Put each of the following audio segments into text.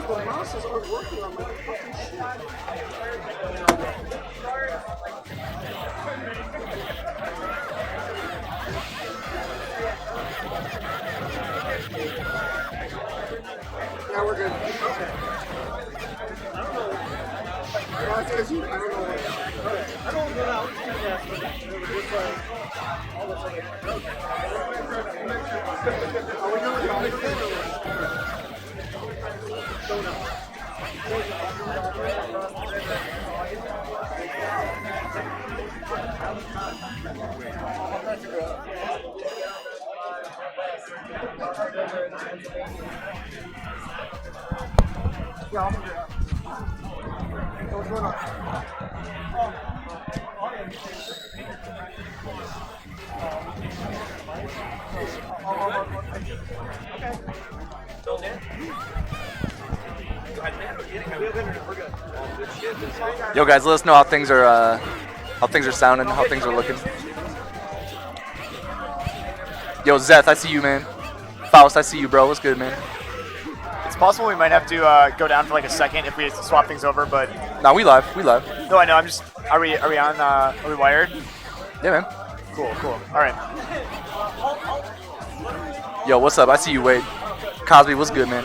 The mouses aren't working on my fucking shit. Now we're good. Okay. Well, it's because you, I don't know what. I don't know how to do that, but it was just like, all of a sudden, are we doing it again or what? Don't know. What's going on? Yo, guys, let us know how things are sounding, how things are looking. Yo, Zeth, I see you, man. Faust, I see you, bro. What's good, man? It's possible we might have to go down for like a second if we swap things over, but Nah, we live. no, I know. I'm just. Are we on? Are we wired? Yeah, man. Cool. All right. Yo, what's up? I see you, Wade. Cosby, what's good, man?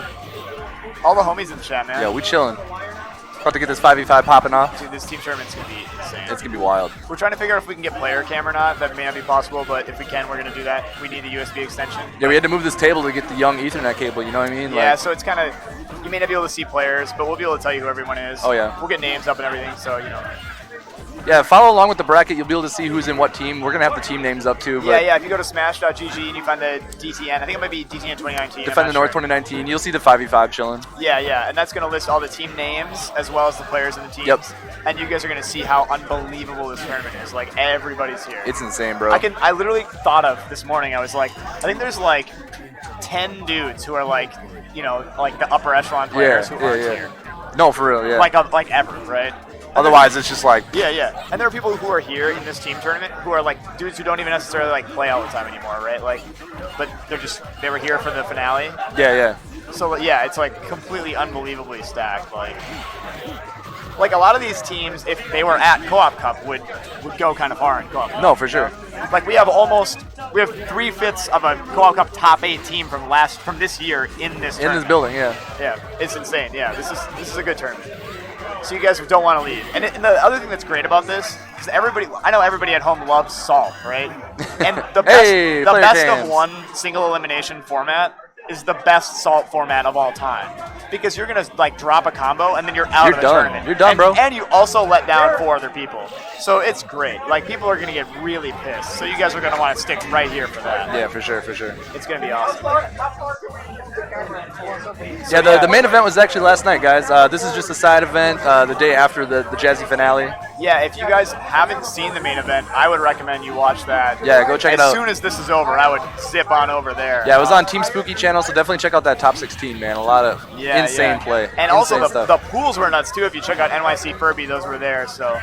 All the homies in the chat, man. Yo, we chilling. About to get this 5v5 popping off. Dude, this team tournament's gonna be insane. It's gonna be wild. We're trying to figure out if we can get player cam or not. That may not be possible, but if we can, we're gonna do that. We need a USB extension. Yeah, we had to move this table to get the young Ethernet cable. You know what I mean? Yeah, Like, so it's kind of. You may not be able to see players, but we'll be able to tell you who everyone is. Oh, yeah. We'll get names up and everything, so you know. yeah, follow along with the bracket. You'll be able to see who's in what team. We're gonna have the team names up too. But Yeah. If you go to smash.gg and you find the DTN, I think it might be DTN 2019. Defend the North 2019. You'll see the 5v5 chilling. Yeah, and that's going to list all the team names as well as the players in the teams. Yep. And you guys are going to see how unbelievable this tournament is. Like, everybody's here. It's insane, bro. I literally thought of this morning, I was like, I think there's like 10 dudes who are like, you know, like the upper echelon players who aren't here. No, for real, yeah. Like ever, right? Otherwise, it's just like Yeah. And there are people who are here in this team tournament who are like dudes who don't even necessarily like play all the time anymore, right? Like, but they were here for the finale. yeah. So yeah, it's like completely unbelievably stacked. Like a lot of these teams, if they were at Co-op Cup, would go kind of far in Co-op Cup. No, for sure. Like we have 3/5 of a Co-op Cup top 8 team from this year in this building, yeah. Yeah, it's insane. Yeah, this is a good tournament. So you guys don't want to leave. And the other thing that's great about this is I know everybody at home loves Salt, right? And the best of one single elimination format is the best Salt format of all time. Because you're going to like drop a combo and then you're out of the tournament. You're done, bro. And you also let down 4 other people. So it's great. Like people are going to get really pissed. So you guys are going to want to stick right here for that. Yeah, for sure. It's going to be awesome. Yeah, the main event was actually last night, guys. This is just a side event the day after the Jazzy finale. Yeah, if you guys haven't seen the main event, I would recommend you watch that. Yeah, go check it out. As soon as this is over, I would zip on over there. Yeah, it was on Team Spooky channel, so definitely check out that top 16, man. A lot of insane play. And insane also the pools were nuts too. If you check out NYC Furby, those were there. So,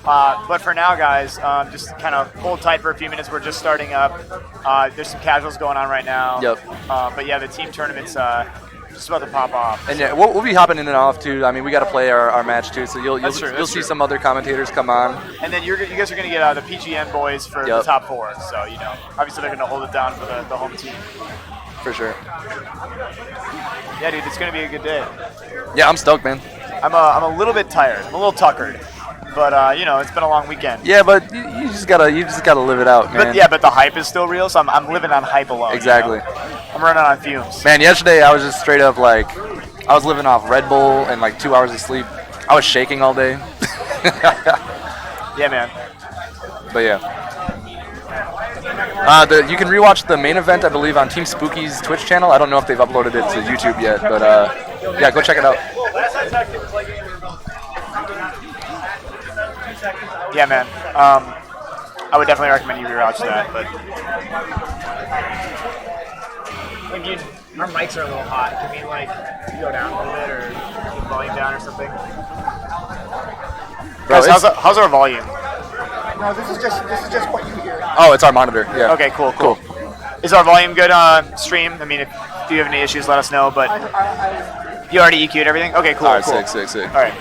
but for now, guys, just kind of hold tight for a few minutes. We're just starting up. There's some casuals going on right now. Yep. But yeah, the team tournament's just about to pop off. And yeah, we'll be hopping in and off too. I mean, we got to play our match too, so you'll see some other commentators come on. And then you guys are going to get the PGN boys for the top 4. So you know, obviously they're going to hold it down for the home team. For sure. Yeah, dude, it's going to be a good day. Yeah, I'm stoked, man. I'm a little bit tired. I'm a little tuckered. But you know, it's been a long weekend. Yeah, but you just gotta live it out, man. But the hype is still real, so I'm living on hype alone. Exactly. You know? I'm running on fumes. Man, yesterday I was just straight up like, I was living off Red Bull and like 2 hours of sleep. I was shaking all day. Yeah, man. But yeah. You can rewatch the main event, I believe, on Team Spooky's Twitch channel. I don't know if they've uploaded it to YouTube yet, but yeah, go check it out. Yeah, man. I would definitely recommend you rewatch that. But our mics are a little hot. Can we like go down a little bit or keep volume down or something? how's our volume? No, this is just what you hear. Oh, it's our monitor. Yeah. Okay, cool. Is our volume good stream? I mean, if you have any issues, let us know. But you already EQ'd everything? Okay, cool. All right, cool. sick. All right.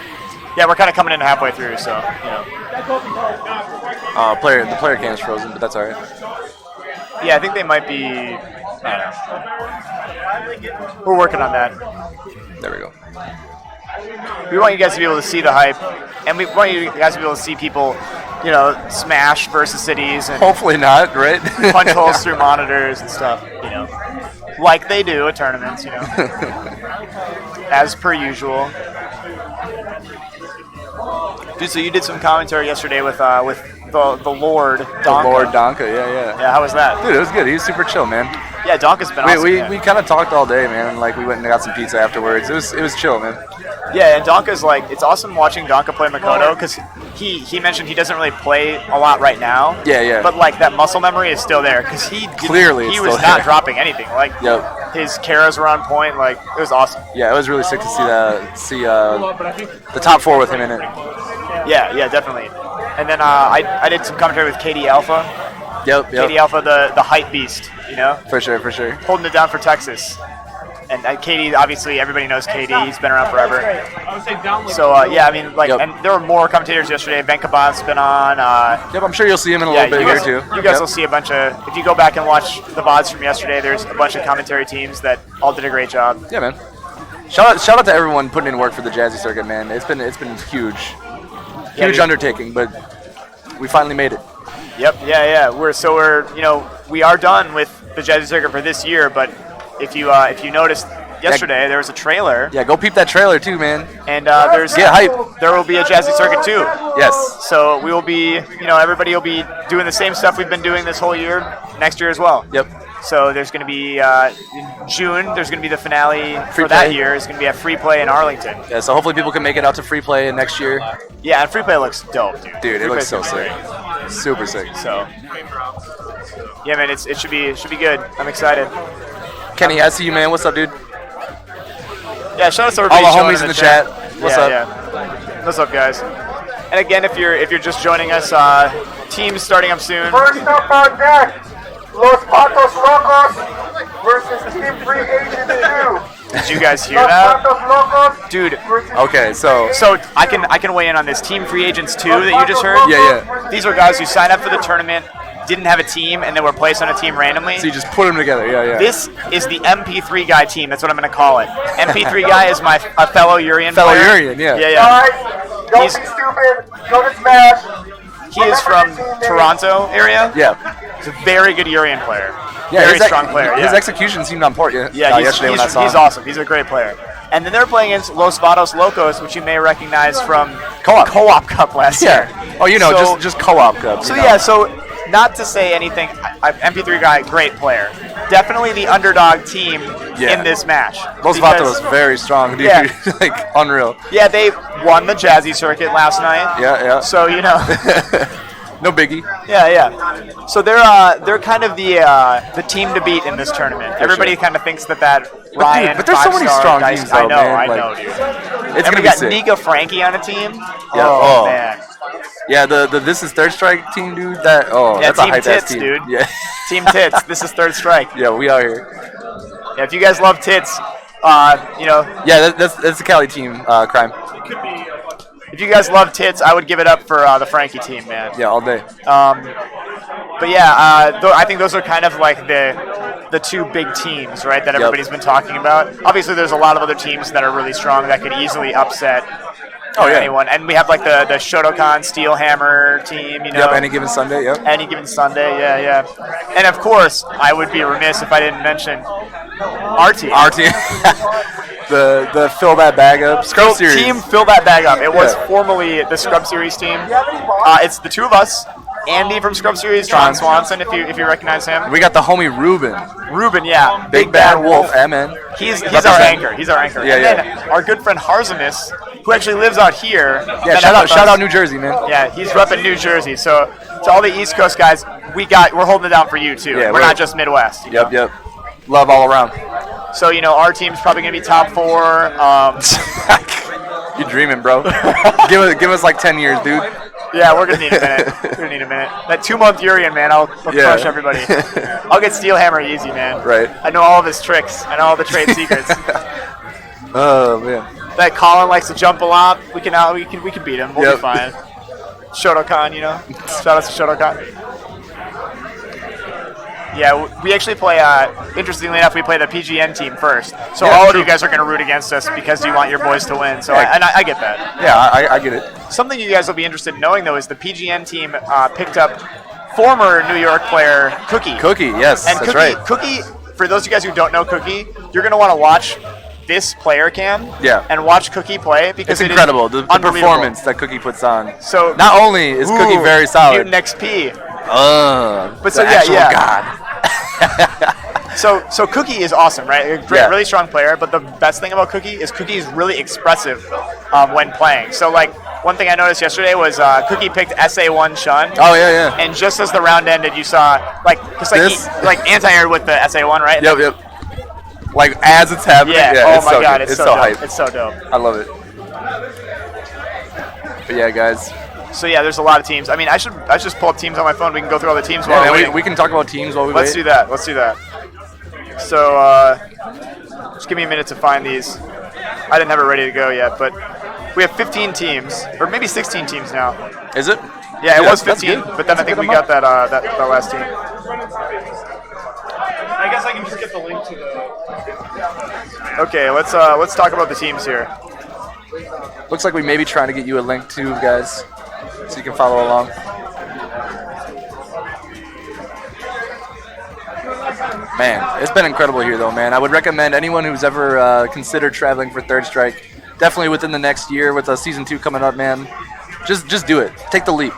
Yeah, we're kind of coming in halfway through, so you know. The player cam is frozen, but that's all right. Yeah, I think they might be. I don't know. We're working on that. There we go. We want you guys to be able to see the hype, and we want you guys to be able to see people, you know, smash versus cities and Hopefully not, right? punch holes through monitors and stuff, you know, like they do at tournaments, you know, as per usual. Dude, so you did some commentary yesterday with the Lord Donka. The Lord Donka, yeah. Yeah, how was that? Dude, it was good. He was super chill, man. Yeah, Donka's been awesome. We kind of talked all day, man. Like we went and got some pizza afterwards. It was chill, man. Yeah, and Donka's like, it's awesome watching Donka play Makoto because he mentioned he doesn't really play a lot right now. Yeah. But like that muscle memory is still there because he was not dropping anything. Like his Karas were on point. Like it was awesome. Yeah, it was really sick to see the top 4 with him in it. Yeah, definitely. And then I did some commentary with KD Alpha. Yep. KD Alpha, the hype beast, you know? For sure. Holding it down for Texas. And KD, obviously, everybody knows KD. He's been around forever. So, yeah, I mean, like, and there were more commentators yesterday. Venkabon's been on. Yep, I'm sure you'll see him in a little bit here, too. You guys will see a bunch of, if you go back and watch the VODs from yesterday, there's a bunch of commentary teams that all did a great job. Yeah, man. Shout out to everyone putting in work for the Jazzy circuit, man. It's been huge. Huge undertaking, but we finally made it. Yep, yeah. We are done with the Jazzy circuit for this year, but if you noticed yesterday, there was a trailer. Yeah, go peep that trailer too, man. And get hype. There will be a Jazzy circuit too. Yes. So we will be, everybody will be doing the same stuff we've been doing this whole year, next year as well. Yep. So there's going to be in June. There's going to be the finale for that year. It's going to be a free play in Arlington. Yeah. So hopefully people can make it out to free play next year. Yeah, and free play looks dope, dude. Dude, it looks so sick. Super sick. So yeah, man, it should be good. I'm excited. Kenny, I see you, man. What's up, dude? Yeah, shout out to everybody. All the homies in the chat. What's up? Yeah. What's up, guys? And again, if you're just joining us, teams starting up soon. First up on deck, Los Patos Locos versus Team Free Agent 2. Did you guys hear that? Dude. Okay, so I can weigh in on this. Team Free Agents 2 that you just heard? Yeah. These are guys who signed up for the tournament, didn't have a team, and then were placed on a team randomly. So you just put them together, yeah. This is the MP3 guy team. That's what I'm going to call it. MP3 guy is a fellow Urien player. Urien, yeah. Guys, don't be stupid. Go to Smash. He is from Toronto area. Yeah. He's a very good Urien player. Yeah, very strong player. His execution seemed on point. Yeah, yesterday when I saw him. He's awesome. He's a great player. And then they're playing against Los Vados Locos, which you may recognize from Co-op Cup last year. Oh, just Co-op Cup. So not to say anything, MP3 guy, great player. Definitely the underdog team in this match. Los Vados very strong, dude. Yeah. Like, unreal. Yeah, they won the Jazzy circuit last night. Yeah. So, no biggie. Yeah. So they're kind of the team to beat in this tournament. Everybody kind of thinks that Ryan. But there's so many strong teams, though, I know, dude. It's gonna be sick. Nika Frankie on a team. Yeah. Oh man. Yeah, the This Is Third Strike team, dude. That's a hype ass team, dude. Yeah. Team Tits. This is Third Strike. Yeah, we out here. Yeah, if you guys love tits, Yeah, that's the Cali team, Crime. If you guys love tits, I would give it up for the Frankie team, man. Yeah, all day. But yeah, I think those are kind of like the two big teams, right, that everybody's been talking about. Obviously, there's a lot of other teams that are really strong that could easily upset anyone. And we have like the Shotokan Steel Hammer team, Yep, any given Sunday, Any given Sunday, yeah. And of course, I would be remiss if I didn't mention our team. The Fill That Bag Up Scrub Series. Team Fill That Bag Up. It was formerly the Scrub Series team. It's the two of us. Andy from Scrub Series, John Swanson, if you recognize him. We got the homie Ruben, yeah. Big Bad Wolf, MN. He's our anchor. Yeah, and then our good friend Harzimus, who actually lives out here. Yeah, shout out New Jersey, man. Yeah, he's repping New Jersey. So to all the East Coast guys, we're holding it down for you too. Yeah, we're not just Midwest. Yep. Love all around. So our team's probably gonna be top 4. You're dreaming, bro. give us like 10 years, dude. Yeah, we're gonna need a minute. That 2-month Urien, man, I'll crush everybody. I'll get Steelhammer easy, man. Right. I know all of his tricks. I know all the trade secrets. Oh man. That Colin likes to jump a lot. We can beat him. We'll be fine. Shotokan, you know. Shout out to Shotokan. Yeah, we actually play. Interestingly enough, we play the PGN team first. So all of you guys are going to root against us because you want your boys to win. So I get that. Yeah, I get it. Something you guys will be interested in knowing though is the PGN team picked up former New York player Cookie. Cookie, yes, and that's Cookie, right. Cookie, for those of you guys who don't know Cookie, you're going to want to watch this player cam and watch Cookie play because it's incredible the performance that Cookie puts on. So not only is Cookie very solid, Mutant XP. But so God. So Cookie is awesome, right? A great, really strong player. But the best thing about Cookie is really expressive when playing. So like one thing I noticed yesterday was Cookie picked SA1 Shun. Oh yeah. And just as the round ended, you saw like anti-air with the SA1, right? Yep. Like as it's happening. Yeah. Oh my God, it's so dope. Hype. It's so dope. I love it. But yeah, guys. So yeah, there's a lot of teams. I mean, I should just pull up teams on my phone. We can go through all the teams while we can talk about teams while we wait. Let's do that. So just give me a minute to find these. I didn't have it ready to go yet, but we have 15 teams, or maybe 16 teams now. Is it? Yeah, it was 15, but then I think we got that last team. I guess I can just get the link to the. Okay, let's talk about the teams here. Looks like we may be trying to get you a link too, guys, so you can follow along. Man, it's been incredible here, though, man. I would recommend anyone who's ever considered traveling for Third Strike, definitely within the next year with Season 2 coming up, man, just do it. Take the leap.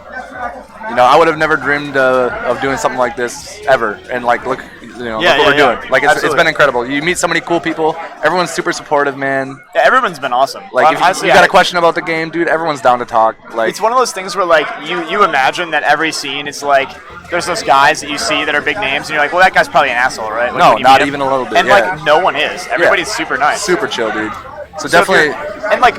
You know, I would have never dreamed of doing something like this ever. And, like, look what we're doing. Like, it's been incredible. You meet so many cool people. Everyone's super supportive, man. Yeah, everyone's been awesome. Like, if you got a question about the game, dude, everyone's down to talk. Like, it's one of those things where, like, you imagine that every scene, it's like, there's those guys that you see that are big names, and you're like, well, that guy's probably an assoul, right? No, not even a little bit. And, like, no one is. Everybody's super nice. Super chill, dude. So definitely, and like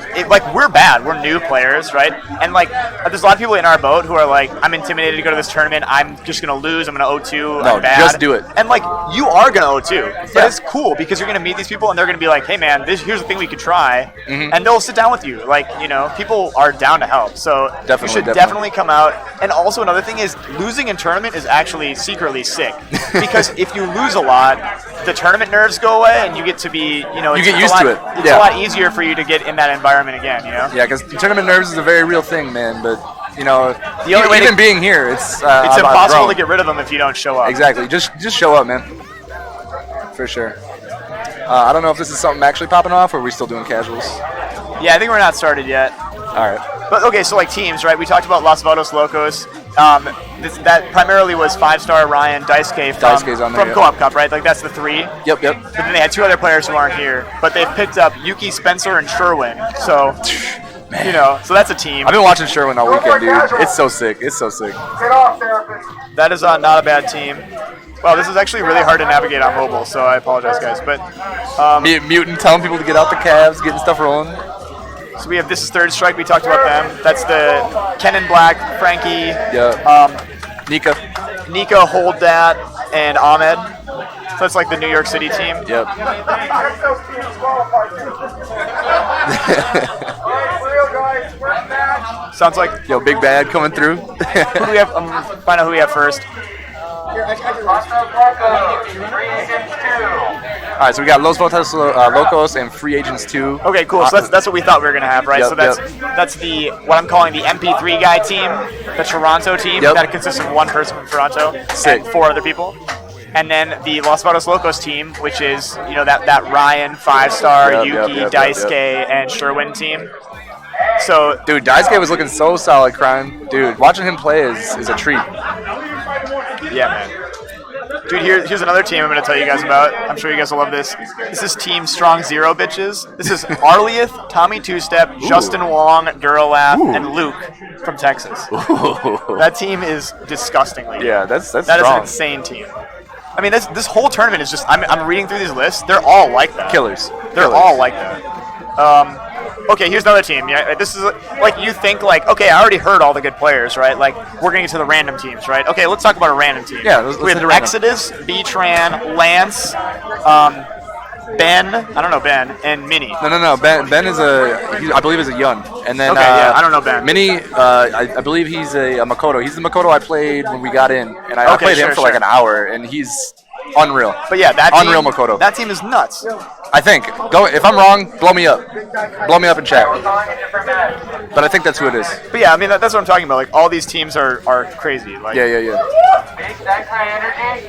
we're bad. We're new players, right? And like there's a lot of people in our boat who are like, I'm intimidated to go to this tournament. I'm just gonna lose. I'm gonna 0-2. No, I'm bad. just do it. And like you are gonna 0-2, but it's cool because you're gonna meet these people and they're gonna be like, hey man, here's the thing we could try, and they'll sit down with you. Like people are down to help. So you should definitely come out. And also another thing is losing in tournament is actually secretly sick because if you lose a lot, the tournament nerves go away and you get to be you get used to it. It's a lot easier for you to get in that environment again, Yeah, because tournament nerves is a very real thing, man. But the only way even being here, it's impossible to get rid of them if you don't show up. Exactly, just show up, man. For sure. I don't know if this is something actually popping off, or are we still doing casuals? Yeah, I think we're not started yet. All right. But okay, so like teams, right? We talked about Los Vados Locos. That primarily was 5-star Ryan Daisuke from Co-op Cup, right? Like that's the 3. Yep. But then they had 2 other players who aren't here. But they've picked up Yuki, Spencer, and Sherwin. So, so that's a team. I've been watching Sherwin all weekend, dude. It's so sick. That is not a bad team. Wow, this is actually really hard to navigate on mobile, so I apologize, guys. But Mutant telling people to get out the calves, getting stuff rolling. So we have This Is Third Strike. We talked about them. That's the Kenan Black, Frankie, Nika, Hold That, and Ahmed. So that's like the New York City team. Yep. Sounds like Big Bad coming through. Who do we have? Find out who we have first. All right, so we got Los Vados Locos and Free Agents 2. Okay, cool. So that's what we thought we were gonna have, right? So that's the what I'm calling the MP3 guy team, the Toronto team that consists of 1 person from Toronto and 4 other people, and then the Los Vados Locos team, which is that Ryan 5-star, Yuki, Daisuke, and Sherwin team. So, dude, Daisuke was looking so solid, Crime. Dude, watching him play is a treat. Yeah, man. Dude, here's another team I'm going to tell you guys about. I'm sure you guys will love this. This is Team Strong Zero, bitches. This is Arlieth, Tommy Two-Step, Justin Wong, Duralath, and Luke from Texas. That team is disgustingly. Yeah, that's That strong. is an insane team. I mean, this whole tournament is just. I'm reading through these lists. They're all like that. Killers. They're all like that. Okay, here's another team. Yeah, this is like you think like, okay, I already heard all the good players, right? Like we're gonna get to the random teams, right? Okay, let's talk about a random team. Yeah, let's we have hit a random. Exodus, B-Tran, Lance, Ben. I don't know Ben and Minnie. No. Ben is I believe is a Yun, and then Okay, yeah, I don't know Ben. Minnie, I believe he's a Makoto. He's the Makoto I played when we got in, and I Okay, played him sure, for like sure. an hour, and he's unreal. But yeah, that Unreal team, Makoto. That team is nuts. I think. Go if I'm wrong, blow me up. Blow me up in chat. But I think that's who it is. But yeah, I mean that's what I'm talking about. Like all these teams are crazy. Like Yeah. Make that high energy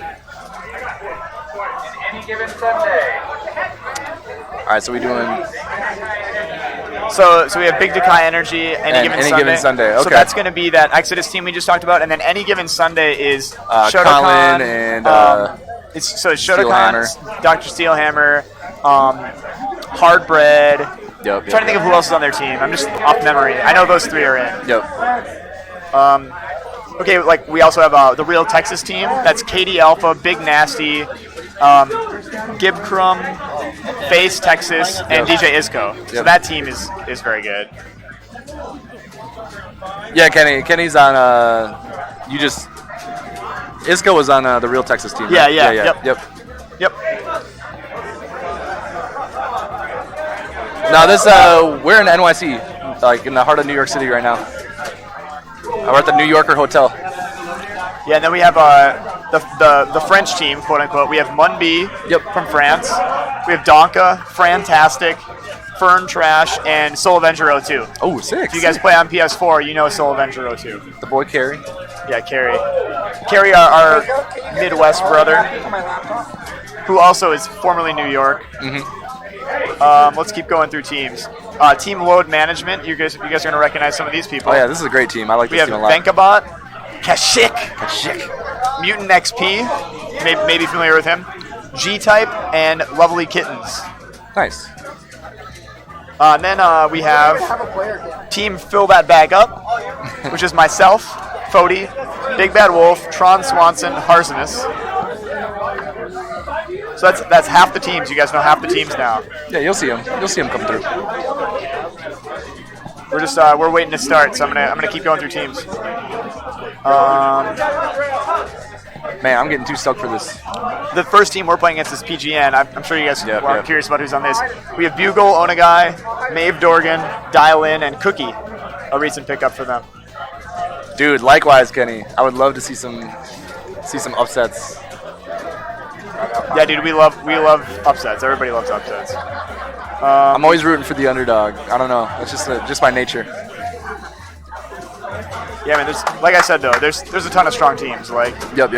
in any given Sunday. All right, so we doing. So we have Big Dekai Energy any given Sunday. Okay. So that's going to be that Exodus team we just talked about, and then any given Sunday is Colin Shotokan and it's Shotokan, Steelhammer. Dr. Steelhammer, Hardbread. Yep. I'm trying to think of who else is on their team. I'm just off memory. I know those three are in. Yep. Okay, like we also have the Real Texas team. That's Katie Alpha, Big Nasty, Gib Crum, Face Texas, and DJ Isco. So Yep. that team is very good. Yeah, Kenny's on. You just. Isco was on the Real Texas team. Yeah, right? yeah, Yep. Yep. Now this we're in NYC, like in the heart of New York City right now. We're at the New Yorker Hotel. Yeah, and then we have the French team, quote unquote. We have Munby from France. We have Donka, Fantastic, Fern Trash, and Soul Avenger 02. Oh, sick. If you guys play on PS4, you know Soul Avenger 02. The boy Carrie. Yeah, Carrie. Carrie, our Midwest brother, who also is formerly New York. Let's keep going through teams. Team Load Management. You guys are going to recognize some of these people. Oh yeah, this is a great team. I like We this have team a lot. Venkabot, Kashik, Mutant XP, maybe familiar with him, G-Type, and Lovely Kittens. Nice. And then we have Team Fill That Bag Up, which is myself, Fody, Big Bad Wolf, Tron Swanson, Harsinus. So that's half the teams. You guys know half the teams now. Yeah, you'll see him. You'll see him come through. We're just we're waiting to start, so I'm gonna keep going through teams. Man, I'm getting too stoked for this. The first team we're playing against is PGN. I'm sure you guys Yep, are yep. curious about who's on this. We have Bugle, Onagai, Maeve Dorgan, Dial In, and Cookie. A recent pickup for them. Dude, likewise, Kenny. I would love to see some upsets. Yeah, dude, we love upsets. Everybody loves upsets. I'm always rooting for the underdog. I don't know. That's just my nature. Yeah, man. Like I said though, there's a ton of strong teams. Like Yep.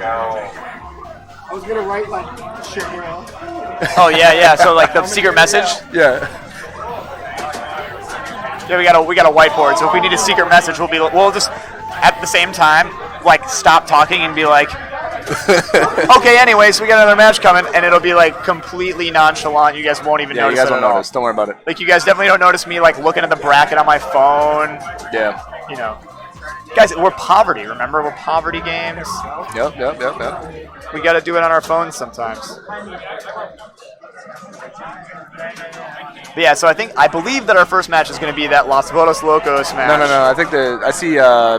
I was gonna write like shit, you know. oh yeah. So like the secret message. Yeah. Yeah, we got a whiteboard. So if we need a secret message, we'll just at the same time like stop talking and be like, okay. Anyways, we got another match coming, and it'll be like completely nonchalant. You guys won't even Yeah, you notice guys it won't at all. notice. Don't worry about it. Like you guys definitely don't notice me like looking at the bracket on my phone. Yeah. You know, guys, we're poverty. Remember, we're poverty games. Yep. We got to do it on our phones sometimes. But yeah, so I believe that our first match is going to be that Los Votos Locos match. No. I think I see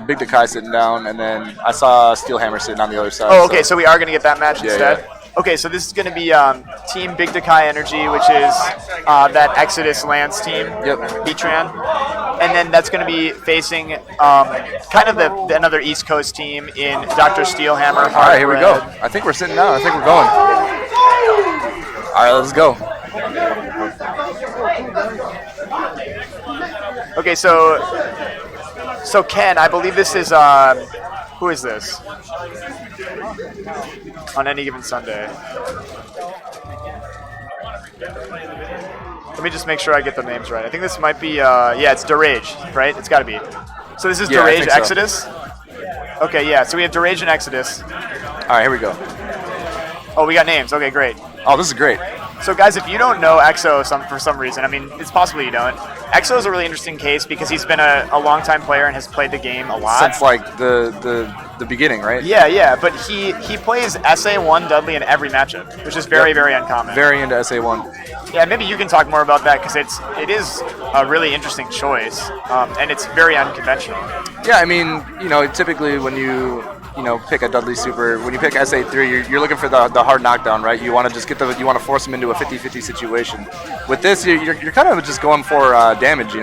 Big Dekai sitting down, and then I saw Steelhammer sitting on the other side. Oh, okay, so we are going to get that match Yeah, instead. yeah. Okay, so this is going to be Team Big Dekai Energy, which is that Exodus Lance team. Yep. B-Tran. And then that's going to be facing kind of another East Coast team in Dr. Steelhammer. All right, here we go. I think we're sitting down. I think we're going. All right, let's go. Okay, so Ken, I believe this is who is this? On any given Sunday. Let me just make sure I get the names right. I think this might be yeah, it's Derage, right? It's got to be. So this is Yeah, I Derage think so. Exodus. Okay, yeah. So we have Derage and Exodus. All right, here we go. Oh, we got names. Okay, great. Oh, this is great. So guys, if you don't know EXO for some reason, I mean, it's possible you don't. EXO is a really interesting case because he's been a long-time player and has played the game a lot. Since like the beginning, right? Yeah, but he plays SA1 Dudley in every matchup, which is very uncommon. Very into SA1. Yeah, maybe you can talk more about that because it is a really interesting choice, and it's very unconventional. Yeah, I mean, typically when you pick a Dudley Super, when you pick SA3, you're looking for the hard knockdown, right? You want to just you want to force him into a 50-50 situation. With this, you're kind of just going for damage,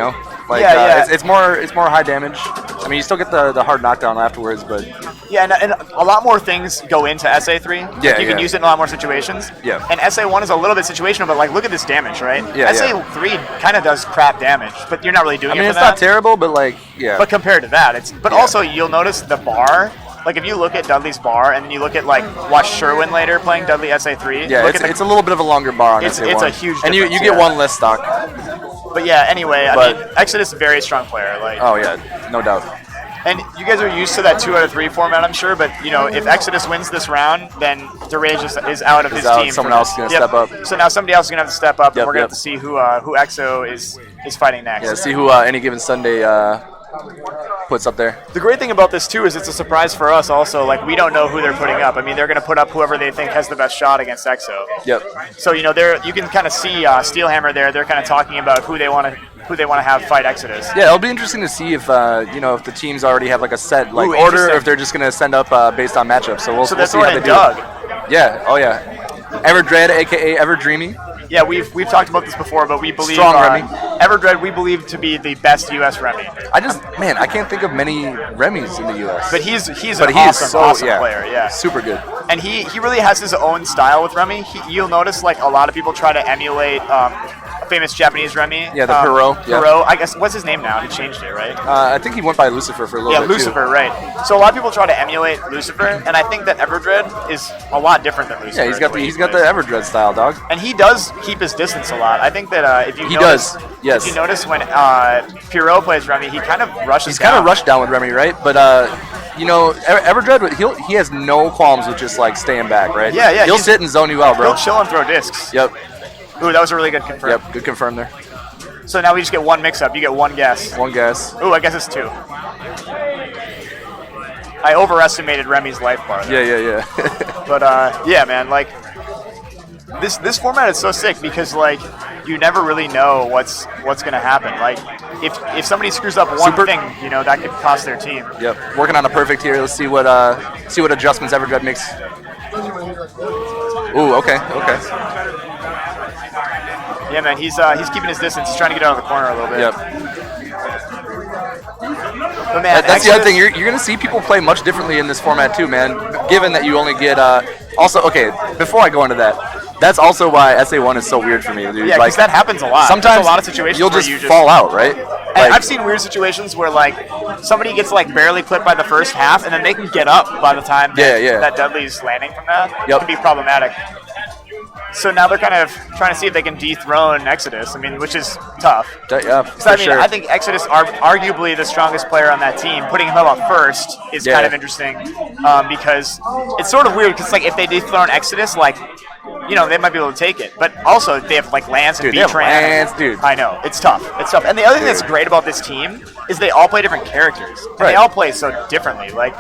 Like, It's more high damage. I mean, you still get the hard knockdown afterwards, but yeah, and a lot more things go into SA3. Yeah, you can use it in a lot more situations. Yeah. And SA1 is a little bit situational, but like, look at this damage, right? Yeah. SA3 kind of does crap damage, but you're not really doing it. I mean, for it's that. not terrible, but like, yeah. But compared to that, also you'll notice the bar. Like if you look at Dudley's bar and then you look at watch Sherwin later playing Dudley SA3. Yeah, it's a little bit of a longer bar on SA1. It's a huge and you difference, get one less stock. But yeah, anyway, I mean, Exodus is a very strong player. Oh yeah, no doubt. And you guys are used to that 2 out of 3 format, I'm sure. But if Exodus wins this round, then DeRage is out of his team. Someone else is gonna step up. So now somebody else is gonna have to step up, and we're gonna Yep. have to see who EXO is fighting next. Yeah, see who any given Sunday puts up there. The great thing about this too is it's a surprise for us. Also, like we don't know who they're putting up. I mean, they're gonna put up whoever they think has the best shot against EXO. Yep. So you can kind of see Steelhammer there. They're kind of talking about who they want to have fight Exodus. Yeah, it'll be interesting to see if if the teams already have like a set order, or if they're just gonna send up based on matchups. So we'll see how they do. Doug. Yeah. Oh yeah. Everdread, aka Everdreamy. Yeah, we've talked about this before, but we believe Strong Remy. Everdread we believe to be the best U.S. Remy. I can't think of many Remys in the U.S. But he's an awesome player. Yeah, super good. And he really has his own style with Remy. You'll notice like a lot of people try to emulate a famous Japanese Remy. Yeah, the Perot. Perot. I guess what's his name now? He changed it, right? I think he went by Lucifer for a little bit. Yeah, Lucifer, too. Right. So a lot of people try to emulate Lucifer, and I think that Everdread is a lot different than Lucifer. Yeah, he's got the Everdread style, dog. And he does keep his distance a lot. I think that if you Yes. If you notice when Perot plays Remy, he kind of rushes. He's kind of rushed down with Remy, right? But Everdread, he has no qualms with just like staying back, right? Yeah. He'll sit and zone you out, bro. He'll chill and throw discs. Yep. Ooh, that was a really good confirm. Yep, good confirm there. So now we just get one mix-up. You get one guess. One guess. Ooh, I guess it's 2. I overestimated Remy's life bar there. Yeah. But yeah, man, like this format is so sick because like you never really know what's gonna happen. Like if somebody screws up one thing, that could cost their team. Yep. Working on a perfect here. Let's see what adjustments Everdread makes. Ooh, okay. Yeah, man, he's keeping his distance. He's trying to get out of the corner a little bit. Yep. But man, that's the other thing. You're going to see people play much differently in this format too, man. Given that you only get also, okay, before I go into that, that's also why SA1 is so weird for me, dude. Yeah, because that happens a lot. Sometimes there's a lot of situations you'll where just you fall out, right? And I've seen weird situations where like somebody gets like barely clipped by the first half, and then they can get up by the time that Dudley's landing from that. Yep. It can be problematic. So now they're kind of trying to see if they can dethrone Exodus. I mean, which is tough. Yeah, So sure. I think Exodus are arguably the strongest player on that team. Putting him up first is kind of interesting because it's sort of weird because like if they dethrone Exodus, like they might be able to take it. But also they have like Lance and B-Tran. Dude. I know it's tough. And the other thing that's great about this team is they all play different characters. And they all play so differently. Like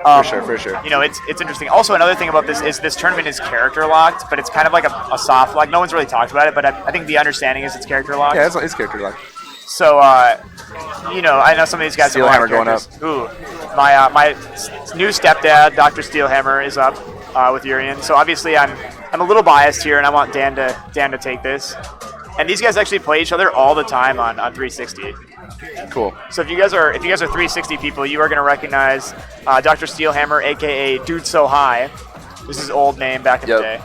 for sure. It's interesting. Also, another thing about this is this tournament is character locked, but it's kind of like a soft lock. No one's really talked about it, but I think the understanding is it's character locked. Yeah, it's character locked. So, I know some of these guys Steelhammer going up. Ooh, my new stepdad, Dr. Steelhammer, is up with Urien. So obviously, I'm a little biased here, and I want Dan to take this. And these guys actually play each other all the time on 360. Cool. So if you guys are 360 people, you are going to recognize Dr. Steelhammer, aka Dude So High. This is his old name back in the day.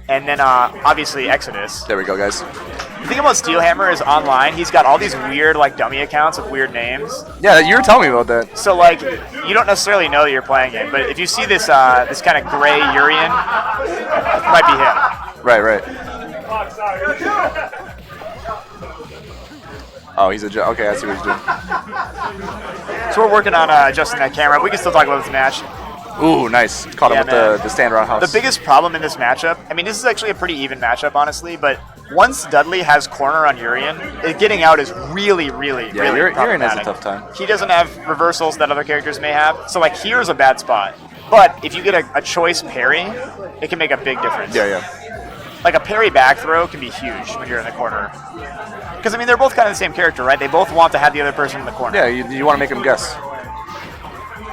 And then obviously Exodus. There we go, guys. The thing about Steelhammer is online, he's got all these weird like dummy accounts with weird names. Yeah, you were telling me about that. So like you don't necessarily know that you're playing it, but if you see this this kind of gray Urien, it might be him. Right. Oh, he's okay, I see what he's doing. So we're working on adjusting that camera. We can still talk about this match. Ooh, nice. Caught him with man. the stand roundhouse. The biggest problem in this matchup, I mean, this is actually a pretty even matchup, honestly, but once Dudley has corner on Urien, getting out is really, really, Yeah, really Urien has a problematic. tough time. He doesn't have reversals that other characters may have, so like here's a bad spot. But if you get a choice parry, it can make a big difference. Yeah. Like a parry back throw can be huge when you're in the corner. Because, I mean, they're both kind of the same character, right? They both want to have the other person in the corner. Yeah, you want to make him guess.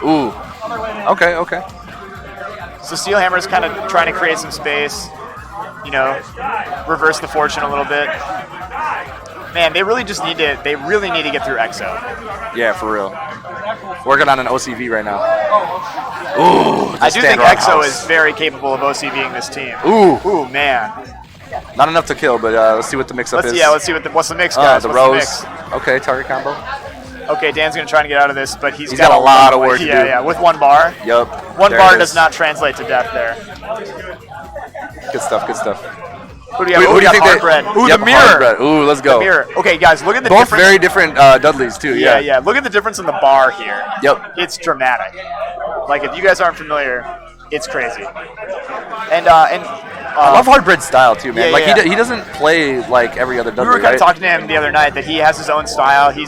Ooh. Okay. So Steelhammer's kind of trying to create some space, you know, reverse the fortune a little bit. Man, they really need to get through EXO. Yeah, for real. Working on an OCV right now. Ooh, I do think EXO is very capable of OCVing this team. Ooh, man. Not enough to kill, but let's see what the mix-up is. Let's see what's the mix, guys. The What's Rose. the mix? Okay, target combo. Okay, Dan's going to try and get out of this, but he's got a lot of work to do. Yeah, with one bar. Yup. One bar does not translate to death there. Good stuff. Who do you have? Who do you think hard bread. Ooh, Yep, the mirror. hard bread. Ooh, let's go. The mirror. Okay, guys, look at the Both difference. very different Dudleys, too. Yeah. Look at the difference in the bar here. Yep. It's dramatic. Like, if you guys aren't familiar, it's crazy. And I love Hardbread's style, too, man. Yeah. He doesn't play like every other Dudley, we were kind of right? talking to him the other night that he has his own style. He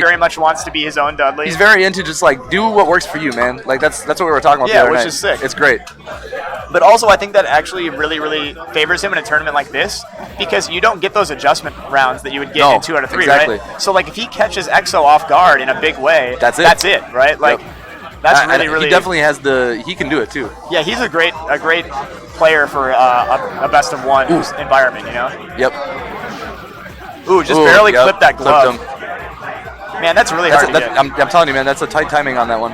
very much wants to be his own Dudley. He's very into just, like, do what works for you, man. Like, that's what we were talking about the other which night. is sick. It's great. But also, I think that actually really, really favors him in a tournament like this because you don't get those adjustment rounds that you would get in 2 out of 3, exactly. right? So, like, if he catches EXO off guard in a big way, That's it, right? Like, that's really. He definitely has he can do it too. Yeah, he's a great player for a best of one environment, you know. Yep. Ooh, just barely clipped that glove. Clipped him. Man, that's really hard to get. I'm telling you, man, that's a tight timing on that one.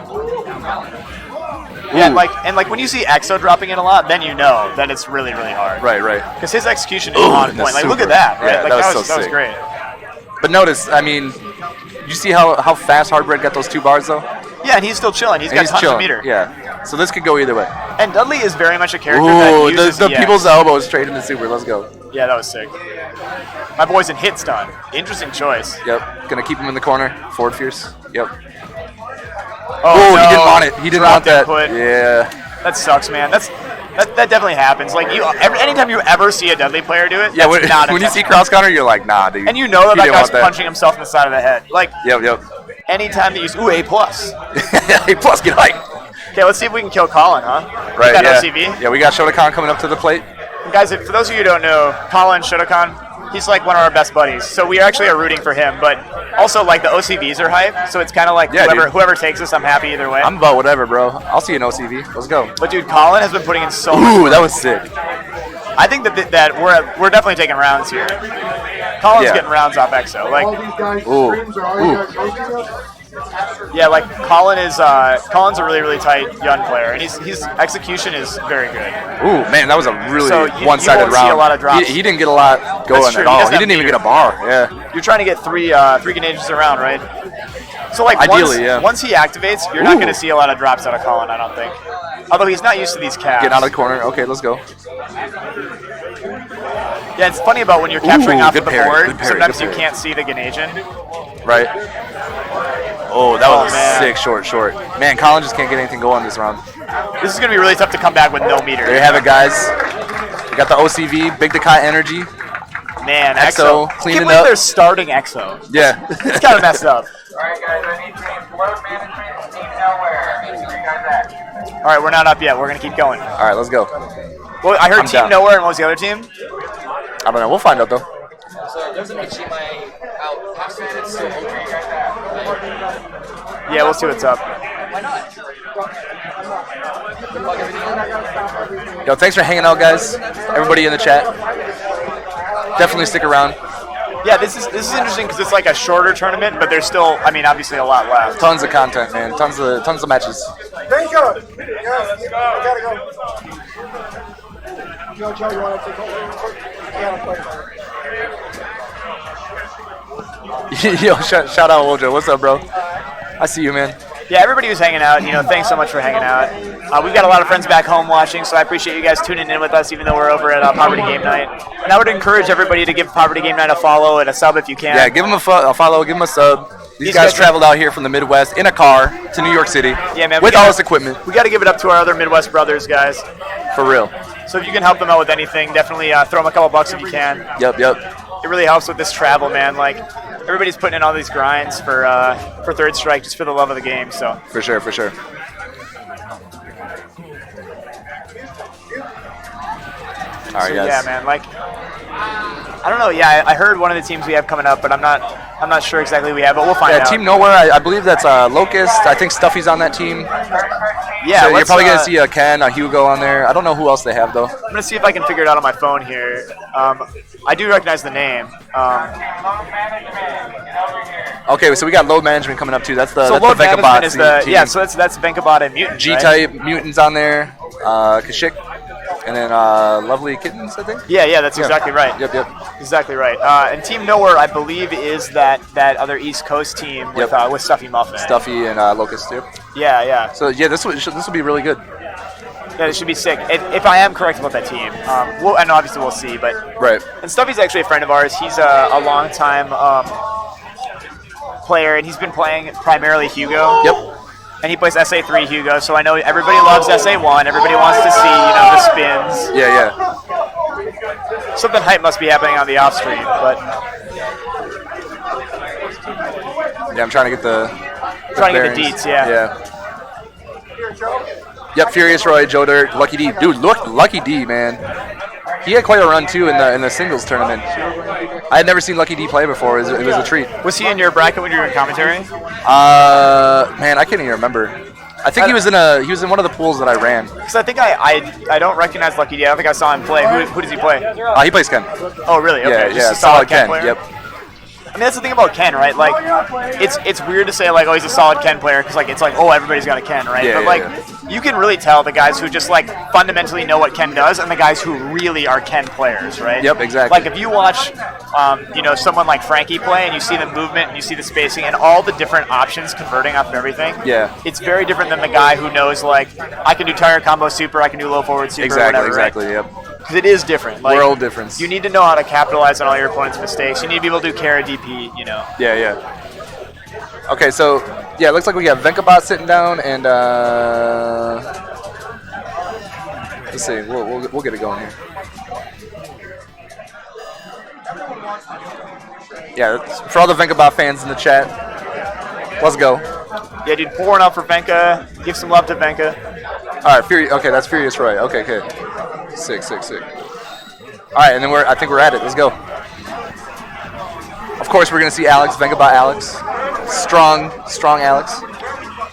Yeah, and like when you see EXO dropping in a lot, then you know that it's really, really hard. Right. Because his execution is on point. Like, look at that, right? Yeah, like, that was was great. But notice, I mean, you see how fast Hardbread got those 2 bars though? Yeah, and he's still chilling. He's got tons of meter. Yeah. So this could go either way. And Dudley is very much a character Ooh, that uses the people's elbow straight into super. Let's go. Yeah, that was sick. My boy's in hit stun. Interesting choice. Yep. Gonna keep him in the corner. Forward fierce. Yep. Oh, no. He didn't want it. He didn't want that. Input. Yeah. That sucks, man. That definitely happens. Like anytime you ever see a Dudley player do it, Yeah. that's When you see cross counter, you're like, nah, dude. and you know that He didn't guy's want that. punching himself in the side of the head. Like, Yep. anytime that you see, A+. Hey, plus get hype. Okay, let's see if we can kill Colin, huh? Right. We got Yeah. OCV. Yeah, we got Shotokan coming up to the plate. Guys, for those of you who don't know, Colin Shotokan, he's like one of our best buddies. So we actually are rooting for him. But also, like, the OCVs are hype. So it's kind of like whoever takes us, I'm happy either way. I'm about whatever, bro. I'll see an OCV. Let's go. But dude, Colin has been putting in so much. Ooh, that was sick. I think that we're definitely taking rounds here. Colin's getting rounds off EXO. Like, All these guys' Ooh. streams are all you guys hosting us? yeah, like Colin's a really, really tight young player, and his execution is very good. Ooh, man, that was a really So you one-sided won't see round. a lot of drops. He didn't get a lot going true. at He all. doesn't He didn't have even get meter. a bar. Yeah. You're trying to get three grenades around, right? So like Ideally, once he activates, you're not going to see a lot of drops out of Colin, I don't think. Although he's not used to these caps. Getting out of the corner. Okay, let's go. Yeah, it's funny about when you're capturing off of the good board. parry, Sometimes good you parry. can't see the Ganesian. Right. Oh, that was man. a sick short. Man, Colin just can't get anything going this round. This is going to be really tough to come back with no meter. There you have it, guys. We got the OCV, Big Dakai energy. Man, EXO, I cleaning can't believe up. they're starting EXO. Yeah. It's kind of messed up. Alright guys, I need team load management, team nowhere. Where you guys at? All right, we're not up yet. We're going to keep going. All right, let's go. Well, I heard I'm Team down. Nowhere, and what was the other team? I don't know. We'll find out, though. So there's an HDMI out past it. It's still open. Yeah, we'll see what's up. Why not? Plug everything in. Yo, thanks for hanging out, guys. Everybody in the chat. Definitely stick around. Yeah, this is interesting because it's like a shorter tournament, but there's still, I mean, obviously a lot left. Tons of content, man. Tons of matches. Thank you. Yes, I gotta go. Joe, you want to take over real quick? I gotta play. Yo, shout out Wojo. What's up, bro? I see you, man. Yeah, everybody who's hanging out, thanks so much for hanging out. We've got a lot of friends back home watching, so I appreciate you guys tuning in with us, even though we're over at Poverty Game Night. And I would encourage everybody to give Poverty Game Night a follow and a sub if you can. Yeah, give him a follow, give him a sub. These guys traveled out here from the Midwest in a car to New York City man, with all this equipment. We got to give it up to our other Midwest brothers, guys. For real. So if you can help them out with anything, definitely throw them a couple bucks if you can. Yep. It really helps with this travel, man. Like, everybody's putting in all these grinds for Third Strike just for the love of the game. So For sure. All right, guys. yeah, man. Like, I don't know. Yeah, I heard one of the teams we have coming up, but I'm not sure exactly who we have, but we'll find out. Team Nowhere, I believe that's Locust. I think Stuffy's on that team. Yeah, so you're probably going to see a Ken, a Hugo on there. I don't know who else they have, though. I'm going to see if I can figure it out on my phone here. I do recognize the name. Okay, so we got Load Management coming up, too. That's the Load Venkabot Management is team. yeah, so that's Venkabot and Mutant, G-Type right? Mutants on there, Kashik, and then Lovely Kittens, I think. Yeah, that's exactly right. Yep. Exactly right. And Team Nowhere, I believe, is that other East Coast team with Stuffy Muffin. Stuffy and Locust, too. Yeah. So, yeah, this will be really good. Yeah, it should be sick. If I am correct about that team, and obviously we'll see. But Right. And Stuffy's actually a friend of ours. He's a long-time player, and he's been playing primarily Hugo. Yep. And he plays SA3 Hugo, so I know everybody loves SA1. Everybody wants to see, the spins. Yeah. Something hype must be happening on the off stream, but Yeah, I'm trying to get the get the deets, Yeah. Yep, Furious Roy, Joe Dirt, Lucky D. Dude, look, Lucky D, man. He had quite a run, too, in the singles tournament. I had never seen Lucky D play before. It was a treat. Was he in your bracket when you were in commentary? Man, I can't even remember. I think he was in one of the pools that I ran. Because I think I don't recognize Lucky D. I don't think I saw him play. Who does he play? He plays Ken. Oh, really? Okay. Yeah, Just a solid Ken player? Yep. I mean, that's the thing about Ken, right? Like, it's weird to say, like, oh, he's a solid Ken player, because, like, it's like, oh, everybody's got a Ken, right? Yeah, but, like, you can really tell the guys who just, like, fundamentally know what Ken does and the guys who really are Ken players, right? Yep, exactly. Like, if you watch, someone like Frankie play and you see the movement and you see the spacing and all the different options converting off of everything, it's very different than the guy who knows, like, I can do tire combo super, I can do low forward super, Exactly, yep. Because it is different. Like, World difference. You need to know how to capitalize on all your opponent's mistakes. You need to be able to do Kara DP, Yeah. Okay, so, yeah, it looks like we got Venkabot sitting down, and, let's see, we'll get it going here. Yeah, for all the Venkabot fans in the chat, let's go. Yeah, dude, pour one out for Venka. Give some love to Venka. All right, okay, that's Furious Roy. Okay. Sick. All right, and then I think we're at it. Let's go. Of course, we're gonna see Alex, Venkabot Alex, strong Alex.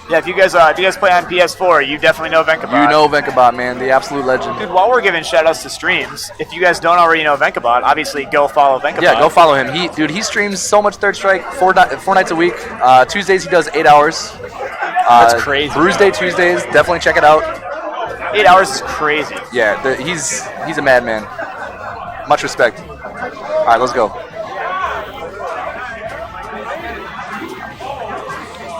Yeah, if you guys play on PS4, you definitely know Venkabot. You know Venkabot, man, the absolute legend. Dude, while we're giving shoutouts to streams, if you guys don't already know Venkabot, obviously go follow Venkabot. Yeah, go follow him. He streams so much Third Strike, four nights a week. Tuesdays he does 8 hours. That's crazy. Bruise Day Tuesdays, definitely check it out. 8 hours is crazy. Yeah, he's a madman. Much respect. All right, let's go.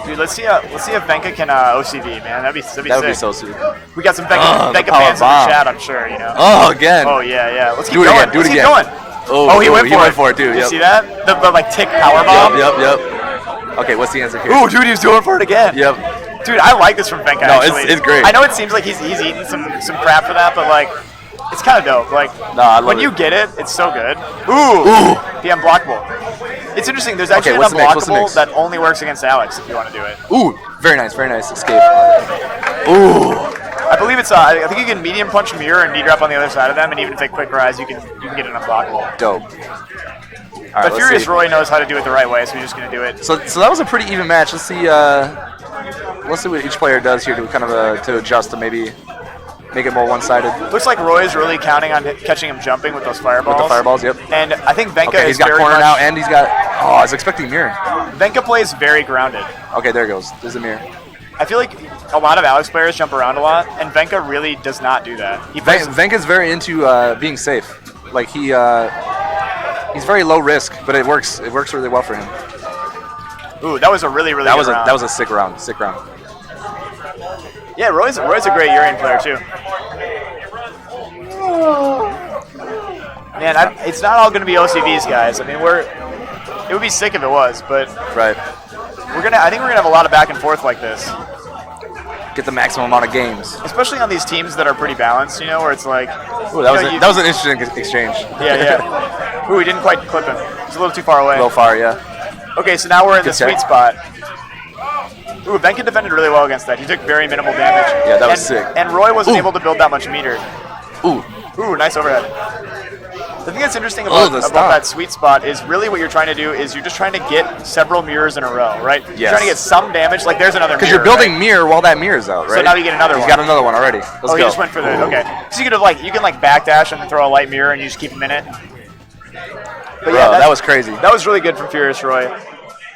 Dude, let's see if Venka can OCV, man. That'd be sick. That would be so sweet. We got some Venka fans in the chat, I'm sure. Oh, again. Oh yeah. Let's keep do it going. again. Do it Let's again. Keep going. He went for it too. You see that? The like tick power bomb. Yep. Okay, what's the answer here? Ooh, dude, he's doing for it again. Yep. Dude, I like this from Venka. No, actually. it's great. I know it seems like he's eating some crap for that, but like, it's kind of dope. Like, when you get it, it's so good. Ooh. The unblockable. It's interesting. There's actually an unblockable that only works against Alex if you want to do it. Ooh, very nice escape. Ooh. I believe it's. I think you can medium punch mirror and knee drop on the other side of them, and even if they quick rise, you can get an unblockable. Dope. All right, but Furious Roy knows how to do it the right way, so we're just gonna do it. So that was a pretty even match. Let's see what each player does here to kind of to adjust to maybe make it more one-sided. Looks like Roy's really counting on catching him jumping with those fireballs. With the fireballs, yep. And I think Venka he's got corner now, and he's got. Oh, I was expecting mirror. Venka plays very grounded. Okay, there it goes. There's a mirror. I feel like a lot of Alex players jump around a lot, and Venka really does not do that. Venka's very into being safe. Like he's very low risk, but it works. It works really well for him. Ooh, that was a really good round. That was a sick round. Yeah, Roy's a great Urien player too. Man, it's not all going to be OCVs, guys. I mean, it would be sick if it was, but right. I think we're gonna have a lot of back and forth like this, Get the maximum amount of games. especially on these teams that are pretty balanced. You know, where it's like, Ooh, that was an interesting exchange. yeah. Ooh, we didn't quite clip him. He's a little too far away. A little far, yeah. Okay, so now we're in the Good check. sweet spot. Ooh, Venkin defended really well against that. He took very minimal damage. Yeah, that was sick. And Roy wasn't Ooh. able to build that much meter. Ooh. Ooh, nice overhead. The thing that's interesting about that sweet spot is really what you're trying to do is you're just trying to get several mirrors in a row, right? You're trying to get some damage. Like there's another mirror. Because you're building mirror while that mirror's out, right? So now you get another one. He's got another one already. Let's go. He just went for the, okay. So you could have you can backdash and throw a light mirror and you just keep him in it. But Bro, yeah, that was crazy. That was really good from Furious Roy.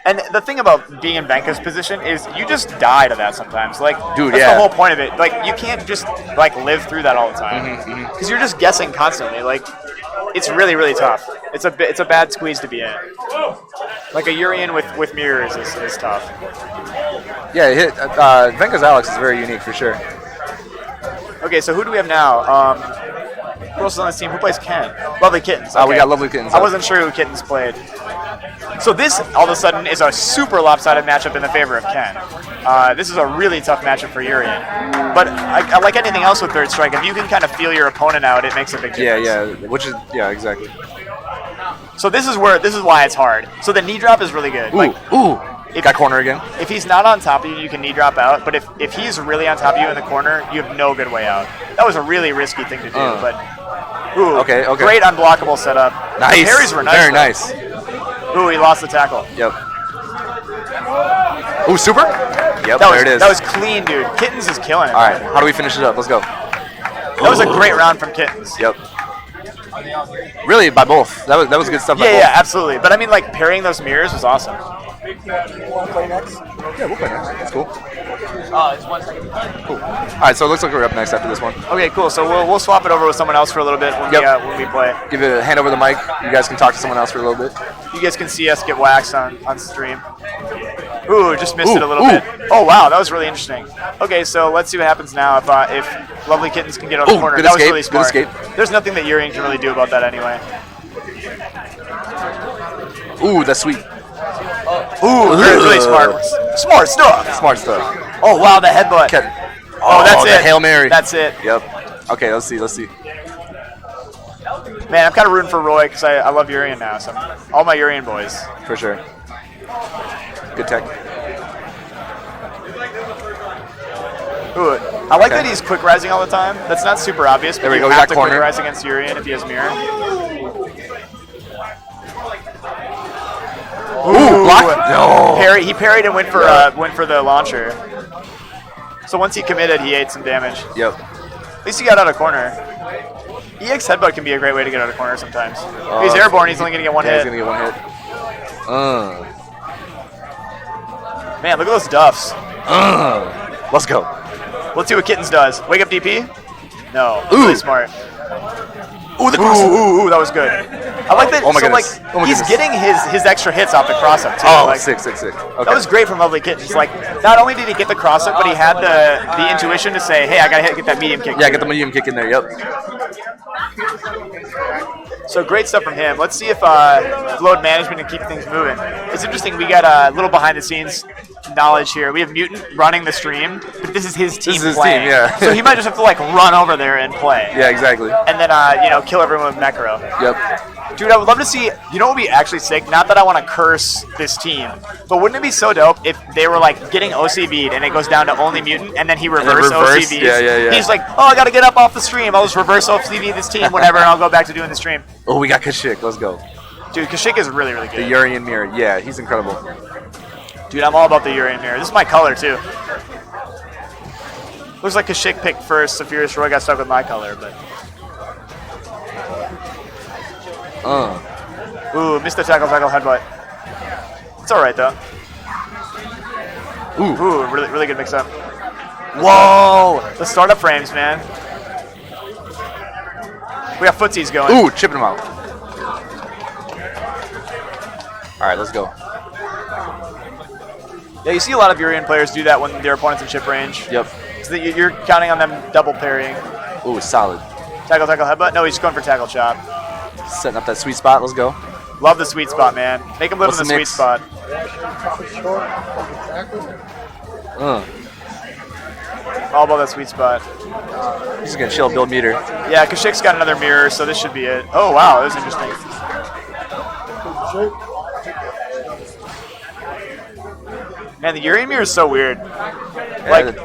And the thing about being in Venka's position is you just die to that sometimes. Dude, that's the whole point of it. You can't just live through that all the time because you're just guessing constantly. It's really, really tough. It's a bad squeeze to be in. Like a Urien with mirrors is tough. Yeah, Venka's Alex is very unique for sure. Okay, so who do we have now? Who else is on this team? Who plays Ken? Lovely Kittens. We got Lovely Kittens. I wasn't sure who Kittens played. So this, all of a sudden, is a super lopsided matchup in the favor of Ken. This is a really tough matchup for Urien. But like anything else with Third Strike, if you can kind of feel your opponent out, it makes a big difference. Yeah, exactly. So this is why it's hard. So the knee drop is really good. Got corner again. If he's not on top of you, you can knee drop out. But if he's really on top of you in the corner, you have no good way out. That was a really risky thing to do. But okay. Great unblockable setup. Nice. The parries were nice. Very nice. Ooh, he lost the tackle. Yep. Ooh, super? Yep, there it is. That was clean, dude. Kittens is killing it. All right, how do we finish it up? Let's go. That was a great round from Kittens. Yep. Really, by both. That was good stuff. Yeah, absolutely. But I mean, parrying those mirrors was awesome. You want to play next? Yeah, we'll play next. That's cool. It's 1 second. Cool. All right, so it looks like we're up next after this one. Okay, cool. So we'll swap it over with someone else for a little bit when we play. Give it a hand over the mic. You guys can talk to someone else for a little bit. You guys can see us get waxed on stream. Ooh, just missed it a little bit. Oh, wow, that was really interesting. Okay, so let's see what happens now if Lovely Kittens can get on the corner. Good That escape. was really smart. Good escape. There's nothing that Urien can really do about that anyway. Ooh, that's sweet. Ooh, really smart. Smart stuff. Smart stuff. Oh, wow, the headbutt. Oh, that's the it. Hail Mary. That's it. Yep. Okay, let's see. Man, I'm kind of rooting for Roy because I love Urien now. So all my Urien boys. For sure. Good tech. Ooh, I like that he's quick rising all the time. That's not super obvious, but There we you go, we have got to quick corner. rise against Urien if he has mirror. Ooh, block. No. He parried and went for the launcher. So once he committed, he ate some damage. Yep. At least he got out of corner. EX headbutt can be a great way to get out of corner sometimes. If he's airborne, he's only going to get one hit. He's going to get one hit. Man, look at those duffs. Let's go. Let's see what Kittens does. Wake up DP? No. Really smart. Ooh, ooh, that was good. I like that. Oh my so goodness. He's getting his extra hits off the cross up too. Oh, sick. Okay. That was great from Lovely Kittens. Not only did he get the cross up, but he had the intuition to say, hey, I gotta get that medium kick. Yeah, get the medium kick in there. Yep. So great stuff from him. Let's see if load management can keep things moving. It's interesting. We got a little behind the scenes knowledge here. We have Mutant running the stream, but this is his team playing. Yeah. So he might just have to run over there and play. Yeah, exactly. And then kill everyone with Necro. Yep. Dude, I would love to see. You know what would be actually sick? Not that I want to curse this team, but wouldn't it be so dope if they were getting OCV'd and it goes down to only Mutant and then he reverse OCVs? Yeah. He's like, oh, I got to get up off the stream. I'll just reverse OCV this team, whatever, and I'll go back to doing the stream. Oh, we got Kashik. Let's go. Dude, Kashik is really, really good. The Urien mirror. Yeah, he's incredible. Dude, I'm all about the Urien mirror. This is my color, too. Looks like Kashik picked first, so Furious Roy got stuck with my color, but... Ooh, missed the tackle headbutt. It's alright, though. Ooh, really, really good mix-up. Whoa! The startup frames, man. We got footsies going. Ooh, chipping him out. All right, let's go. Yeah, you see a lot of Urien players do that when their opponent's in chip range. Yep. So you're counting on them double parrying. Ooh, solid. Tackle headbutt? No, he's going for tackle chop. Setting up that sweet spot. Let's go. Love the sweet spot, man. Make him live What's in the the sweet mix? spot. All about that sweet spot. He's just gonna chill, build meter. Yeah, Kashik's got another mirror, so this should be it. Oh, wow, that was interesting. Man, the Urien mirror is so weird. Like,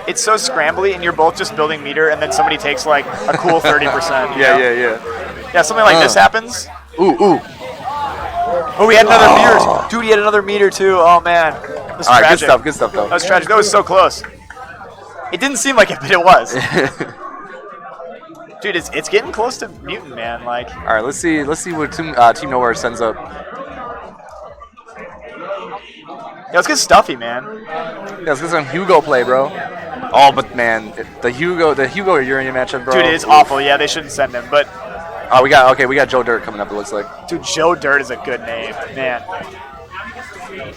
it's so scrambly, and you're both just building meter, and then somebody takes, like, a cool 30%. Yeah, you know? yeah. Yeah, something like this happens. Ooh. Oh, he had another meter. Dude, he had another meter, too. Oh, man. That was All right, tragic. good stuff, though. That was tragic. That was so close. It didn't seem like it, but it was. Dude, it's getting close to mutant, man. Like. All right, let's see what Team Nowhere sends up. Yeah, let's get Stuffy, man. Yeah, let's get some Hugo play, bro. Oh, but man, the Hugo Urien matchup, bro. Dude, it is awful. Yeah, they shouldn't send him, but. Oh, we got Joe Dirt coming up. It looks like. Dude, Joe Dirt is a good name, man.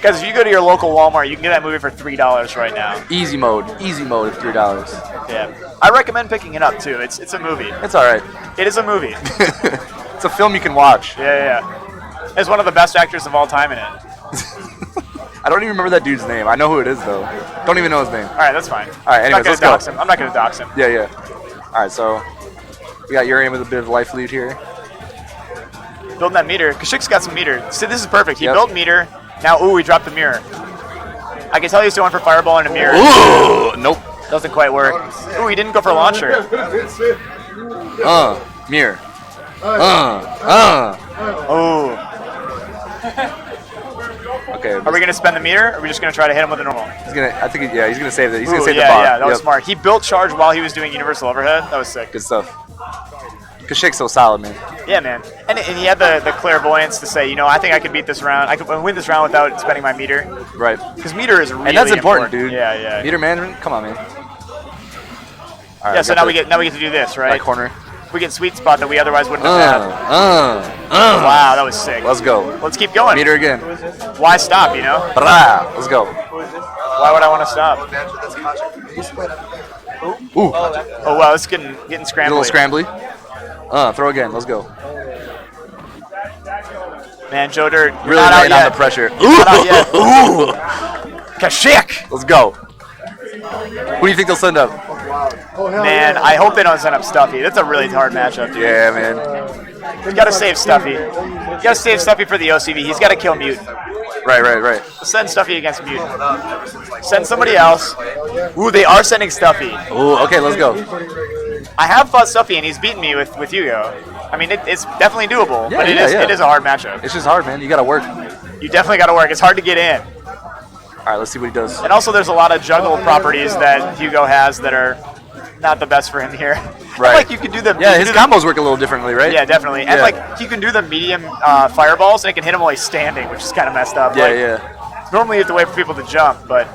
Guys, if you go to your local Walmart, you can get that movie for $3 right now. Easy mode at $3. Yeah, I recommend picking it up too. It's a movie. It's all right. It is a movie. It's a film you can watch. Yeah. There's one of the best actors of all time in it. I don't even remember that dude's name. I know who it is though. Don't even know his name. All right, that's fine. All right, anyways, let's go. I'm not gonna dox him. Yeah. All right, so we got Urien with a bit of life lead here. Building that meter. Kashik's got some meter. See, this is perfect. He Yep. built meter. Now, ooh, he dropped the mirror. I can tell he's going for fireball and a mirror. Ooh, nope. Doesn't quite work. Ooh, he didn't go for launcher. Mirror. Ooh. Okay. Are we gonna spend the meter? Or are we just gonna try to hit him with a normal? He's gonna save it. He's Ooh, gonna save yeah, the bar. yeah, that was Yep. smart. He built charge while he was doing universal overhead. That was sick. Good stuff. Kashik's so solid, man. Yeah, man. And he had the clairvoyance to say, I think I could beat this round. I could win this round without spending my meter. Right. Because meter is really And that's important, dude. Yeah. Meter management. Come on, man. All right, Yeah. So now we get to do this, right? right corner. We get sweet spot that we otherwise wouldn't have had. Wow, that was sick. Let's go. Let's keep going. Meter again. Why stop? Brah. Let's go. Why would I want to stop? Ooh. Oh wow, it's getting Get a scrambled. little scrambly. Throw again. Let's go. Man, Joe Dirt, you're Really not out laying on yet. the pressure. Not out yet. Ooh. Kashik! Let's go. Who do you think they'll send up? Man, I hope they don't send up Stuffy. That's a really hard matchup, dude. Yeah, man. You gotta save Stuffy. You gotta save Stuffy for the OCV. He's gotta kill Mutant. Right. Send Stuffy against Mutant. Send somebody else. Ooh, they are sending Stuffy. Ooh, okay, let's go. I have fought Stuffy, and he's beaten me with Hugo. I mean, it's definitely doable, Yeah, but it is a hard matchup. It's just hard, man. You gotta work. You definitely gotta work. It's hard to get in. All right, let's see what he does. And also, there's a lot of juggle properties that Hugo has that are not the best for him here. Right. Like you can do the Yeah, his combos work a little differently, right? Yeah, definitely. And Yeah. like you can do the medium fireballs, and it can hit him while he's standing, which is kind of messed up. Yeah, Like, yeah. Normally you have to wait for people to jump, but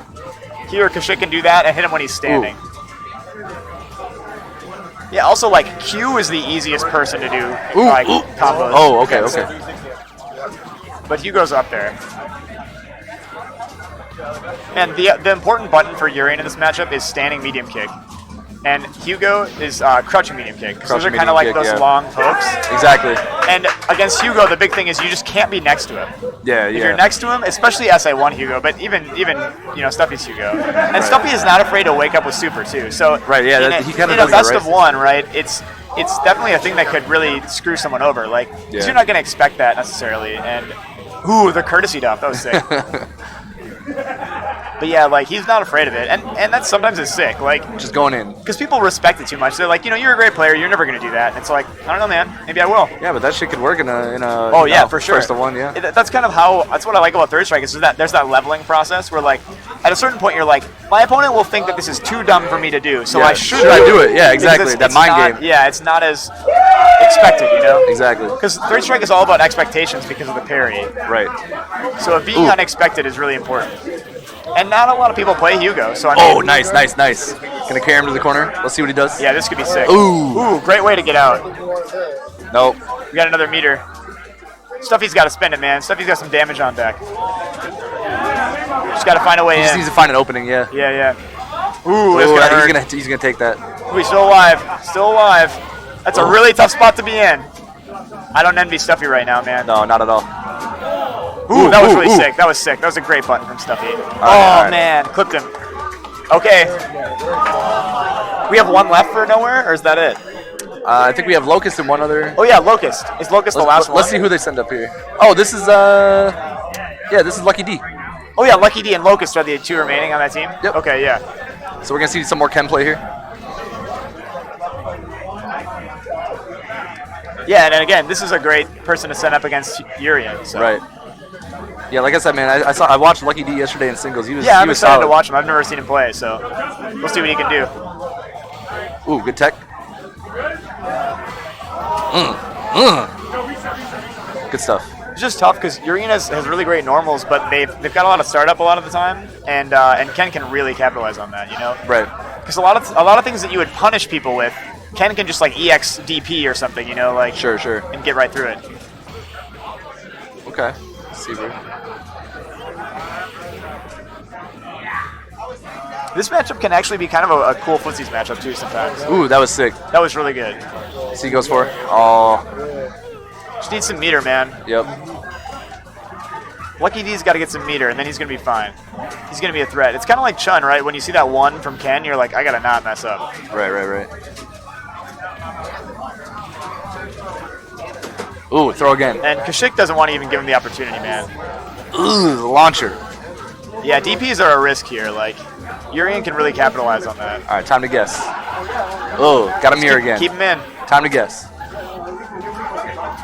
here Kashik can do that and hit him when he's standing. Yeah. Also, like Q is the easiest person to do like combos. Oh, okay. But Hugo's up there. And the important button for Urien in this matchup is standing medium kick. And Hugo is crouching medium kick. So those are Crouching kind of like medium kick, those yeah. long pokes. Exactly. And against Hugo, the big thing is you just can't be next to him. Yeah, If you're next to him, especially SA1 Hugo, but even Stuffy's Hugo. And Stuffy is not afraid to wake up with super too. So Right, yeah, in he kinda in a does that, best right? of one, right? It's definitely a thing that could really screw someone over. Like 'cause Yeah. you're not gonna expect that necessarily. And ooh, the courtesy dump, that was sick. But yeah, like he's not afraid of it, and that sometimes is sick. Like Just going in. because people respect it too much. They're like, you're a great player. You're never gonna do that. And it's like, I don't know, man. Maybe I will. Yeah, but that shit could work in a. Oh yeah, for sure. First to one, yeah. That's kind of how. That's what I like about Third Strike is that there's that leveling process where like at a certain point you're like, my opponent will think that this is too dumb for me to do, so Yeah, I should. should I do it? Yeah, Because exactly. That mind not- game. Yeah, it's not as expected, Exactly. Because Third Strike is all about expectations because of the parry. Right. So being Ooh. unexpected is really important. And not a lot of people play Hugo, so I mean. Oh, nice. Gonna carry him to the corner. Let's see what he does. Yeah, this could be sick. Ooh. Great way to get out. Nope. We got another meter. Stuffy's got to spend it, man. Stuffy's got some damage on deck. Just got to find a way He just in. needs to find an opening, yeah. Yeah. Ooh, it's gonna hurt. He's gonna take that. Ooh, he's still alive. Still alive. That's a really tough spot to be in. I don't envy Stuffy right now, man. No, not at all. Ooh, that was really sick. That was sick. That was a great button from Stuffy. all right. Man, clipped him. Okay. We have one left for nowhere, or is that it? I think we have Locust and one other. Oh yeah, Locust. Is Locust the last one? Let's see who they send up here. Oh, this is yeah, this is Lucky D. Oh yeah, Lucky D and Locust are the 2 remaining on that team? Yep. Okay, yeah. So we're gonna see some more Ken play here. Yeah, and then again, this is a great person to send up against Urien. So. Right. Yeah, like I said, man, I watched Lucky D yesterday in singles. He was Yeah, I'm he was excited solid. to watch him. I've never seen him play, so we'll see what he can do. Ooh, good tech. Good stuff. It's just tough because Urien has really great normals, but they've got a lot of startup a lot of the time, and Ken can really capitalize on that, you know? Right. Because a lot of things that you would punish people with, Ken can just like EX DP or something, you know, like Sure. and get right through it. Okay. Let's see, bro. This matchup can actually be kind of a cool footsies matchup too sometimes. Ooh, that was sick. That was really good. See, goes for. Oh. Just need some meter, man. Yep. Lucky D's got to get some meter, and then he's going to be fine. He's going to be a threat. It's kind of like Chun, right? When you see that 1 from Ken, you're like, I got to not mess up. Right. Ooh, throw again. And Kashik doesn't want to even give him the opportunity, man. Ooh, launcher. Yeah, DPs are a risk here. Like, Urien can really capitalize on that. All right, time to guess. Oh, got a mirror again. Keep him in. Time to guess.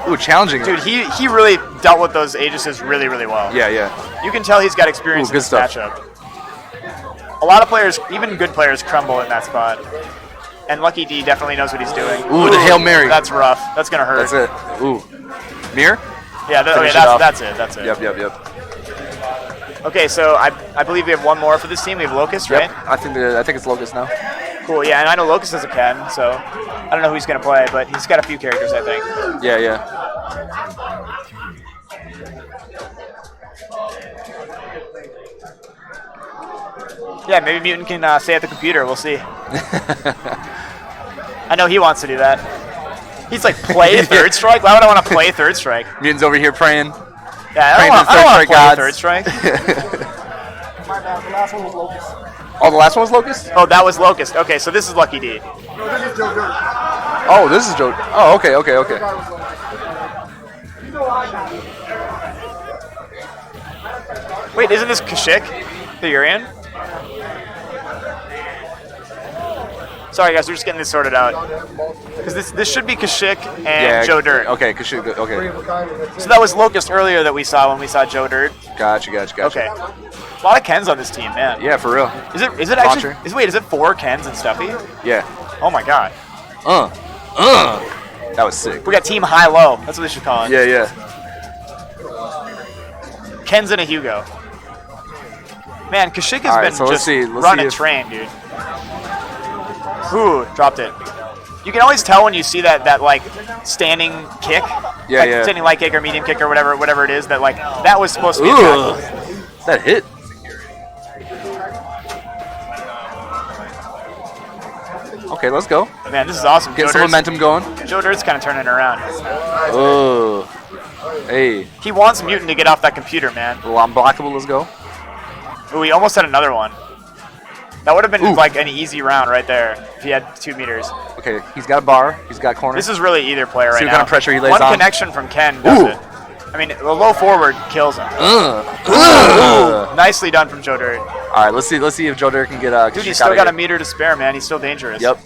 Ooh, challenging. Dude, he really dealt with those Aegises really, really well. Yeah. You can tell he's got experience Ooh, in good this stuff. matchup. A lot of players, even good players, crumble in that spot. And Lucky D definitely knows what he's doing. Ooh, the Hail Mary. That's rough. That's going to hurt. That's it. Ooh. Mirror? Yeah, Finish it okay, off. that's it. Yep. Okay, so I believe we have one more for this team. We have Locust, right? Yep. I think it's Locust now. Cool, yeah, and I know Locust has a Ken, so I don't know who he's going to play, but he's got a few characters, I think. Yeah. Yeah, maybe Mutant can stay at the computer. We'll see. I know he wants to do that. He's like, play third strike? Why would I want to play third strike? Mutant's over here praying. Yeah, I don't want to play third strike. My bad. The last one was Locust. Oh, the last one was Locust? Oh, that was Locust. Okay, so this is Lucky D. No, this is Joe Dirt. Oh, this is Joe. Oh, okay. You know I got it. Wait, isn't this Kashik, the Urien? Sorry, guys, we're just getting this sorted out. Because this should be Kashik and Joe Dirt. Okay, Kashik. Okay. So that was Locust earlier that we saw when we saw Joe Dirt. Gotcha. Okay. A lot of Kens on this team, man. Yeah, for real. Is it actually? Launcher. Is it 4 Kens and Stuffy? Yeah. Oh my god. That was sick. We got team high-low. That's what they should call it. Yeah. Kens and a Hugo. Man, Kashik has All right, been so let's just see. Let's run see and if- train, dude. Ooh, dropped it. You can always tell when you see that like standing kick. Yeah, like yeah. Standing light kick or medium kick or whatever it is that like that was supposed to be a Ooh, tackle. that hit. Okay, let's go. Man, this is awesome. Get some momentum going. Joe Dirt's kind of turning it around. Oh, hey, He wants Mutant to get off that computer, man. well, unblockable. Let's go. Ooh, he almost had another one. That would have been Ooh. like an easy round right there if he had 2 meters. Okay, he's got a bar. He's got corner. This is really either player right See what now. kind of pressure he lays One on. connection from Ken does Ooh. it. I mean, the low forward kills him. Nicely done from Joe Dirt. All right, let's see if Joe Dirt can get Dude, Kashik he's still outta got a here. meter to spare, man. He's still dangerous. Yep.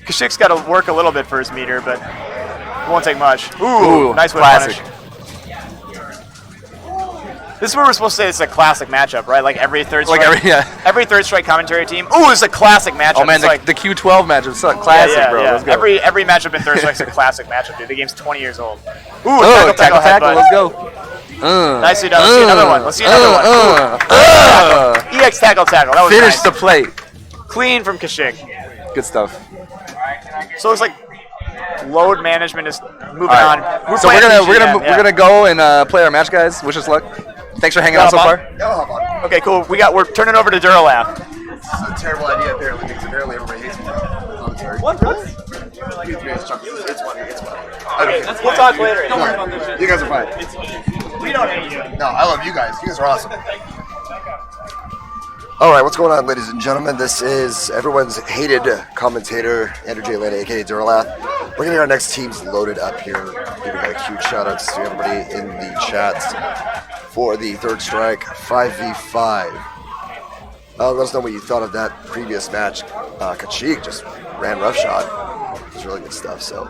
Kashik's got to work a little bit for his meter, but it won't take much. Ooh, nice way classic. to punish. This is where we're supposed to say it's a classic matchup, right? Like every third strike. Every third strike commentary team. Ooh, it's a classic matchup. Oh man, It's like, the Q12 match is so classic, bro. Yeah. Let's go. Every matchup in third strike is a classic matchup, dude. The game's 20 years old. Ooh, Oh, tackle, tackle. headbutt. Let's go. Nicely done. Let's see another one. Let's see another one. Ooh. EX tackle. That was Finish nice. the plate. Clean from Kashik. Good stuff. So it's like load management is moving All right. on. So we're playing gonna PGM, go and play our match, guys. Wish us luck. Thanks for hanging out so far. Okay, cool. We're turning over to Duralab. It's a terrible idea apparently because apparently everybody hates me. I'm sorry. What, really? It's funny. We'll talk later. Don't worry about this. You guys are fine. We don't hate you. No, I love you guys. You guys are awesome. All right, what's going on, ladies and gentlemen? This is everyone's hated commentator, Andrew J. Lana, a.k.a. Duralath. We're going to get our next teams loaded up here. Giving a huge shout-outs to everybody in the chats for the Third Strike 5v5. Let us know what you thought of that previous match. Kachik just ran roughshod. It was really good stuff, so.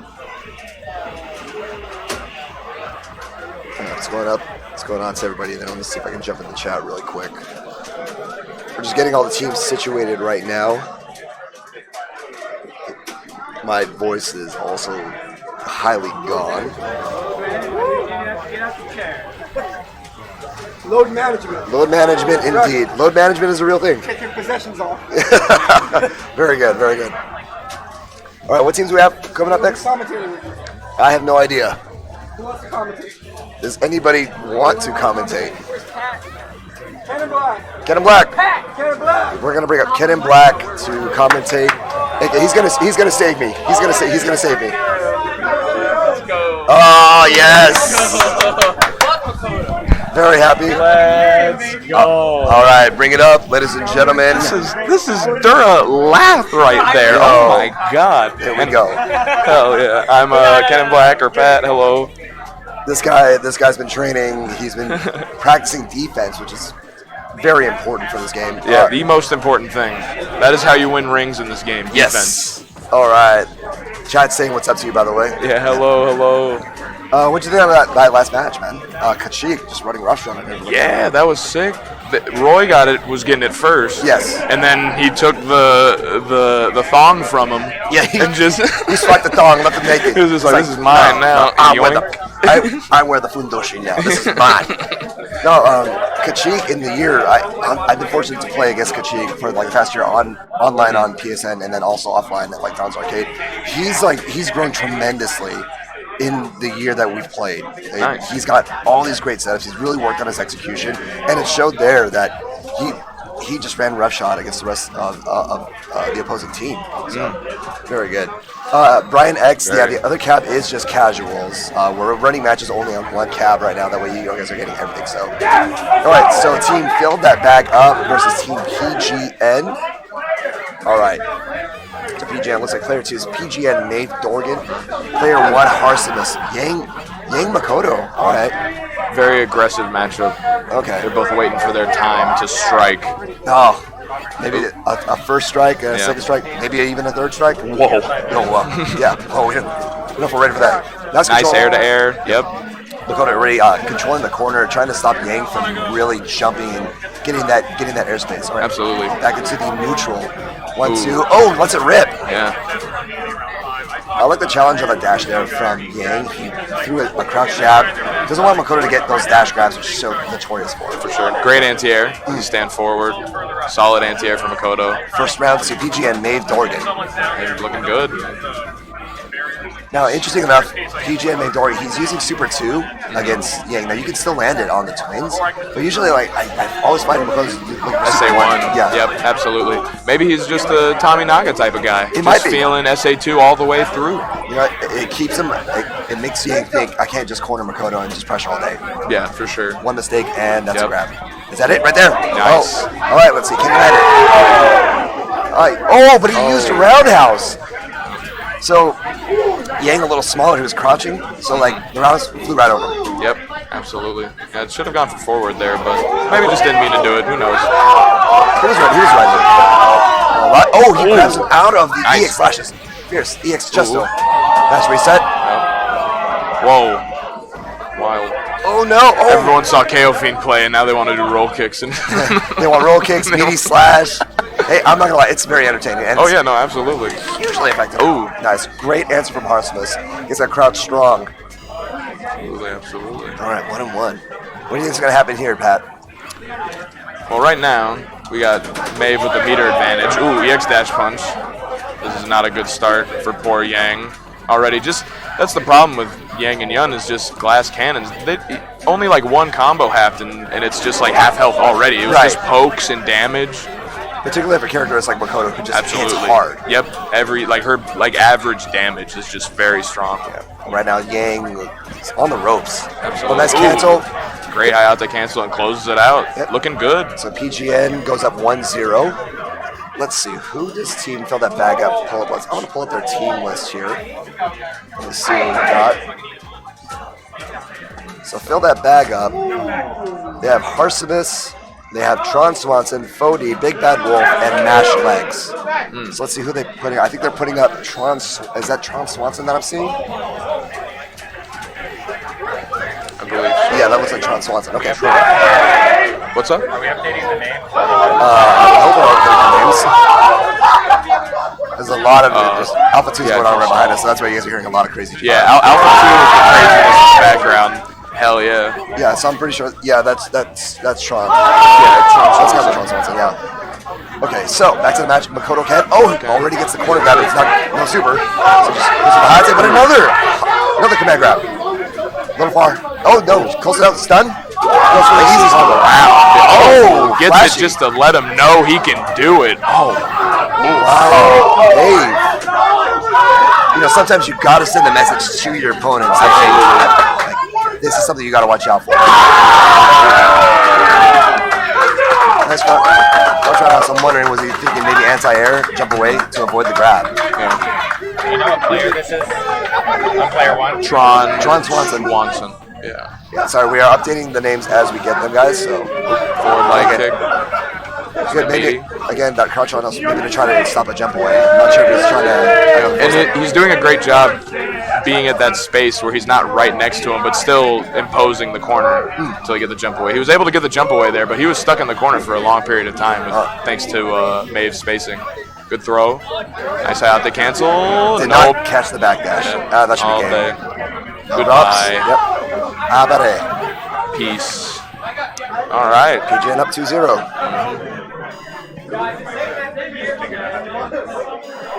What's going up? What's going on to everybody? Then let me see if I can jump in the chat really quick. We're just getting all the teams situated right now. My voice is also highly gone. Load management. Load management, indeed. Load management is a real thing. Take your possessions off. Very good, very good. All right, what teams do we have coming up next? Commentating with you. I have no idea. Who wants to commentate? Does anybody want to commentate? Ken and Black. Ken and Black. Ken and Black. We're gonna bring up Ken and Black to commentate. Hey, he's gonna save me. He's gonna save me. Let's go. Oh yes. Very happy. Let's go. All right, bring it up, ladies and gentlemen. This is Dura Lath right there. Oh my God. Here we go. Hell yeah. I'm Ken Black or Pat. Hello. This guy's been training. He's been practicing defense, which is very important for this game. Yeah, the most important thing. That is how you win rings in this game. Yes. All right. Chat's saying what's up to you, by the way. Defense. Yeah. Hello. What'd you think about that last match, man? Kachik just running roughshod on everybody. Yeah, that was sick. Roy was getting it first. Yes. And then he took the thong from him. Yeah. And just He swiped the thong, left him naked. He was just like, this is mine now. I wear the fundoshi now. This is mine. No, Kachik in the year, I've been fortunate to play against Kachik for like the past year online on PSN and then also offline at like Don's Arcade. He's grown tremendously in the year that we've played. Nice. He's got all these great setups. He's really worked on his execution, and it showed there that he just ran roughshod against the rest of the opposing team. So, very good. Brian X, the other cab is just casuals. We're running matches only on one cab right now. That way you guys are getting everything. So, all right. So team filled that bag up versus team PGN. All right. To PGN looks like player 2 is PGN Maeve Dorgan. Player 1 Harsimus Yang Makoto. All right. very aggressive matchup. Okay. They're both waiting for their time to strike. Oh, maybe a first strike, a second strike, maybe even a third strike. Whoa. No, yeah. Oh, we don't know if we're ready for that. That's Nice control. air to air. Yep. Dakota already controlling the corner, trying to stop Yang from really jumping and getting that airspace. All right. Absolutely. Back into the neutral. 1, Ooh. 2. Oh, lets it rip. Yeah. I like the challenge on the dash there from Yang. He threw a crouch jab. Doesn't want Makoto to get those dash grabs, which is so notorious for. For sure. Great anti-air. You stand forward. Solid anti-air from Makoto. First round to PG and Maeve Dorgan. They're looking good. Now, interesting enough, PG and Maeve Dorgan, he's using Super 2 against Yang. Now, you can still land it on the twins, but usually, like, I always find him because SA1. Yeah. Yep, absolutely. Maybe he's just a Tommy Naga type of guy. He might just be. feeling SA2 all the way through. You know, it keeps him, it makes Yang think, I can't just corner Makoto and just pressure all day. Yeah, for sure. One mistake, and that's a Yep. grab. Is that it right there? Nice. Oh. All right, let's see. Can he land it? All right. Oh, but he used a roundhouse. So, Yang a little smaller, he was crouching, so like the roundhouse flew right over him. Yep, absolutely. Yeah, it should have gone for forward there, but maybe just didn't mean to do it. Who knows? He was right. All right. Oh, he grabs him out of the Nice. EX flashes. Fierce. EX Justo. Nice reset. Yep. Whoa. Wild. Oh no. Oh. Everyone saw KO Fiend play, and now they want to do roll kicks. And They want roll kicks, meaty slash. Hey, I'm not gonna lie, it's very entertaining. And oh it's yeah, no, absolutely. hugely effective. Ooh. Nice. Great answer from Harsimus. Gets that crowd strong. Absolutely, absolutely. All right, 1-1. What do you think's gonna happen here, Pat? Well, right now, we got Maeve with the meter advantage. Ooh, EX dash punch. This is not a good start for poor Yang. Already, that's the problem with Yang and Yun is just glass cannons. They only like one combo happened, and it's just like half health already. It was Right. just pokes and damage. Particularly for characters like Makoto, who just Absolutely. hits hard. Yep. Her average damage is just very strong. Yeah. Right now, Yang is on the ropes. Absolutely. Oh, nice cancel. Great high out to cancel and closes it out. Yep. Looking good. So PGN goes up 1-0. Let's see, who does team fill that bag up? Pull up. I want to pull up their team list here. Let's see what we got. So fill that bag up. They have Harsimus, they have Tron Swanson, Fody, Big Bad Wolf, and Mash Legs. So let's see who they putting. I think they're putting up Tron. Is that Tron Swanson that I'm seeing? I believe so. Yeah, that looks like Tron Swanson. Okay, sure. What's up? Are we updating the name? I hope we're updating names. There's a lot of just Alpha 2 is going on right behind us, so that's why you guys are hearing a lot of crazy shit. Yeah, Alpha 2 is the craziness in the background. Hell yeah. Yeah, so I'm pretty sure. Yeah, that's Tron. Yeah, That's got the Tron Swanson. Yeah. Okay, so back to the match. Makoto Ken. Oh, already gets the corner grab. It's not no super. So just goes to the high table, but another command grab. A little far. Oh no, close it out. Stun. Goes for the easy solo. Oh, gets flashy. it just to let him know he can do it. Oh. Wow, Dave. You know, sometimes you gotta send a message to your opponents. Like, hey, this is something you gotta watch out for. Nice front roundhouse. I'm wondering, was he thinking maybe anti-air, jump away to avoid the grab? Yeah. Do you know what player this is? On player 1? Tron Swanson. Yeah. Yeah, sorry, we are updating the names as we get them, guys. So Forward leg kick. good, maybe again that crouch roundhouse, maybe to try to stop a jump away. I'm not sure if he's trying to. And he's doing a great job being at that space where he's not right next to him, but still imposing the corner until he get the jump away. He was able to get the jump away there, but he was stuck in the corner for a long period of time, thanks to Maeve's spacing. Good throw. Nice high out to cancel. Did Nope. not catch the backdash. Yeah. That should All be game. day. No Goodbye. drops. Yep. Abare. Peace. All right. PGN up 2-0.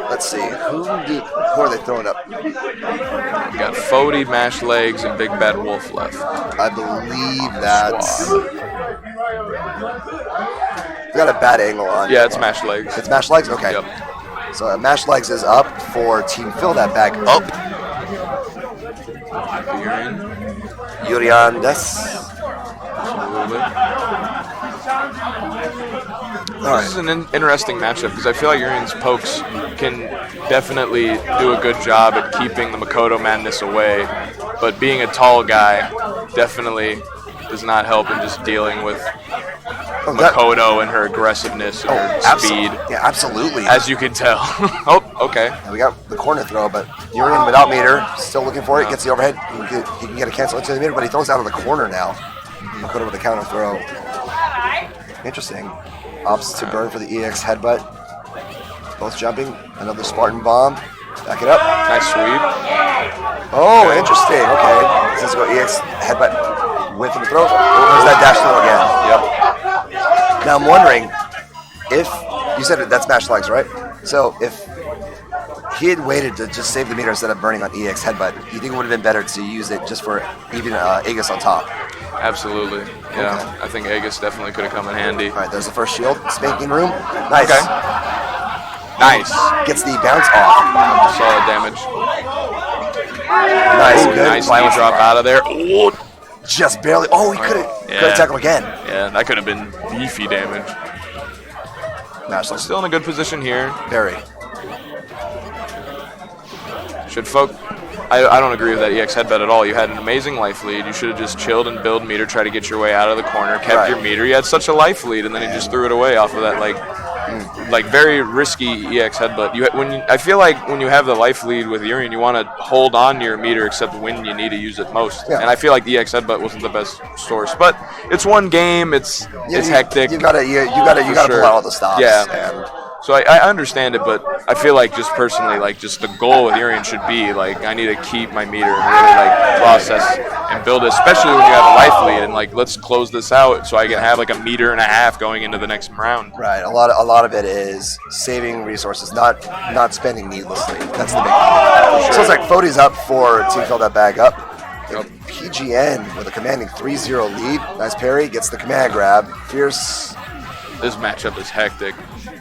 Let's see. Who are they throwing up? We got Fody, Mash Legs, and Big Bad Wolf left. I believe that's. We got a bad angle on. Yeah, it's Mash Legs. It's Mash Legs? Okay. Yep. So Mash Legs is up for Team Fill that bag up. Urien des. This is an interesting matchup because I feel like Urien's pokes can definitely do a good job at keeping the Makoto madness away, but being a tall guy definitely does not help in just dealing with Makoto and her aggressiveness and her speed. Yeah, absolutely. As you can tell. Oh, okay. And we got the corner throw, but Urien without meter, still looking for it, gets the overhead. He can get a cancel into the meter, but he throws out of the corner now. Makoto with the counter throw. Interesting. Opts to burn for the EX headbutt. Both jumping. Another Spartan bomb. Back it up. Nice sweep. Oh, interesting. Okay. Let's go EX headbutt. Whip and throw. There's that dash throw again. Yep. Now I'm wondering if you said that's Mash Legs, right? So if he had waited to just save the meter instead of burning on EX headbutt, you think it would have been better to use it just for even Aegis on top? Absolutely. Yeah. Okay. I think Aegis definitely could have come in handy. All right, there's the first shield. Spanking room. Nice. Okay. Nice. Gets the bounce off. Solid damage. Nice. Ooh, Good. nice knee Violence drop out of there. Ooh. Just barely. Oh, he could have tackled again. Yeah, that could have been beefy damage. Mash Legs. Still in a good position here. Very. Should folk... I don't agree with that EX headbutt at all. You had an amazing life lead. You should have just chilled and build meter, try to get your way out of the corner, kept your meter. You had such a life lead, and then he just threw it away off of that, like very risky EX headbutt. I feel like when you have the life lead with Urien, you want to hold on to your meter except when you need to use it most. Yeah. And I feel like the EX headbutt wasn't the best source, but it's one game. It's hectic. You gotta pull out all the stops. Yeah. And So I understand it, but I feel like just personally, like just the goal with Urien should be like I need to keep my meter and really like process and build it, especially when you have a life lead and like let's close this out so I can have like a meter and a half going into the next round. right. A lot of it is saving resources, not spending needlessly. That's the big thing. So it's like Fody's up for Team Fill that bag up. Yep. PGN with a commanding 3-0 lead. Nice parry, gets the command grab. Fierce This matchup is hectic.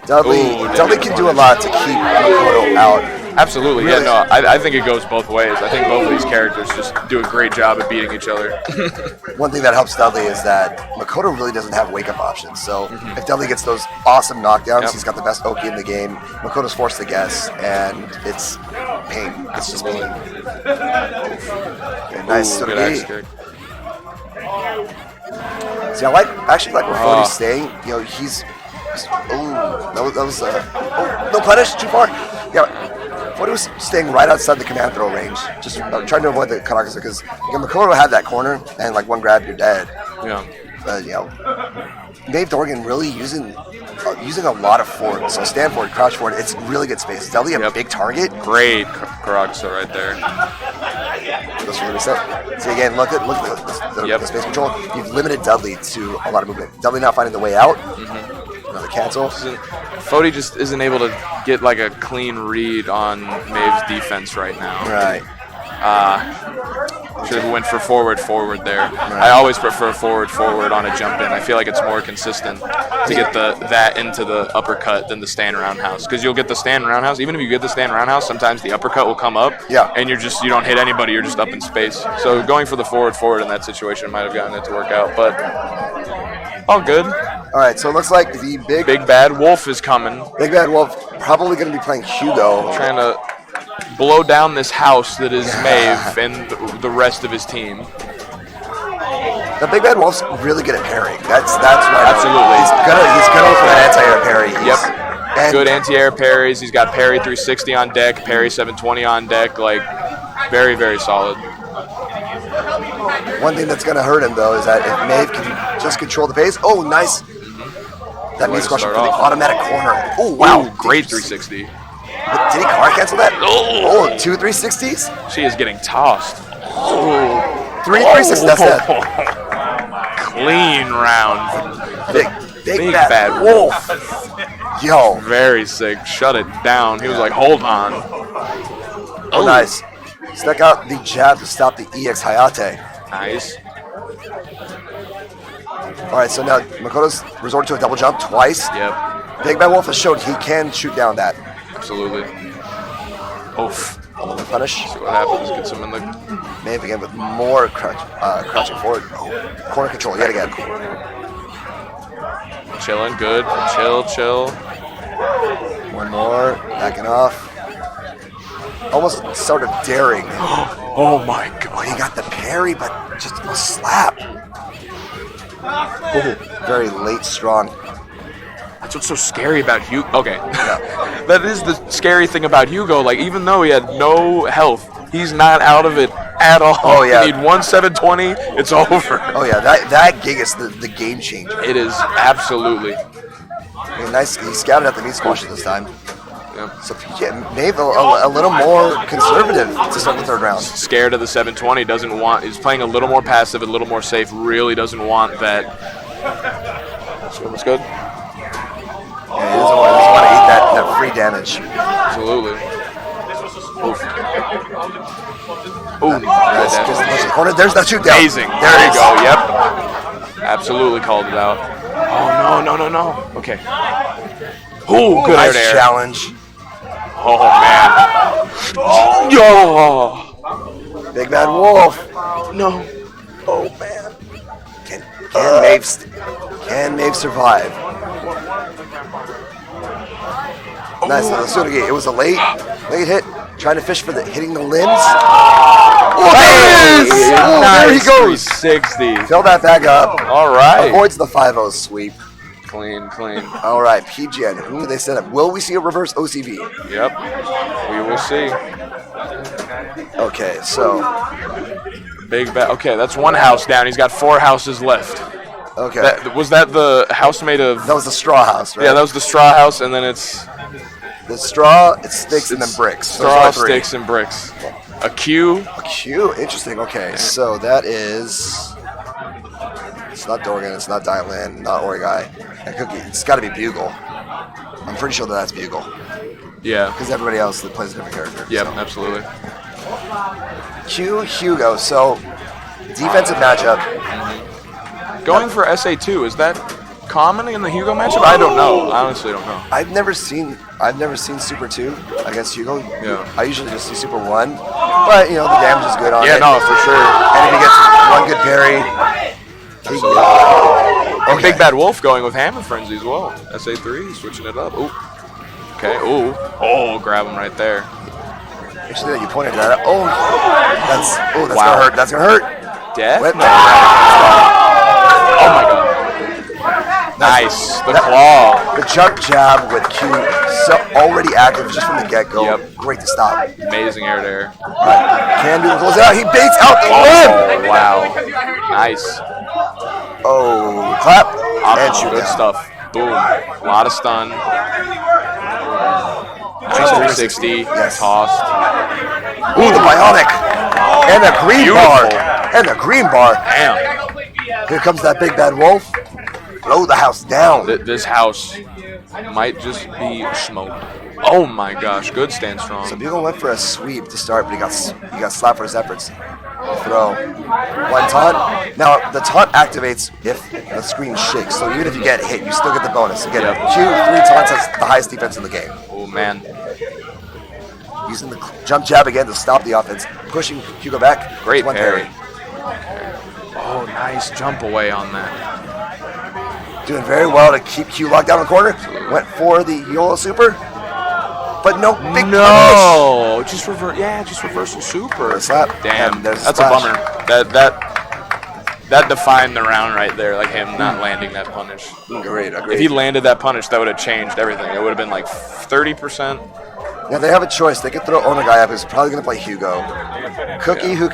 Dudley can do a lot to keep Makoto out. Absolutely, Really? yeah, no, I think it goes both ways. I think both of these characters just do a great job at beating each other. One thing that helps Dudley is that Makoto really doesn't have wake-up options. So if Dudley gets those awesome knockdowns, Yep. he's got the best Oki in the game. Makoto's forced to guess, and it's pain. It's just pain. Okay, nice. Ooh, So good axe kick. See, I actually like where Fody's staying. You know, he's. Oh, that was no punish, too far. Yeah, Fody was staying right outside the command throw range, just trying to avoid the Kanaka because Makoto had that corner and like one grab, you're dead. Yeah. You know, Dave Dorgan really using a lot of forward. So stand forward, crouch forward. It's really good space. Dudley a big target. Great Karagsa right there. Goes for the reset. See again, look at the space control. You've limited Dudley to a lot of movement. Dudley not finding the way out. Another cancel. Fody just isn't able to get like a clean read on Maeve's defense right now. Right. Should have went for forward there. I always prefer forward on a jump in. I feel like it's more consistent to get that into the uppercut than the stand roundhouse. Because you'll get the stand roundhouse. Even if you get the stand roundhouse, sometimes the uppercut will come up. Yeah. And you don't hit anybody. You're just up in space. So going for the forward in that situation might have gotten it to work out. But all good. All right. So it looks like the big Bad Wolf is coming. Big Bad Wolf probably going to be playing Hugo. Trying to blow down this house that is Maeve and the rest of his team. The Big Bad Wolf's really good at parrying. That's right. Absolutely. He's good for that anti-air parry. Yep. And Good anti-air parries. He's got parry 360 on deck, parry 720 on deck. Like, very, very solid. one thing that's going to hurt him, though, is that if Maeve can just control the pace. Oh, nice. That means question for the automatic corner. Oh, wow. Ooh, great 360. Did he car cancel that? Oh, 2 360s? She is getting tossed. Oh. 3 360s, that's it. Clean round. Big Bad Wolf. Yo. Very sick. Shut it down. He was like, hold on. Oh, nice. Stuck out the jab to stop the EX Hayate. Nice. All right, so now Makoto's resorted to a double jump twice. Yep. Big Bad Wolf has showed he can shoot down that. Absolutely. Oof. Another punish. See what happens. Gets him in the... Maeve again with more crouching forward. Oh, corner control yet again. Chilling. Good. Chill. One more. Backing off. Almost sort of daring. Oh my Oh, god. he got the parry, but just a slap. Oh, very late, strong. That's what's so scary about Hugo. Okay. That is the scary thing about Hugo. Like, even though he had no health, he's not out of it at all. Oh, yeah. You need 1 720, it's over. Oh, yeah, that gig is the game changer. It is absolutely. I mean, nice. He scouted at the meat squash this time. Yep. So Maeve a little more conservative to start the third round. Scared of the 720, doesn't want, is playing a little more passive, a little more safe, really doesn't want that. So what's good? Yeah, he doesn't want to eat that free damage. Absolutely. Ooh, Nice. Just push the corner. There's that shoot down. amazing. There There it you is. go. Yep. Absolutely called it out. Oh no. Okay. Ooh, good Nice air. challenge. Oh man. Yo. Big Bad Wolf. No. Oh man. Can Maeve survive? Nice little Sunagi. It was a late hit. Trying to fish for hitting the limbs. Oh, there he Nice goes. 360. Fill that back up. All right. Avoids the 5-0 sweep. Clean. All right, PGN. Who do they set up? Will we see a reverse OCV? Yep. We will see. Okay, so. Big bet. Okay, that's one house down. He's got 4 houses left. Okay. Was that the house made of? That was the straw house, right? Yeah, that was the straw house, and then it's The straw, it's sticks, and then bricks. So straw, there's only 3. sticks, and bricks. A Q. A Q. Interesting. Okay, so that is. It's not Dorgan. It's not Dylan. Not Origai. And Cookie. It's got to be Bugle. I'm pretty sure that's Bugle Yeah. because everybody else that plays a different character. Yep. So. Absolutely. Q Hugo. So defensive matchup. Going for SA2, is that common in the Hugo matchup? I don't know. I honestly don't know. I've never seen Super 2 against Hugo. Yeah. I usually just see Super 1, but the damage is good on Yeah, it. no, for sure. And if he gets one good parry, And Big Bad Wolf going with Hammer Frenzy as well. SA3 switching it up. Ooh. Okay. Ooh. Oh, grab him right there. Actually, you pointed that out. That's Wow. gonna hurt. That's gonna hurt. Death? Whip. Oh my god. Nice. The claw. The jump jab with Q already active just from the get-go. Yep. Great to stop. Amazing air to air. Can do the close out. He baits out the limb. Oh, wow. Nice. Oh, clap. And Awesome. shoot Good down. stuff. Boom. A lot of stun. Nice 360. Yes. Tossed. Ooh, the bionic. And the green bar. Beautiful. And the green bar. Damn. Here comes that Big Bad Wolf. Blow the house down. This house might just be smoke. Oh my gosh. Good stand strong. So Bugle went for a sweep to start, but he got slapped for his efforts. Throw. One taunt. Now, the taunt activates if the screen shakes. So even if you get hit, you still get the bonus. You get Yep. Q, 3 taunts has the highest defense in the game. Oh man. Using the jump jab again to stop the offense. Pushing Hugo back. Great One parry. Oh, nice jump away on that. Doing very well to keep Q locked down in the corner. Went for the YOLO super. But no big punish. No, just reverse. Yeah, just reversal super. Slap. Damn, And there's that's a splash. bummer. That defined the round right there. Like him not landing that punish. Agreed. If he landed that punish, that would have changed everything. It would have been like 30%. Now they have a choice. They could throw Onagai up, who's probably going to play Hugo. Cookie, who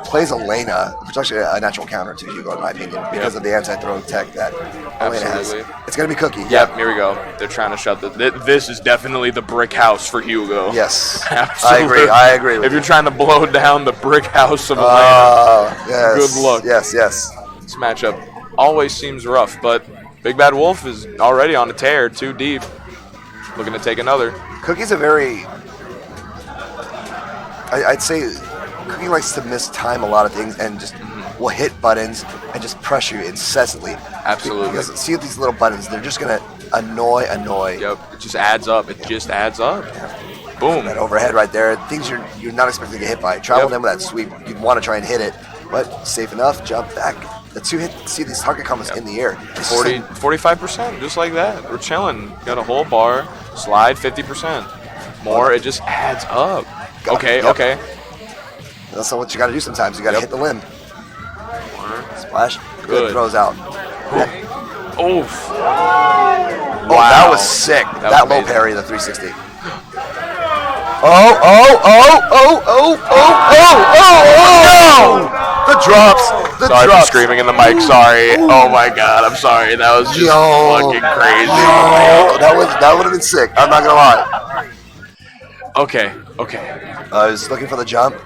plays Elena, which is actually a natural counter to Hugo, in my opinion, because of the anti-throw tech that Elena has. Absolutely. It's going to be Cookie. Yep, here we go. They're trying to shut this is definitely the brick house for Hugo. Yes. Absolutely. I agree with If you. you're trying to blow down the brick house of Elena, Yes. good luck. Yes. this matchup always seems rough, but Big Bad Wolf is already on a tear, too deep. Looking to take another. Cookie's a very... I'd say Cookie likes to mistime a lot of things and just will hit buttons and just pressure you incessantly. Absolutely. Because see these little buttons, they're just going to annoy. Yep, it just adds up. Boom. That overhead right there, things you're not expecting to get hit by. Travel Yep. them with that sweep. You'd want to try and hit it, but safe enough. Jump back. The two hit. See these target combos in the air. It's 45%, just like that. We're chilling. Got a whole bar. Slide 50%. More, it just adds up. Okay. That's what you got to do sometimes. You got to hit the limb. Splash. Good. Throws out. Oof. Oh, that was sick. That That was low amazing. parry, the 360. The drops. The Sorry for drops. screaming in the mic. Sorry. Oh my god, I'm sorry. That was just fucking crazy. That would have been sick. I'm not gonna lie. Okay. I was looking for the jump.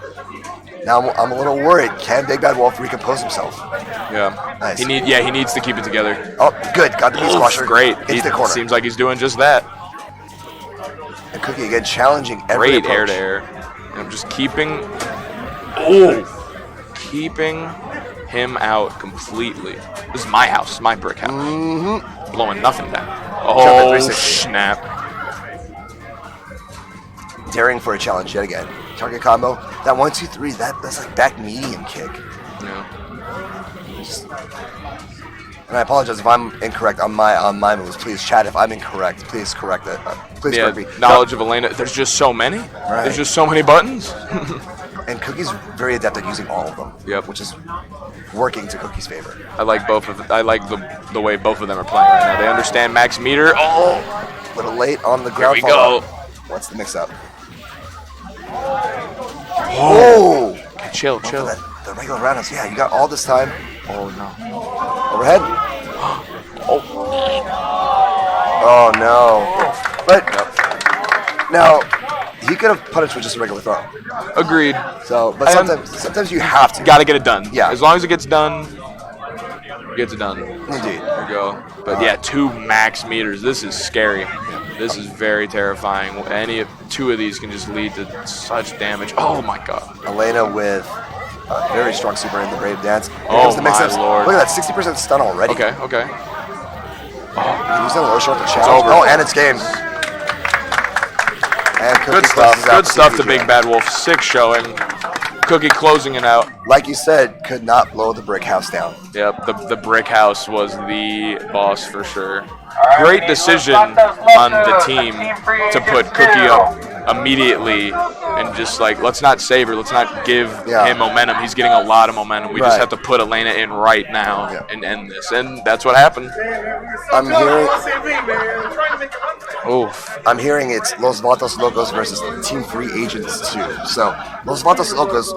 Now I'm a little worried. Can Big Bad Wolf recompose himself? Yeah. Nice. He needs to keep it together. Oh, good. Got the beat squasher. Great. Into the corner. Seems like he's doing just that. And Cookie again challenging every Great air approach. to air. And I'm just keeping him out completely. This is my house, my brick house. Blowing nothing down. Jump at Oh, 360. snap. Daring for a challenge yet again. Target combo. That 1-2-3. That's like back medium kick. Yeah. And I apologize if I'm incorrect on my moves. Please chat if I'm incorrect. Please correct it. Please Yeah, correct me. knowledge of Elena. There's just so many. Right. There's just so many buttons. And Cookie's very adept at using all of them. Yep. Which is working to Cookie's favor. I like both of I like the way both of them are playing right now. They understand max meter. Oh, A little late on the ground we fall. go. What's the mix up? Oh! Okay, chill. The regular roundhouse. Yeah, you got all this time. Oh no. Overhead. Oh no. But now he could have punished with just a regular throw. Agreed. So, but sometimes you have to. Got to get it done. Yeah. As long as it gets done, it gets it done. Indeed. There we go. But yeah, 2 max meters. This is scary. This is very terrifying. Any of 2 of these can just lead to such damage. Oh my god. Elena with a very strong super in the Brave Dance. Here Oh comes the mix-ups. my lord. Look at that, 60% stun already. Okay. He's in a low short to challenge. over. Oh, and it's game. And Cookie Good stuff. closes out Good the stuff to CPG. Big Bad Wolf. 6 showing. Cookie closing it out. Like you said, could not blow the brick house down. Yep, the brick house was the boss for sure. All right, Great we need decision Los Santos on the Locos, team team free to put agents Cookie two. up immediately and just like, let's not savor, let's not give him momentum. He's getting a lot of momentum. We just have to put Elena in right now and end this. And that's what happened. I'm hearing. Oh, I'm hearing it's Los Vatos Locos versus Team Free Agents 2. So Los Vatos Locos,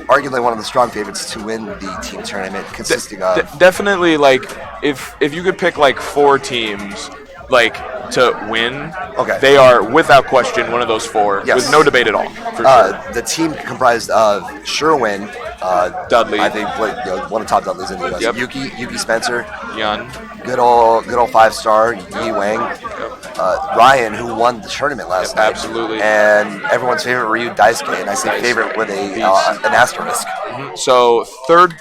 arguably one of the strong favorites to win the team tournament, consisting of. Definitely, like if you could pick like 4 teams, like to win, they are without question one of those 4, with no debate at all. For sure. The team comprised of Sherwin, Dudley, I think one of the top Dudleys in the U.S. Yep. Yuki Spencer, Yun, good old 5-star Yi Wang, Ryan, who won the tournament last night, absolutely, and everyone's favorite Ryu Daisuke, and I say favorite with an asterisk. So third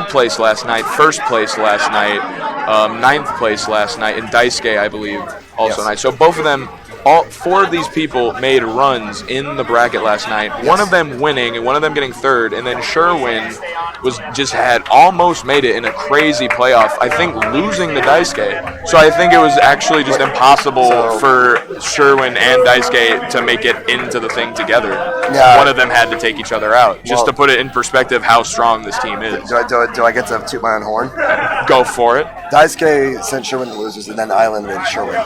place last night, first place last night, 9th place last night, and Daisuke, I believe, also night. So both of them, all 4 of these people made runs in the bracket last night. One of them winning and one of them getting 3rd, and then Sherwin had almost made it in a crazy playoff. I think losing to Daisuke. So I think it was actually just impossible for Sherwin and Daisuke to make it into the thing together. Yeah. One of them had to take each other out. Just to put it in perspective, how strong this team is. Do I get to toot my own horn? Go for it. Daisuke sent Sherwin to losers, and then Island and Sherwin.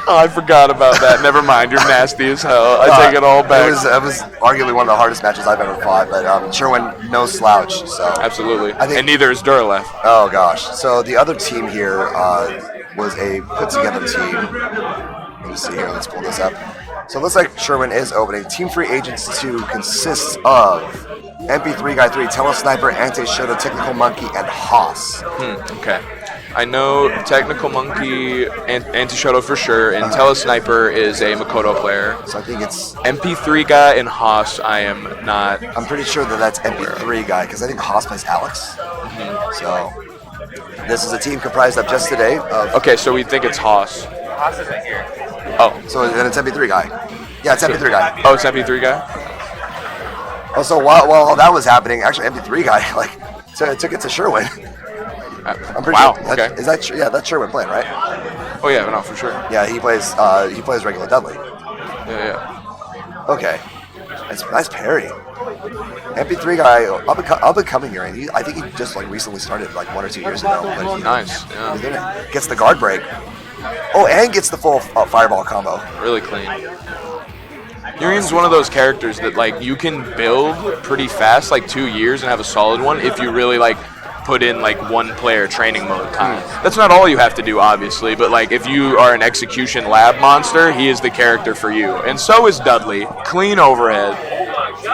Oh, I forgot about that. Never mind. You're nasty as hell. I take it all back. It was arguably one of the hardest matches I've ever fought, but Sherwin, no slouch. So absolutely. and neither is Duralef. Oh gosh. So the other team here was a put-together team. Let me see here. Let's pull this up. So it looks like Sherwin is opening. Team Free Agents 2 consists of MP3 Guy 3, Telesniper, Anti-Shoto, Technical Monkey, and Haas. Okay. I know Technical Monkey and Anti-Shoto for sure, and Telesniper is a Makoto player. So I think it's MP3 Guy and Haas. I am not. I'm pretty sure that's MP3 Guy because I think Haas plays Alex. So this is a team comprised of just today. Okay, so we think it's Haas. Haas isn't here. Oh. So then it's MP3 Guy. Yeah, it's MP3 Guy. Oh, it's MP3 Guy? Oh, so while all that was happening, actually MP3 Guy took it to Sherwin. I'm pretty wow. sure. Okay. Is that yeah? That's Sherwin playing, right? Oh yeah, no, for sure. Yeah, he plays regular Dudley. Yeah. Okay. Nice parry. MP3 Guy, up and coming here, and I think he just recently started 1 or 2 years ago. But Nice. Yeah. Gets the guard break. Oh, and gets the full fireball combo. Really clean. Urien's one of those characters that you can build pretty fast, 2 years, and have a solid one if you really put in one player training mode kind of. That's not all you have to do, obviously, but if you are an execution lab monster, he is the character for you. And so is Dudley. Clean overhead.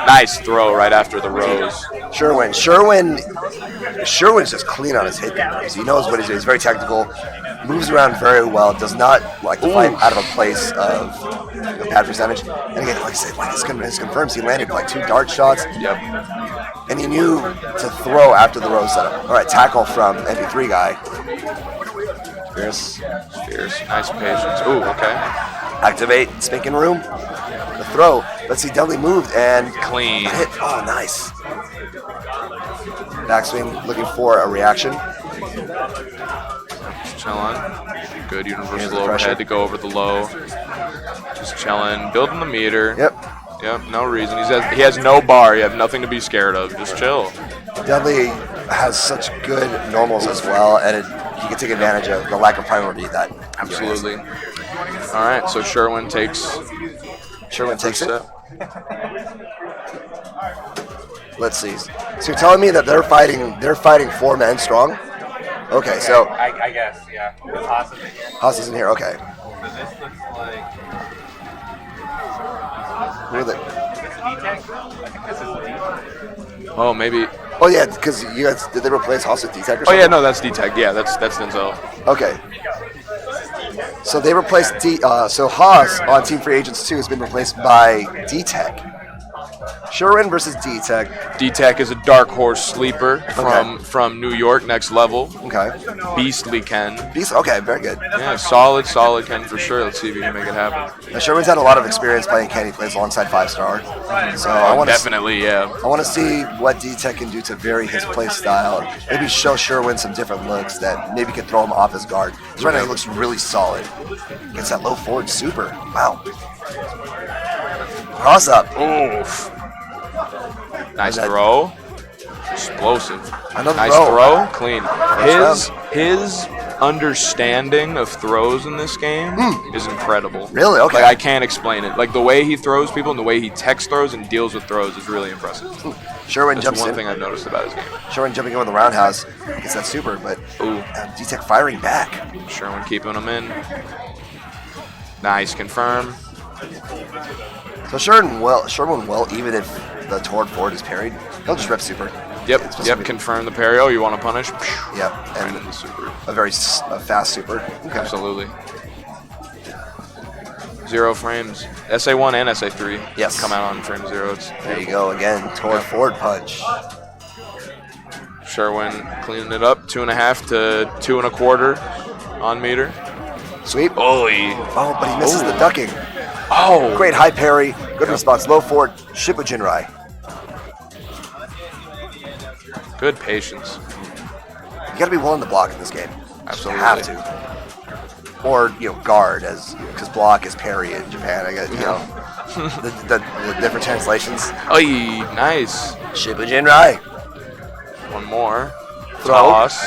Nice throw right after the rose. Sherwin's just clean on his hit games. He knows what he's doing. He's very technical, moves around very well, does not like to fight out of a place of a bad percentage. And again, like I said, this confirms he landed 2 dart shots. Yep. And he knew to throw after the rose setup. All right, tackle from MP3 Guy. Fierce. Nice patience. Ooh, okay. Activate Spinking Room. The throw. Let's see, Dudley moved and clean. Hit. Oh, nice. Backswing, looking for a reaction. Just chilling. Good universal overhead to go over the low. Just chilling. Building the meter. Yep, no reason. He has no bar. You have nothing to be scared of. Just chill. Dudley has such good normals as well, and he can take advantage of the lack of priority that. Absolutely. All right, so Sherwin takes it. Let's see. So you're telling me that they're fighting 4 men strong? Okay, so I guess, yeah. Haas isn't here. Haas isn't here. Okay. So this looks like. Who are they? Is this D-Tech? I think this is D-Tech. Oh, maybe. Oh yeah, because you guys did they replace Haas with D-Tech or something? Oh yeah, no, that's D-Tech. Yeah, that's Denzel. Okay. So they replaced so Haas on Team Free Agents 2 has been replaced by D-Tech. Sherwin versus D-Tech. D-Tech is a dark horse sleeper from New York, next level. Okay. Beastly Ken. Okay, very good. Yeah, solid Ken for sure. Let's see if he can make it happen. Now, Sherwin's had a lot of experience playing Ken. He plays alongside 5-star. So I want Definitely, yeah. I want to see what D-Tech can do to vary his play style. Maybe show Sherwin some different looks that maybe could throw him off his guard. Because right now he looks really solid. Gets that low forward super. Wow. Cross up. Oof. Nice throw. Explosive. Another nice throw. Clean. His understanding of throws in this game is incredible. Really? Okay. Like, I can't explain it. Like, the way he throws people and the way he techs throws and deals with throws is really impressive. Sherwin That's jumps one in. thing I've noticed about his game. Sherwin jumping in with the roundhouse gets that super, but D-Tech firing back. Sherwin keeping him in. Nice. Confirm. So Sherwin will, even if the toward forward is parried, he'll just rip super. Yep. Confirm the parry. Oh, you want to punish? Yep. And the super. A very fast super. Okay. Absolutely. 0 frames. SA1 and SA3. Yes. Come out on frame 0. There you go again. Toward forward punch. Sherwin cleaning it up. 2.5 to 2 1/4 on meter. Sweep. Oh, but he misses the ducking. Oh. Great high parry. Good response. Low forward. Shippujinrai. Good patience. You got to be willing to block in this game. Absolutely. You have to. Or guard because block is parry in Japan. I guess the different translations. Oh, nice. Shippujinrai. One more. Throw. Toss.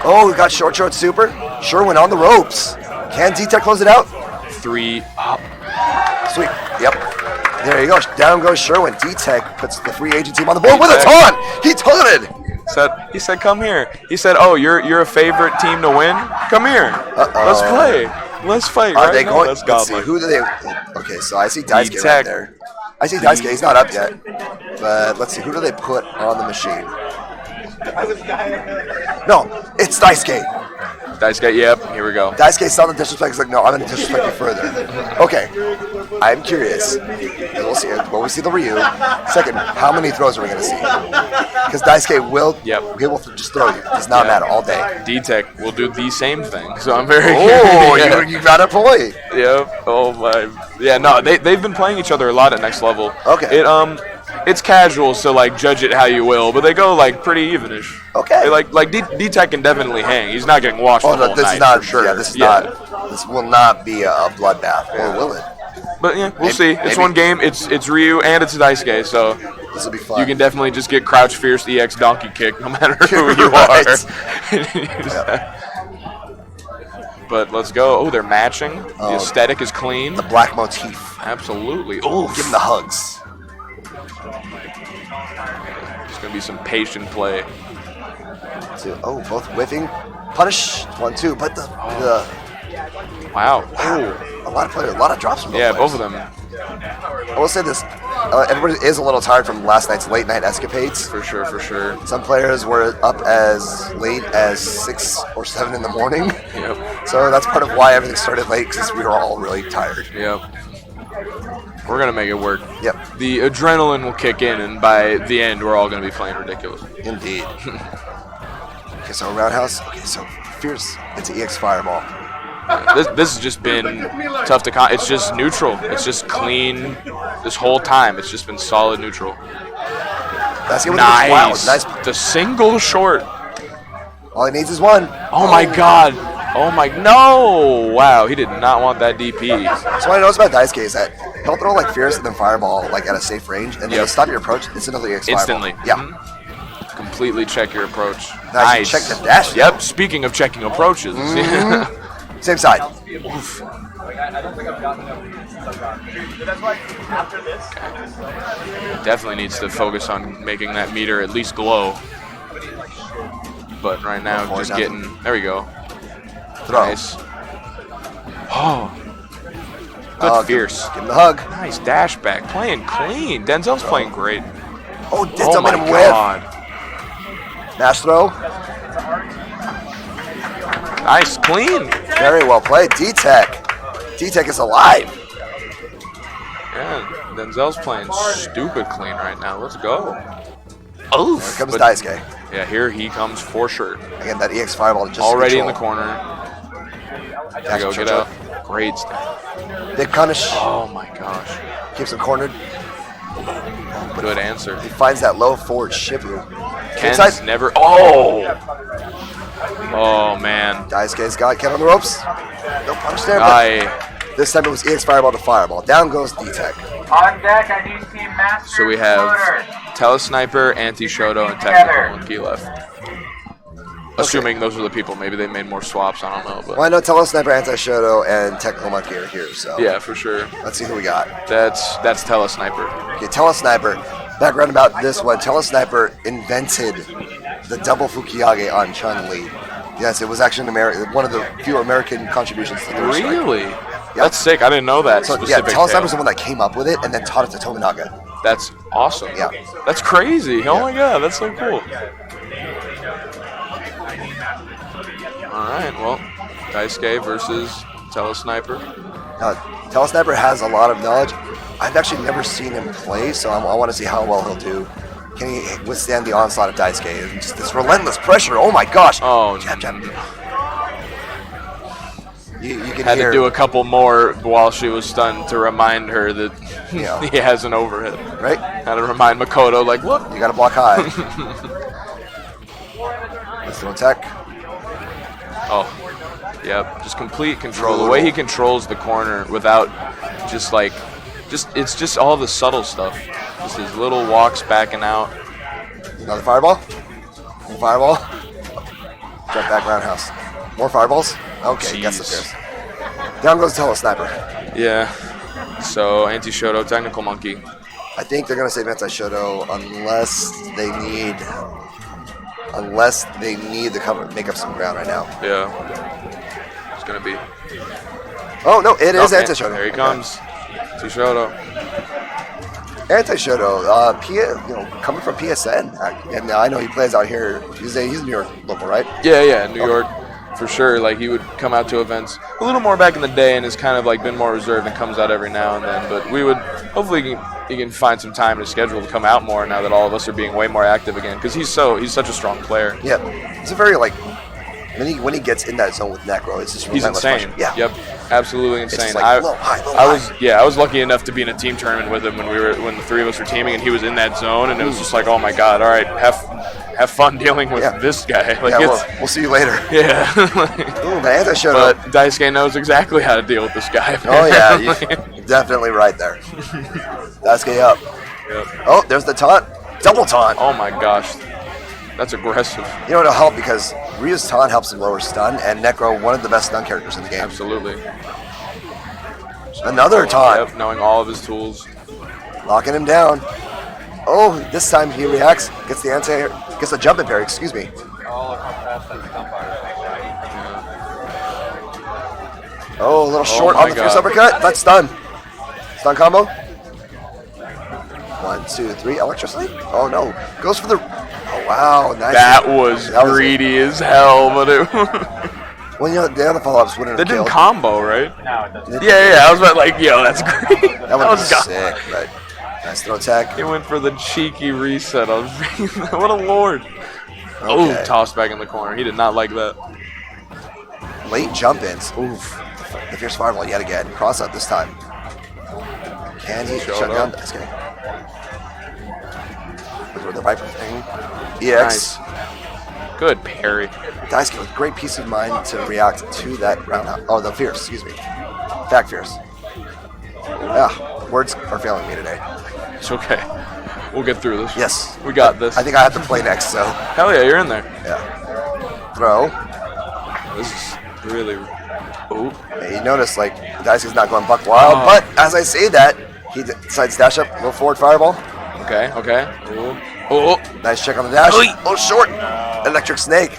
Oh, we got short super. Sherwin on the ropes. Can D-Tech close it out? 3 up. Sweet. Yep. There you go. Down goes Sherwin. D-Tech puts the free agent team on the board with a taunt. He taunted. He said, come here. He said, oh, you're a favorite team to win? Come here. Let's play. Let's fight. Are right they now. going? Let's Let's see. go. Who do they? Okay, so I see Daisuke D-Tech. right there. I see Daisuke. He's not up yet. But let's see. Who do they put on the machine? No, it's Daisuke. Daisuke, yep. Here we go. Daisuke saw the disrespect. He's like, no, I'm going to disrespect you further. Okay, I'm curious. We'll see. Will we see the Ryu? Second, how many throws are we going to see? Because Daisuke will, he will just throw you. Does not matter all day. D-Tech will do the same thing. So I'm very curious. You got a point. Yep. Oh my. Yeah. No. They've been playing each other a lot at next level. Okay. It's casual, so like judge it how you will, but they go like pretty evenish. Okay. D-Tech can definitely hang. He's not getting washed the whole this night is not for sure. Yeah, this is not. This will not be a bloodbath, or will it? But yeah, we'll see. It's one game. It's Ryu and it's Daisuke, so this will be fun. You can definitely just get Crouch Fierce EX Donkey Kick no matter who you are. But let's go. Oh, they're matching. The aesthetic is clean. The black motif. Absolutely. Oh, give them the hugs. It's going to be some patient play. So, both whiffing. Punish. 1-2. But the wow. A lot of players. A lot of drops from both players. Both of them. I will say this. Everybody is a little tired from last night's late night escapades. For sure. Some players were up as late as 6 or 7 in the morning. Yep. So that's part of why everything started late, because we were all really tired. Yep. We're going to make it work. Yep. The adrenaline will kick in, and by the end, we're all going to be playing ridiculous. Indeed. Okay, so roundhouse. Okay, so Fierce into EX Fireball. This has just been tough to it's just neutral. It's just clean this whole time. It's just been solid neutral. Nice. The single short. All he needs is one. Oh my god. Oh my, no! Wow, he did not want that DP. So what I noticed about Daisuke is that he'll throw like Fierce and then Fireball like at a safe range, and then you stop your approach, it's another EX Fireball. Instantly. Yeah. Completely check your approach. Nice. Check the dash. Yep, speaking of checking approaches. Same side. Oof. Definitely needs to focus on making that meter at least glow. But right now, just getting, there we go. Throw. Nice. Oh. Good Fierce. Give him the hug. Nice dash back. Playing clean. Denzel's playing great. Oh, Denzel made him whiff. Mash throw. Nice. Clean. Very well played. D-Tech. D-Tech is alive. Yeah. Denzel's playing stupid clean right now. Let's go. Here comes Daisuke. Yeah, here he comes for sure. Again, that EX Fireball just Already in the control. corner. There you go, get out. Great stuff. Big punish. Oh my gosh. Keeps him cornered. Good answer. He finds that low forward Shibu. Ken's Inside. never. Oh! Oh man. Daisuke's got Ken on the ropes. No punish there, but this time it was EX Fireball to Fireball. Down goes D-Tech. On deck, I do see Master So we have Motors. Telesniper, Anti-Shoto, and Technical Monkey left. Assuming those are the people. Maybe they made more swaps. I don't know. But Well, I know Telesniper, Anti-Shoto, and Technical Monkey are here, so yeah, for sure. let's see who we got. That's Telesniper. Okay, Telesniper. Background about this one. Telesniper invented the double Fukiyage on Chun-Li. Yes, it was actually one of the few American contributions to the Strike. Really? Yeah. That's sick. I didn't know that So yeah, specific Telesniper's the tale. one that came up with it and then taught it to Tominaga. That's awesome. Yeah. That's crazy. Oh my god, that's so cool. All right, well, Daisuke versus Telesniper. Telesniper has a lot of knowledge. I've actually never seen him play, so I want to see how well he'll do. Can he withstand the onslaught of Daisuke? And just this relentless pressure. Oh my gosh. Oh, Jab, jab. You can had hear, to do a couple more while she was stunned to remind her that Yeah. he has an overhead. right? Had to remind Makoto, like, look. You got to block high. Let's throw tech. Oh, yep, just complete control. The way he controls the corner without it's just all the subtle stuff. Just his little walks backing out. Another fireball. More fireball. Jump back roundhouse. More fireballs. Okay, gets the Jeez. fierce. Down goes Telesniper. Yeah. So Anti-Shoto, Technical Monkey. I think they're gonna save Anti-Shoto unless they need to make up some ground right now. Yeah. It's gonna be. Oh no, it is Okay, Anti-Shoto. There he comes. Anti-Shoto. Anti-Shoto, coming from PSN, and I know he plays out here. He's a New York local, right? Yeah, New York. For sure, like he would come out to events a little more back in the day, and has kind of like been more reserved and comes out every now and then. But we would hopefully he can find some time to schedule to come out more now that all of us are being way more active again. Because he's such a strong player. Yeah, it's a very when he gets in that zone with Necro, it's just He's relentless insane. pressure. Yeah. Yep. Absolutely insane. just like low, high, low, I was lucky enough to be in a team tournament with him when the three of us were teaming, and he was in that zone, and it was just like, oh my god, all right, have fun dealing with this guy. Like We'll see you later. Yeah. Ooh, the Anti-Shoto. But Daisuke knows exactly how to deal with this guy. Oh yeah, you're definitely right there. Daisuke up. Yep. Oh, there's the taunt. Double taunt. Oh my gosh. That's aggressive. You know, it'll help because Ryu's taunt helps him lower stun, and Necro, one of the best stun characters in the game. Absolutely. Another taunt. Yep, knowing all of his tools. Locking him down. Oh, this time he reacts, gets the jump and parry, excuse me. Oh, a little short my on the fierce God. uppercut. That's stun. Stun combo. 1, 2, 3, electricity. Oh no, goes for the. Oh wow, nice. That was greedy as hell, but it. Well, the other follow-ups wouldn't That have didn't killed. combo, right? No, it doesn't. Yeah. I was about like, yo, that's great. That would was be sick, but nice throw attack. He went for the cheeky reset. What a lord. Oh, Okay. tossed back in the corner. He did not like that. Late jump-ins. Oof. The fierce fireball yet again. Cross up this time. Can he shut down this guy? With the Viper thing. EX. Nice. Good parry. Daisuke with great peace of mind to react to that roundhouse. Oh, the fierce, excuse me. Back fierce. Yeah, words are failing me today. It's okay. We'll get through this. Yes. We got this. I think I have to play next, so. Hell yeah, you're in there. Yeah. Throw. This is really. Oh. Hey, you notice, Daisuke's not going buck wild, but as I say that, he decides to dash up, go forward fireball. Okay. Ooh. Oh. Nice check on the dash. Oh, short. Electric snake.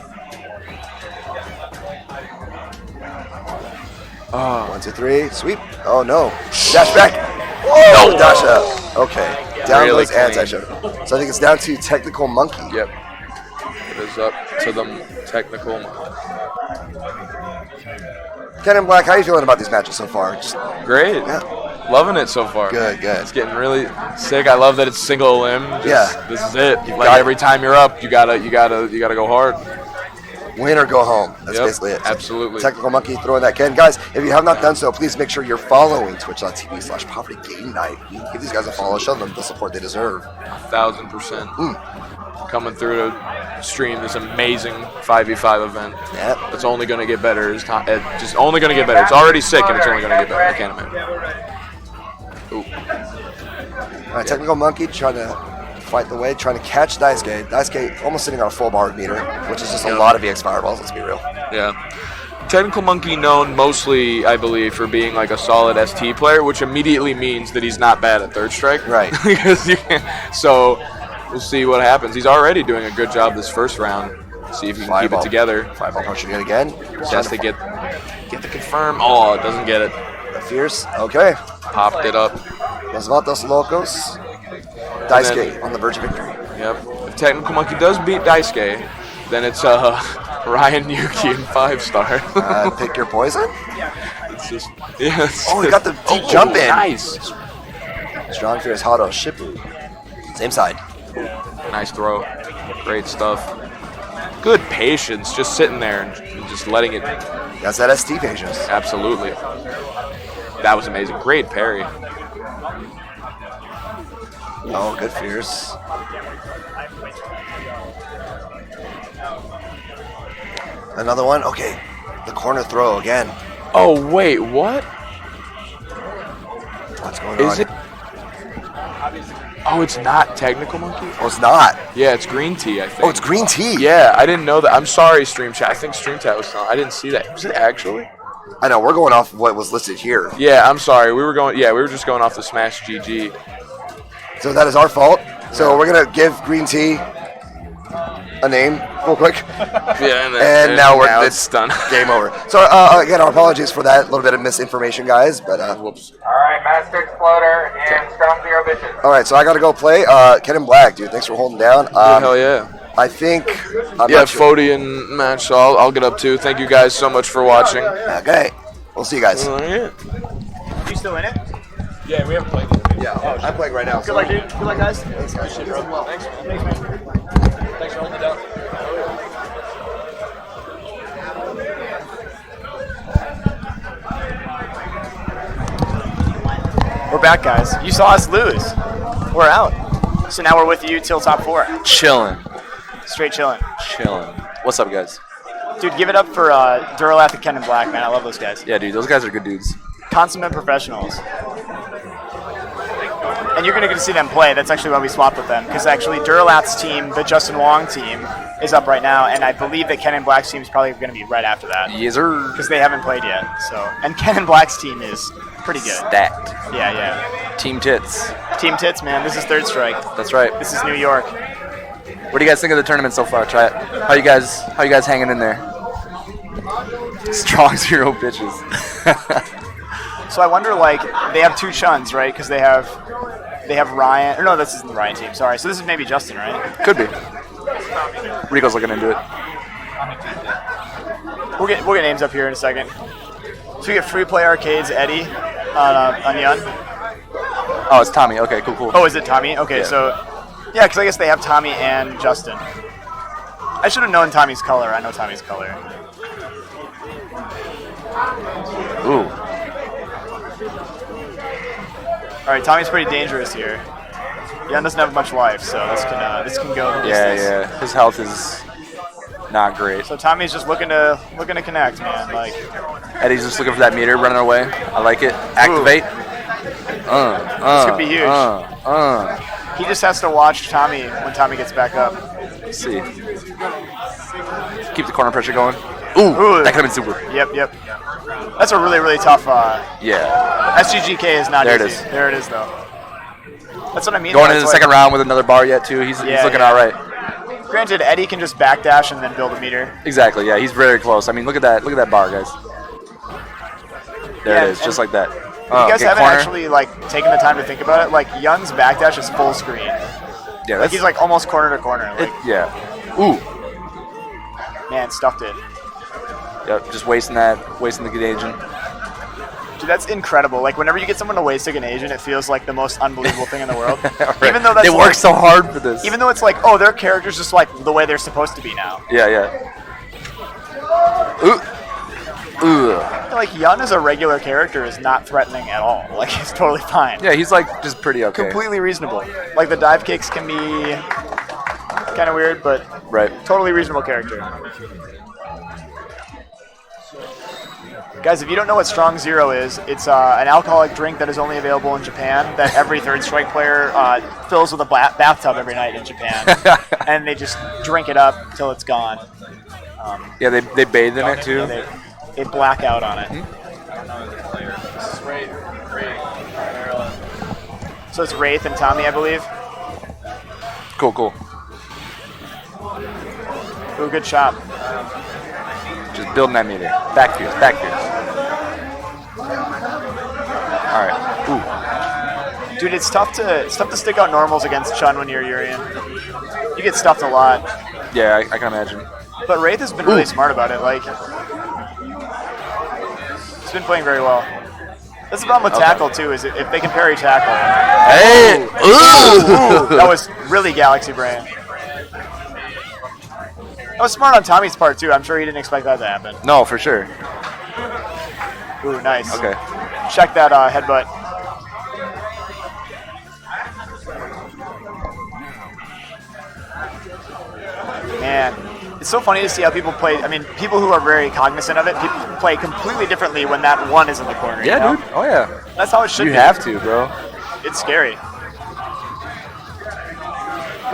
Oh. 1, 2, 3. Sweep. Oh, no. Dash back. Oh, no. Dash up. Okay. Down Really goes Anti-Shoto. So I think it's down to Technical Monkey. Yep. It is up to the technical. Ken and Black, how are you feeling about these matches so far? Great. Yeah. Loving it so far. Good, good. It's getting really sick. I love that it's single limb. Yeah. This is it. You've Like got it. every time you're up, you gotta go hard. Win or go home. That's Yep, basically it. So, absolutely. Technical Monkey throwing that Ken. Guys, if you have not done so, please make sure you're following twitch.tv/Poverty Game Night. Give these guys a follow. Show them the support they deserve. 1,000%. Coming through to stream this amazing 5v5 event. Yep. It's only going to get better. It's just only going to get better. It's already sick, and it's only going to get better. I can't imagine. Ooh. All right, Technical Monkey trying to fight the way, trying to catch Daisuke. Daisuke almost sitting on a full bar meter, which is just a lot of EX fireballs, let's be real. Yeah. Technical Monkey known mostly, I believe, for being like a solid ST player, which immediately means that he's not bad at third strike. Right. Because so we'll see what happens. He's already doing a good job this first round. See if he can keep it together. Fireball punch again. Just has to get the confirm. Oh, it doesn't get it. Fierce. Okay. Popped it up. Los Vatos Locos. Daisuke on the verge of victory. Yep. If Technical Monkey does beat Daisuke, then it's Ryan Yuki in 5-star. Pick your poison. It's just yes. Oh, he got the deep jump in. Nice. Strong Fierce Hado Shippu. Same side. Nice throw. Great stuff. Good patience, just sitting there and just letting it. That's that ST patience. Absolutely. That was amazing. Great parry. Oh, good Fierce. Another one. Okay. The corner throw again. Oh, wait, what? What's going on? Is it? Oh, it's not Technical Monkey? Oh, it's not. Yeah, it's Green Tea, I think. Oh, it's Green Tea. Yeah, I didn't know that. I'm sorry, Stream Chat. I think Stream Chat was telling. I didn't see that. Was it actually? I know. We're going off what was listed here. Yeah, I'm sorry. We were just going off the Smash GG. So that is our fault. So we're going to give Green Tea a name real quick. Yeah, and now it's done. Game over. So again, our apologies for that little bit of misinformation, guys. But whoops. All right, Master Exploder and Strong Zero Bitches. All right, so I got to go play. Ken and Black, dude. Thanks for holding down. Hell yeah. I think. Yeah, Fodian match. So I'll get up too. Thank you guys so much for watching. Okay, we'll see you guys. You still in it? Yeah, we haven't played it. Yeah, I'm playing right now. Good luck, dude. Good luck, guys. Thanks, guys. Thanks, man. Thanks for holding it down. We're back, guys. You saw us lose. We're out. So now we're with you till top 4. Chilling. Straight chilling. What's up, guys? Dude, give it up for Duralath and Ken and Black, man. I love those guys. Yeah, dude, those guys are good dudes. Consummate professionals. And you're going to get to see them play. That's actually why we swapped with them. Because actually, Duralath's team, the Justin Wong team, is up right now. And I believe that Ken and Black's team is probably going to be right after that. Yes, sir. Because they haven't played yet. And Ken and Black's team is pretty good. Stacked. Yeah. Team Tits. Team Tits, man. This is Third Strike. That's right. This is New York. What do you guys think of the tournament so far? Try it. How you guys hanging in there? Strong 0 bitches. So I wonder, like, they have 2 Chuns, right? Because they have Ryan. Or no, this isn't the Ryan team. Sorry. So this is maybe Justin, right? Could be. Rico's looking into it. We'll get names up here in a second. So we get Free Play Arcades Eddie on Yun. Oh, it's Tommy. Okay, cool. Oh, is it Tommy? Okay, Yeah. so yeah, because I guess they have Tommy and Justin. I should have known Tommy's color. I know Tommy's color. Ooh. All right, Tommy's pretty dangerous here. Yun doesn't have much life, so this can go the distance. Yeah. His health is not great. So Tommy's just looking to connect, man. Like Eddie's just looking for that meter, running away. I like it. Activate. this could be huge. He just has to watch Tommy when Tommy gets back up. Let's see. Keep the corner pressure going. Ooh, that could have been super. Yep. That's a really tough. Yeah. SGGK is not There it easy. is. There it is, though. That's what I mean. Going though. into the It's second round with another bar yet too. He's looking all right. Granted, Eddie can just backdash and then build a meter. Exactly. Yeah, he's very close. I mean, look at that bar, guys. There Yeah, it is, just like that. If you guys good haven't corner. actually taken the time to think about it, Yun's backdash is full screen. Yeah, that's He's almost corner to corner. yeah. Ooh. Man, stuffed it. Yep, just wasting the engine. Dude, that's incredible. Like, whenever you get someone to waste an Asian, it feels like the most unbelievable thing in the world. Right. Even though that's they work so hard for this. Even though it's like, oh, their character's just like the way they're supposed to be now. Yeah, yeah. Ooh. Ooh. Like, Yun as a regular character is not threatening at all. Like, he's totally fine. Yeah, he's like just pretty okay. Completely reasonable. Like, the dive kicks can be kind of weird, but right. Totally reasonable character. Guys, if you don't know what Strong Zero is, it's an alcoholic drink that is only available in Japan that every Third Strike player fills with a bathtub every night in Japan. And they just drink it up till it's gone. Yeah, they bathe in it too. They black out on it. So it's Wraith and Tommy, I believe. Cool, cool. Ooh, good shot. Just building that meter. Back fierce, back fierce. All right. Ooh. Dude, it's tough to stick out normals against Chun when you're Urien. You get stuffed a lot. Yeah, I can imagine. But Wraith has been really smart about it. Like, he's been playing very well. That's the problem with tackle too. Is if they can parry tackle. Hey! Ooh, that was really Galaxy Brain. That was smart on Tommy's part too. I'm sure he didn't expect that to happen. No, for sure. Ooh, nice. Okay. Check that headbutt. Man, it's so funny to see how people play. I mean, people who are very cognizant of it, people play completely differently when that one is in the corner. Yeah, you know? dude. Oh, yeah. That's how it should be. You have to, bro. It's scary.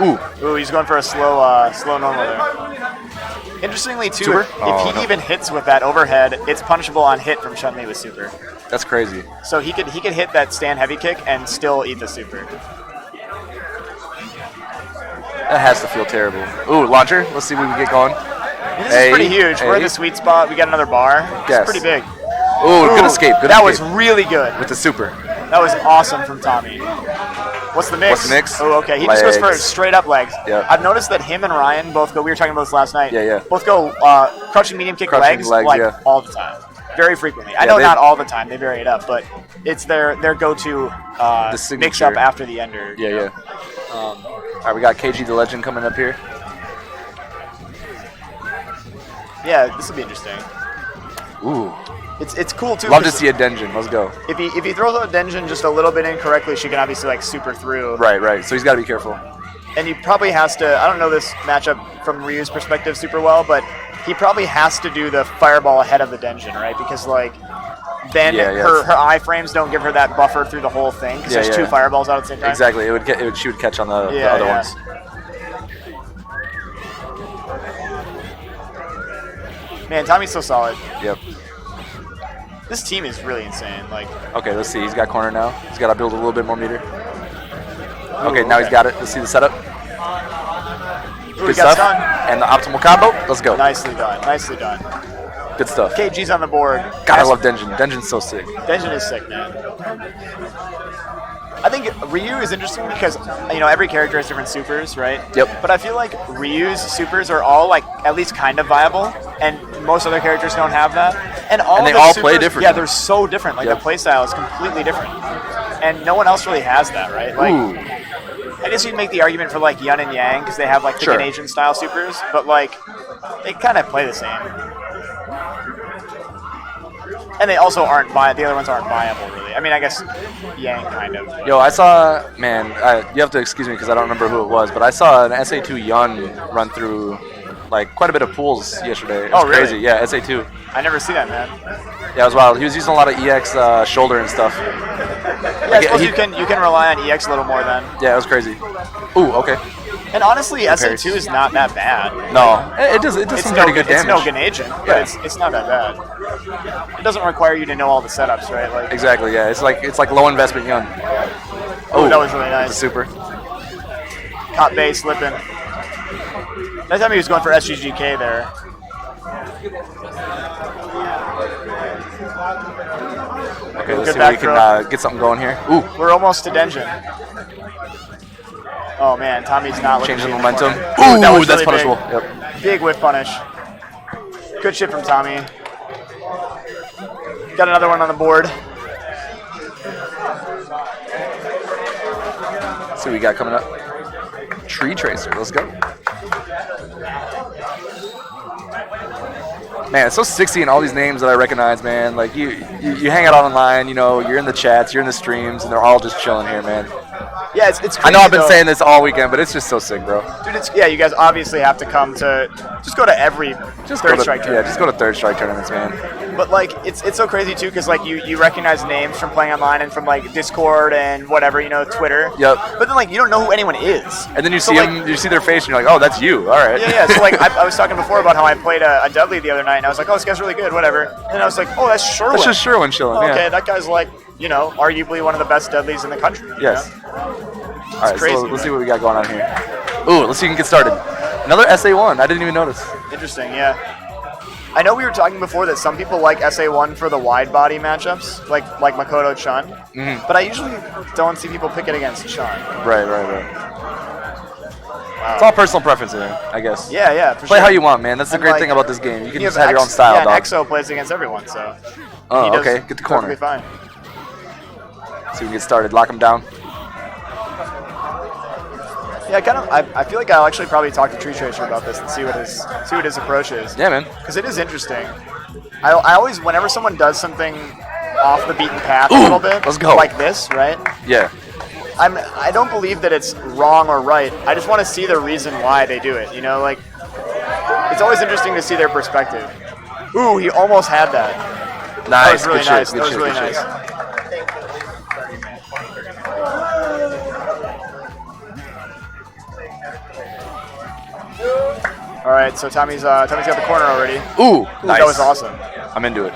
Ooh. Ooh, he's going for a slow normal there. Interestingly, too, Super? if he even hits with that overhead, it's punishable on hit from Chun-Li with super. That's crazy. So he could hit that stand heavy kick and still eat the super. That has to feel terrible. Ooh, launcher. Let's see if we can get going. And this is pretty huge. We're in the sweet spot. We got another bar. Yes. It's pretty big. Ooh, good escape. Good that escape. was really good. With the super. That was awesome from Tommy. What's the mix? What's the mix? Oh, okay. He just goes for straight up legs. Yep. I've noticed that him and Ryan both go. We were talking about this last night. Yeah, yeah. Both go crouching medium kick legs like yeah. all the time, very frequently. I know not all the time. They vary it up, but it's their go-to mix up after the ender. Yeah, yeah. All right, we got KG the Legend coming up here. Yeah, this will be interesting. Ooh. It's cool too. Love to see a Denjin. Let's go. If he throws out Denjin just a little bit incorrectly, she can obviously like super through. Right, right. So he's got to be careful. And he probably has to. I don't know this matchup from Ryu's perspective super well, but he probably has to do the fireball ahead of the Denjin, right? Because like then her iframes don't give her that buffer through the whole thing because there's two fireballs out at the same time. Exactly. She would catch on the other ones. Man, Tommy's so solid. Yep. This team is really insane. Like, okay, let's see. He's got corner now. He's got to build a little bit more meter. Okay, now he's got it. Let's see the setup. Good stuff. And the optimal combo. Let's go. Nicely done. Nicely done. Good stuff. KG's on the board. God, I love Denjin. Denjin's so sick. Denjin is sick, man. I think Ryu is interesting because, every character has different supers, right? Yep. But I feel like Ryu's supers are all, like, at least kind of viable, and most other characters don't have that. And they all play different. Yeah, they're so different. Like, the play style is completely different. And no one else really has that, right? Like, I guess you'd make the argument for, like, Yun and Yang because they have, like, the Asian-style supers, but, like, they kind of play the same. And they also the other ones aren't viable, really. I mean, I guess Yang kind of. Yo, I saw, man, you have to excuse me because I don't remember who it was, but I saw an SA2 Yun run through, like, quite a bit of pools yesterday. It was crazy. Really? Yeah, SA2. I never see that, man. Yeah, it was wild. He was using a lot of EX shoulder and stuff. Yeah, I suppose you can rely on EX a little more then. Yeah, it was crazy. Ooh, okay. And honestly, SA2 is not that bad. No, it does some pretty good damage. It's no Ganagin, but it's not that bad. It doesn't require you to know all the setups, right? Like exactly, yeah. It's like low investment Yun. Oh, that was really nice. Super. Caught base slipping. That time he was going for SGGK there. Okay, let's see if we can get something going here. Ooh. We're almost to Denjin. Oh man, Tommy's not looking. Changing the momentum. Ooh, that's really punishable. Big. Yep. Big whiff punish. Good shit from Tommy. Got another one on the board. see what we got coming up. Tree Tracer. Let's go. Man, it's so 60 in all these names that I recognize, man. Like, you hang out online, you know, you're in the chats, you're in the streams, and they're all just chilling here, man. Yeah, it's crazy, I know I've been though. saying this all weekend, but it's just so sick, bro. Dude, yeah, you guys obviously have to come to, just go to every third strike Yeah, tournament. just go to third strike tournaments, man. But like, it's so crazy too, because like you recognize names from playing online and from like Discord and whatever, you know, Twitter. Yep. But then like you don't know who anyone is. And then you So, see like- them, you see their face, and you're like, oh, that's you. All right. Yeah. So like I was talking before about how I played a Dudley the other night, and I was like, oh, this guy's really good, whatever. And I was like, oh, that's Sherwin. That's just Sherwin chilling. Okay, Yeah. that guy's like, you know, arguably one of the best Dudleys in the country. you Yes. know? All right, crazy, so let's see man. what we got going on here. Ooh, let's see if we can get started. Another SA1. I didn't even notice. Interesting, yeah. I know we were talking before that some people like SA1 for the wide body matchups, like Makoto Chun, Mhm. but I usually don't see people pick it against Chun. Right. It's all personal preference here, I guess. Yeah, for Play sure. how you want, man. That's the And, great like, thing about this game. You can You just have your own X- style, yeah, dog. and EXO plays against everyone, so Oh, he does okay. Get the corner. perfectly fine. See if we can get started. Lock him down. Yeah, I feel like I'll actually probably talk to Tree Tracer about this and see what his approach is. Yeah, man. Because it is interesting. I always, whenever someone does something off the beaten path a Ooh, little bit, let's go. like this, right? Yeah. I don't believe that it's wrong or right. I just want to see the reason why they do it. You know, like it's always interesting to see their perspective. Ooh, he almost had that. Nice. That was really good nice. Shit, That good was shit, really good nice. shit. All right, so Tommy's got the corner already. Ooh, Ooh, nice. that was awesome. I'm into it.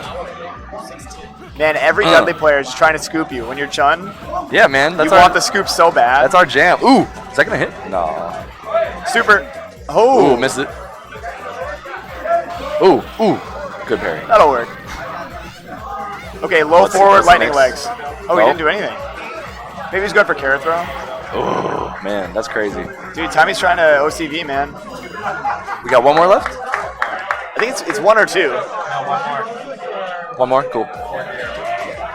Man, every Dudley player is trying to scoop you. When you're Chun, Yeah, man. That's you our want the scoop so bad. that's our jam. Ooh, is that gonna hit? No. Super. Oh, Ooh, missed it. Ooh, good parry. that'll work. Okay, low Let's see, forward, what's the lightning next? legs. Oh, he Nope. didn't do anything. Maybe he's going for carrot throw. Oh man, that's crazy. Dude, Tommy's trying to OCV, man. We got one more left. I think it's one or two. One more. Cool.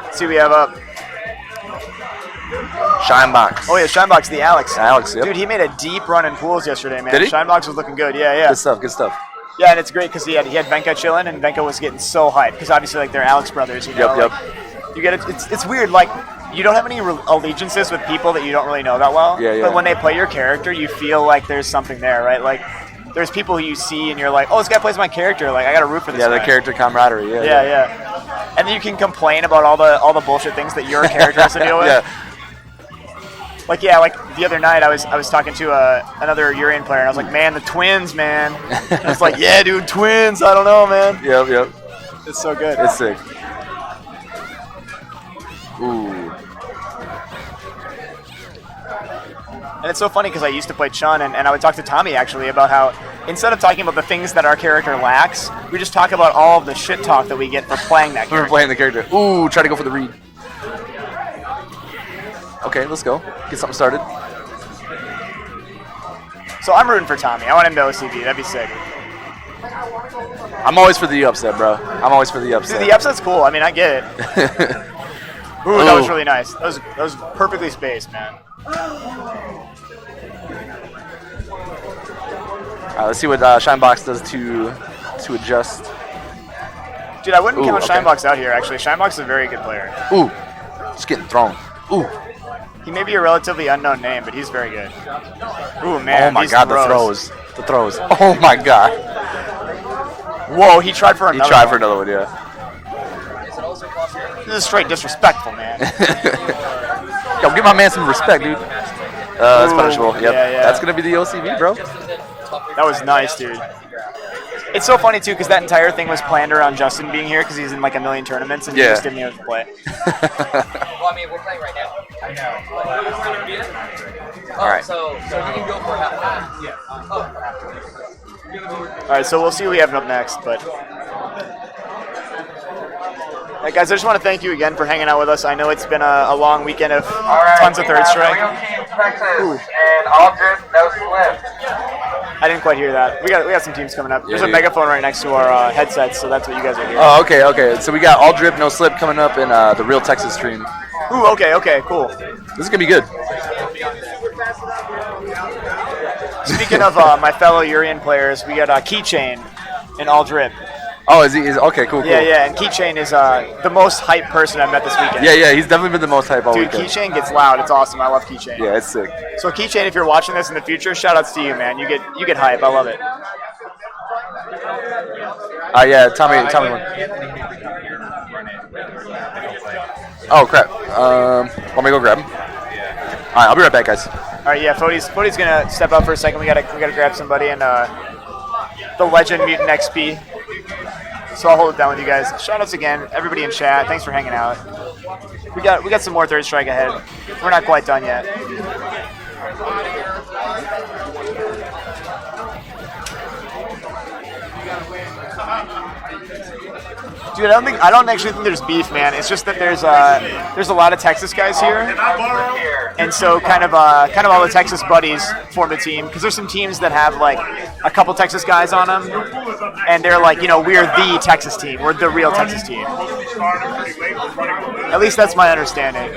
Let's see what we have up. Shine box. Oh yeah, Shinebox, the Alex. Alex, yep. Dude, he made a deep run in pools yesterday, man. Did he? Shinebox was looking good. Yeah. Good stuff. Good stuff. Yeah, and it's great because he had Venka chilling, and Venka was getting so hyped because obviously like they're Alex brothers, you know. Yep. like, you get it. It's weird. Like you don't have any allegiances with people that you don't really know that well. Yeah. But when they play your character, you feel like there's something there, right? Like there's people who you see and you're like, oh, this guy plays my character. Like I got to root for this. Yeah, the guy. character camaraderie. Yeah. Yeah. And then you can complain about all the bullshit things that your character has to deal with. Yeah. Like the other night, I was talking to another Urien player, and I was like, man, the twins, man. And it's like, yeah, dude, twins. I don't know, man. Yep. It's so good. It's sick. Ooh. And it's so funny because I used to play Chun, and I would talk to Tommy actually about how instead of talking about the things that our character lacks, we just talk about all of the shit talk that we get for playing that We were character. playing the character. Ooh, try to go for the read. Okay, let's go. Get something started. So I'm rooting for Tommy. I want him to OCV. That'd be sick. I'm always for the upset, bro. I'm always for the upset. Dude, the upset's cool. I mean, I get it. Ooh, that was really nice. That was perfectly spaced, man. Alright, let's see what Shinebox does to adjust. Dude, I wouldn't Ooh, count okay. Shinebox out here, actually. Shinebox is a very good player. Ooh, just getting thrown. Ooh, He may be a relatively unknown name, but he's very good. Ooh, man. oh my these god, the throws. Oh my god. Whoa, he tried for He another tried one. for another one, yeah. This is straight disrespectful, man. Yo, give my man some respect, dude. That's Ooh, punishable. Yep. yeah. That's gonna be the OCV, bro. That was nice, dude. It's so funny, too, because that entire thing was planned around Justin being here because he's in like a million tournaments and he Yeah. just didn't even play. Well, I mean, we're playing right now. I know. Oh, All right. So you can go for half. Yeah. Oh. All right, so we'll see what we have up next, but... Hey, guys, I just want to thank you again for hanging out with us. I know it's been a long weekend of tons of third strike. Real Team Texas and all drip, no slip. I didn't quite hear that. We got some teams coming up. There's a dude. megaphone right next to our headsets, so that's what you guys are hearing. Oh, okay. So we got all drip, no slip coming up in the Real Texas stream. Ooh, okay, cool. This is gonna be good. Speaking of my fellow Urien players, we got Keychain and All Drip. Oh, is he? Okay, cool. Yeah. And Keychain is the most hype person I've met this weekend. Yeah. He's definitely been the most hype all Dude, weekend. Keychain gets loud. It's awesome. I love Keychain. Yeah, it's sick. So Keychain, if you're watching this in the future, shout outs to you, man. You get hype. I love it. Yeah. Tell me one. Oh crap. Want me to go grab him? All right, I'll be right back, guys. All right, yeah. Fodi's gonna step up for a second. We gotta grab somebody and the legend Mutant XP. So I'll hold it down with you guys. Shout outs again, everybody in chat. Thanks for hanging out. We got some more Third Strike ahead. We're not quite done yet. Dude, I don't actually think there's beef, man. It's just that there's a lot of Texas guys here, and so kind of all the Texas buddies form a team because there's some teams that have like a couple Texas guys on them, and they're like, we're the Texas team, we're the real Texas team. At least that's my understanding.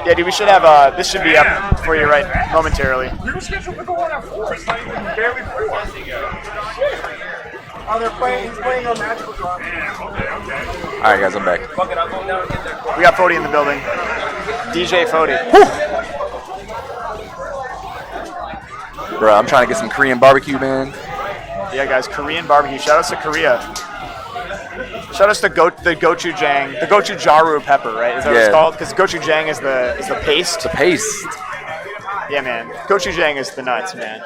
Yeah, dude, we should have this should be up for you right momentarily. We were scheduled to go on at 4. It's like barely 4. Oh, he's playing on Magical Draw. All right, guys, I'm back. We got Fody in the building. DJ Fody. Bro, I'm trying to get some Korean barbecue, man. Yeah, guys, Korean barbecue. Shout outs to Korea. Shout outs to the gochujang, the gochujaru pepper, right? Is that what it's called? Because gochujang is the paste. The paste. Yeah, man. Gochujang is the nuts, man.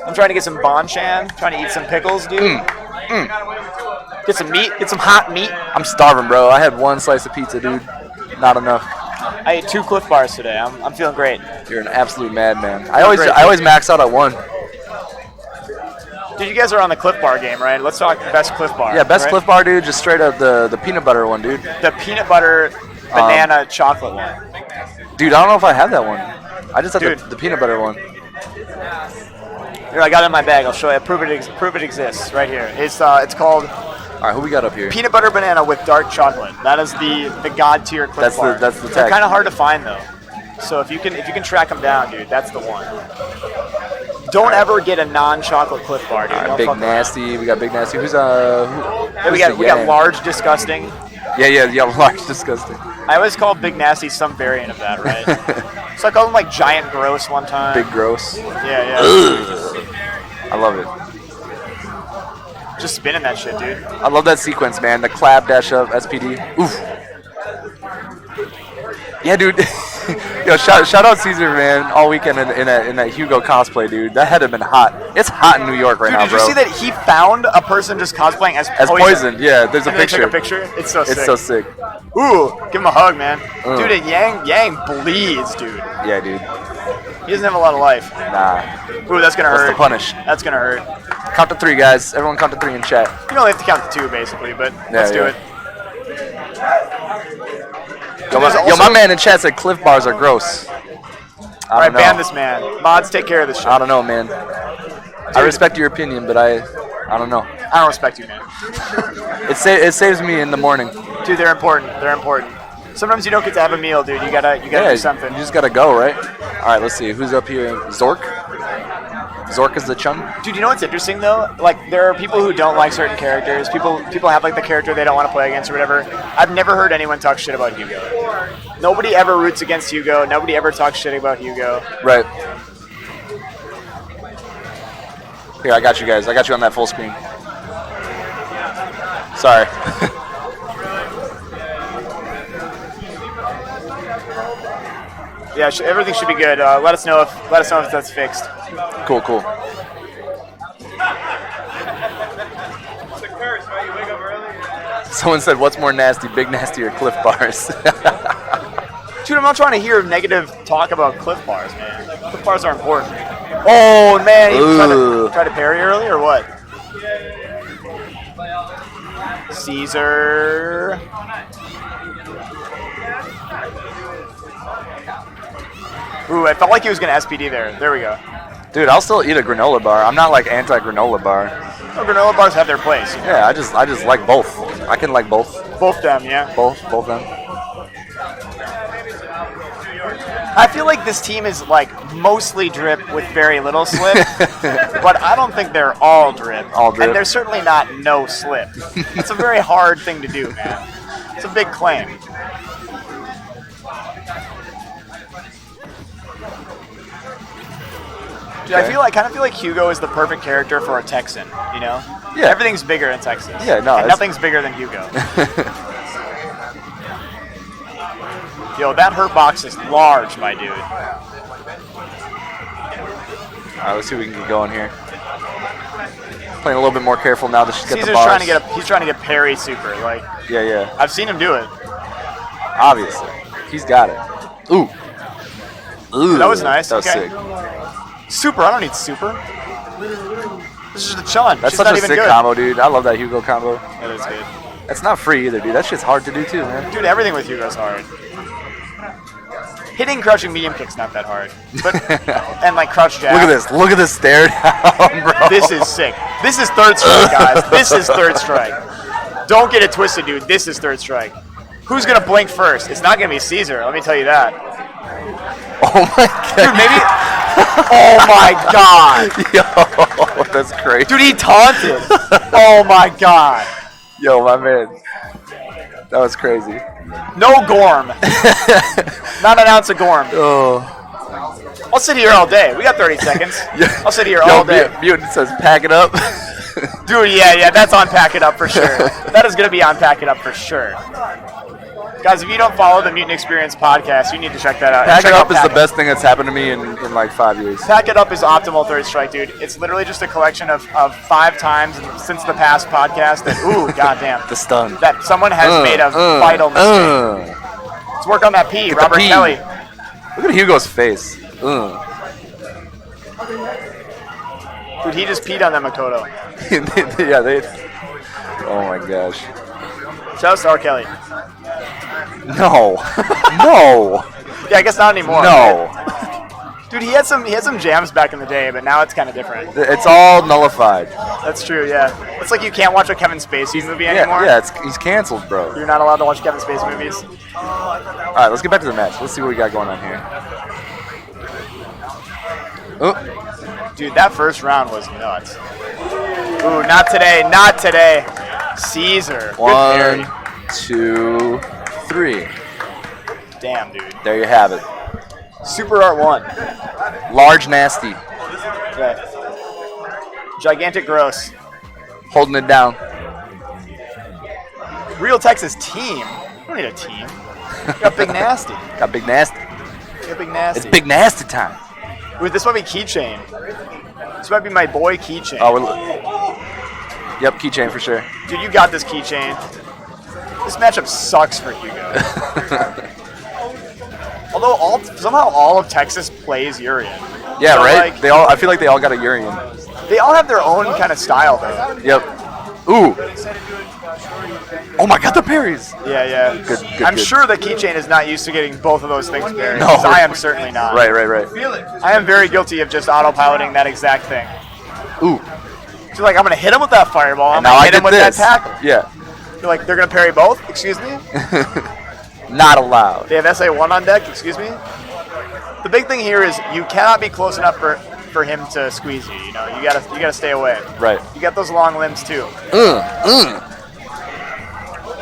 I'm trying to get some banchan. Trying to eat some pickles, dude. Get some meat. Get some hot meat. I'm starving, bro. I had one slice of pizza, dude. Not enough. I ate 2 Cliff Bars today. I'm feeling great. You're an absolute madman. I always max out at 1. Dude, you guys are on the Cliff Bar game, right? Let's talk best Cliff Bar. Yeah, best right? Cliff Bar, dude. Just straight up the peanut butter one, dude. The peanut butter banana chocolate one. Dude, I don't know if I have that one. I just had Dude. the peanut butter one. Here, I got it in my bag. I'll show you. Prove it exists right here. It's called All right, who we got up here? peanut butter banana with dark chocolate. That is the god tier Cliff Bar. That's the They're tag. kind of hard to find though. So if you can track them down, dude, that's the one. Don't ever get a non-chocolate Cliff Bar, dude. All right, Don't Big fuck around. Nasty. We got Big Nasty. Who's Yeah, we got large disgusting. Yeah, large disgusting. I always call Big Nasty some variant of that, right? So I called him like giant gross one time. Big gross. Yeah. Ugh. I love it. Just spinning that shit, dude. I love that sequence, man. The clap dash of SPD. Oof. Yeah, dude. Yo, shout out Caesar, man. All weekend in that Hugo cosplay, dude. That had to have been hot. It's hot in New York right now, Dude, did bro. you see that he found a person just cosplaying as Poison? Yeah, there's a and they picture. took a picture. It's so sick. It's so sick. Ooh, give him a hug, man. Dude, and Yang bleeds, dude. Yeah, dude. He doesn't have a lot of life. Nah. Ooh, that's gonna What's hurt. the punish? That's gonna hurt. Count to 3, guys. Everyone count to 3 in chat. You only have to count to 2, basically, but let's do it. Yo, my man in chat said Cliff Bars are gross. All right, ban this man. Mods, take care of this shit. I don't know, man. I respect your opinion, but I don't know. I don't respect you, man. It saves me in the morning. Dude, they're important. They're important. Sometimes you don't get to have a meal, dude. You gotta do something. You just gotta go, right? All right, let's see. Who's up here? Zork? Zork is the chum? Dude, you know what's interesting though? Like, there are people who don't like certain characters. People have like the character they don't want to play against or whatever. I've never heard anyone talk shit about Hugo. Nobody ever roots against Hugo. Nobody ever talks shit about Hugo. Right. Here, I got you guys. I got you on that full screen. Sorry. Yeah, everything should be good. Let us know if that's fixed. Cool. Someone said, "What's more nasty, Big Nasty or Cliff Bars?" Dude, I'm not trying to hear negative talk about Cliff Bars, man. Cliff Bars are important. Oh man, he tried to parry early or what? Caesar. Ooh, I felt like he was gonna SPD there. There we go. Dude, I'll still eat a granola bar. I'm not like anti-granola bar. No, granola bars have their place. Yeah, I just like both. I can like both. Both them, yeah. Both them. I feel like this team is like mostly drip with very little slip, but I don't think they're all drip. All drip. And they're certainly not no slip. It's a very hard thing to do, man. It's a big claim. Dude, I kind of feel like Hugo is the perfect character for a Texan, you know? Yeah. Everything's bigger in Texas. Yeah, no, And it's- nothing's bigger than Hugo. Yo, that hurt box is large, my dude. All right, let's see if we can get going here. Playing a little bit more careful now that she's got the Caesar's bars. he's trying to get parry super. Like, Yeah. I've seen him do it. Obviously. He's got it. Ooh. That was nice. That was Okay. sick. Super, I don't need super. This is just a chun. That's She's such not a even sick good. combo, dude. I love that Hugo combo. That is good. That's not free either, dude. That shit's hard to do too, man. Dude, everything with Hugo's hard. Hitting crouching medium kick's not that hard. But and like crouch jab. Look at this. Look at this stare down, bro. This is sick. This is third strike, guys. This is third strike. Don't get it twisted, dude. This is third strike. Who's gonna blink first? It's not gonna be Caesar. Let me tell you that. Oh my god. Dude, maybe. Oh my god. Yo, that's crazy. Dude, he taunted. Oh my god. Yo, my man. That was crazy. No Gorm. Not an ounce of Gorm. Oh. I'll sit here all day. We got 30 seconds. Yeah. I'll sit here Yo, all day. Mutant says pack it up. Dude, yeah, that's on Pack It Up for sure. That is going to be on Pack It Up for sure. Guys, if you don't follow the Mutant Experience podcast, you need to check that out. Pack Check it out up is Pack the best thing that's happened to me in like 5 years. Pack It Up is optimal third strike, dude. It's literally just a collection of 5 times since the past podcast that, ooh, goddamn, The stun. that someone has made a vital mistake. Let's work on that P, Get the Robert P. Kelly. Look at Hugo's face. Dude, he just peed on that Makoto. Yeah, they. Oh my gosh. Shout out to R. Kelly. No. No. Yeah, I guess not anymore. No. Right? Dude, he had some jams back in the day, but now it's kind of different. It's all nullified. That's true, yeah. It's like you can't watch a Kevin Spacey movie anymore. Yeah, he's canceled, bro. You're not allowed to watch Kevin Spacey movies. All right, let's get back to the match. Let's see what we got going on here. Oh. Dude, that first round was nuts. Ooh, not today, not today. Caesar. Good 1, parry. 2, 3. Damn, dude. There you have it. Super Art 1. Large nasty. Okay. Gigantic Gross. Holding it down. Real Texas team. We don't need a team. We got Big Nasty. Got big nasty. We got Big Nasty. It's big nasty time. Ooh, this might be Keychain. This might be my boy Keychain. Oh, yep, keychain for sure. Dude, you got this Keychain. This matchup sucks for Hugo. Although somehow all of Texas plays Urien. Yeah, So, right. like, I feel like they all got a Urien. they all have their own kind of style, though. Yep. Ooh. Oh my God, the parries. Yeah. Good, I'm good. sure that Keychain is not used to getting both of those things parried. No. 'Cause I am certainly not. Right. I am very guilty of just autopiloting that exact thing. Ooh. So like, I'm gonna hit him with that fireball. I'm And now gonna I hit him get with this. that tackle. Yeah. You're like, they're gonna parry both? Excuse me? Not allowed. They have SA1 on deck? Excuse me? The big thing here is you cannot be close enough for him to squeeze you. You know, you gotta stay away. Right. You got those long limbs too.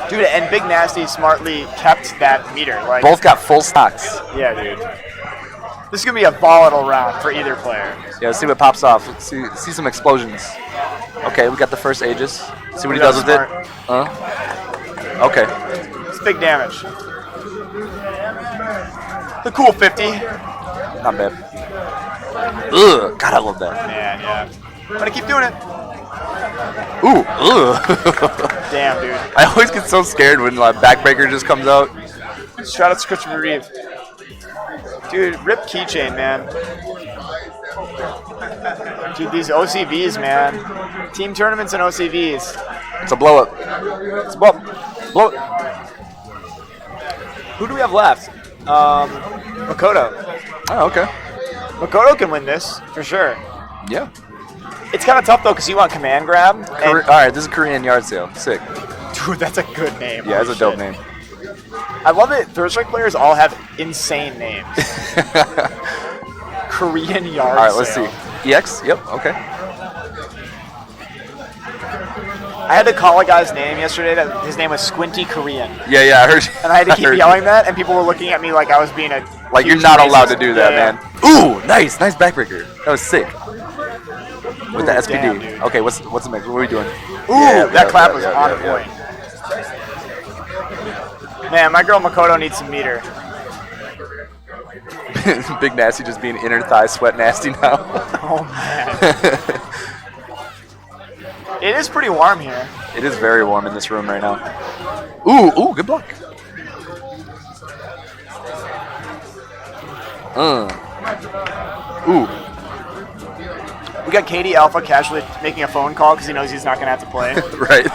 Dude, and Big Nasty smartly kept that meter. Like, Both got full stocks. yeah, dude. This is gonna be a volatile round for either player. Yeah, let's see what pops off. Let's see some explosions. Okay, we got the first Aegis. See what he does with it. Okay. It's big damage. The cool 50. Not bad. Ugh. God, I love that. Man, yeah. I'm gonna keep doing it. Ooh. Ugh. Damn, dude. I always get so scared when backbreaker just comes out. Shout out to Christopher Reeve. Dude, rip Keychain, man. Dude, these OCVs, man. Team tournaments and OCVs. It's a blow up. It's blow it. Who do we have left? Makoto. Oh, okay. Makoto can win this, for sure. Yeah. It's kind of tough, though, because you want command grab. And, All right, this is Korean yard sale. Sick. dude, that's a good name. Yeah, it's a Holy dope shit. name. I love it. Third strike players all have insane names. Korean yard All right, let's sale. see. EX? Yep, okay. I had to call a guy's name yesterday that his name was Squinty Korean. Yeah, I heard. And I had to keep heard yelling that, and people were looking at me like I was being a Like, you're huge not racist. allowed to do that, Yeah, man. Ooh, nice backbreaker. That was sick. With the SPD. damn, dude. Okay, what's the mix? What are we doing? Ooh, that clap was on point. Man, my girl Makoto needs some meter. Big Nasty just being inner thigh sweat nasty now. Oh, man. It is pretty warm here. It is very warm in this room right now. Ooh, good block. Ooh. We got Katie Alpha casually making a phone call because he knows he's not going to have to play. Right.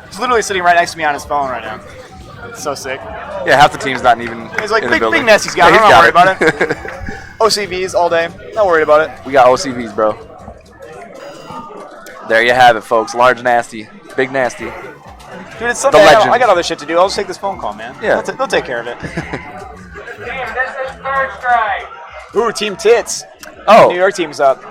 He's literally sitting right next to me on his phone right now. It's so sick. Yeah, half the team's not even He's like, in the big building. Nasty's got it. Yeah, I'm not worried about he's it. OCVs all day. Not worried about it. We got OCVs, bro. There you have it, folks. Large Nasty. Big Nasty. Dude, it's Sunday. legend. I got other shit to do. I'll just take this phone call, man. Yeah. They'll take care of it. Team, this is third strike. Ooh, Team Tits. Oh. New York team's up.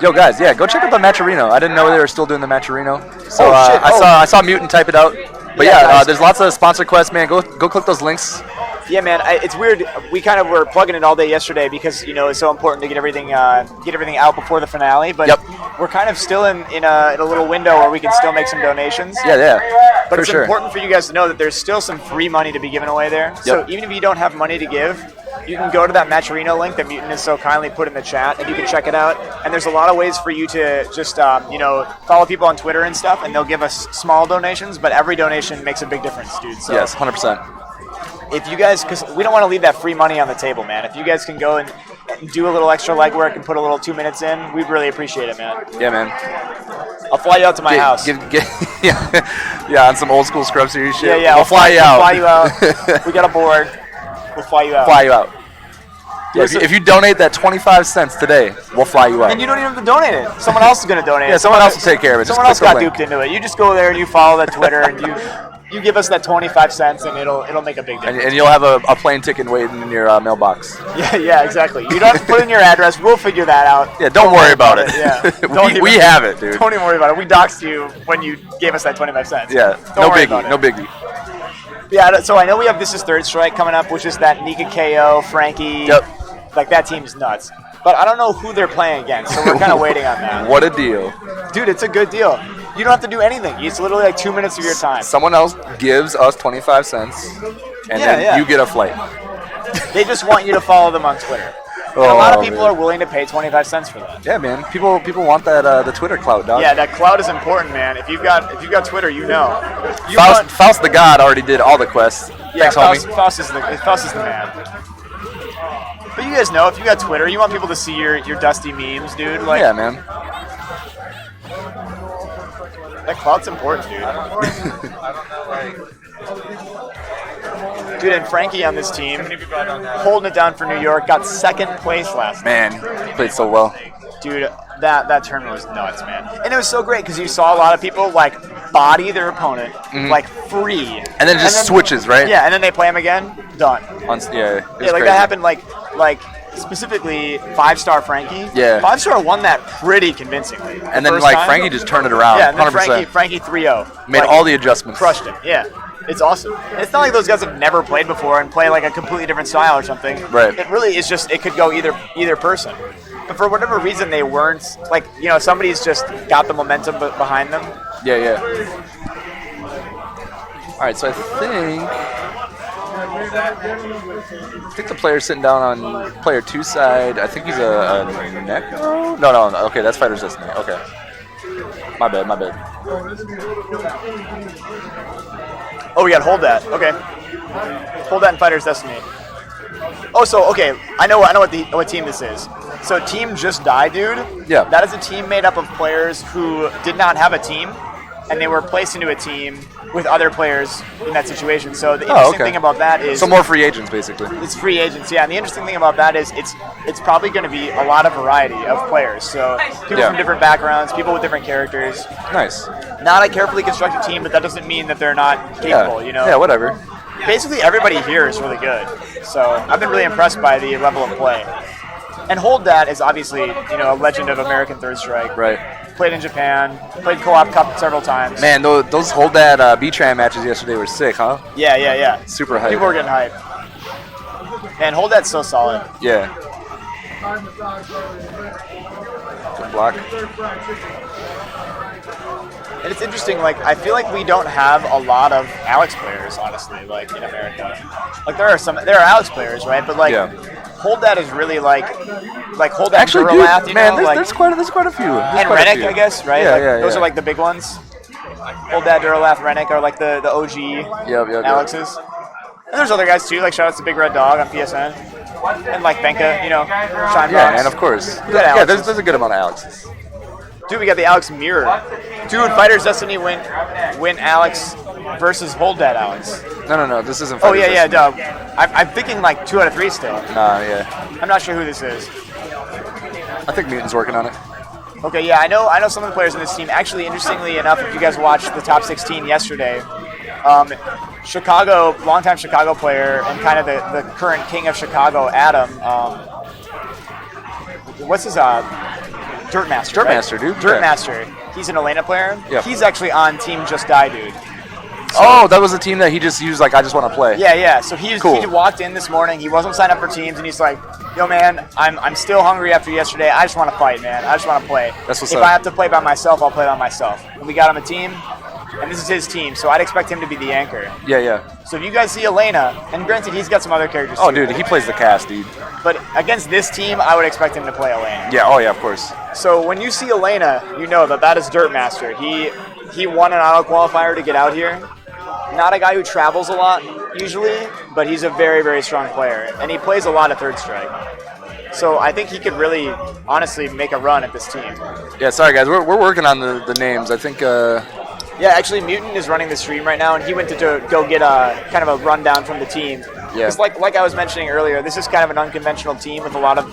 Yo, guys, yeah, go check out the Matcherino. I didn't know they were still doing the Matcherino. So Oh, shit. I saw Mutant type it out. But Yeah, yeah, nice. there's lots of sponsor quests, man. Go click those links. Yeah, man. It's weird. We kind of were plugging it all day yesterday because it's so important to get everything out before the finale. But Yep. we're kind of still in a little window where we can still make some donations. Yeah, But for it's sure. important for you guys to know that there's still some free money to be given away there. So even if you don't have money to give, you can go to that Matcherino link that Mutant has so kindly put in the chat, and you can check it out. And there's a lot of ways for you to just, follow people on Twitter and stuff, and they'll give us small donations, but every donation makes a big difference, dude. So Yes, 100%. if you guys, because we don't want to leave that free money on the table, man. If you guys can go and do a little extra legwork and put a little 2 minutes in, we'd really appreciate it, man. Yeah, man. I'll fly you out to my house. Yeah, on some old school Scrub Series shit. Yeah, We'll fly you out. We'll fly you out. We got a board. We'll fly you out. Fly you out. Yeah, Listen- if you donate that 25 cents today, we'll fly you out. And you don't even have to donate it. Someone else is going to donate it. Yeah, someone else will take care of it. Just Someone else click got the link. duped into it. You just go there and you follow that Twitter and you give us that 25 cents and it'll make a big difference. And you'll have a plane ticket waiting in your mailbox. Yeah, exactly. You don't have to put in your address. We'll figure that out. Yeah, don't worry about it. Yeah. we have it, dude. Don't even worry about it. We doxed you when you gave us that 25 cents. Yeah, Don't no worry about biggie, it. no biggie. Yeah, so I know we have This Is Third Strike coming up, which is that Nika KO, Frankie. Yep. Like, that team's nuts. But I don't know who they're playing against, so we're kind of waiting on that. What a deal. Dude, it's a good deal. You don't have to do anything. It's literally like 2 minutes of your time. Someone else gives us 25 cents, and then you get a flight. They just want you to follow them on Twitter. And a lot of people man. are willing to pay 25 cents for that. Yeah, man. People want that the Twitter clout, dog. Yeah, that cloud is important, man. If you've got Twitter, you know. You Faust, want- Faust the God already did all the quests. Yeah, Thanks, homie. Faust is the man. But you guys know, if you got Twitter, you want people to see your dusty memes, dude. Like, Yeah, man. that clout's important, dude. Dude, and Frankie on this team, holding it down for New York, got second place last night. Man, he played so well. Dude, that tournament was nuts, man. And it was so great because you saw a lot of people like body their opponent like free, And then just switches, right? Yeah, and then they play him again, done. Yeah, it was Yeah, like crazy. that happened. Like specifically 5-star Frankie. Yeah. 5-star won that pretty convincingly. the And then first like time. Frankie just turned it around. Yeah, and then 100%. Frankie 3-0 Made like, all the adjustments. crushed him. Yeah. It's awesome. And it's not like those guys have never played before and play like a completely different style or something. Right. It really is just, it could go either person. But for whatever reason, they weren't, like, somebody's just got the momentum behind them. Yeah. All right, so I think the player's sitting down on player 2 side. I think he's a Necro? No. Okay, that's Fighter's Destiny. Okay. My bad. Oh, we got hold that. Okay. Hold that in Fighter's Destiny. Oh, so, okay. I know what team this is. So Team Just Die, dude. Yeah. That is a team made up of players who did not have a team. and they were placed into a team with other players in that situation. So the interesting thing about that is so more free agents, basically. it's free agents, yeah. And the interesting thing about that is it's probably going to be a lot of variety of players. So people from different backgrounds, people with different characters. Nice. Not a carefully constructed team, but that doesn't mean that they're not capable. You know. Yeah, whatever. Basically, everybody here is really good. So I've been really impressed by the level of play. And Hold That is obviously, a legend of American Third Strike. Right. Played in Japan, played Co-op Cup several times. Man, those Hold That B-Tran matches yesterday were sick, huh? Yeah. Super hype. People were getting hype. And Hold That's so solid. Yeah. Good block. And it's interesting, I feel like we don't have a lot of Alex players, honestly, in America. There are Alex players, right? But Hold That is really Hold That. Actually, Duralath, dude, man, there's quite a few. And Rennick, I guess, right? Yeah, those are the big ones. Hold That, Duralath, Rennick are the OG Alexes. And there's other guys too, shout outs to Big Red Dog on PSN. And Benka, Shine Box. And of course. Yeah, there's a good amount of Alexes. Dude, we got the Alex Mirror. Dude, Fighters Destiny win Alex versus Hold That Alex. No, this isn't Oh, Fighters yeah, Destiny. I'm thinking 2 out of 3 still. Nah, yeah. I'm not sure who this is. I think Mutan's working on it. Okay, yeah, I know some of the players in this team. Actually, interestingly enough, if you guys watched the top 16 yesterday, Chicago, longtime Chicago player and kind of the current king of Chicago, Adam, what's his Dirtmaster. Dirtmaster, dude. Dirtmaster. He's an Elena player. Yeah. He's actually on Team Just Die, dude. So, that was a team that he just used I just want to play. Yeah. So he Cool. walked in this morning. He wasn't signed up for teams, and he's like, "Yo, man, I'm still hungry after yesterday. I just want to fight, man. I just want to play. That's what's if up. I have to play by myself, I'll play by myself." And we got him a team, and this is his team. So I'd expect him to be the anchor. Yeah. So if you guys see Elena, and granted, he's got some other characters Oh, too. dude, he plays the cast, dude. But against this team, I would expect him to play Elena. Yeah, oh yeah, of course. So when you see Elena, you know that is Dirtmaster. He won an auto qualifier to get out here. Not a guy who travels a lot usually, but he's a very, very strong player, and he plays a lot of Third Strike. So I think he could really, honestly, make a run at this team. Yeah, sorry guys, we're working on the names. I think. Yeah, actually, Mutant is running the stream right now, and he went to go get a kind of a rundown from the team. Yeah. It's like I was mentioning earlier, this is kind of an unconventional team with a lot of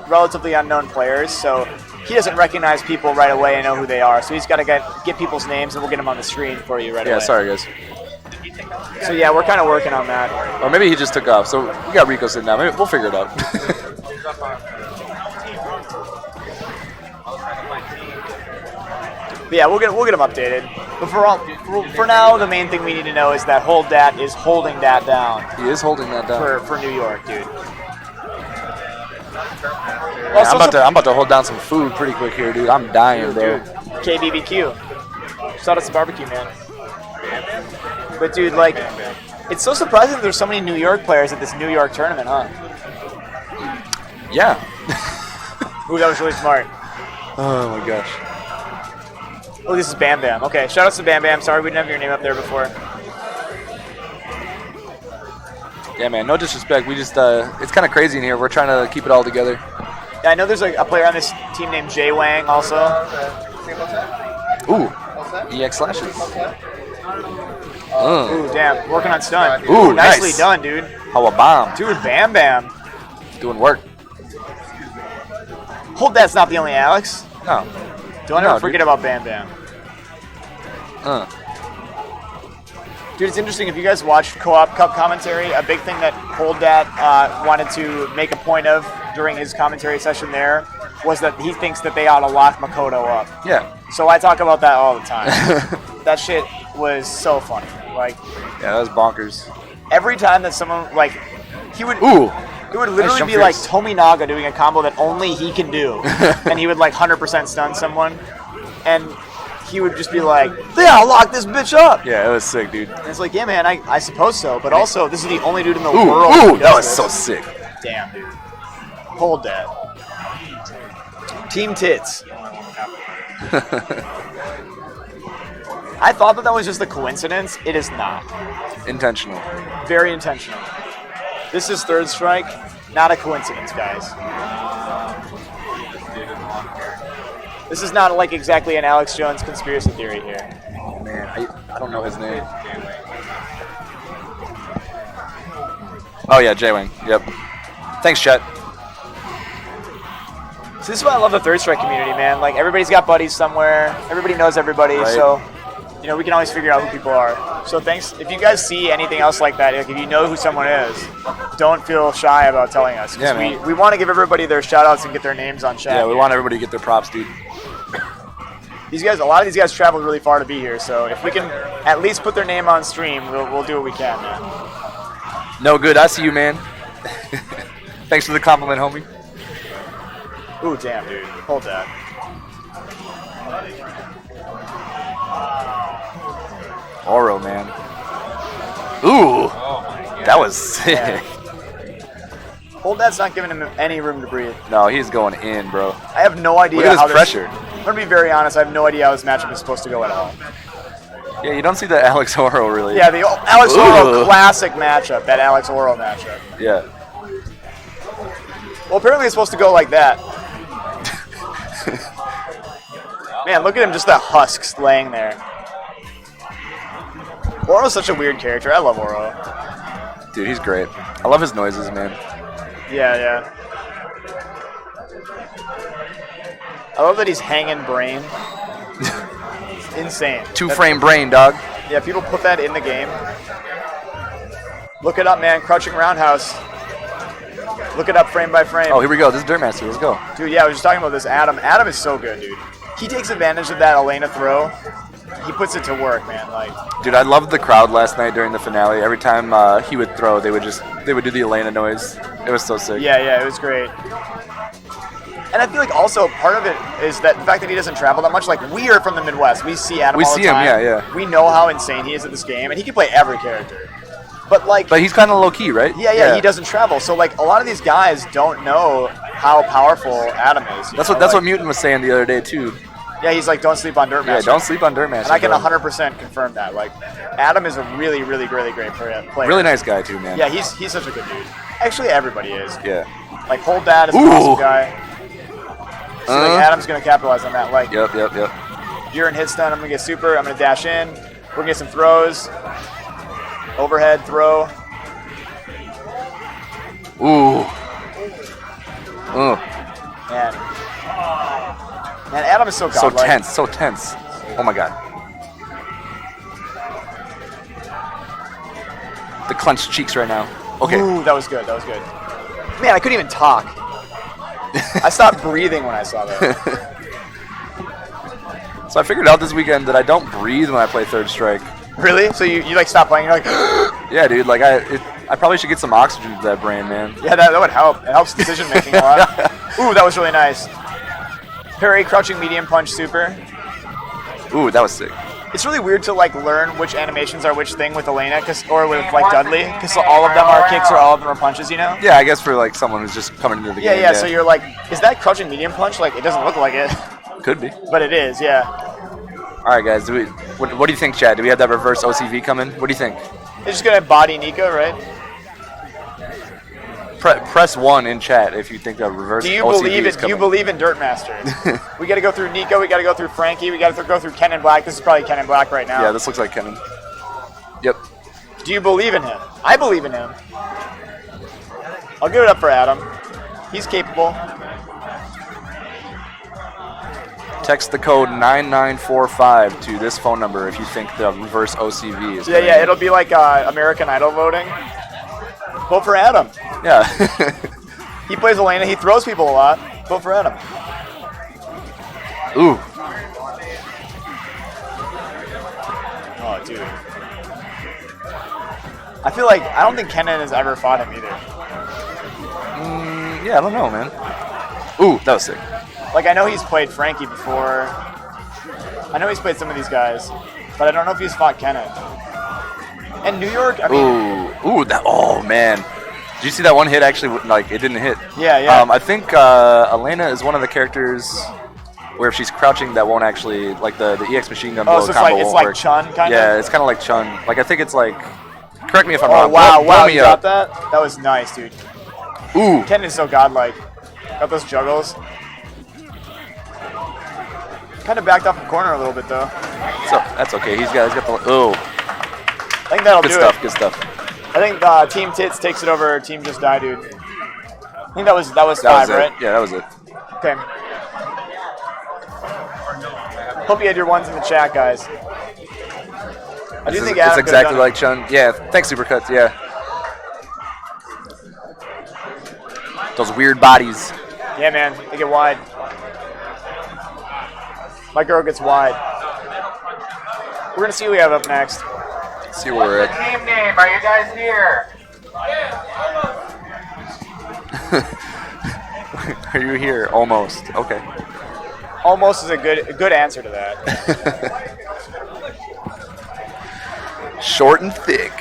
relatively unknown players. So he doesn't recognize people right away and know who they are. So he's got to get people's names, and we'll get them on the screen for you right away. Yeah, sorry guys. So yeah, we're kind of working on that. Or maybe he just took off. So we got Rico sitting down. Maybe we'll figure it out. But yeah, we'll get them updated. But for now, the main thing we need to know is that Hold That is holding that down. He is holding that down. For New York, dude. Yeah, I'm about to hold down some food pretty quick here, dude. I'm dying, bro. Dude, KBBQ. Shout out to barbecue, man. But dude, it's so surprising that there's so many New York players at this New York tournament, huh? Yeah. Ooh, that was really smart. Oh my gosh. Oh, this is Bam Bam. Okay, shout outs to Bam Bam. Sorry we didn't have your name up there before. Yeah, man. No disrespect. We just it's kind of crazy in here. We're trying to keep it all together. Yeah, I know there's a player on this team named Jay Wang also. Ooh. EX slashes. Ooh, damn. Working on stun. Ooh, nicely nice. done, dude. How a bomb. Dude, Bam Bam. Doing work. Hold That's not the only Alex. No. Don't ever forget about Bam Bam. Dude, it's interesting. If you guys watched Co-op Cup commentary, a big thing that Hold That wanted to make a point of during his commentary session there was that he thinks that they ought to lock Makoto up. Yeah. So I talk about that all the time. That shit was so funny. Yeah, that was bonkers. Every time that someone he would. Ooh. It would literally be like Tominaga doing a combo that only he can do, and he would 100% stun someone, and he would just be like, "Yeah, I'll lock this bitch up." Yeah, it was sick, dude. And it's like, yeah, man, I suppose so, but also this is the only dude in the Ooh, world. ooh, who that does was this. so sick. Damn, dude. Hold that. Team Tits. I thought that was just a coincidence. It is not. Intentional. Very intentional. This is Third Strike, not a coincidence, guys. This is not exactly an Alex Jones conspiracy theory here. I don't know his name. Oh yeah, J-Wing. Yep. Thanks, Chet. So this is why I love the Third Strike community, man. Like, everybody's got buddies somewhere. Everybody knows everybody, Right. So, you know, we can always figure out who people are. So thanks. If you guys see anything else like that, like if you know who someone is, don't feel shy about telling us. 'Cause Yeah, man. we want to give everybody their shout-outs and get their names on chat. Yeah, we want everybody to get their props, dude. These guys, a lot of these guys traveled really far to be here, so if we can at least put their name on stream, we'll do what we can, man. No good. I see you, man. Thanks for the compliment, homie. Ooh, damn, dude. Hold that. Oro, man. Ooh, that was sick. Hold that's not giving him any room to breathe. No, he's going in, bro. I have no idea Look at how his this- pressure. I'm going to be very honest. I have no idea how this matchup is supposed to go at all. Yeah, you don't see the Alex Oro really. Yeah, the Alex Oro Ooh. classic matchup, that Alex Oro matchup. Yeah. Well, apparently it's supposed to go like that. Man, look at him, just the husks laying there. Oro's such a weird character. I love Oro. Dude, he's great. I love his noises, man. Yeah. I love that he's hanging brain. It's insane. Two-frame brain, dog. Yeah, people put that in the game. Look it up, man. Crouching roundhouse. Look it up frame by frame. Oh, here we go. This is Dirtmaster. Let's go. Dude, yeah, I was just talking about this. Adam is so good, dude. He takes advantage of that Elena throw. He puts it to work, man. Like, Dude, I loved the crowd last night during the finale. Every time he would throw, they would do the Elena noise. It was so sick. yeah, it was great. And I feel like also part of it is that the fact that he doesn't travel that much. Like, we are from the Midwest. We see Adam all the time. Yeah. We know how insane he is at this game, and he can play every character. But, like... But he's kind of low-key, right? Yeah, he doesn't travel. So, like, a lot of these guys don't know how powerful Adam is. That's what Mutant was saying the other day, too. Yeah, he's like, don't sleep on Dirtmaster. Yeah, don't sleep on Dirtmaster. And I can bro. 100% confirm that. Like, Adam is a really, really, really great player. Really nice guy, too, man. Yeah, he's such a good dude. Actually, everybody is. Yeah. Like, Hold That is an awesome guy. So, like, Adam's going to capitalize on that. Like, Yep. Urien hit stun, I'm going to get super, I'm going to dash in. We're going to get some throws. Overhead throw. Ooh. Man, Adam is so godlike. So tense. Oh my god. The clenched cheeks right now. Okay. Ooh, that was good. Man, I couldn't even talk. I stopped breathing when I saw that. So I figured out this weekend that I don't breathe when I play Third Strike. Really? So you like stop playing, you're like... Yeah, dude. Like I probably should get some oxygen to that brain, man. Yeah, that would help. It helps decision making a lot. Ooh, that was really nice. Parry, crouching medium punch, super. Ooh, that was sick. It's really weird to like learn which animations are which thing with Elena, or with like Dudley, because all of them are kicks or all of them are punches, you know? Yeah, I guess for like someone who's just coming into the game. Yeah. So you're like, is that crouching medium punch? Like, it doesn't look like it, Could be. but it is. Yeah. All right, guys. What do you think, Chad? Do we have that reverse OCV coming? What do you think? They're just gonna body Nico, right? Press 1 in chat if you think that reverse Do you OCV believe is it? Do coming. you believe in Dirtmaster? We got to go through Nico. We got to go through Frankie. We got to go through Ken and Black. This is probably Ken and Black right now. Yeah, this looks like Kenan. Yep. Do you believe in him? I believe in him. I'll give it up for Adam. He's capable. Text the code 9945 to this phone number if you think the reverse OCV is. Yeah. It'll be like American Idol voting. Vote for Adam. Yeah. He plays Elena. He throws people a lot. Vote for Adam. Ooh. Oh, dude. I feel like I don't think Kenan has ever fought him either. Yeah, I don't know, man. Ooh, that was sick. Like, I know he's played Frankie before. I know he's played some of these guys, but I don't know if he's fought Kenan. And New York, I mean... Ooh, oh, man. Did you see that one hit actually, like, it didn't hit? Yeah. I think Elena is one of the characters where if she's crouching, that won't actually, like, the EX machine gun blow so combo it's won't like work. Chun, kind of? Yeah, it's kind of like Chun. Like, I think it's like... Correct me if I'm Oh, wrong. wow, Blow me you up. got that? That was nice, dude. Ooh. Kenan is so godlike. Got those juggles. Kind of backed off the corner a little bit, though. So that's okay. He's got the. Oh, I think that'll good do stuff. it. Good stuff. I think Team Tits takes it over Team Just Die Dude. I think that was That 5, was it. right? Yeah, that was it. Okay. Hope you had your ones in the chat, guys. I do think It's Adam exactly could've like Chun. Yeah, thanks, Supercuts. Yeah. Those weird bodies. done it. Yeah, man. They get wide. My girl gets wide. We're going to see who we have up next. See where we're at. Team name, are you guys here? Are you here? Almost. Okay. Almost is a good answer to that. Short and thick.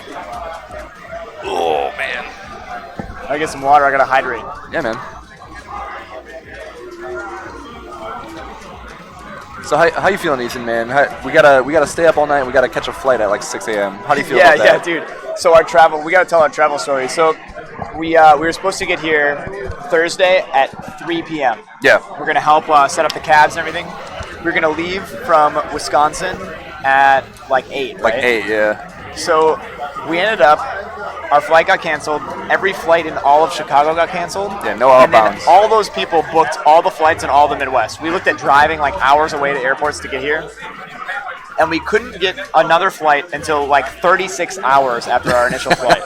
Oh, man. I get some water. I got to hydrate. Yeah, man. So how you feeling, Ethan, man? We gotta stay up all night. We gotta catch a flight at like 6 a.m. How do you feel about that? Yeah, dude. So our travel, we gotta tell our travel story. So we were supposed to get here Thursday at 3 p.m. Yeah. We're gonna help set up the cabs and everything. We're gonna leave from Wisconsin at like 8. Like right? 8, yeah. So we ended up, our flight got canceled. Every flight in all of Chicago got canceled. Yeah, no And then outbounds. all those people booked all the flights in all the Midwest. We looked at driving like hours away to airports to get here. And we couldn't get another flight until like 36 hours after our initial flight.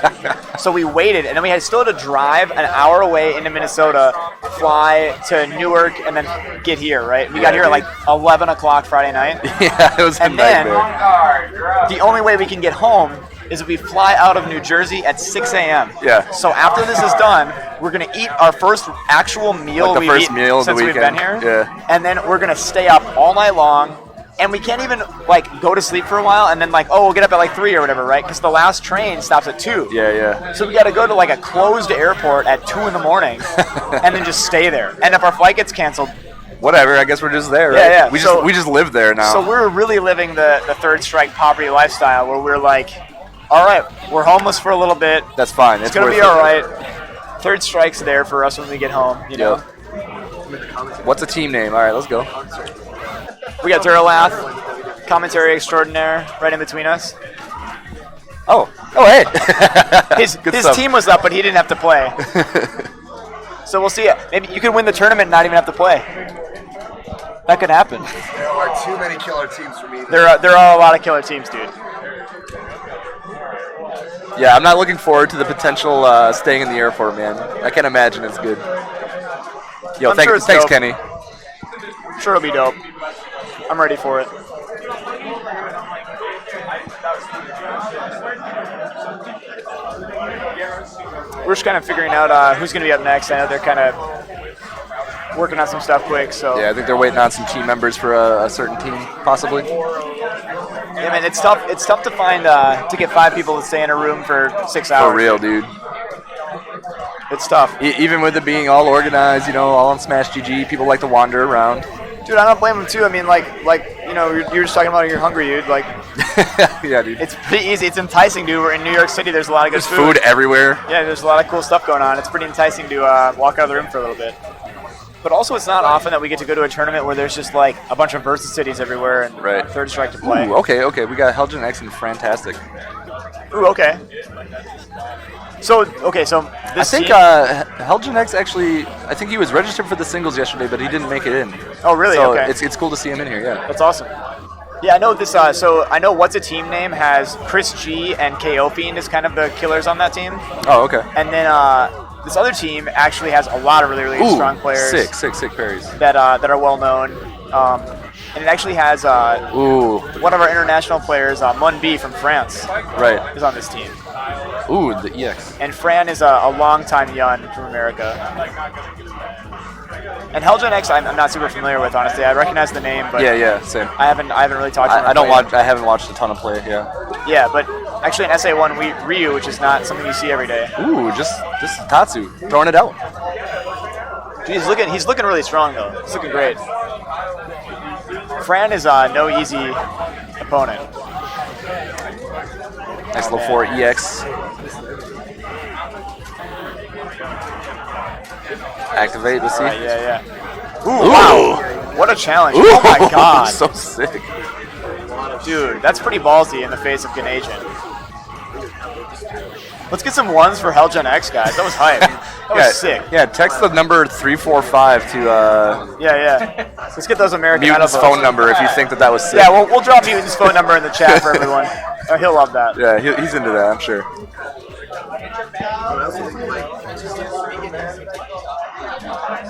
So we waited, and then we still had to drive an hour away into Minnesota, fly to Newark, and then get here, right? We got here at like 11 o'clock Friday night. Yeah, it was a And then- nightmare. Card, you're up. The only way we can get home is if we fly out of New Jersey at 6 a.m. Yeah. So after this is done, we're going to eat our first actual meal Like the we've first eaten meal of the since we've been weekend. here. Yeah. And then we're going to stay up all night long. And we can't even like go to sleep for a while and then like, oh, we'll get up at like 3 or whatever, right? Because the last train stops at 2. Yeah, yeah. So we got to go to like a closed airport at 2 in the morning and then just stay there. And if our flight gets canceled, Whatever. I guess we're just there, right? Yeah, yeah. We So- just live there now. so we're really living the third strike poverty lifestyle where we're like, all right, we're homeless for a little bit. That's fine. It's gonna be all right. Third strike's there for us when we get home. You know, What's a team name? All right, let's go. we got Duralath, commentary extraordinaire, right in between us. Oh, hey. His Good his stuff. team was up, but he didn't have to play. So we'll see. Maybe you can win the tournament and not even have to play. That could happen. There are too many killer teams for me. There are a lot of killer teams, dude. Yeah, I'm not looking forward to the potential staying in the airport, man. I can't imagine it's good. Yo, I'm sure it's thanks, dope. Kenny. Sure, it'll be dope. I'm ready for it. We're just kind of figuring out who's going to be up next. I know they're kind of working on some stuff quick, so Yeah, I think they're waiting on some team members for a certain team, possibly. yeah, man, it's tough. It's tough to find to get 5 people to stay in a room for 6 hours. For real, dude. It's tough, Even with it being all organized, all on Smash GG, people like to wander around. dude. I don't blame them too. I mean, like you're just talking about you're hungry, dude. Like Yeah, dude. it's pretty easy. It's enticing, dude. We're in New York City. There's a lot of good There's food everywhere. Yeah, there's a lot of cool stuff going on. It's pretty enticing to walk out of the room for a little bit. But also, it's not often that we get to go to a tournament where there's just like a bunch of versus cities everywhere and Right. third strike to play. Ooh, okay. We got Helgen X and Fantastic. Ooh, okay. So this I think team, Helgen X actually, I think he was registered for the singles yesterday, but he didn't make it in. oh really? So Okay, it's cool to see him in here, yeah. that's awesome. Yeah, I know this. So I know what's a team name has Chris G and KO Fiend is kind of the killers on that team, Oh, okay. and then this other team actually has a lot of really Ooh, strong players sick parries. that are well known. And it actually has Ooh, one of our international players, Mun B from France, right. is on this team. Ooh, the EX. And Fran is a longtime Yun from America. And Helgen X, I'm not super familiar with, honestly. I recognize the name, but Yeah, same. I haven't really talked to him. I haven't watched a ton of play, yeah. Yeah, but actually in SA1, Ryu, which is not something you see every day. Ooh, just Tatsu throwing it out. Dude, he's looking really strong though. He's looking great. Fran is no easy opponent. Nice level 4 EX. Activate, let's see. Right, yeah. Ooh, wow. What a challenge. Ooh, Oh my god. so sick. Dude, that's pretty ballsy in the face of Ganasian. Let's get some ones for Hellgen X, guys. That was hype. That was sick. Yeah, text the number 345 to Yeah. Let's get those American Mutant's Idol votes. phone number if you think that was sick. Yeah, we'll drop Mutant's phone number in the chat for everyone. He'll love that. Yeah, he's into that, I'm sure.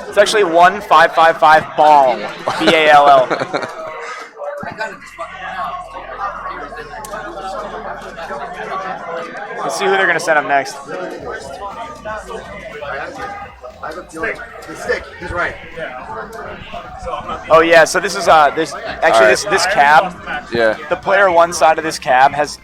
It's actually 1555 ball. BALL. Let's see who they're gonna send up next. The stick. He's right. Oh yeah, so this is this actually this cab. Yeah. The player one side of this cab has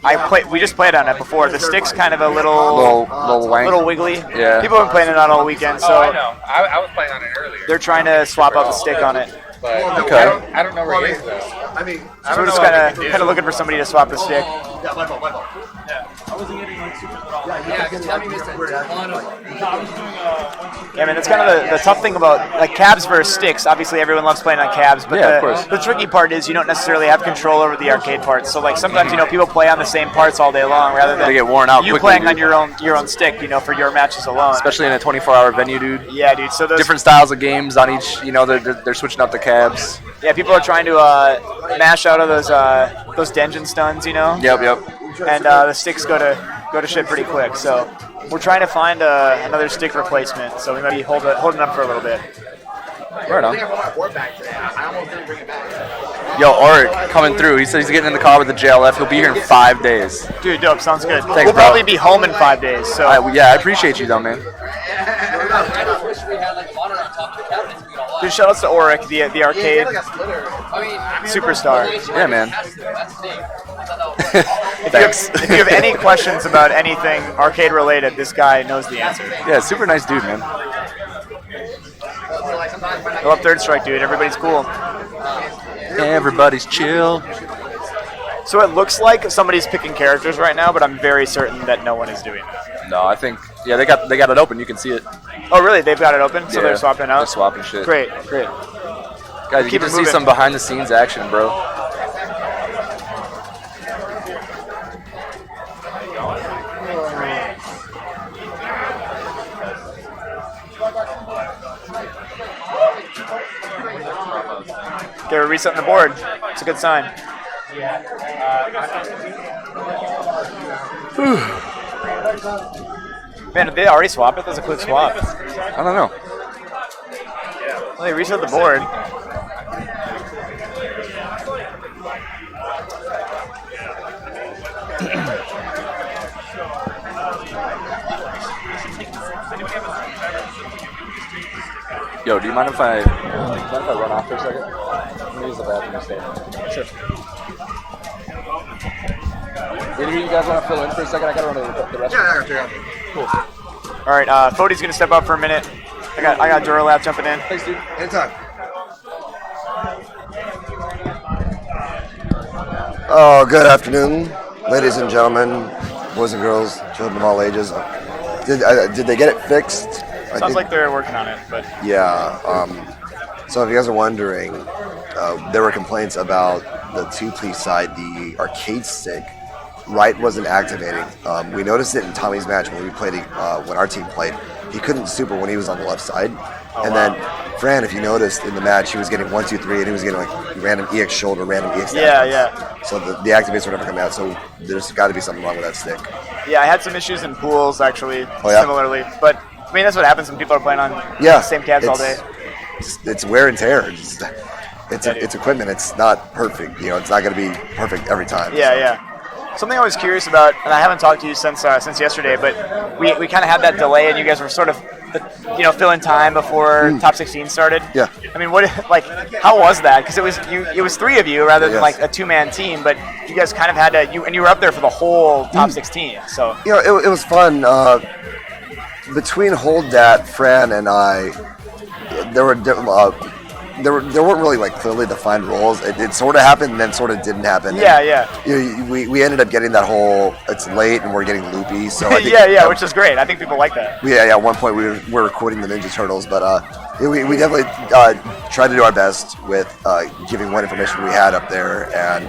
we just played on it before. The stick's kind of a Little wank. little wiggly. Yeah. People have been playing it on all weekend, so I know. I was playing on it earlier. they're trying to swap out the stick on it. But Okay. I don't know where he is though. I mean, So we're just kind of looking for somebody to swap the stick. yeah, my fault. Yeah, because Tommy missed a ton of. Yeah, man, that's kind of the tough thing about like cabs versus sticks. Obviously, everyone loves playing on cabs, but Yeah, of course. the tricky part is you don't necessarily have control over the arcade parts. So like sometimes people play on the same parts all day long rather than They get worn out you quickly, playing dude. on your own stick, for your matches alone. Especially in a 24-hour venue, dude. Yeah, dude. So those Different styles of games on each, they're switching out the cabs. Yeah, people are trying to mash out of those Denjin stuns, Yep. and the sticks go to shit pretty quick. So we're trying to find another stick replacement. So we might be holding up for a little bit. Right on. Yo, Art coming through. He said he's getting in the car with the JLF. He'll be here in 5 days. Dude, dope. Sounds good. Thanks, we'll bro. probably be home in 5 days. So I appreciate you though, man. I just wish we had like a monitor on top of the cabinet to be all dude, shout outs to Auric, the arcade I mean, superstar. Yeah, man. That's the thing. I thought that was Thanks. If you have any questions about anything arcade related, this guy knows the answer. Yeah, super nice dude, man. I love Third Strike, dude. Everybody's cool. Everybody's chill. So it looks like somebody's picking characters right now, but I'm very certain that no one is doing that. No, I think they got it open. You can see it. Oh, really? They've got it open, so Yeah, they're swapping out. They're swapping shit. Great. Guys, you Keep get to it see moving. some behind the scenes action, bro. Okay, we're resetting the board. It's a good sign. Man, did they already swap it? That's a quick swap. I don't know. Well, they reset the board. Yo, do you mind if I run off for a second? Let me use the bathroom instead. Sure. Either of you guys want to fill in for a second? I gotta run to the restaurant. Yeah. Cool. All right, Fodi's gonna step up for a minute. I got Duralab jumping in. Thanks, dude. Anytime. Oh, good afternoon, ladies and gentlemen, boys and girls, children of all ages. Did they get it fixed? Sounds like they're working on it, but Yeah. So if you guys are wondering, there were complaints about the 2-play side, the arcade stick. Right wasn't activating. We noticed it in Tommy's match when we played. When our team played, he couldn't super when he was on the left side. Then Fran, if you noticed in the match, he was getting 1, 2, 3, and he was getting like random EX shoulder, random EX. Yeah, dash. yeah. So the activates were never coming out. So there's got to be something wrong with that stick. Yeah, I had some issues in pools actually, Oh, yeah? similarly. But I mean, that's what happens when people are playing on Yeah, the same cabs all day. It's wear and tear. It's equipment. It's not perfect. It's not going to be perfect every time. Yeah. Something I was curious about, and I haven't talked to you since yesterday, but we kind of had that delay, and you guys were sort of, filling time before top 16 started. Yeah. I mean, how was that? Because it was 3 of you rather than Yes. like a 2-man team, but you guys kind of had to and you were up there for the whole top 16. So It was fun. Between Hold Dat, Fran, and I, there were there weren't really like clearly defined roles. It sort of happened and then sort of didn't happen. Yeah. We ended up getting that whole it's late and we're getting loopy. So I think, yeah, which is great. I think people like that. Yeah. At one point we were quoting the Ninja Turtles, but we definitely tried to do our best with giving what information we had up there, and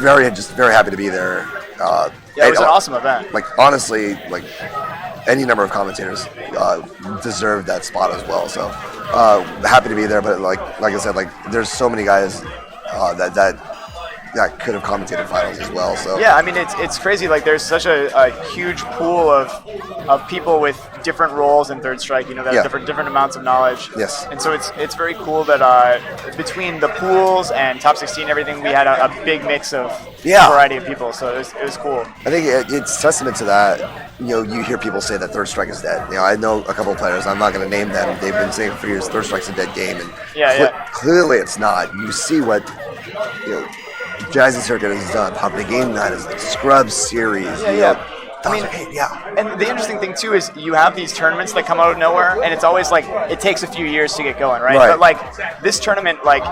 very happy to be there. It was an awesome event. Like honestly, like any number of commentators deserved that spot as well. So happy to be there. But like I said, like there's so many guys that could have commentated finals as well. So yeah, I mean it's crazy. Like there's such a huge pool of people with different roles in Third Strike. You know, that have different amounts of knowledge. Yes. And so it's very cool that between the pools and top 16 and everything, we had a big mix of variety of people. So it was cool. I think it's testament to that. You know, you hear people say that Third Strike is dead. You know, I know a couple of players. I'm not going to name them. They've been saying for years Third Strike's a dead game, and clearly it's not. You see what Jazzy Circuit has done. Pop the Game Night is like Scrub Series. I mean, and the interesting thing too is you have these tournaments that come out of nowhere, and it's always like it takes a few years to get going, right? But like this tournament, like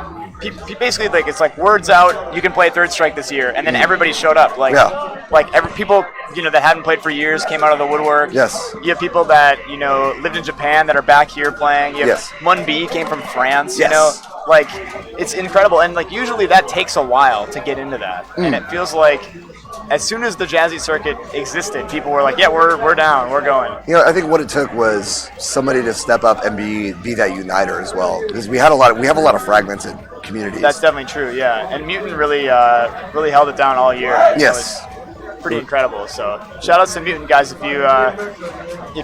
basically like it's like words out, you can play Third Strike this year, and then everybody showed up. Like people that hadn't played for years came out of the woodwork. Yes. You have people that lived in Japan that are back here playing. You have Mun B came from France. Yes. You know. Like, it's incredible. And, like, usually that takes a while to get into that. And it feels like as soon as the Jazzy Circuit existed, people were like, yeah, we're down, we're going. You know, I think what it took was somebody to step up and be that uniter as well. Because we have a lot of fragmented communities. That's definitely true, yeah. And Mutant really held it down all year. Yes. Pretty incredible. So shout outs to Mutant guys if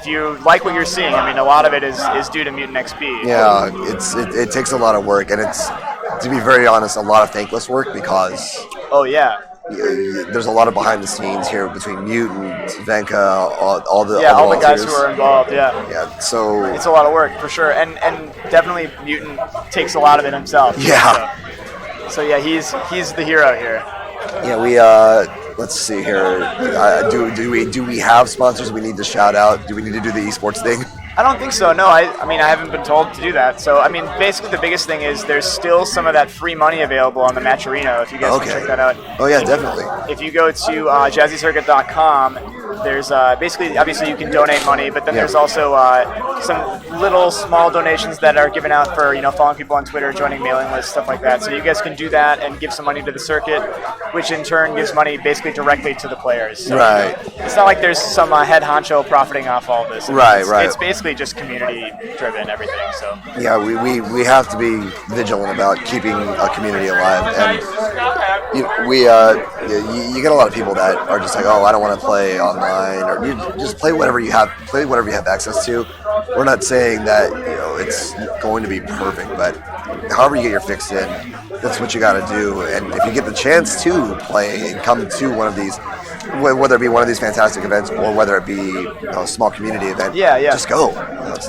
you like what you're seeing. I mean, a lot of it is due to Mutant XP. Yeah, it takes a lot of work, and it's, to be very honest, a lot of thankless work because there's a lot of behind the scenes here between Mutant, Venka, all the guys who are involved. Yeah, so it's a lot of work for sure, and definitely Mutant takes a lot of it himself. Yeah. So yeah, he's the hero here. Yeah, we let's see here. Do we have sponsors we need to shout out? Do we need to do the esports thing? I don't think so. No, I mean I haven't been told to do that. So I mean, basically the biggest thing is there's still some of that free money available on the Match Arena. If you guys can check that out. Oh yeah, definitely. If you go to jazzycircuit.com, there's basically obviously you can donate money, but then there's also some little small donations that are given out for following people on Twitter, joining mailing lists, stuff like that. So you guys can do that and give some money to the circuit, which in turn gives money basically directly to the players. So right. It's not like there's some head honcho profiting off all this. Right. It's basically just community driven everything. So yeah, we have to be vigilant about keeping a community alive, and you get a lot of people that are just like, oh, I don't want to play online, or you just play whatever you have access to. We're not saying that it's going to be perfect, but however you get your fix in, that's what you got to do. And if you get the chance to play and come to one of these, whether it be one of these fantastic events or whether it be a small community event, just go.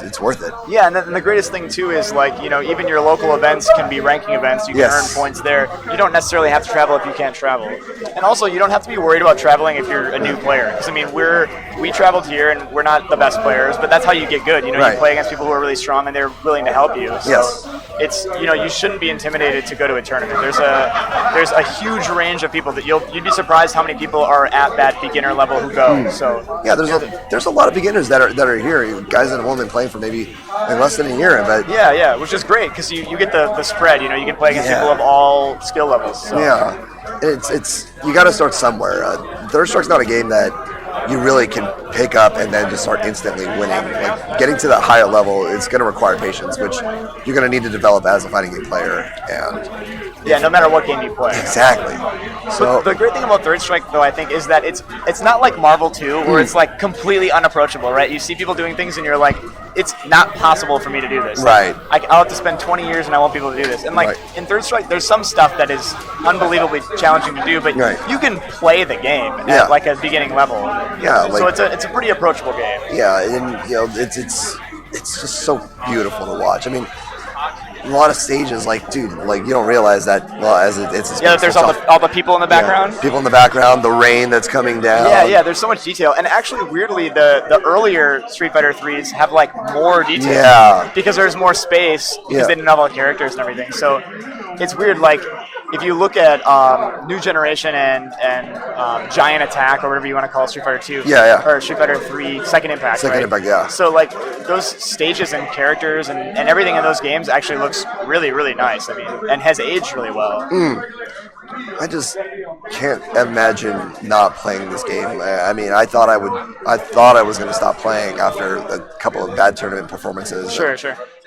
It's worth it. Yeah, and then the greatest thing too is even your local events can be ranking events. You can earn points there. You don't necessarily have to travel if you can't travel, and also you don't have to be worried about traveling if you're a new player. Because I mean, we traveled here and we're not the best players, but that's how you get good. You play against people who are really strong and they're willing to help you. So it's you shouldn't be intimidated to go to a tournament. There's a huge range of people that you'd be surprised how many people are at that beginner level who go. So yeah, there's a lot of beginners that are here. Guys that have only been playing for maybe less than a year, but yeah, which is great because you get the spread. You can play against people of all skill levels. So. Yeah, it's you got to start somewhere. Third Strike's not a game that you really can pick up and then just start instantly winning. Like getting to that higher level, it's going to require patience, which you're going to need to develop as a fighting game player. And no matter what game you play. Exactly. So the great thing about Third Strike, though, I think, is that it's not like Marvel 2, where it's like completely unapproachable, right? You see people doing things, and you're like, it's not possible for me to do this. Right. I'll have to spend 20 years, and I won't be able to do this. And in Third Strike, there's some stuff that is unbelievably challenging to do, but you can play the game at like a beginning level. Yeah. So it's a pretty approachable game. Yeah, and it's just so beautiful to watch. I mean, a lot of stages, like, dude, like, you don't realize that, well, as it's Yeah, there's all the people in the background. people in the background, the rain that's coming down. Yeah, there's so much detail. And actually, weirdly, the earlier Street Fighter 3s have, like, more detail. Yeah. Because there's more space, because they didn't have all the characters and everything. So it's weird, like, if you look at New Generation and Giant Attack, or whatever you want to call Street Fighter 2. Or Street Fighter 3 Second Impact, Second Impact, yeah. So, like, those stages and characters and everything in those games actually looks really, really nice. I mean, and has aged really well. I just can't imagine not playing this game. I mean, I thought I was going to stop playing after a couple of bad tournament performances. Sure.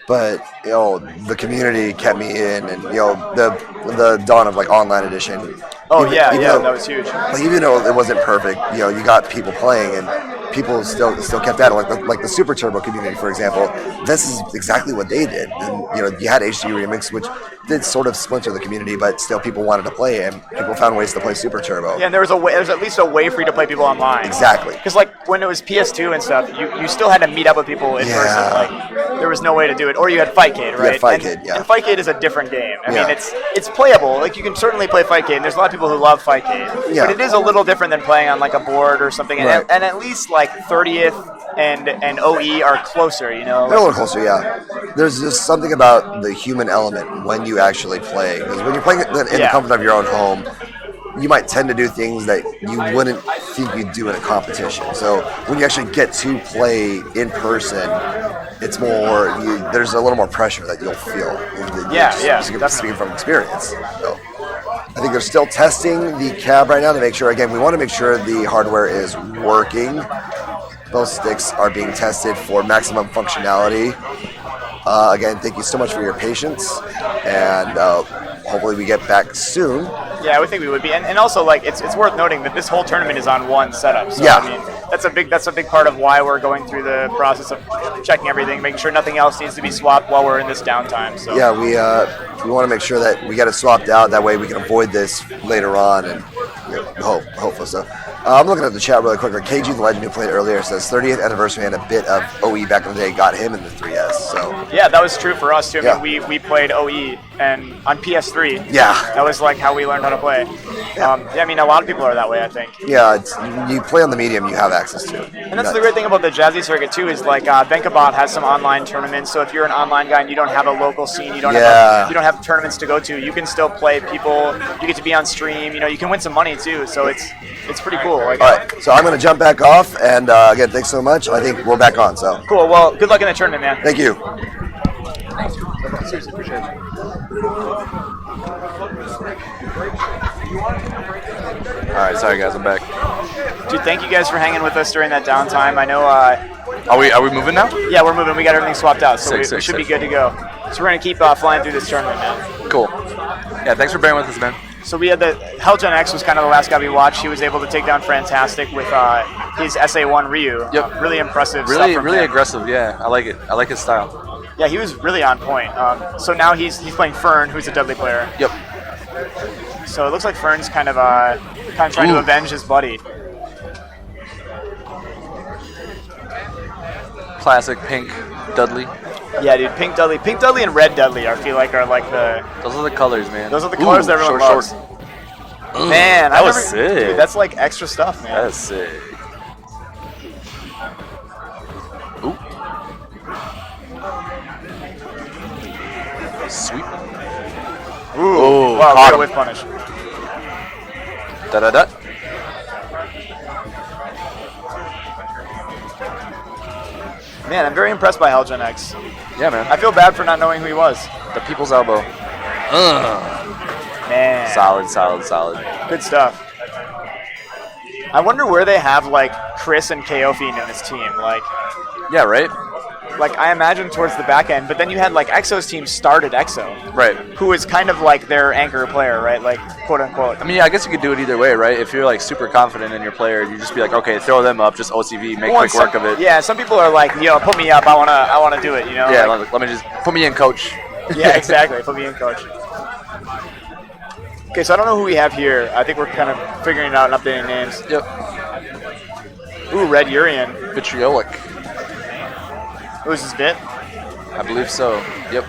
But, you know, the community kept me in, and, you know, the dawn of, like, online edition. Even though, that was huge. Like, even though it wasn't perfect, you know, you got people playing, and people still kept at it. Like the Super Turbo community, for example, this is exactly what they did. And, you know, you had HD Remix, which did sort of splinter the community, but still people wanted to play, and people found ways to play Super Turbo. Yeah, and there's at least a way for you to play people online. Exactly. Because, like, when it was PS2 and stuff, you still had to meet up with people in person. Like, there was no way to do it. Or you had Fightcade, right? And Fightcade is a different game. I mean, it's playable. Like, you can certainly play Fightcade, and there's a lot of people who love Fightcade. Yeah. But it is a little different than playing on, like, a board or something. Right. And at least, like, 30th and OE are closer, you know? They're a little closer, yeah. There's just something about the human element when you actually play. Because when you're playing in the comfort of your own home, you might tend to do things that you wouldn't think you'd do in a competition. So when you actually get to play in person, it's more, there's a little more pressure that you'll feel. Speaking from experience. So I think they're still testing the cab right now to make sure, again, we want to make sure the hardware is working. Both sticks are being tested for maximum functionality. Again, thank you so much for your patience, and hopefully we get back soon. Yeah, I would think we would be, and also, like, it's worth noting that this whole tournament is on one setup. So, I mean, that's a big part of why we're going through the process of checking everything, making sure nothing else needs to be swapped while we're in this downtime. So yeah, we want to make sure that we get it swapped out. That way we can avoid this later on, and hopefully so. I'm looking at the chat really quick. KG the Legend, who played earlier, says 30th anniversary and a bit of OE back in the day got him in the 3S. So yeah, that was true for us too. I mean, we played OE and on PS3. Yeah, that was like how we learned how to play. I mean, a lot of people are that way, I think. Yeah, you play on the medium, you have access to it. And that's the great thing about the Jazzy circuit too, is like Venkabot has some online tournaments. So if you're an online guy and you don't have a local scene, you don't have tournaments to go to, you can still play people. You get to be on stream. You know, you can win some money too. So it's pretty cool. Like, all right, so I'm going to jump back off, and again, thanks so much. I think we're back on. So cool. Well, good luck in the tournament, man. Thank you. Seriously, appreciate it. All right, sorry guys, I'm back. Dude, thank you guys for hanging with us during that downtime. I know. Are we moving now? Yeah, we're moving. We got everything swapped out, so we should be sick. good to go. So we're gonna keep flying through this tournament, man. Cool. Yeah, thanks for bearing with us, man. So we had Hellgen X was kind of the last guy we watched. He was able to take down Fantastic with his SA1 Ryu. Yep. Really impressive. Really, stuff from really him. aggressive. Yeah, I like it. I like his style. Yeah, he was really on point. So now he's playing Fern, who's a Dudley player. Yep. So it looks like Fern's kind of trying to avenge his buddy. Classic pink Dudley. Yeah, dude, Pink Dudley and Red Dudley, I feel like, are like the... Those are the colors, man. Those are the colors that everyone loves. Man, that was sick. Dude, that's like extra stuff, man. That's sick. Ooh. Sweep. Ooh, wow, caught real him. whip punish. Da-da-da. Man, I'm very impressed by Hellgen X. Yeah, man. I feel bad for not knowing who he was. The people's elbow. Man. Solid. Good stuff. I wonder where they have, like, Chris and Keofi in this team. Like, yeah, right? Like, I imagine towards the back end, but then you had, like, EXO's team started EXO. Right. Who is kind of like their anchor player, right? Like, quote unquote. I mean, yeah, I guess you could do it either way, right? If you're, like, super confident in your player, you just be like, okay, throw them up, just OCV, make quick work of it. Yeah, some people are like, yo, put me up, I wanna do it, you know? Yeah, like, let me just, put me in, coach. Yeah, exactly, put me in, coach. Okay, so I don't know who we have here. I think we're kind of figuring it out and updating names. Yep. Ooh, Red Urien. Vitriolic. Who's his bit? I believe so. Yep.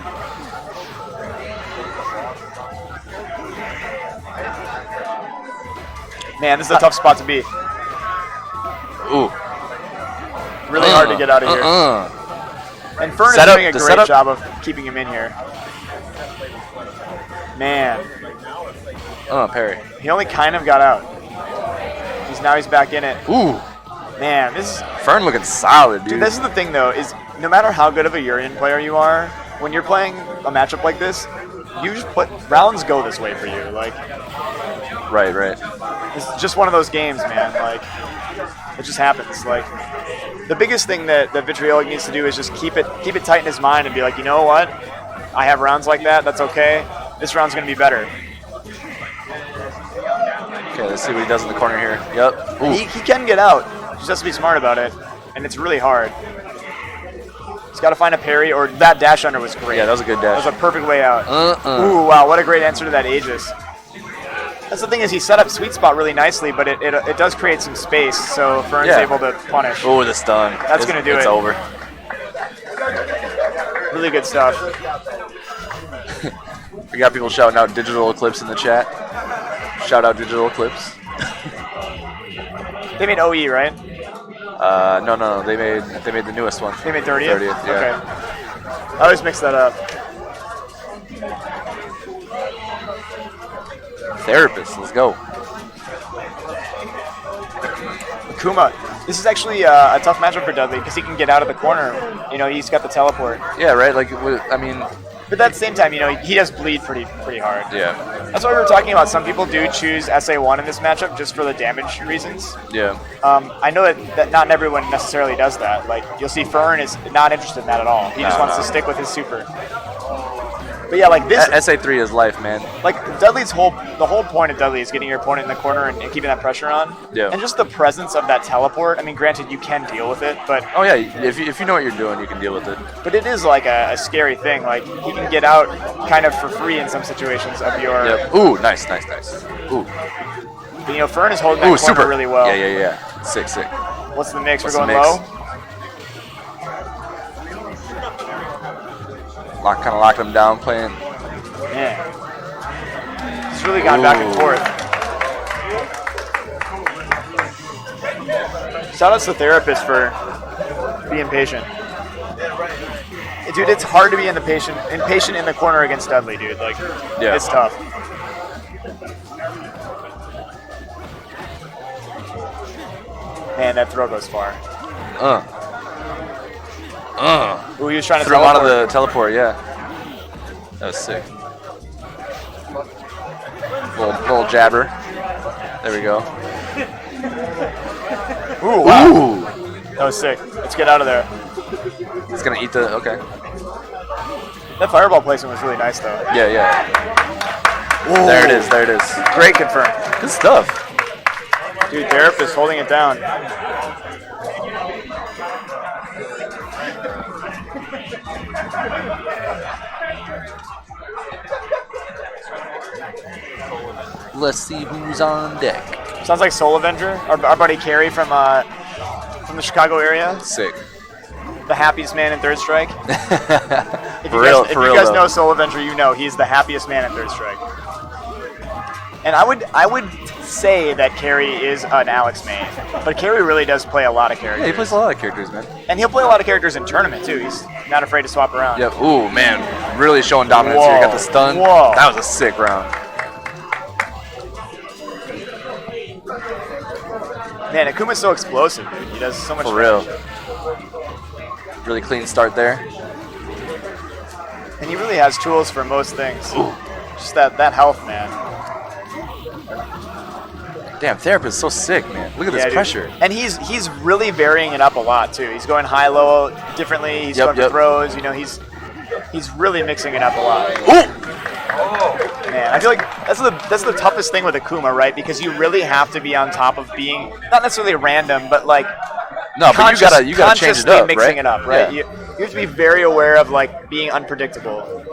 Man, this is a tough spot to be. Ooh. Really hard to get out of here. And Fern is doing a great job of keeping him in here. Man. Parry. He only kind of got out. Now he's back in it. Ooh. Man, this is... Fern looking solid, dude. Dude, this is the thing, though, is no matter how good of a Urien player you are, when you're playing a matchup like this, you just rounds go this way for you. Like... Right. It's just one of those games, man. Like, it just happens. Like, the biggest thing that Vitriolic needs to do is just keep it tight in his mind and be like, you know what? I have rounds like that. That's okay. This round's going to be better. Okay, let's see what he does in the corner here. Yep. He can get out. He just has to be smart about it. And it's really hard. He's got to find a parry, or that dash under was great. Yeah, that was a good dash. That was a perfect way out. Ooh, wow, what a great answer to that Aegis. That's the thing, is he set up sweet spot really nicely, but it does create some space, so Fern's able to punish. Oh, the stun. That's going to do it. It's over. Really good stuff. We got people shouting out Digital Eclipse in the chat. Shout out Digital Eclipse. They made OE, right? No. They made the newest one. They made 30th? 30th, yeah. Okay. I always mix that up. Therapist, let's go. Akuma. This is actually a tough matchup for Dudley because he can get out of the corner. You know, he's got the teleport. Yeah, right. Like, I mean. But at the same time, you know, he does bleed pretty hard. Yeah. That's why we were talking about. Some people do choose SA1 in this matchup just for the damage reasons. Yeah. I know that not everyone necessarily does that. Like, you'll see Fern is not interested in that at all. He just wants to stick with his super. But yeah, like this... SA3 is life, man. Like, the whole point of Dudley is getting your opponent in the corner and keeping that pressure on. Yeah. And just the presence of that teleport. I mean, granted, you can deal with it, but... Oh, yeah. If you know what you're doing, you can deal with it. But it is like a scary thing. Like, he can get out kind of for free in some situations of your... Yep. Ooh, nice. Ooh. But, you know, Fern is holding that corner super. really well. Yeah. Sick. What's the mix? What's We're going the mix? low? Kind of locking him down, playing. Yeah. It's really gone back and forth. Shout out to the therapist for being patient. Dude, it's hard to be impatient in the corner against Dudley, dude. Like, it's tough. Man, that throw goes far. Ooh, he was trying to throw him out of the teleport, yeah. That was sick. Little jabber. There we go. Ooh, wow. Ooh. That was sick. Let's get out of there. It's gonna eat the, okay. That fireball placement was really nice, though. Yeah. Ooh. There it is. Great confirm. Good stuff. Dude, therapist holding it down. Let's see who's on deck. Sounds like Soul Avenger, our buddy Carrie from the Chicago area. Sick. The happiest man in Third Strike. If you guys know Soul Avenger, you know he's the happiest man in Third Strike. And I would say that Carrie is an Alex main, but Carrie really does play a lot of characters. Yeah, he plays a lot of characters, man. And he'll play a lot of characters in tournament too. He's not afraid to swap around. Yep. Ooh, man, really showing dominance here. Got the stun. Whoa. That was a sick round. Man, Akuma's so explosive, dude. He does so much. For real. Really clean start there. And he really has tools for most things. Ooh. Just that health, man. Damn, therapist is so sick, man. Look at this pressure. Dude. And he's really varying it up a lot too. He's going high, low differently. He's going for throws. You know, he's really mixing it up a lot. Ooh. Man, I feel like that's the toughest thing with Akuma, right? Because you really have to be on top of being not necessarily random, but like but you gotta change it up, mixing it up, right? Yeah. You have to be very aware of like being unpredictable,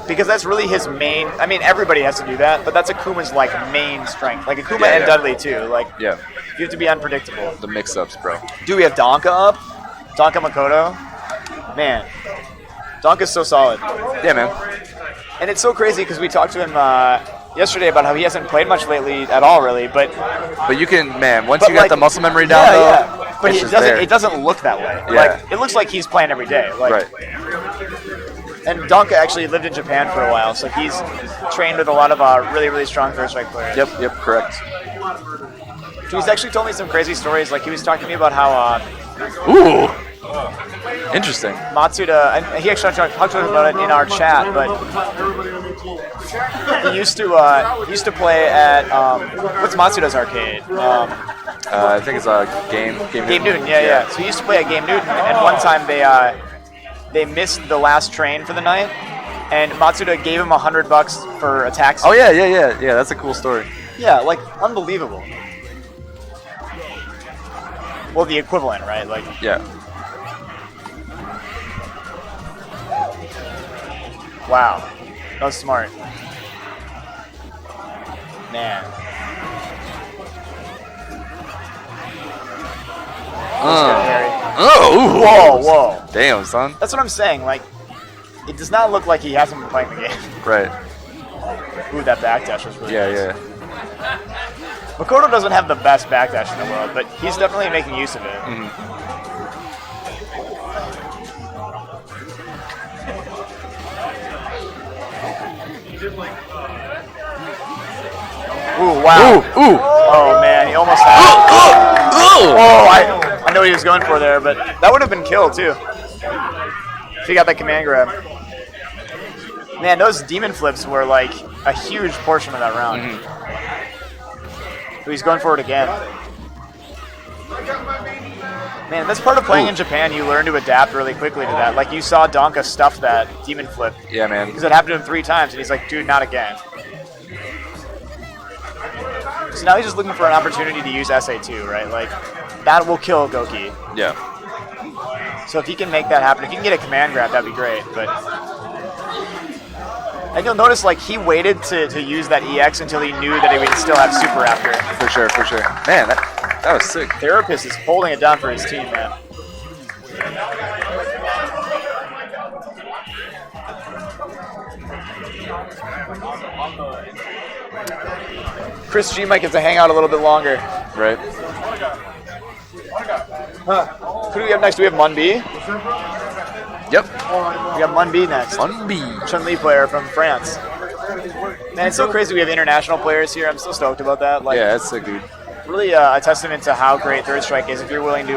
because that's really his main. I mean, everybody has to do that, but that's Akuma's like main strength. Like Akuma and Dudley too. Like you have to be unpredictable. The mix-ups, bro. Do we have Donka up? Donka Makoto, man. Donka's so solid. Yeah, man. And it's so crazy because we talked to him yesterday about how he hasn't played much lately at all, really. But you can, man. Once But, you got like, the muscle memory down, though, yeah. But it's it just doesn't. there. It doesn't look that way. Yeah. Like it looks like he's playing every day. Like, Right. And Donka actually lived in Japan for a while, so he's trained with a lot of really, really strong third strike players. Yep. Correct. He's actually told me some crazy stories. Like he was talking to me about how Ooh. Interesting. Matsuda, and he actually talked to us about it in our chat, but he used to play at what's Matsuda's arcade? I think it's Game Newton. Yeah. So he used to play at Game Newton, and one time they missed the last train for the night, and Matsuda gave him $100 for a taxi. Oh yeah. That's a cool story. Yeah, like unbelievable. Well, the equivalent, right? Like, Yeah. wow, that was smart, man. Oh. Whoa. Damn, son. That's what I'm saying. Like, it does not look like he hasn't been playing the game. Right. Ooh, that backdash was really nice. Yeah. Makoto doesn't have the best backdash in the world, but he's definitely making use of it. Mm-hmm. Ooh, wow. Ooh. Oh, man, he almost had it. Oh, I know what he was going for there, but that would have been killed, too. If he got that command grab. Man, those demon flips were like a huge portion of that round. Ooh, he's going for it again. Man, that's part of playing in Japan. You learn to adapt really quickly to that. Like, you saw Donka stuff that demon flip. Yeah, man. Because it happened to him 3 times, and he's like, dude, not again. So now he's just looking for an opportunity to use SA2, right? Like, that will kill Goki. Yeah. So if he can make that happen, if he can get a command grab, that'd be great. But and you'll notice, like, he waited to use that EX until he knew that he would still have super after. For sure. Man, that was sick. Therapist is holding it down for his team, man. Chris G might get to hang out a little bit longer. Right. Who do we have next? Do we have Mun B? Yep. We got Mun B next. Mun B. Chun-Li player from France. Man, it's so crazy we have international players here. I'm so stoked about that. Like, Yeah, that's sick, dude. really a testament to how great Third Strike is if you're willing to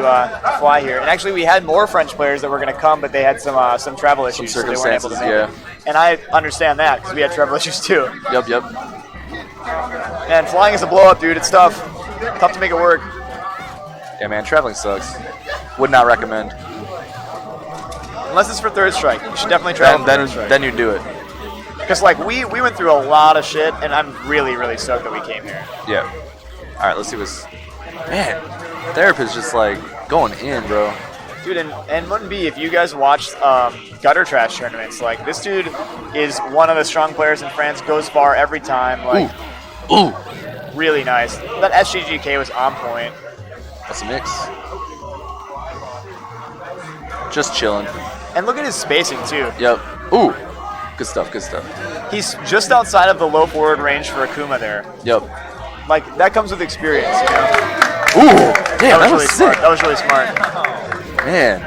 fly here. And actually, we had more French players that were going to come, but they had some travel issues, so they weren't able to make it. And I understand that because we had travel issues too. Yep. Man, flying is a blow up, dude. It's tough. Tough to make it work. Yeah, man, traveling sucks. Would not recommend. Unless it's for Third Strike. You should definitely travel for Third Strike. Then you do it. Because like we went through a lot of shit, and I'm really, really stoked that we came here. Yeah. All right, let's see what's... Man, Therapist just, like, going in, bro. Dude, and Mun B, if you guys watch Gutter Trash tournaments, like, this dude is one of the strong players in France, goes far every time. Like, Ooh. Really nice. That SGGK was on point. That's a mix. Just chilling. And look at his spacing, too. Yep. Ooh. Good stuff. He's just outside of the low forward range for Akuma there. Yep. Like, that comes with experience, you know? Ooh. Damn, that was really sick. smart. That was really smart. Man.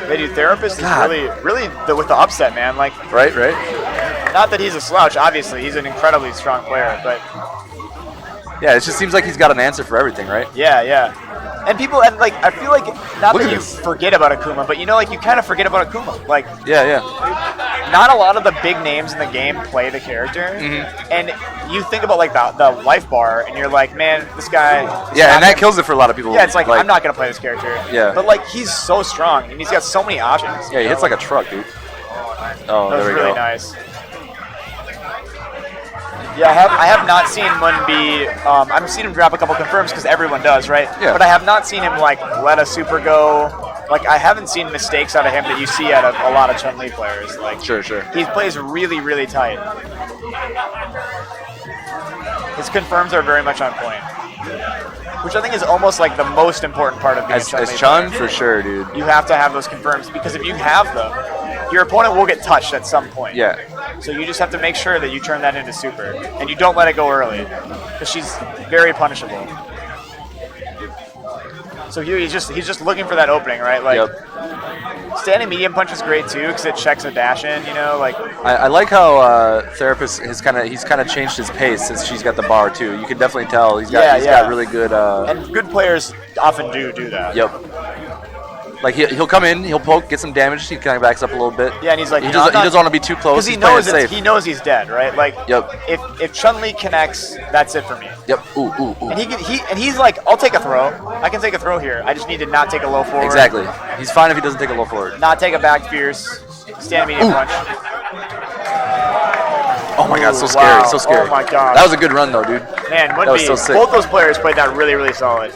Hey, dude, Therapist is God. really with the upset, man. Like, Right? not that he's a slouch, obviously. He's an incredibly strong player, but Yeah, it just seems like he's got an answer for everything, right? yeah. And people, and like, I feel like, not Look that at you this. forget about Akuma, but you know, like, you kind of forget about Akuma. Like, Yeah. not a lot of the big names in the game play the character. And you think about, like, the life bar, and you're like, man, this guy... Yeah, and that kills it for a lot of people. Yeah, it's like, I'm not going to play this character. Yeah. But, like, he's so strong, and he's got so many options. Yeah, he hits like a truck, dude. Oh, That was there we really go. nice. Yeah, I have not seen Mun B. I've seen him drop a couple confirms because everyone does, right? Yeah. But I have not seen him like let a super go. Like, I haven't seen mistakes out of him that you see out of a lot of Chun-Li players. Like, Sure. he plays really tight. His confirms are very much on point, which I think is almost like the most important part of being a Chun-Li As Chun, player. for sure, dude. You have to have those confirms because if you have them, your opponent will get touched at some point. Yeah. So you just have to make sure that you turn that into super, and you don't let it go early, because she's very punishable. So he's just looking for that opening, right? Like, standing medium punch is great too, because it checks a dash in. You know, like I like how Therapist he's kind of changed his pace since she's got the bar too. You can definitely tell he's got really good. And good players often do that. Yep. Like he'll come in, he'll poke, get some damage. He kind of backs up a little bit. Yeah, and he's like, he doesn't want to be too close. Because he knows he's dead, right? Like, if Chun-Li connects, that's it for me. Yep. Ooh. And he's like, I'll take a throw. I can take a throw here. I just need to not take a low forward. Exactly. He's fine if he doesn't take a low forward. Not take a back fierce. Stand medium punch. Oh my god, so scary, wow. so scary. Oh my god. That was a good run though, dude. Man, that was so sick. Both those players played that really, really solid.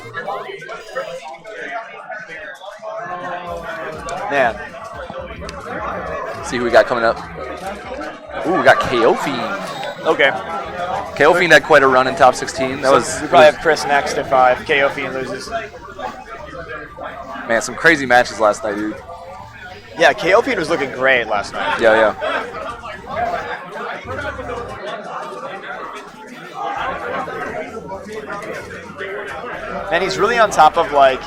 Man. See who we got coming up. Ooh, we got KO Fiend. Okay. KO Fiend had quite a run in top 16. We probably have Chris next if KO Fiend loses. Man, some crazy matches last night, dude. Yeah, KO Fiend was looking great last night. Yeah. And he's really on top of, like,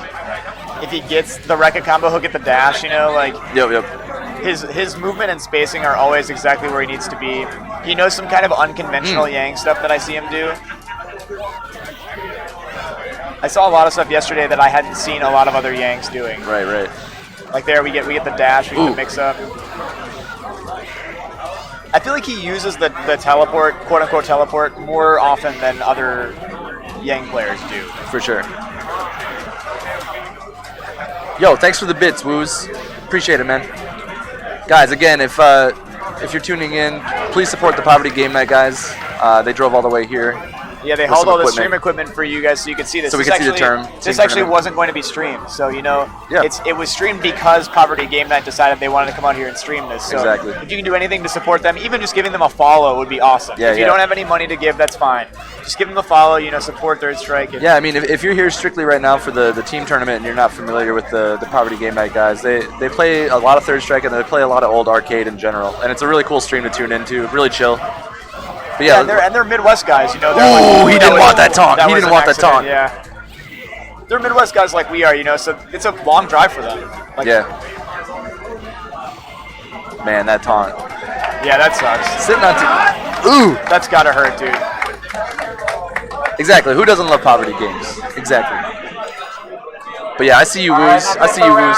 if he gets the Rekka combo hook at the dash, you know, like Yep. his movement and spacing are always exactly where he needs to be. He knows some kind of unconventional Yang stuff that I see him do. I saw a lot of stuff yesterday that I hadn't seen a lot of other Yangs doing. Right. Like there, we get the dash, we get the mix up. I feel like he uses the teleport, quote unquote teleport, more often than other Yang players do. For sure. Yo, thanks for the bits, Woos. Appreciate it, man. Guys, again, if you're tuning in, please support the Poverty Game Night guys. They drove all the way here. Yeah, they hauled all the stream equipment for you guys so you could see this. So we can see the term. This actually wasn't going to be streamed. So, you know, it was streamed because Poverty Game Night decided they wanted to come out here and stream this. So exactly. If you can do anything to support them, even just giving them a follow would be awesome. Yeah, if you don't have any money to give, that's fine. Just give them a follow, you know, support Third Strike. Yeah, I mean, if you're here strictly right now for the team tournament and you're not familiar with the Poverty Game Night guys, they play a lot of Third Strike and they play a lot of old arcade in general. And it's a really cool stream to tune into, really chill. But yeah, and they're Midwest guys, you know. He didn't want that taunt. He didn't want that taunt. Yeah. They're Midwest guys like we are, you know, so it's a long drive for them. Like, yeah. Man, that taunt. Yeah, that sucks. Sitting on Ooh. That's gotta hurt, dude. Exactly. Who doesn't love Poverty games? Exactly. But yeah, I see you, Woos. I see you, Woos.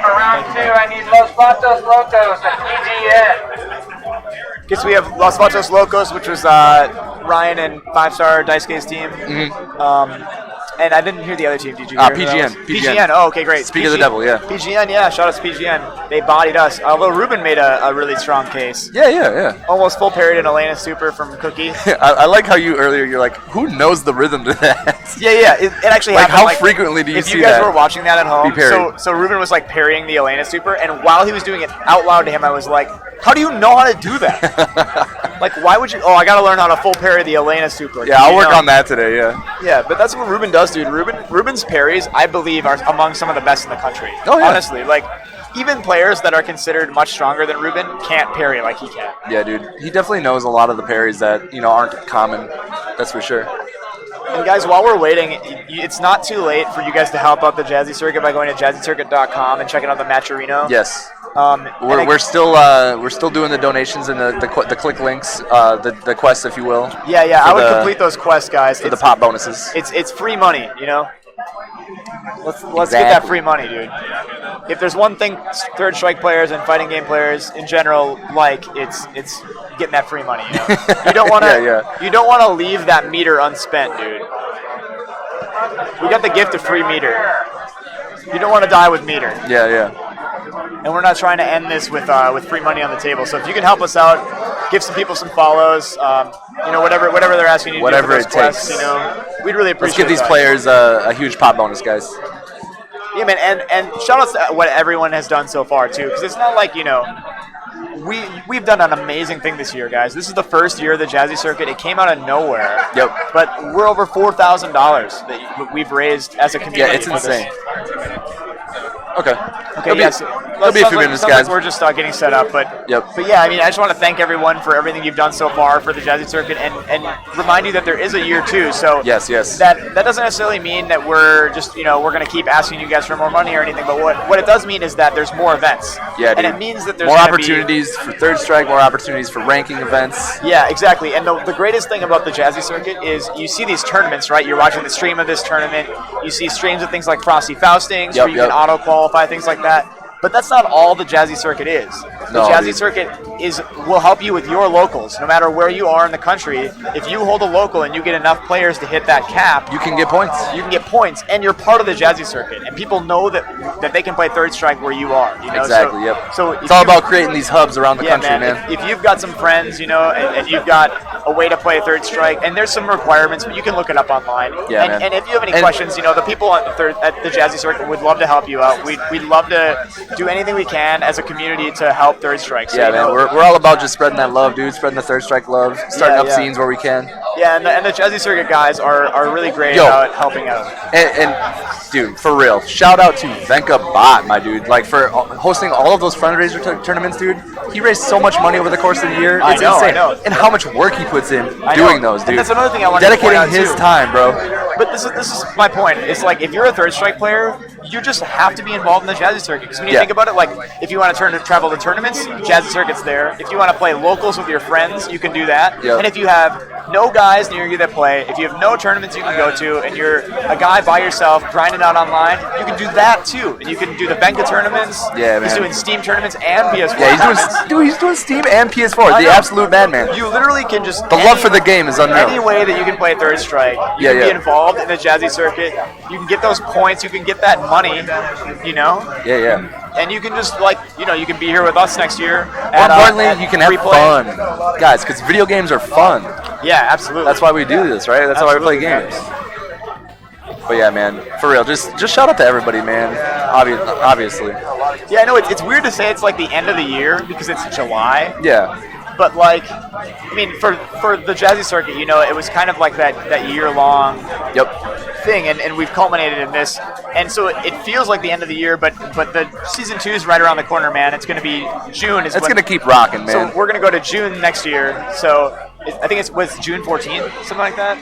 For round 2, I need Los Vatos Locos at PGN. Guess we have Los Vatos Locos, which was Ryan and 5-Star Daisuke's team. And I didn't hear the other team. Did you hear PGN. PGN. Oh, okay, great. Speak of the devil, yeah. PGN, yeah. Shout out to PGN. They bodied us. Although Ruben made a really strong case. Yeah. Almost full parried an Elena Super from Cookie. I like how you earlier, you're like, who knows the rhythm to that? Yeah. It actually like, happened. How frequently do you see that? If you guys were watching that at home, so Ruben was like parrying the Elena Super, and while he was doing it out loud to him, I was like, how do you know how to do that? Like, why would you? Oh, I got to learn how to full parry the Elena Super. Yeah, I'll work on that today, yeah. Yeah, but that's what Ruben does, dude. Ruben's parries, I believe, are among some of the best in the country. Oh, yeah. Honestly, like, even players that are considered much stronger than Ruben can't parry like he can. Yeah, dude. He definitely knows a lot of the parries that, you know, aren't common. That's for sure. And guys, while we're waiting, it's not too late for you guys to help out the Jazzy Circuit by going to jazzycircuit.com and checking out the Matcherino. Yes. We're still doing the donations and the click links, the quests, if you will. Yeah. I would complete those quests, guys. For the pop bonuses. It's free money, you know. Let's get that free money, dude. If there's one thing Third Strike players and fighting game players in general like, it's getting that free money. You know? You don't want to you don't want to leave that meter unspent, dude. We got the gift of free meter. You don't want to die with meter. Yeah. And we're not trying to end this with free money on the table. So if you can help us out, give some people some follows, you know, whatever they're asking you to do for those quests, you know, we'd really appreciate it. Let's give these players a huge pop bonus, guys. Yeah, man, and shout out to what everyone has done so far, too, because it's not like, you know, we've done an amazing thing this year, guys. This is the first year of the Jazzy Circuit. It came out of nowhere. Yep. But we're over $4,000 that we've raised as a community. Yeah, it's insane. Okay. Okay, yes. There'll be a few minutes, guys. We're just getting set up, but yeah, I mean, I just want to thank everyone for everything you've done so far for the Jazzy Circuit, and remind you that there is a year 2. So yes. That doesn't necessarily mean that we're just we're going to keep asking you guys for more money or anything. But what it does mean is that there's more events. Yeah, and dude. it means that there's more gonna opportunities for Third Strike, more opportunities for ranking events. Yeah, exactly. And the greatest thing about the Jazzy Circuit is you see these tournaments, right? You're watching the stream of this tournament. You see streams of things like Frosty Faustings, where you can auto qualify, things like that. But that's not all the Jazzy Circuit is. The Jazzy Circuit will help you with your locals, no matter where you are in the country. If you hold a local and you get enough players to hit that cap, you can get points. You can get points, and you're part of the Jazzy Circuit, and people know that they can play Third Strike where you are. Exactly. So it's all about creating these hubs around the country, man. If you've got some friends, and you've got a way to play Third Strike, and there's some requirements, but you can look it up online. Yeah, and if you have any questions, the people at the Jazzy Circuit would love to help you out. We'd love to do anything we can as a community to help Third Strike. So, yeah, man, we're all about just spreading that love, dude. Spreading the Third Strike love, starting up scenes where we can. Yeah, and the Jazzy Circuit guys are really great about helping out. And dude, for real, shout out to Venka Bot, my dude. Like for hosting all of those fundraiser tournaments, dude. He raised so much money over the course of the year. It's insane. I know. And how much work he puts in doing those, dude. And that's another thing I want to dedicating point out his too. time, bro. But this is my point. It's like if you're a Third Strike player, you just have to be involved in the Jazzy Circuit. Because when you think about it, like if you want to travel to tournaments, Jazzy Circuit's there. If you want to play locals with your friends, you can do that. Yep. And if you have no guys near you that play, if you have no tournaments you can go to, and you're a guy by yourself grinding out online, you can do that too. And you can do the Benka tournaments. Yeah, man. He's doing Steam tournaments and PS4 Yeah, he's doing Steam and PS4. The absolute madman. You literally can just the love for the game is unreal. Any way that you can play Third Strike, you can be involved in the Jazzy Circuit. You can get those points. You can get that money. Yeah. And you can just you can be here with us next year. More importantly, you can have fun, guys, because video games are fun. Yeah, absolutely. That's why we do this, right? That's why we play games. But yeah, man, for real, just shout out to everybody, man. Obviously. Yeah, I know it's weird to say it's like the end of the year because it's July. Yeah. But I mean, for the Jazzy Circuit, it was kind of like that year-long thing, and we've culminated in this, and so it feels like the end of the year, but the season 2 is right around the corner, man. It's going to be June. It's going to keep rocking, man. So we're going to go to June next year. So I think it was June 14th, something like that.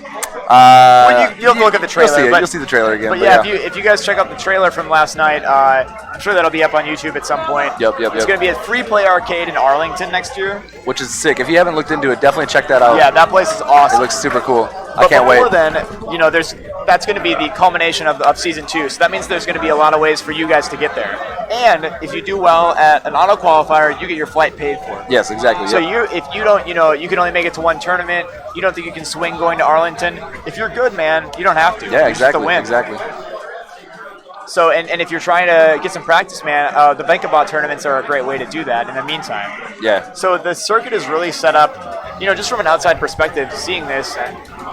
You'll look at the trailer. You'll see the trailer again. But yeah, if you guys check out the trailer from last night, I'm sure that'll be up on YouTube at some point. Yep. It's going to be a free play arcade in Arlington next year, which is sick. If you haven't looked into it, definitely check that out. Yeah, that place is awesome. It looks super cool. I can't wait. Before then, that's going to be the culmination of season 2. So that means there's going to be a lot of ways for you guys to get there. And if you do well at an auto qualifier, you get your flight paid for. Yes, exactly. So if you don't, you can only make it to one tournament. You don't think you can swing going to Arlington. If you're good, man, you don't have to. Yeah, you just have to win. Exactly. So, and if you're trying to get some practice, man, the Venkabot tournaments are a great way to do that in the meantime. Yeah. So the circuit is really set up, just from an outside perspective, seeing this,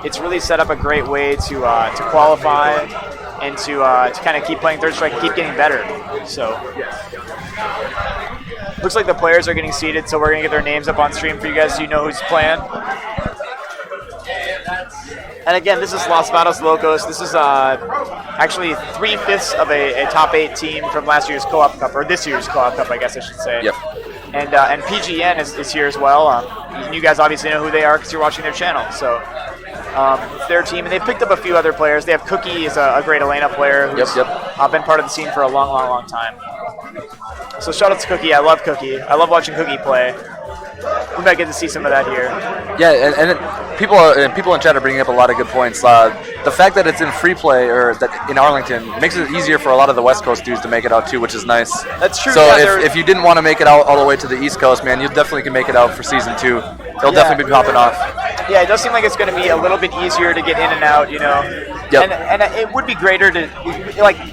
it's really set up a great way to qualify and to kind of keep playing Third Strike and keep getting better. So, looks like the players are getting seated, so we're going to get their names up on stream for you guys so you know who's playing. And again, this is Los Vados Locos. This is actually 3/5 of a top 8 team from last year's Co-op Cup, or this year's Co-op Cup, I guess I should say. Yep. And PGN is here as well. You guys obviously know who they are because you're watching their channel. So it's their team, and they've picked up a few other players. They have Cookie, is a great Elena player who's been part of the scene for a long time. So shout out to Cookie. I love Cookie. I love watching Cookie play. We might get to see some of that here. Yeah, and people in chat are bringing up a lot of good points. The fact that it's in free play or that in Arlington makes it easier for a lot of the West Coast dudes to make it out too, which is nice. That's true. So if you didn't want to make it out all the way to the East Coast, man, you definitely can make it out for season 2. They'll definitely be popping off. Yeah, it does seem like it's going to be a little bit easier to get in and out, Yep. And it would be greater to,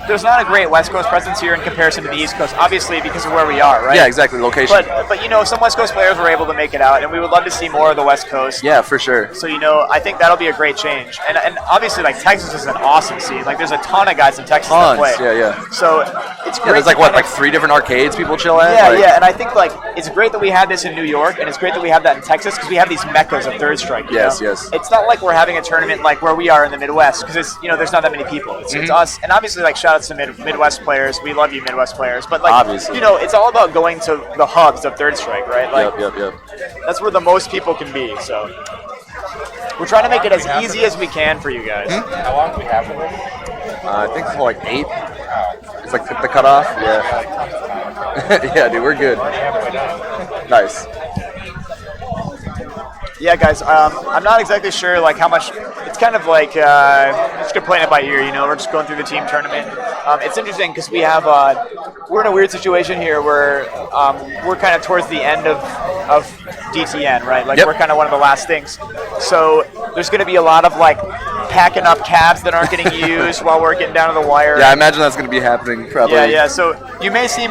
there's not a great West Coast presence here in comparison to the East Coast, obviously because of where we are, right? Yeah, exactly, location. But some West Coast players were able to make it out, and we would love to see more of the West Coast. Yeah, for sure. So, I think that'll be a great change. And obviously, obviously like Texas is an awesome scene. Like there's a ton of guys in Texas that Tons. play. Yeah. So it's great. Yeah, there's like to what, kind like of- 3 different arcades people chill at. Yeah, Like, yeah, and I think like it's great that we had this in New York, and it's great that we have that in Texas because we have these meccas of Third Strike. you Yes, know? yes. It's not like we're having a tournament like where we are in the Midwest because it's there's not that many people. It's Mm-hmm. us, and obviously like shout outs to Midwest players. We love you Midwest players, but like Obviously. it's all about going to the hubs of Third Strike, right? Like Yep. that's where the most people can be. So we're trying to make it as easy as we can for you guys. How long do we have for this? I think it's like 8. It's like the cutoff. Yeah. Yeah, dude, we're good. Nice. Yeah, guys. I'm not exactly sure like how much. It's kind of like just gonna play it by ear. We're just going through the team tournament. It's interesting because we have we're in a weird situation here where we're kind of towards the end of DTN, right? Like Yep. we're kind of one of the last things. So there's gonna be a lot of like packing up cabs that aren't getting used while we're getting down to the wire. Yeah, I imagine that's going to be happening probably. Yeah. So you may see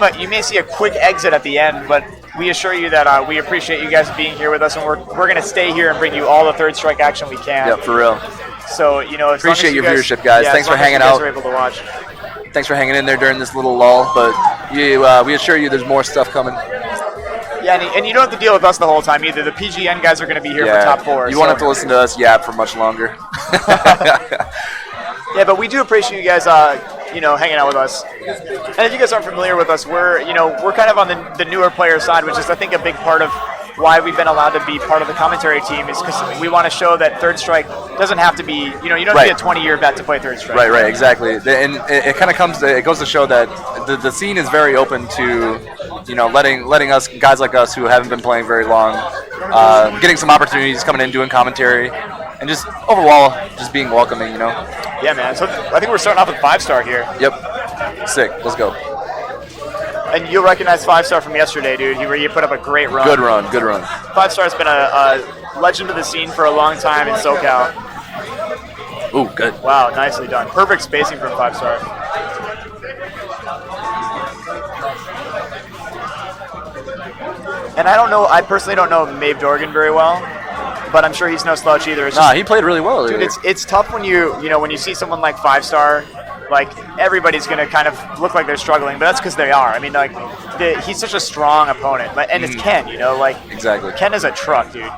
a quick exit at the end, but we assure you that we appreciate you guys being here with us, and we're going to stay here and bring you all the Third Strike action we can. Yep, for real. So as long as Appreciate you your viewership, guys. Yeah, Thanks as for long as hanging you guys out. are able to watch. Thanks for hanging in there during this little lull, but we assure you there's more stuff coming. Yeah, and you don't have to deal with us the whole time either. The PGN guys are going to be here for top 4. You won't have to listen to us yap for much longer. Yeah, but we do appreciate you guys, hanging out with us. And if you guys aren't familiar with us, we're kind of on the newer player side, which is I think a big part of why we've been allowed to be part of the commentary team is because we want to show that Third Strike doesn't have to be, you don't have to be a 20-year vet to play Third Strike. Right, exactly. And it kind of it goes to show that the scene is very open to, letting us, guys like us who haven't been playing very long, getting some opportunities, coming in, doing commentary, and just overall, just being welcoming, Yeah, man. So I think we're starting off with 5-star here. Yep. Sick. Let's go. And you'll recognize 5-star from yesterday, dude. You put up a great run. Good run. 5-star's been a legend of the scene for a long time in SoCal. Ooh, good. Wow, nicely done. Perfect spacing from 5-star. And I personally don't know Maeve Dorgan very well, but I'm sure he's no slouch either. It's just, He played really well. dude, it's tough when you see someone like 5-star, like everybody's gonna kind of look like they're struggling, but that's because they are. I mean, like he's such a strong opponent, and it's Ken, Exactly. Ken is a truck, dude.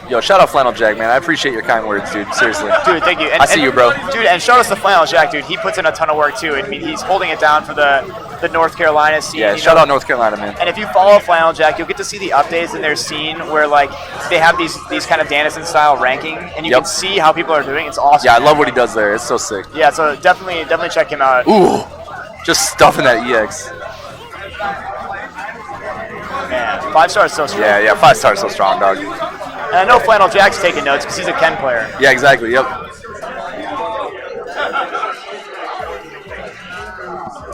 Yo, shout out Flannel Jack, man. I appreciate your kind words, dude. Seriously. Dude, thank you. I see you, bro. Dude, and shout out to Flannel Jack, dude. He puts in a ton of work too. I mean, he's holding it down for the North Carolina scene. Yeah, shout out North Carolina, man. And if you follow Flannel Jack, you'll get to see the updates in their scene where like they have these kind of Dannison style ranking, and you can see how people are doing. It's awesome. Yeah, I love what he does there. It's so sick. Yeah, so definitely check him out. Ooh, just stuffing that EX. Man, 5-star is so strong. Yeah, 5-star is so strong, dog. And I know Flannel Jack's taking notes because he's a Ken player. Yeah, exactly. Yep. All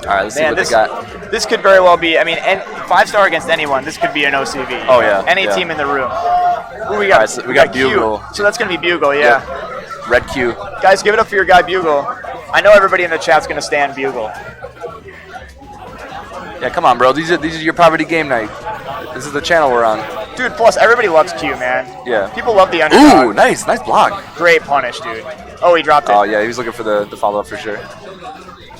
right, let's see what they got. This could very well be. I mean, 5-star against anyone. This could be an OCV. Oh, yeah, Any yeah. team in the room. Ooh, we got All right, so we got Q. Bugle. So that's gonna be Bugle, yeah. Red Q. Guys, give it up for your guy Bugle. I know everybody in the chat's gonna stand Bugle. Yeah, come on, bro. These are your poverty game night. This is the channel we're on. Dude, plus everybody loves Q, man. Yeah. People love the underdog. Ooh, nice block. Great punish, dude. Oh, he dropped it. Oh yeah, he was looking for the follow up for sure.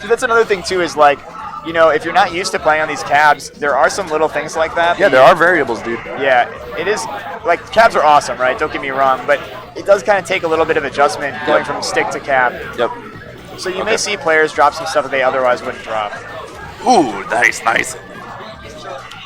Dude, that's another thing too. Is like, if you're not used to playing on these cabs, there are some little things like that. Yeah, there are variables, dude. Yeah, it is. Like, cabs are awesome, right? Don't get me wrong, but it does kind of take a little bit of adjustment going from stick to cab. Yep. So you may see players drop some stuff that they otherwise wouldn't drop. Ooh, nice.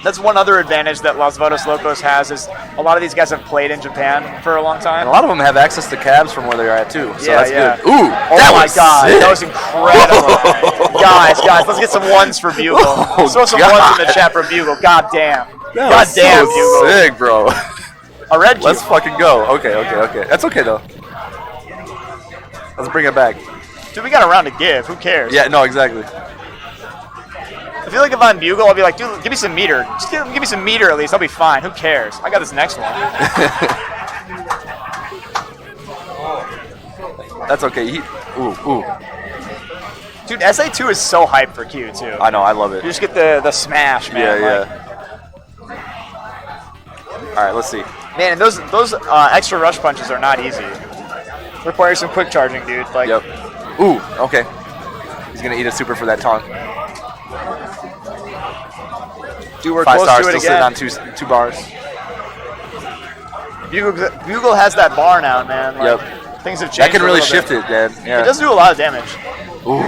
That's one other advantage that Los Votos Locos has is a lot of these guys have played in Japan for a long time. And a lot of them have access to cabs from where they're at too. So that's good. Ooh, oh that my was god, sick. that was incredible. guys, let's get some ones for Bugle. Throw some ones in the chat for Bugle. God damn. God damn, so Bugle. sick, bro. A red Let's cube. fucking go. Okay. That's okay though. Let's bring it back. Dude, we got a round to give. Who cares? Yeah, no, exactly. I feel like if I'm Bugle, I'll be like, dude, give me some meter. Just give me some meter at least. I'll be fine. Who cares? I got this next one. That's okay. Ooh. Dude, SA2 is so hyped for Q, too. I know, I love it. You just get the smash, man. Yeah. All right, let's see. Man, and those extra rush punches are not easy. Requires some quick charging, dude. Like, Yep. Ooh, okay. He's gonna eat a super for that taunt. dude, we're 5 close stars to it still again. sitting on two bars. Bugle has that bar now, man. Like, things have changed. That can a really little shift bit. it, man. Yeah. It does do a lot of damage, Ooh.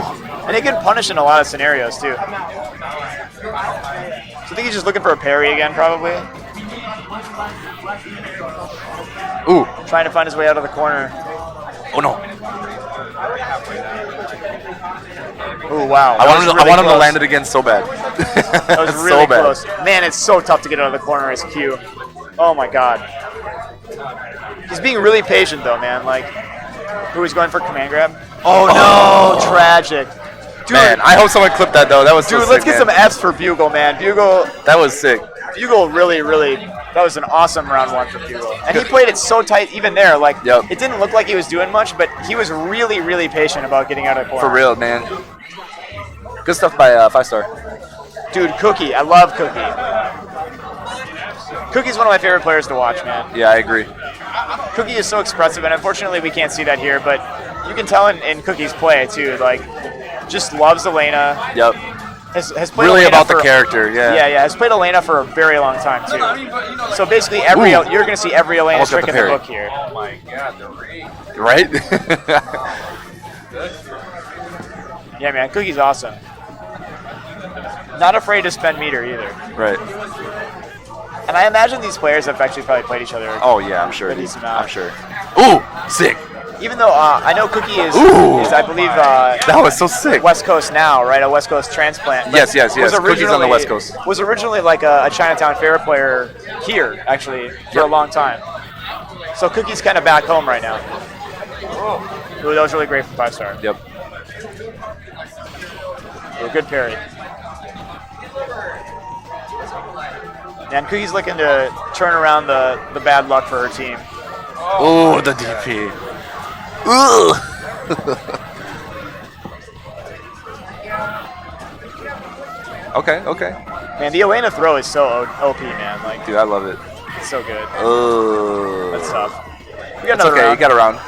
and it can punish in a lot of scenarios too. So I think he's just looking for a parry again, probably. Ooh. Trying to find his way out of the corner. Oh no. Oh wow. I want him to close. land it again so bad. That was really so bad. close. Man, it's so tough to get out of the corner as Q. Oh my god. He's being really patient though, man. Like, who is going for command grab? Oh no, tragic. Dude, Man, I hope someone clipped that though. That was so dude, sick, let's get man. some Fs for Bugle, man. Bugle That was sick. really, that was an awesome round 1 for Bugle. And he played it so tight even there. Like, Yep. it didn't look like he was doing much, but he was really, really patient about getting out of the corner. For real, man. Good stuff by 5-star. Dude, Cookie. I love Cookie. Cookie's one of my favorite players to watch, man. Yeah, I agree. Cookie is so expressive, and unfortunately we can't see that here, but you can tell in Cookie's play, too. Like, just loves Elena. Yep. Has played Really Elena about the for- character, yeah. Yeah, has played Elena for a very long time, too. So basically, you're going to see every Elena Almost got trick the in the parry. book here. Right? Yeah, man, Cookie's awesome. Not afraid to spend meter either. Right. And I imagine these players have actually probably played each other. Oh, yeah, I'm sure. a decent amount. I'm sure. Ooh, sick. Even though I know Cookie is Ooh. I believe, That was so sick. West Coast now, right? A West Coast transplant. Yes, yes, yes. Was Cookie's on the West Coast. Was originally like a Chinatown Fair player here, actually, for a long time. So Cookie's kind of back home right now. Ooh, that was really great from 5-star. Yep. Ooh, good parry. And Cookie's looking to turn around the bad luck for her team. Ooh, the DP. Ooh. Okay, okay. Man, the Elena throw is so OP, man. Like, Dude, I love it. it's so good. Oh. That's tough. We got It's another okay, round. you got a round.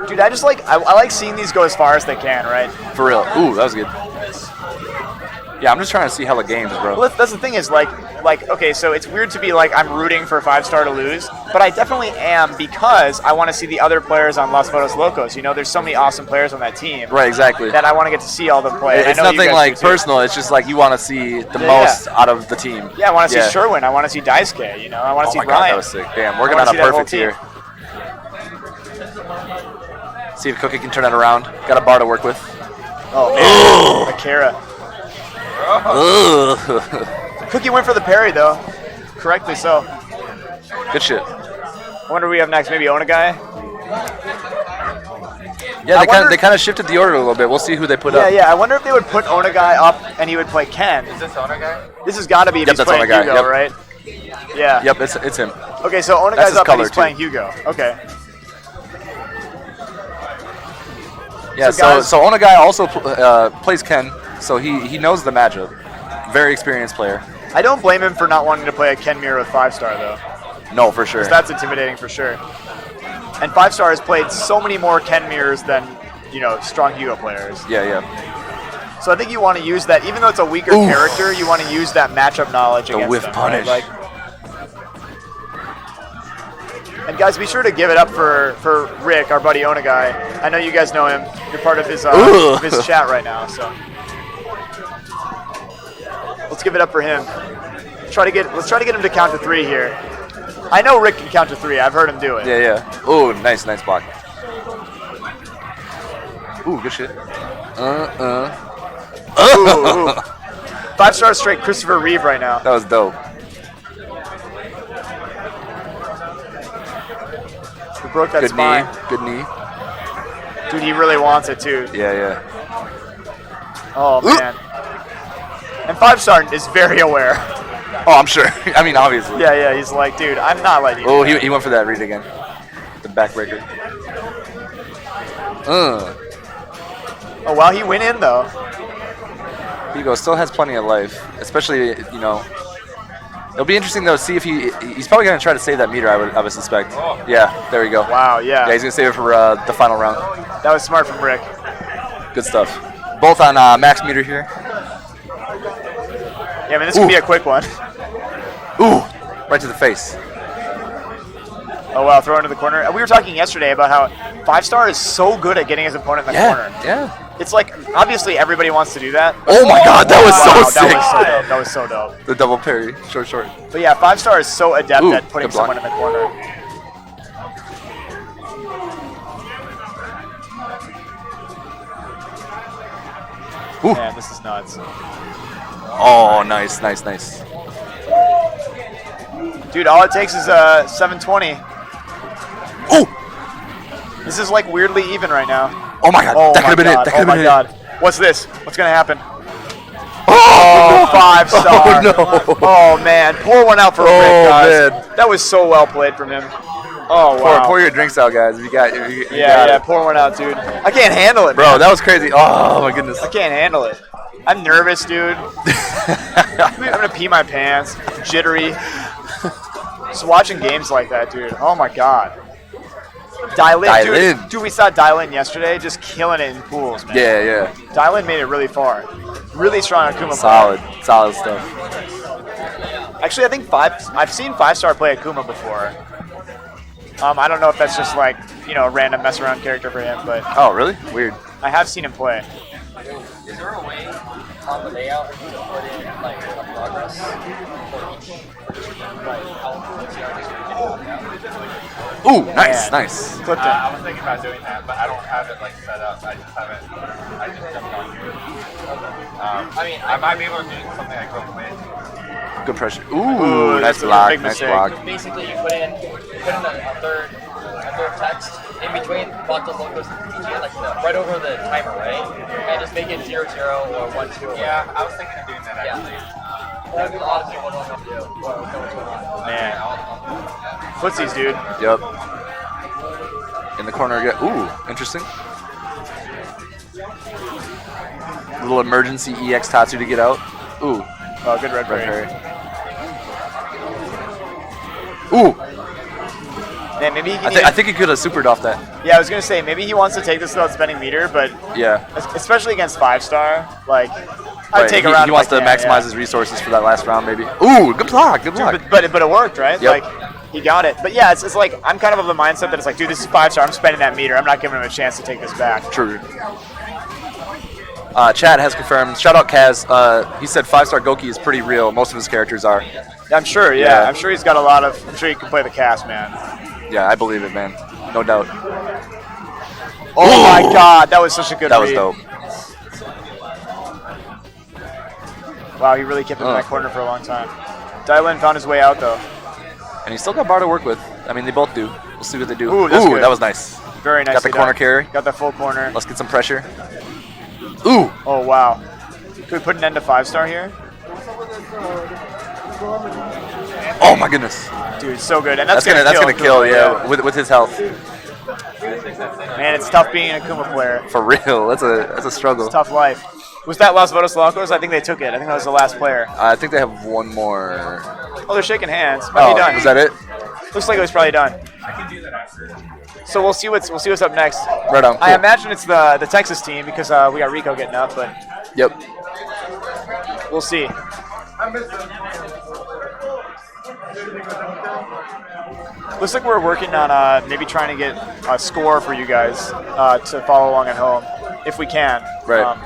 Dude, I just like I like seeing these go as far as they can, right? For real. Ooh, that was good. Yeah, I'm just trying to see hella games, bro. Well, that's the thing is like okay, so it's weird to be like I'm rooting for 5-star to lose, but I definitely am because I want to see the other players on Los Fotos Locos. You know, there's so many awesome players on that team Right, exactly. that I want to get to see all them play. It's I know you nothing guys like do too. personal. It's just like you want to see the Yeah, most out of the team. Yeah, I want to Yeah. see Sherwin. I want to see Daisuke. You know, I want to Oh see my god, Ryan. that was sick. Damn, working I on wanna a see that whole perfect team. here. See if Cookie can turn that around. Got a bar to work with. Oh man, Akira. Ugh. Cookie went for the parry though, correctly so. Good shit. I wonder who we have next. Maybe Onagai. Yeah, I wonder- they kind of shifted the order a little bit. We'll see who they put Yeah, up. yeah. I wonder if they would put Onagai up and he would play Ken. Is this Onagai? This has got to be if Yep, he's that's playing Onagai, Hugo, yep. right? Yeah. Yep, it's him. Okay, so That's Onagai's his up and color, he's too. playing Hugo. Okay. Yeah, So guys- so Onagai also plays Ken, so he knows the matchup. Very experienced player. I don't blame him for not wanting to play a Ken mirror with 5-star though. No, for sure. 'Cause that's intimidating for sure. And 5-star has played so many more Ken mirrors than, you know, strong Hugo players. Yeah, yeah. So I think you want to use that, even though it's a weaker Oof. character, you want to use that matchup knowledge The against whiff them, punish. Right? Like, and guys, be sure to give it up for Rick, our buddy Onagai. I know you guys know him. You're part of his chat right now, so let's give it up for him. Let's try to get him to count to 3 here. I know Rick can count to 3. I've heard him do it. Yeah, yeah. Ooh, nice block. Ooh, good shit. Ooh, ooh. 5-star straight Christopher Reeve right now. That was dope. We broke that Good spine. knee. Good knee. Dude, he really wants it too. Yeah, yeah. Oh man. And 5-star is very aware. Oh, I'm sure. I mean, obviously. Yeah, yeah. He's like, dude, I'm not letting you. Oh, he went for that read again. The backbreaker. Oh, well, he went in though. Hugo still has plenty of life, especially, you know, It'll be interesting though. See if he's probably gonna try to save that meter. I would suspect. Yeah, there we go. Wow, yeah. Yeah, he's gonna save it for the final round. That was smart from Rick. Good stuff. Both on max meter here. Yeah, I mean, this could be a quick one. Ooh, right to the face. Oh, wow, throw into the corner. We were talking yesterday about how 5-star is so good at getting his opponent in the corner. Yeah. It's like, obviously, everybody wants to do that. Oh my god, that was so sick. That was so dope. The double parry, short. But yeah, 5-star is so adept at putting good block. someone in the corner. Ooh. Man, this is nuts. Oh, nice. Dude, all it takes is 720. Ooh. This is like weirdly even right now. Oh my god, Oh that my could have been god. it. That could Oh have my been it. god. What's this? What's gonna happen? Oh, 5-star. Oh no. Oh man, pour one out for Rick, guys. man. That was so well played from him. Oh wow. Pour your drinks out, guys. If you got, Yeah, pour one out, dude. I can't handle it, Bro, man. that was crazy. Oh my goodness. I can't handle it. I'm nervous, dude. I'm gonna pee my pants. Jittery. Just watching games like that, dude. Oh my god. Dude, we saw Dylin yesterday, just killing it in pools, man. Yeah. Dylin made it really far. Really strong Akuma. Solid stuff. Actually, I think I've seen 5-star play Akuma before. I don't know if that's just like, a random mess around character for him, but Oh, really? Weird. I have seen him play. Is there a way on the layout to put in like a progress for each like Ooh, nice. Clipped him. I was thinking about doing that, but I don't have it like set up. I just jumped on here. I mean, I might be able to do something like real quick. Good pressure. Ooh, Ooh, nice that's a block. big Nice mistake. block. basically you put in a third text in between both the logos and the PG, like right over the timer, right? And just make it 0, 0 or 1, 2. Yeah, I was thinking of doing that actually. That's a lot of people don't know what to do. What's going on? Man. Footsies, dude. Yep. In the corner again. Ooh, interesting. Little emergency EX Tatsu to get out. Ooh. Oh, good red Red berry. parry. Ooh. Man, maybe he can I think he could have supered off that. Yeah, I was gonna say maybe he wants to take this without spending meter, but Yeah. especially against 5-star, like I'd Right, take he, a round. he wants to if I can, maximize his resources for that last round, maybe. Ooh, good block. Good block. Dude, but it worked, right? Yep. Like he got it. But yeah, it's like I'm kind of the mindset that it's like, dude, this is 5-star. I'm spending that meter. I'm not giving him a chance to take this back. True. Chad has confirmed. Shout out Kaz. He said 5-star Goki is pretty real. Most of his characters are. I'm sure. Yeah, I'm sure he's got a lot of. I'm sure he can play the cast, man. Yeah, I believe it, man. No doubt. Oh my God, that was such a good. That was read. dope. Wow, he really kept him in that corner for a long time. Dylin found his way out though. And he's still got bar to work with. I mean, they both do. We'll see what they do. Ooh, that's good. That was nice. Very nice. Got the corner carry. Got the full corner. Let's get some pressure. Ooh. Oh wow. Could we put an end to 5-star here? Oh my goodness. Dude, so good. And That's gonna kill. Yeah, with his health. Man, it's tough being a Akuma player. For real. That's a struggle. It's a tough life. Was that Las Votos Locos? I think they took it. I think that was the last player. I think they have one more. Oh, they're shaking hands. Might be done. Was that it? Looks like it was probably done. So we'll see what's up next. Right on. I Cool. imagine it's the Texas team because we got Rico getting up, but Yep. we'll see. Looks like we're working on maybe trying to get a score for you guys to follow along at home, if we can. Right.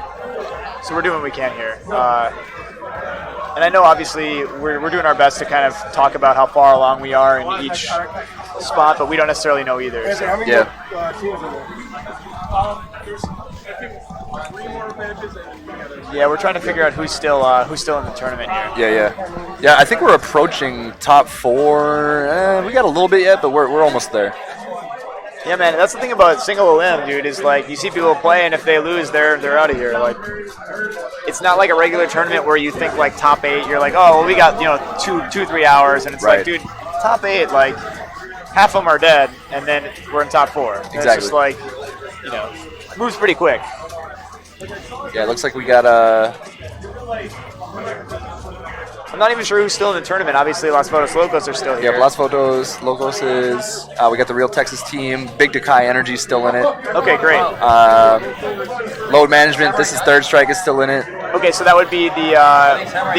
So we're doing what we can here. And I know obviously we're doing our best to kind of talk about how far along we are in each spot, but we don't necessarily know either. So. Yeah. There's, I think, 3 more matches, and we gotta. Yeah, we're trying to figure out who's still in the tournament here. Yeah. I think we're approaching top 4. We got a little bit yet, but we're almost there. Yeah, man, that's the thing about single Olymp, dude, is like you see people play, and if they lose, they're out of here. Like, it's not like a regular tournament where you think like top 8. You're like, oh, well, we got 2-3 hours, and it's Right. like, dude, top 8, like half of them are dead, and then we're in top 4. And Exactly. It's just like, moves pretty quick. Yeah, it looks like we got I'm not even sure who's still in the tournament. Obviously, Las Fotos Locos are still here. Yeah, Las Fotos, Locos is. We got the Real Texas team. Big Dekai Energy still in it. Okay, great. Load Management, this is Third Strike, is still in it. Okay, so that would be the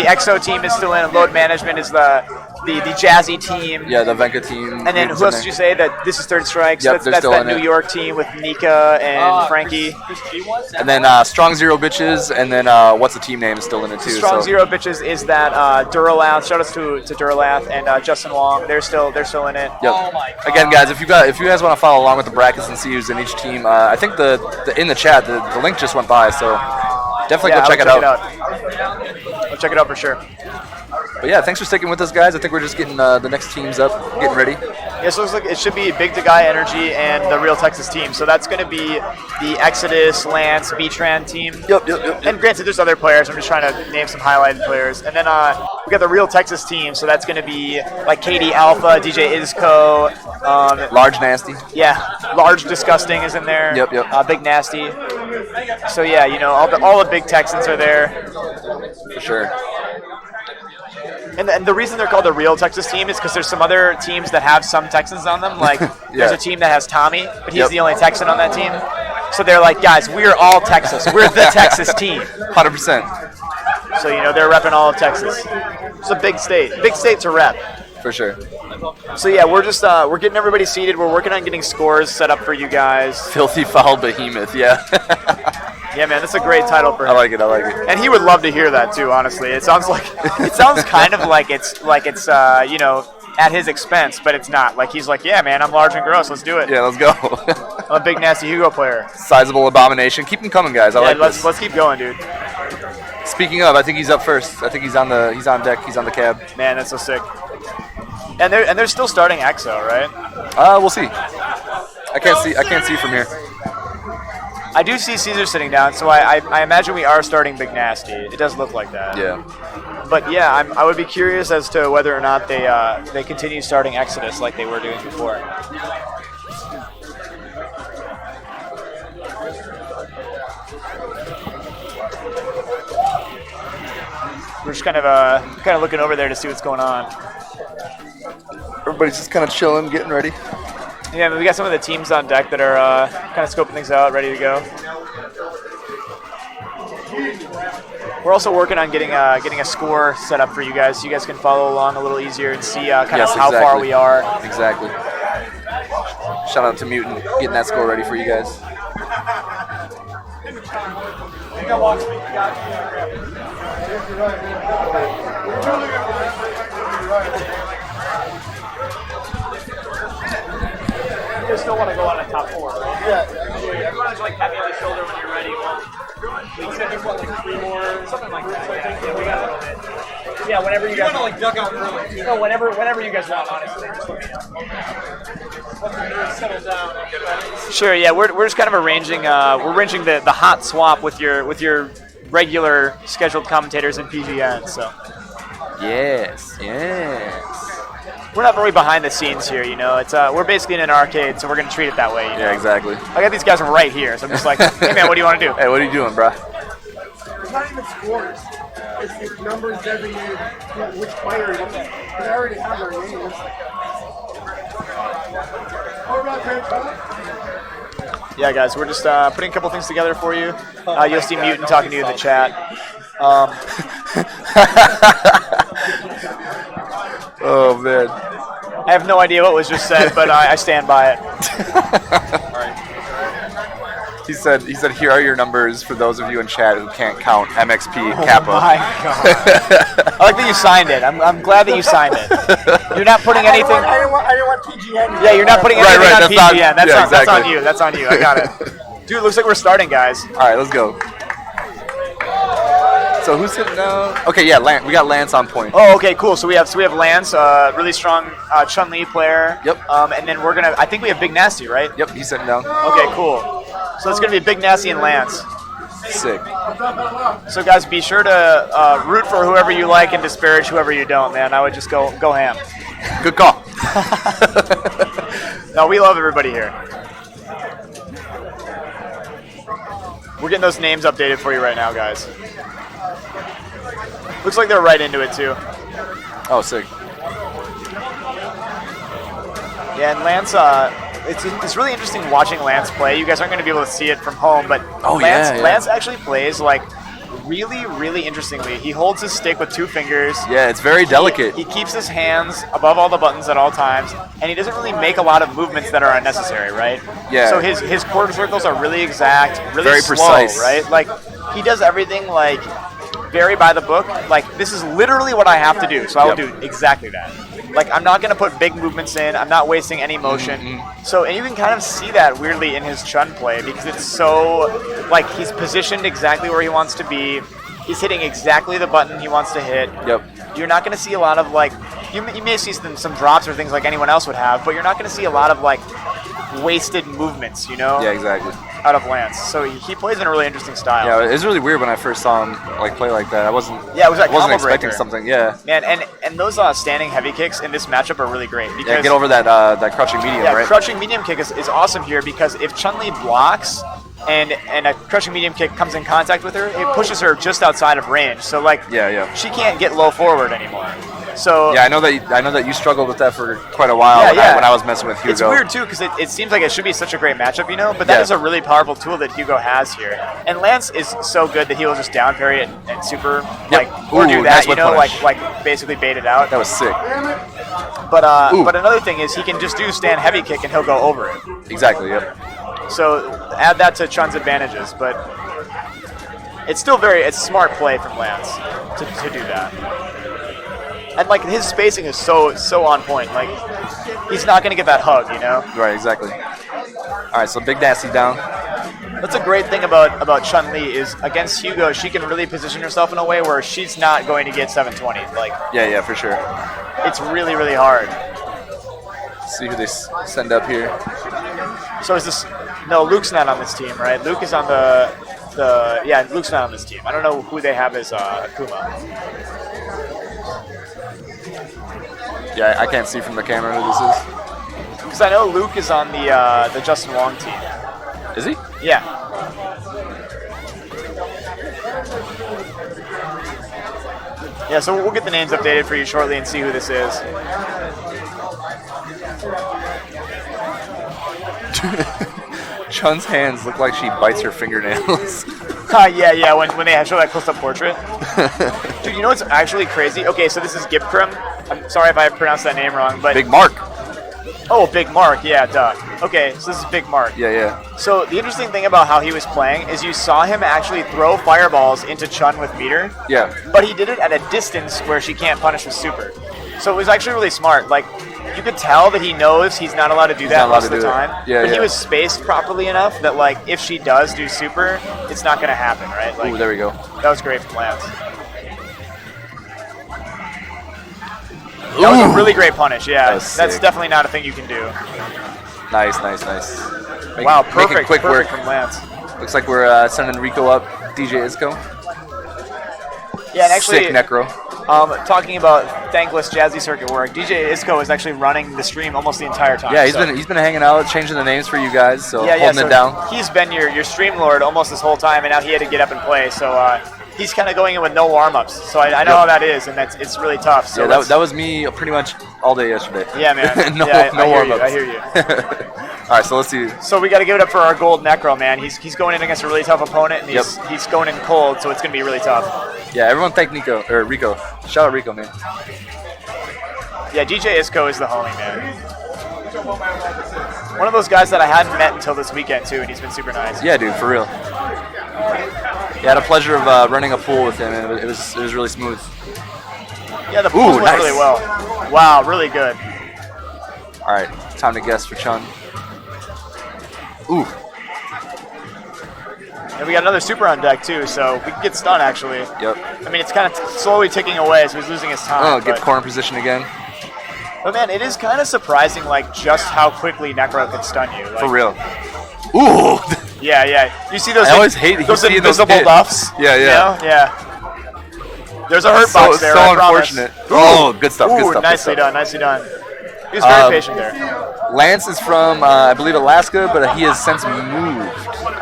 EXO team is still in it. Load Management is the Jazzy team. Yeah, the Venka team. And then who else did you say that this is Third Strike? So Yep, that's still that in New it. York team with Nika and Frankie. And then Strong Zero Bitches, and then what's the team name is still in it too. Strong so. Zero Bitches is that Duralath. Shout outs to Duralath and Justin Wong. They're still in it. Yep. Again, guys, if you guys want to follow along with the brackets and see who's in each team, I think the in the chat the link just went by, so definitely go check it out. I'll check it out for sure. But yeah, thanks for sticking with us, guys. I think we're just getting the next teams up, getting ready. Yeah, so it looks like it should be Big Dekai Energy and the Real Texas team. So that's going to be the Exodus, Lance, B-Tran team. Yep. And granted, there's other players. I'm just trying to name some highlighted players. And then we got the Real Texas team. So that's going to be like KD Alpha, DJ Izco. Large Nasty. Yeah, Large Disgusting is in there. Yep. Big Nasty. So yeah, all the big Texans are there. For sure. And the reason they're called the Real Texas team is because there's some other teams that have some Texans on them. Like, there's a team that has Tommy, but he's the only Texan on that team. So they're like, guys, we're all Texas. We're the Texas team. 100%. So, they're repping all of Texas. It's a big state. Big state to rep. For sure. So, yeah, we're just we're getting everybody seated. We're working on getting scores set up for you guys. Filthy Foul Behemoth, yeah. Yeah, man, that's a great title for him. I like it. And he would love to hear that too. Honestly, it sounds kind of like it's at his expense, but it's not. Like he's like, yeah, man, I'm large and gross. Let's do it. Yeah, let's go. I'm a big nasty Hugo player. Sizable abomination. Keep them coming, guys. I like this. Let's keep going, dude. Speaking of, I think he's up first. I think he's on deck. He's on the cab. Man, that's so sick. And they're still starting EXO, right? We'll see. I can't see from here. I do see Caesar sitting down, so I imagine we are starting Big Nasty. It does look like that. Yeah. But yeah, I would be curious as to whether or not they continue starting Exodus like they were doing before. We're just kind of looking over there to see what's going on. Everybody's just kind of chilling, getting ready. Yeah, we got some of the teams on deck that are kind of scoping things out, ready to go. We're also working on getting a score set up for you guys, so you guys can follow along a little easier and see how far we are. Exactly. Shout out to Mutant, getting that score ready for you guys. You still want to go on a top 4, right? Yeah. Everyone's like tapping on the shoulder when you're ready. We said you want like 3 more, something like that. Yeah, we got a little bit. Yeah, whenever you guys want to duck out early. No, whenever you guys want, honestly. Just let me know. Once the settle down. Sure. Yeah, we're just kind of arranging the hot swap with your regular scheduled commentators in PGN. So. Yes. We're not very behind the scenes here, It's we're basically in an arcade, so we're gonna treat it that way. Yeah, exactly. I got these guys right here, so I'm just like, hey man, what do you want to do? Hey, what are you doing, bro? It's not even scores. It's numbers designated which player it is. Because I already have their names. Yeah, guys, we're just putting a couple things together for you. You'll see Mutant talking to you in the chat. Oh man. I have no idea what was just said, but I stand by it. He said, here are your numbers for those of you in chat who can't count MXP Kappa. Oh my God. I like that you signed it. I'm glad that you signed it. You're not putting anything. I didn't want PGN. Yeah, you're not putting anything on PGN. That's on exactly. you. That's on you. I got it. Dude, looks like we're starting, guys. All right, let's go. So who's sitting down? Okay, yeah, we got Lance on point. Oh, okay, cool. So we have Lance, really strong Chun-Li player. Yep. And then I think we have Big Nasty, right? Yep, he's sitting down. Okay, cool. So it's gonna be Big Nasty and Lance. Sick. So guys, be sure to root for whoever you like and disparage whoever you don't, man. I would just go ham. Good call. No, we love everybody here. We're getting those names updated for you right now, guys. Looks like they're right into it too. Oh, sick. Yeah, and Lance, it's really interesting watching Lance play. You guys aren't going to be able to see it from home, but Lance actually plays like really, really interestingly. He holds his stick with 2 fingers. Yeah, it's very delicate. He keeps his hands above all the buttons at all times, and he doesn't really make a lot of movements that are unnecessary, right? Yeah. So his quarter circles are really exact, really very slow, precise, right? Like he does everything like very by the book. Like this is literally what I have to do, so I will do exactly that. Like I'm not going to put big movements in. I'm not wasting any motion. So, and you can kind of see that weirdly in his Chun play because it's so, like he's positioned exactly where he wants to be. He's hitting exactly the button he wants to hit. Yep. You're not going to see a lot of like, you may see some drops or things like anyone else would have, but you're not going to see a lot of like wasted movements, you know? Yeah, exactly. Out of Lance. So he plays in a really interesting style. Yeah, it was really weird when I first saw him like play like that. I wasn't expecting something. Yeah. Man, and those standing heavy kicks in this matchup are really great because get over that that crouching medium, right? Yeah, crouching medium kick is awesome here because if Chun-Li blocks and a crouching medium kick comes in contact with her, it pushes her just outside of range. So like she can't get low forward anymore. So yeah, I know that you struggled with that for quite a while when I was messing with Hugo. It's weird too because it seems like it should be such a great matchup, you know. But that is a really powerful tool that Hugo has here. And Lance is so good that he will just down parry it and super or do that, you know, like basically bait it out. That was sick. But another thing is he can just do stand heavy kick and he'll go over it. Exactly. Yep. So add that to Chun's advantages, but it's still it's smart play from Lance to do that. And like his spacing is so on point. Like he's not gonna get that hug, you know? Right, exactly. All right, so Big Nasty down. That's a great thing about Chun-Li is against Hugo, she can really position herself in a way where she's not going to get 720. Like yeah, for sure. It's really, really hard. Let's see who they send up here. So is this? No, Luke's not on this team, right? Luke is on Luke's not on this team. I don't know who they have as Akuma. Yeah, I can't see from the camera who this is. Because I know Luke is on the Justin Wong team. Is he? Yeah. Yeah, so we'll get the names updated for you shortly and see who this is. Chun's hands look like she bites her fingernails. Yeah, when they show that close-up portrait. Dude, you know what's actually crazy? Okay, so this is Gipkrim. I'm sorry if I pronounced that name wrong, but... Big Mark. Oh, Big Mark, yeah, duh. Okay, so this is Big Mark. Yeah. So the interesting thing about how he was playing is you saw him actually throw fireballs into Chun with meter. Yeah. But he did it at a distance where she can't punish with super. So it was actually really smart. Like, you could tell that he knows he's not allowed to do that most of the time. But he was spaced properly enough that, like, if she does do super, it's not going to happen, right? Like, ooh, there we go. That was great from Lance. That was a really great punish, yeah. That's definitely not a thing you can do. Nice. Wow, perfect quick work from Lance. Looks like we're sending Rico up, DJ Isco. Yeah, and actually, sick Necro. Talking about thankless Jazzy circuit work, DJ Isco is actually running the stream almost the entire time. Yeah, he's been hanging out, changing the names for you guys, so holding it down. He's been your stream lord almost this whole time, and now he had to get up and play. So he's kind of going in with no warm-ups. So I know how that is, and it's really tough. So yeah, that was me pretty much all day yesterday. Yeah, man. no warm-ups. I hear you. All right, so let's see. So we got to give it up for our gold Necro, man. He's going in against a really tough opponent, and he's going in cold, so it's going to be really tough. Yeah, everyone thank Rico. Shout out Rico, man. Yeah, DJ Isco is the homie, man. One of those guys that I hadn't met until this weekend, too, and he's been super nice. Yeah, dude, for real. Yeah, I had a pleasure of running a pool with him, and it was really smooth. Yeah, the pool went really well. Wow, really good. All right, time to guess for Chun. Ooh. And we got another super on deck, too, so we can get stun, actually. Yep. I mean, it's kind of slowly ticking away, so he's losing his time. Oh, get corner position again. But, man, it is kind of surprising, like, just how quickly Necro can stun you. Like, for real. Ooh. Yeah. You see those? I always hate those invisible buffs. Yeah. You know? Yeah. There's a hurt box there. So unfortunate. Oh, good stuff. Good stuff. Nicely done. He was very patient there. Lance is from, I believe, Alaska, but he has since moved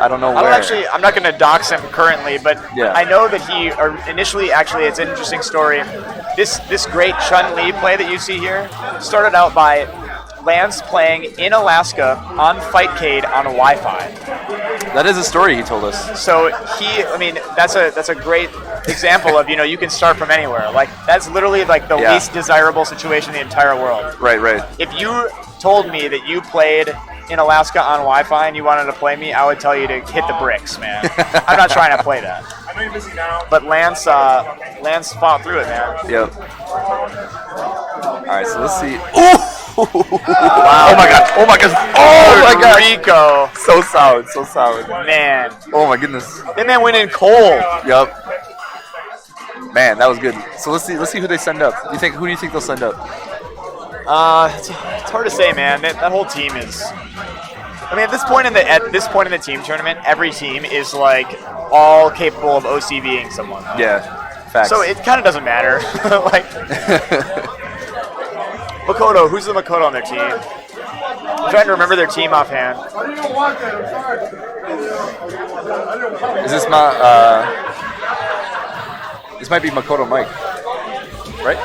I don't know I where. don't actually. I'm not going to dox him currently, but Yeah. I know that he initially. Actually, it's an interesting story. This great Chun-Li play that you see here started out by Lance playing in Alaska on Fightcade on a Wi-Fi. That is a story he told us. So that's a great example of you can start from anywhere. Like that's literally like the Yeah. least desirable situation in the entire world. Right, right. If you told me that you played in Alaska on Wi-Fi and you wanted to play me, I would tell you to hit the bricks, man. I'm not trying to play that. I know you're busy now. But Lance fought through it, man. Yep. All right, so let's see. Ooh! Wow. Oh my god! Oh my god! Oh my god! Rico, So solid, so solid. man. Oh my goodness. That man went in cold. Yep. Man, that was good. So let's see who they send up. Who do you think they'll send up? It's hard to say, man. That whole team is. I mean, at this point in the team tournament, every team is like all capable of OCVing someone. Yeah. Facts. So it kind of doesn't matter. Like Makoto, who's the Makoto on their team? I'm trying to remember their team offhand. I didn't even want that. I'm sorry. Is this my this might be Makoto Mike, right?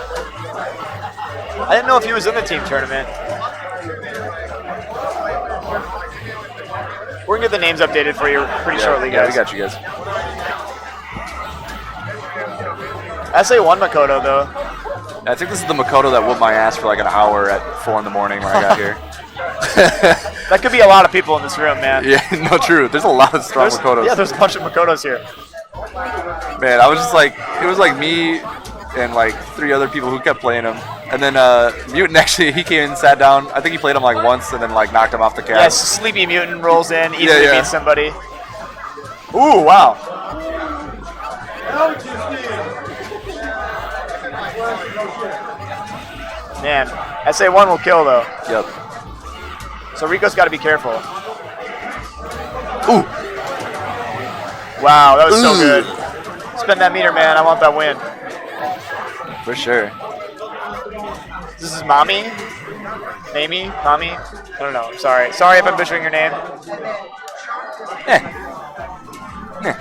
I didn't know if he was in the team tournament. We're gonna get the names updated for you pretty shortly, Yeah, guys. we got you guys. SA1 Makoto though. I think this is the Makoto that whooped my ass for like an hour at 4 in the morning when I got here. That could be a lot of people in this room, man. Yeah, no, true. There's a lot of strong Makotos. Yeah, there's a bunch of Makotos here. Man, I was just like, it was like me and like 3 other people who kept playing him. And then Mutant actually, he came and sat down. I think he played him like once and then like knocked him off the cab. Yes, Sleepy Mutant rolls in, easily yeah. beats somebody. Ooh, wow. Man, SA1 will kill though. Yep. So Rico's got to be careful. Ooh. Wow, that was so good. Spin that meter, man. I want that win. For sure. This is Mommy? Mamie? Mommy? I don't know. I'm sorry. Sorry if I'm butchering your name.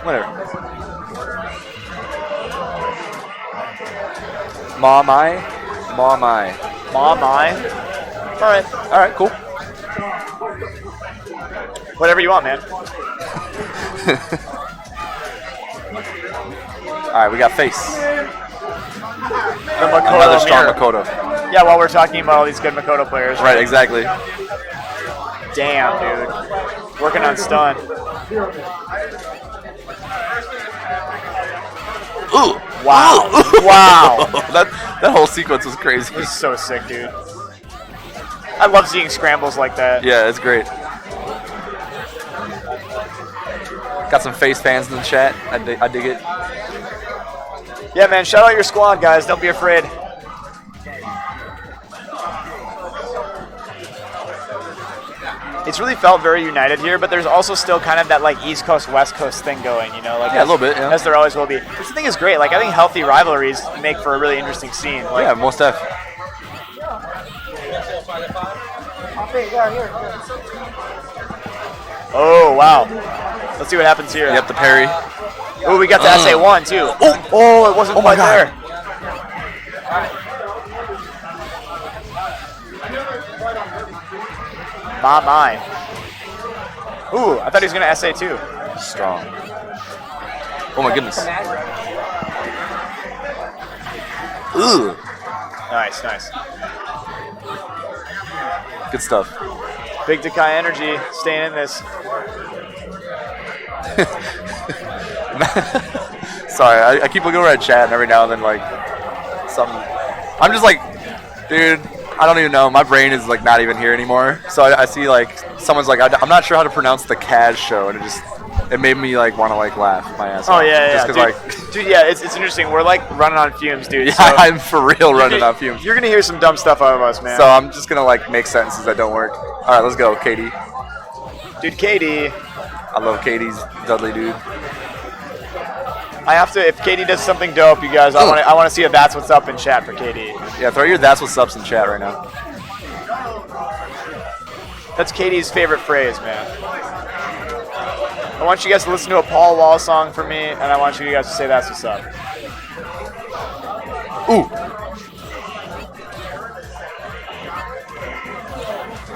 Whatever. Mommy. Alright, cool. Whatever you want, man. Alright, we got face. The Makoto Another strong mirror. Makoto. Yeah, while we're talking about all these good Makoto players. Right, exactly. Damn, dude. Working on stun. Ooh. Wow. Wow. that whole sequence was crazy. This is so sick, dude. I love seeing scrambles like that. Yeah, it's great. Got some face fans in the chat. I dig it. Yeah, man. Shout out your squad, guys. Don't be afraid. It's really felt very united here, but there's also still kind of that like East Coast West Coast thing going, you know, like Yeah, a little bit, yeah. as there always will be. Which I think is great. Like I think healthy rivalries make for a really interesting scene. Like, Yeah, most def. oh wow. Let's see what happens here. Yep, the parry. Oh, we got the SA1 too. Oh, it wasn't quite there. My. Ooh, I thought he was gonna SA too. Strong. Oh my goodness. Ooh. Nice. Good stuff. Big Dakai energy, staying in this. Sorry, I keep looking over at chat and every now and then like something. I'm just like, dude, I don't even know. My brain is like not even here anymore. So I see like someone's like, I'm not sure how to pronounce the Kaz show, and it made me like want to like laugh my ass Oh off. yeah. Just Dude, because dude, yeah, it's interesting. We're like running on fumes, dude. yeah, So I'm for real running on fumes. You're gonna hear some dumb stuff out of us, man. So I'm just gonna like make sentences that don't work. All right, let's go, Katie. Dude, Katie, I love Katie's Dudley, dude. I have to. If Katie does something dope, you guys, I want to see a that's what's up in chat for Katie. Yeah, throw your that's what's ups in chat right now. That's Katie's favorite phrase, man. I want you guys to listen to a Paul Wall song for me, and I want you guys to say that's what's up. Ooh.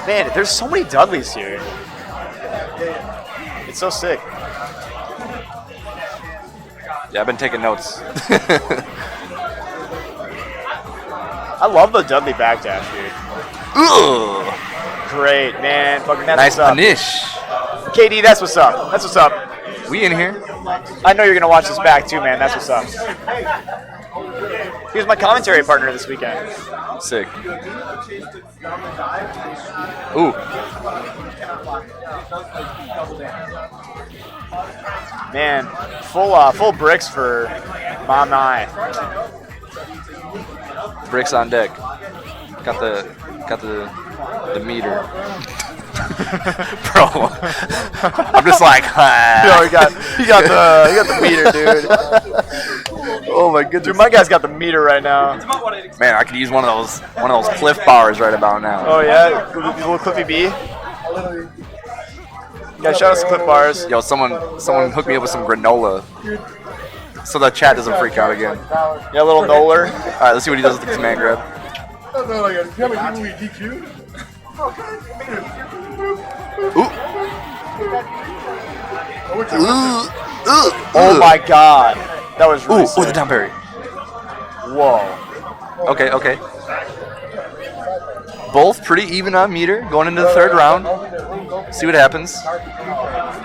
Man, there's so many Dudleys here. It's so sick. Yeah, I've been taking notes. I love the Dudley backdash, dude. Ugh. Great, man. Fucking that's Nice what's up. punish. KD, that's what's up. That's what's up. We in here. I know you're going to watch this back, too, man. That's what's up. He was my commentary partner this weekend. Sick. Ooh. Man, full bricks for my. Bricks on deck. Got the meter. Bro. I'm just like, Yo, he got the meter, dude. oh my goodness. Dude, my guy's got the meter right now. Man, I could use one of those Cliff bars right about now. Oh yeah, little Cliffy B. Yeah, shout out to Cliff bars. Yo, someone hook me up with some granola, so the chat doesn't freak out again. Yeah, little Noller. All right, let's see what he does with the command grab. Oh my God, that was really Ooh, the down parry. Whoa. Okay. Both pretty even on meter going into the third round. See what happens.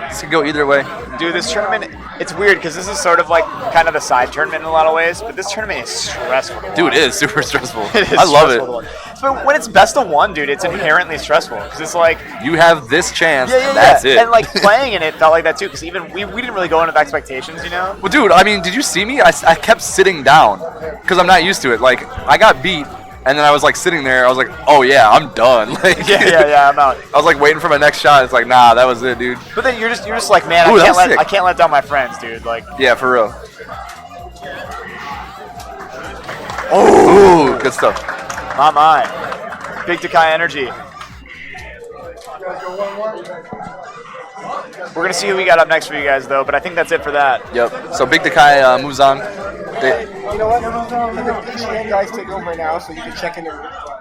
This could go either way. Dude, this tournament, it's weird because this is sort of like kind of the side tournament in a lot of ways, but this tournament is stressful. Dude, it is super stressful. It is I love stressful it. to watch. But when it's best of one, dude, it's inherently stressful because it's like You have this chance, yeah. that's it. And like playing in it felt like that too because even we didn't really go into the expectations, you know. Well, dude, I mean, did you see me? I kept sitting down because I'm not used to it. Like, I got beat, and then I was like sitting there. I was like, oh yeah, I'm done. Like, Yeah, I'm out. I was like waiting for my next shot. It's like, nah, that was it, dude. But then you're just like, man, Ooh, I can't let down my friends, dude. Like, Yeah, for real. Oh, good stuff. my. Big Takai energy. We're going to see who we got up next for you guys, though, but I think that's it for that. Yep. So Big Dakai moves on. You know what? The PGN guys take over now, so you can check in.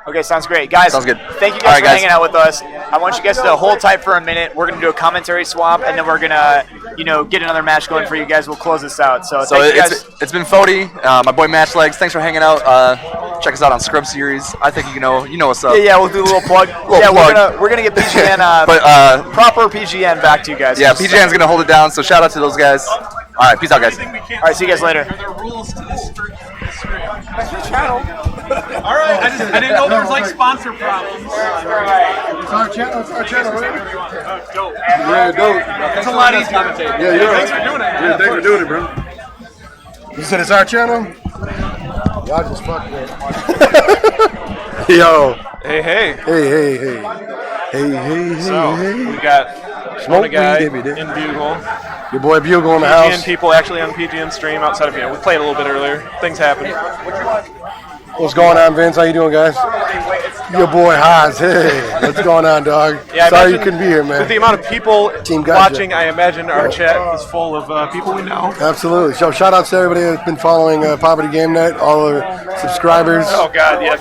Okay, sounds great. Guys, Sounds good. Thank you All guys right, for hanging out with us. I want you guys to hold tight for a minute. We're going to do a commentary swap, and then we're going to, get another match going for you guys. We'll close this out. So thank you guys. It's been Fody, my boy Matchlegs. Thanks for hanging out. Check us out on Scrub Series. I think you know what's up. Yeah, we'll do a little plug. plug. We're gonna get PGN, But proper PGN back to you guys. yeah, PGN's gonna hold it down. So shout out to those guys. All right, peace out, guys. All right, see you guys later. All right, I didn't know there was like sponsor problems. It's our channel, right? Dope. Yeah, dope. It's a lot easier. Yeah, you're Thanks for doing it. Yeah, thanks for doing it, bro. You said it's our channel? Y'all just fucked with it. Yo. Hey. Hey. So, we got Smoke a guy weed, in baby. Bugle. Your boy Bugle in the PGN house. people actually on PGN stream outside of, we played a little bit earlier. Things happen. What's going on, Vince? How you doing, guys? Your boy Haas. Hey, what's going on, dog? Yeah, I Sorry you imagine couldn't be here, man. With the amount of people Team Gotcha. watching, I imagine our chat is full of people we know. Absolutely. So shout out to everybody that's been following Poverty Game Night, all our subscribers. Oh God, yeah.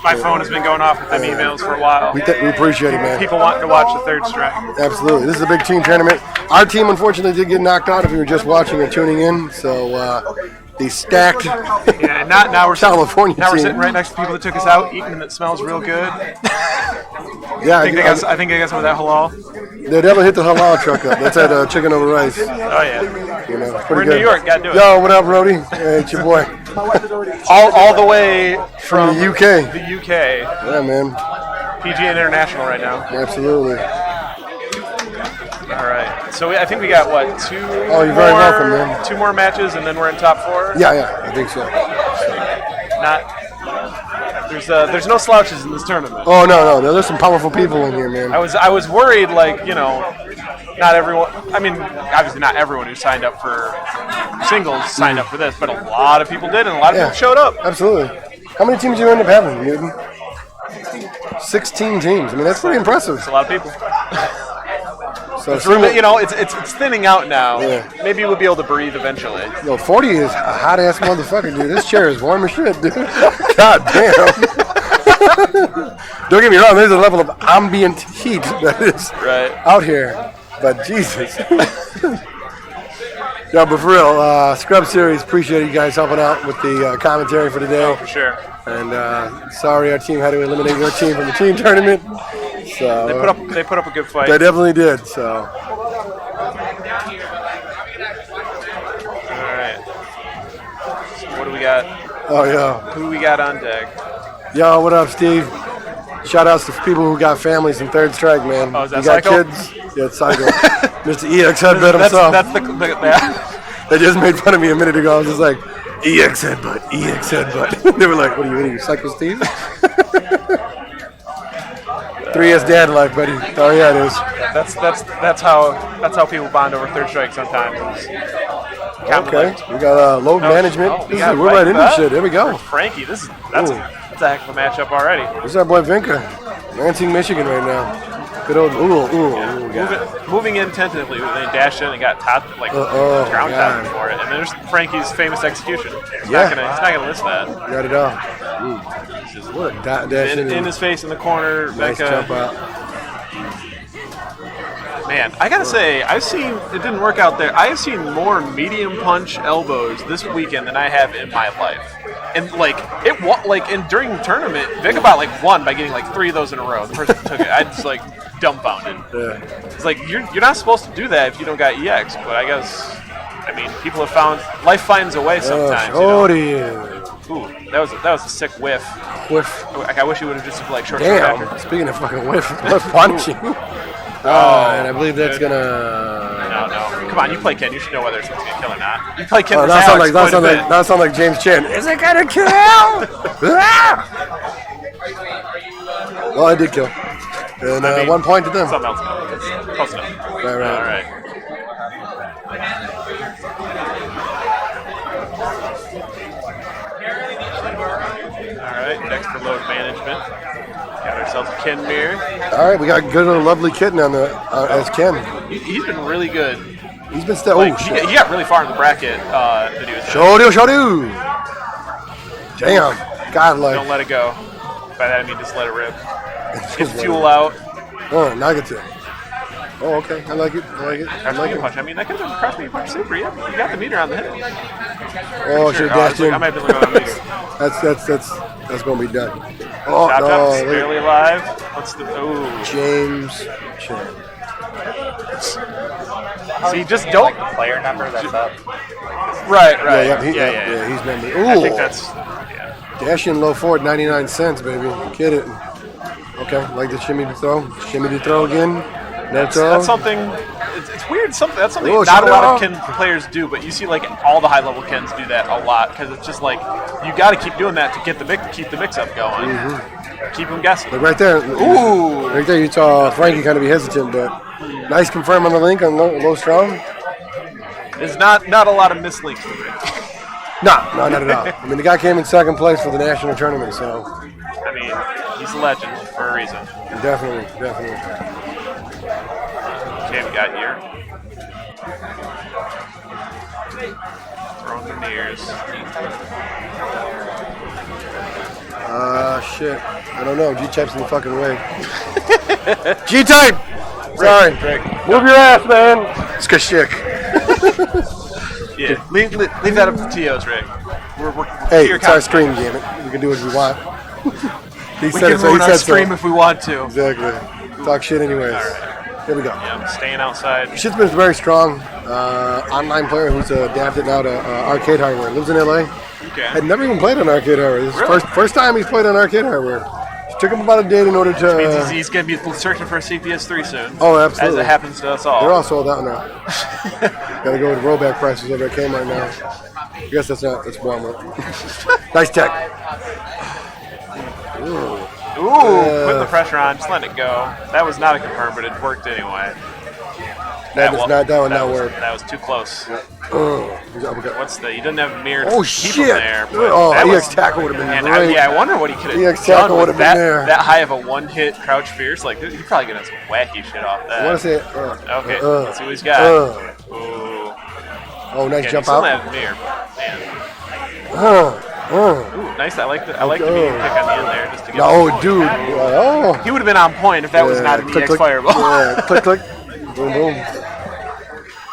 My phone has been going off with them emails for a while. We appreciate it, man. People wanting to watch the third strike. Absolutely. This is a big team tournament. Our team, unfortunately, did get knocked out if you were just watching or tuning in. So the stacked Yeah, and now we're California Now we're team. sitting right next to people that took us out, eating, and it smells real good. Yeah, I think they got some of that halal. they definitely hit the halal truck up. That's at Chicken Over Rice. Oh yeah. Pretty We're in good. New York. Gotta do it. Yo, what up, Brody? Hey, it's your boy All the way from the UK. the UK. Yeah, man. PGN International right now. Absolutely. All right. So I think we got two. Oh, you're very welcome, man. 2 more matches, and then we're in top 4. Yeah, I think so. There's no slouches in this tournament. Oh no, there's some powerful people in here, man. I was worried, not everyone. I mean, obviously not everyone who signed up for singles signed up for this, but a lot of people did, and a lot of people showed up. Absolutely. How many teams do you end up having, Newton? 16 teams. I mean, that's pretty impressive. It's a lot of people. So It's really, it's thinning out now. Yeah. Maybe we'll be able to breathe eventually. 40 is a hot ass motherfucker, dude. This chair is warm as shit, dude. God damn. Don't get me wrong. There's a level of ambient heat that is out here, but Jesus. No, but for real, Scrub Series, appreciate you guys helping out with the commentary for today. Oh, for sure. And sorry our team had to eliminate your team from the team tournament. So They put up a good fight. They definitely did. So. All right. So what do we got? Oh yeah. Who do we got on deck? Yo, what up, Steve? Shout outs to people who got families in Third Strike, man. Oh, is that you got Psycho? kids? Yeah, it's Psycho. Mr. EX Headbutt himself. That's the They just made fun of me a minute ago. I was just like, EX Headbutt, EX Headbutt. They were like, what are you, Psycho Steve? 3S dad life, buddy. Oh yeah, it is. That's how people bond over Third Strike sometimes. Okay, we got load management. We're right into shit. There we go. Frankie, that's a heck of a matchup already. This is our boy Vinka, Lansing, Michigan right now. Good old Moving in tentatively, they dashed in and got top ground top for it. And there's Frankie's famous execution. He's not gonna miss that. Got it all. What a dash in his face in the corner. Nice jump out. Man, I gotta say, it didn't work out there. I've seen more medium punch elbows this weekend than I have in my life. And during the tournament, Vic about won by getting 3 of those in a row. The person who took it, I just dumbfounded. Yeah. It's you're not supposed to do that if you don't got EX, but I guess people have found life finds a way sometimes. Ooh, that was a sick whiff. I wish he would have just short. Damn. Speaking of fucking whiff punching. And I believe that's gonna. No. Come on, you play Ken. You should know whether it's going to kill or not. You play Ken. That sound like James Chen. Is it gonna kill? Well, I did kill. And 1 point to them. Something else. That's close enough. Right. All right. All right. Next for load management. Got ourselves Ken Mir. All right, we got good little lovely kitten on the as Ken. He's been really good. He's been still. He got really far in the bracket that he was. Shodu. Damn. God, Don't let it go. By that I mean just let it rip. Get fuel out. Oh, now get it. Oh, okay. I like it. Punch. That could have been crushed me pretty super. You got the meter on the hit. Oh, should dash in. I might have been looking on the meter. That's gonna be done. Oh Chop no! Chop's barely alive. What's the James Chen. See, just don't player number that's up. Right. Yeah. He's been. Ooh. I think that's dash in low forward, 99 cents, baby. Get it. Okay, like the shimmy to throw again. That's something. It's weird. That's something not a lot of Ken players do, but you see all the high level Kens do that a lot because it's just you got to keep doing that to keep the mix up going. Mm-hmm. Keep them guessing. Look right there. Ooh. Right there, you saw Frankie kind of be hesitant, but nice confirm on the link on low strong. There's not a lot of mislinks for me. No, not at all. The guy came in second place for the national tournament, so. He's a legend for a reason. Definitely. Okay, we got here. Throwing the nears. Shit. I don't know. G-Type's in the fucking way. G-Type! Sorry. Rick. Move your ass, man. It's Kashik. Yeah, leave that up to TOs, Rick. Hey, it's our stream, damn it. We can do what we want. We can ruin our stream if we want to. Exactly. Talk shit anyways. All right. Here we go. Yeah, I'm staying outside. Shit's been very strong. Online player who's adapted now to arcade hardware. Lives in LA. Okay. Had never even played on arcade hardware. This is Really? first time he's played on arcade hardware. It took him about a day in order to. Which means he's going to be searching for a CPS3 soon. Oh, absolutely. As it happens to us all. They're all sold out now. Gotta go with rollback prices over at Kmart now. I guess that's Walmart. Nice tech. Ooh, putting the pressure on, just letting it go. That was not a confirm, but it worked anyway. That would not work. That was too close. He's uppercut. What's the? He didn't have mirror. Oh, keep shit. him there. EX tackle would have been And great. I wonder what he could have EX done tackle with would have been there. that high of a one-hit crouch fierce. Like, he probably gonna have some wacky shit off that. I want to say Okay, let's see what he's got. Ooh. Oh, nice jump still out. have mirror, but, man. Ooh, nice. I like the medium kick on the end there just to get. Oh, dude. Oh. He would have been on point if that was not an click, EX click. fireball. Yeah, click, click. Boom, boom.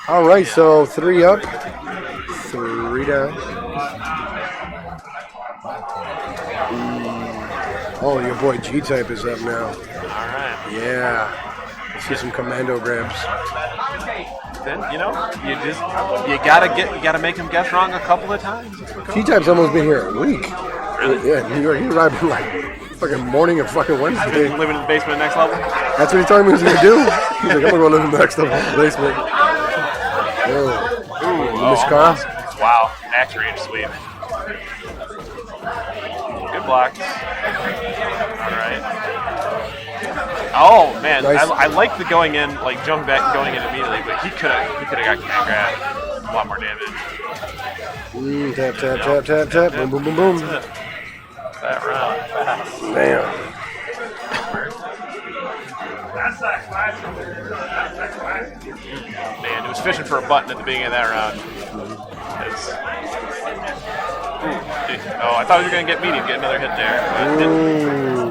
All right, so 3 up, 3 down. Oh, your boy G-Type is up now. All right. Yeah. Let's see some commando grabs. Then you gotta make him guess wrong a couple of times. G-Type's almost been here a week. Really? Yeah, New York. He arrived like fucking morning of fucking Wednesday. Living in the basement next level. That's what he told me he was gonna do. He's like, I'm gonna go live in the next level basement. Miss Carl. Wow, max range sweep. Good blocks. All right. Oh man, Nice. I like the going in, like jumping back and going in immediately, but he could have got command grab. A lot more damage. Tap, tap, tap, tap, tap. Boom, boom, boom, boom. That round. Damn. Man, he was fishing for a button at the beginning of that round. Oh, I thought he was going to get medium, get another hit there.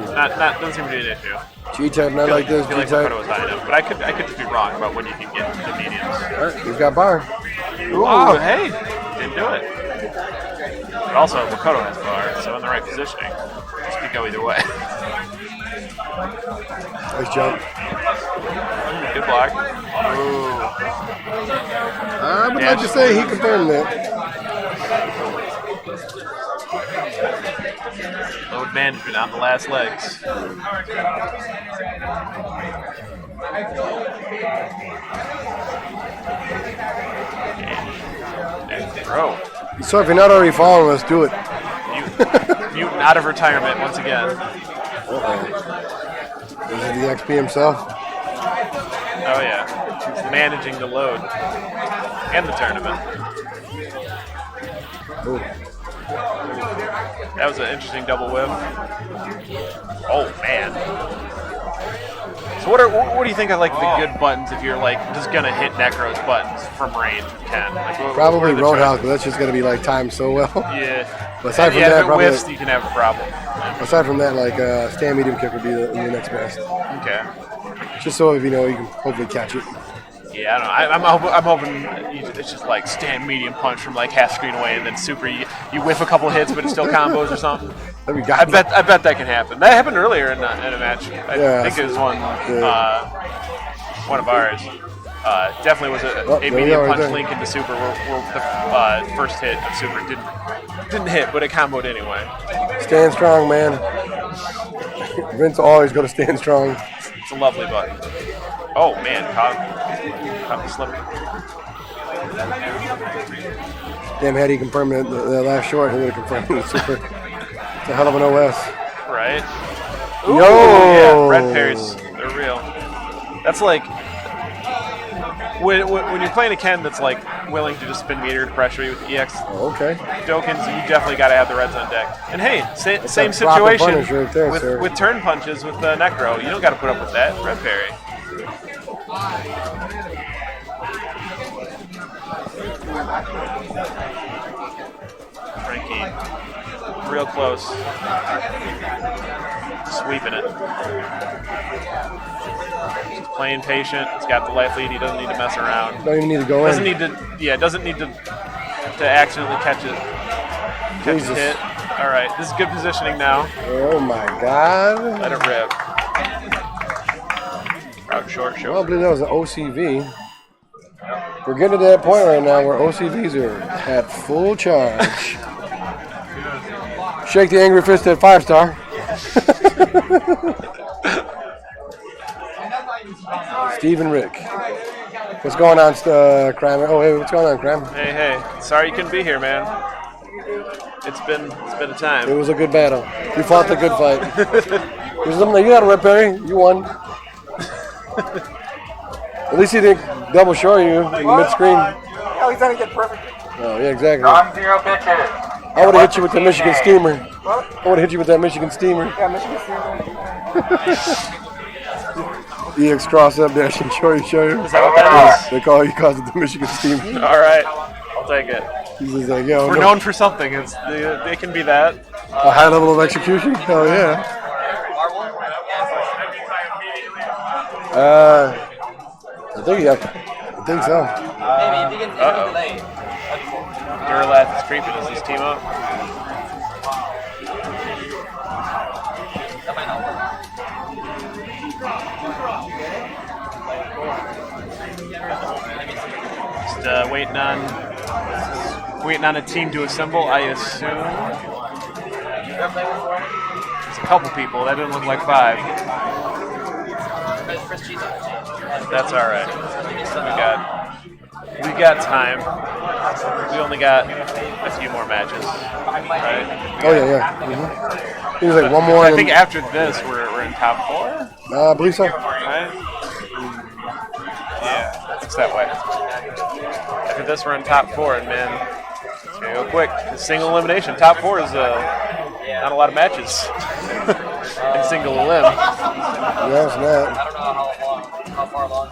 But doesn't seem to be an issue. G-Type, not like this. I feel like G-Type. Makoto was high enough, but I could just be wrong about when you can get the mediums. All right, he's got bar. Oh, hey, didn't do it. But also, Makoto has bar, so in the right positioning, this could go either way. Nice jump. Good block. Ooh. I would like to say he confirmed that. Load management on the last legs. Bro. So if you're not already following us, do it. Mutant out of retirement once again. This is the XP himself. Oh yeah. He's managing the load. And the tournament. Ooh. That was an interesting double whip. Oh man. So what do you think are like the good buttons if you're like just gonna hit Necro's buttons from range of 10? Like, Probably what are the Roadhouse, choices? but that's just going to be like timed so well. Yeah. But aside from if that, it probably, whiffs, you can have a problem. aside from that, like stand medium kick would be the next best. Okay. Just so if you know, you can hopefully catch it. Yeah, I don't know. I'm hoping it's just like stand medium punch from like half screen away, and then super you whiff a couple hits, but it's still combos or something. That'd be I bet that can happen. That happened earlier in a match. I think it was one of ours. Definitely was a medium punch link into super where the first hit of super didn't hit, but it comboed anyway. Stand strong, man. Vince always going to stand strong. It's a lovely button. Oh man, caught me slipping. Damn, had he confirmed the last short, he would have confirmed the super. It's a hell of an OS. Right. Ooh, Yo! Yeah, red parries, they're real. That's like when you're playing a Ken that's like willing to just spin meter to pressure you with EX Okay. Dokens, you definitely got to have the reds on deck. And hey, same that proper situation punish right there, sir. with turn punches with Necro. You don't got to put up with that red parry. Frankie, real close, sweeping it. He's playing patient. He's got the life lead. He doesn't need to mess around. Don't even need to go Doesn't in. need to. Yeah, doesn't need to accidentally catch it. Catch Jesus. a hit. All right, this is good positioning now. Oh my God. Let it rip. Out short. Well, I believe that was an OCV. We're getting to that point right now where OCVs are at full charge. Shake the angry fist at 5-star. Steve and Rick. What's going on, Cram? Oh, hey, what's going on, Cram? Hey. Sorry you couldn't be here, man. It's been a time. It was a good battle. You fought the good fight. You got a red parry. You won. At least you didn't double show you in the mid-screen. Oh, he's trying to get perfect. Oh, yeah, exactly. Non-zero pitches. I would have hit you with the Michigan Steamer. I would have hit you with that Michigan Steamer. Yeah, Michigan Steamer. EX cross up dash and show you. Is that what that is? They call it the Michigan Steamer. All right, I'll take it. He's just like, yo, We're no. known for something. They can be that. A high level of execution? Hell yeah. I think so. Maybe if you can delay. Duralath is creeping. Does this team up? That might not work. Just waiting on a team to assemble, I assume. There's a couple people. That didn't look like 5. That's all right. We got time. We only got a few more matches. Right? Oh, yeah. He was like one more. I think after this, we're in top 4. I believe so. Right? Yeah, it's that way. After this, we're in top 4, and man, it's gonna go quick. Single elimination. Top 4 is not a lot of matches in single elim. Yeah, it's not. I don't know how far along.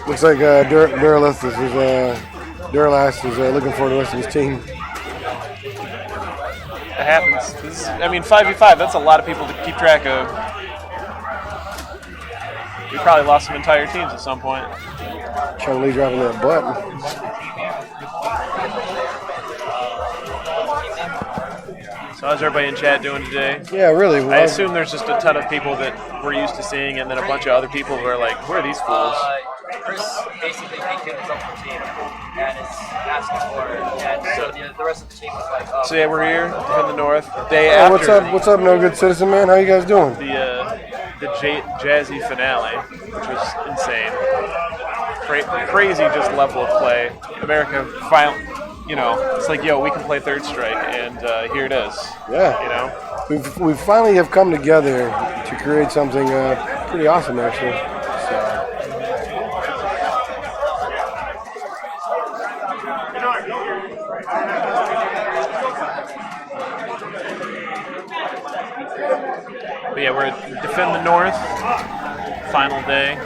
Looks like Duralast is looking for the rest of his team. It happens. 5v5, that's a lot of people to keep track of. We probably lost some entire teams at some point. Chung Lee dropping that button. So how's everybody in chat doing today? Yeah, really. I assume there's just a ton of people that we're used to seeing, and then a bunch of other people who are like, who are these fools? Chris basically picked himself the team and is asking for it. And so the rest of the team was like, So yeah, we're here in the north. Day Hey, after what's up, no good citizen man? How you guys doing? the Jazzy finale, which was insane. Crazy just level of play. America finally, it's like, yo, we can play Third Strike, and here it is. Yeah. We finally have come together to create something pretty awesome, actually. But yeah, we're Defend the North, final day.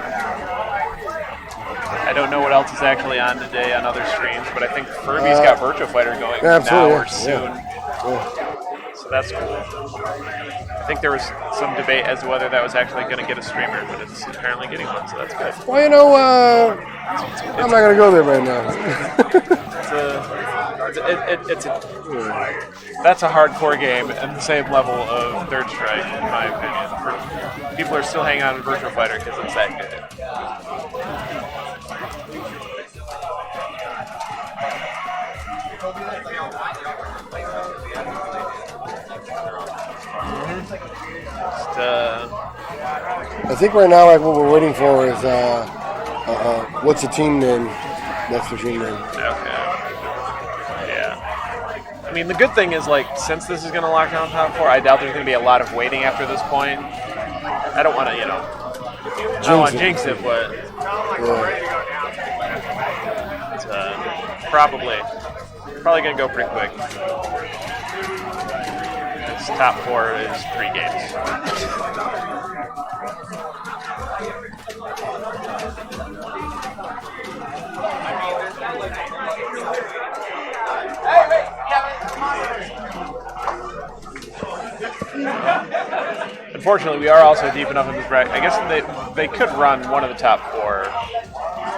I don't know what else is actually on today on other streams, but I think Furby's got Virtua Fighter going now or soon. So that's cool. I think there was some debate as to whether that was actually going to get a streamer, but it's apparently getting one, so that's good. Well, I'm not going to go there right now. That's a hardcore game and the same level of Third Strike, in my opinion. People are still hanging on to Virtua Fighter because it's that good. I think right now, like what we're waiting for is what's the team name? Next machine name. Okay. Yeah. I mean, the good thing is, like, since this is going to lock down top 4, I doubt there's going to be a lot of waiting after this point. I don't want to, I don't want to jinx it, but it's probably going to go pretty quick. This top 4 is 3 games. Unfortunately, we are also deep enough in this bracket. I guess they could run one of the top 4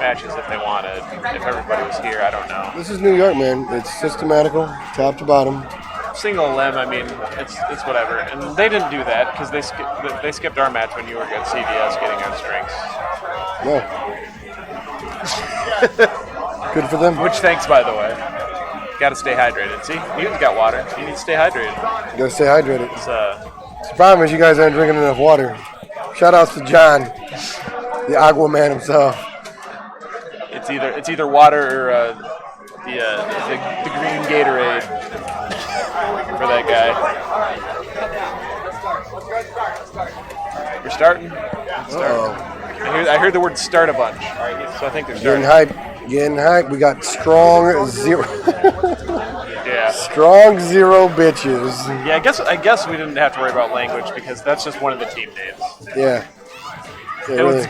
matches if they wanted. If everybody was here, I don't know. This is New York, man. It's systematical, top to bottom. Single limb, I mean, it's whatever. And they didn't do that because they skipped our match when you were at CVS getting our drinks. No. Good for them. Which, thanks, by the way. Got to stay hydrated. See, Eden's got water. You need to stay hydrated. You gotta stay hydrated. The problem is you guys aren't drinking enough water. Shout outs to John, the Agua Man himself. It's either water or the green Gatorade for that guy. We're starting. I heard the word start a bunch. All right, so I think they're Getting starting. hype. Getting hype. We got strong zero. Yeah. Strong zero bitches. Yeah, I guess we didn't have to worry about language because that's just one of the team names. Yeah. It was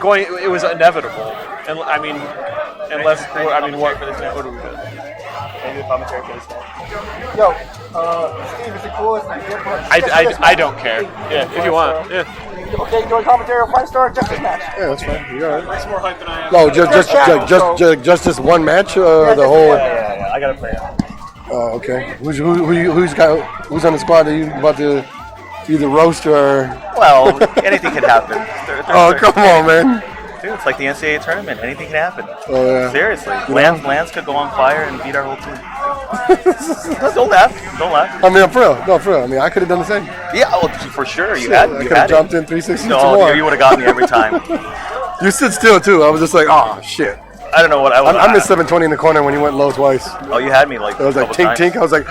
inevitable. And I mean, what do we do? Yo, Steve, is it cool if I get I don't care. Yeah, if you want. Yeah. Okay, doing commentary on 5-star Justice match. Yeah, that's fine. You're all right. That's more hype than I am. No, just this one match. The whole. Yeah. I gotta play it. Oh, okay. Who's on the squad that you about to either roast or? Well, anything can happen. Oh, come on, man. Dude, it's like the NCAA tournament. Anything can happen. Oh, yeah. Seriously. Lance could go on fire and beat our whole team. Don't laugh. I mean, for real. No, for real. I mean, I could have done the same. Yeah, well, for sure. You I had could have jumped in 360. No, you would have got me every time. You stood still, too. I was just like, oh, shit. I don't know what I was. I missed 720 in the corner when you went low twice. Oh, you had me like. It was like tink, tink. I was like,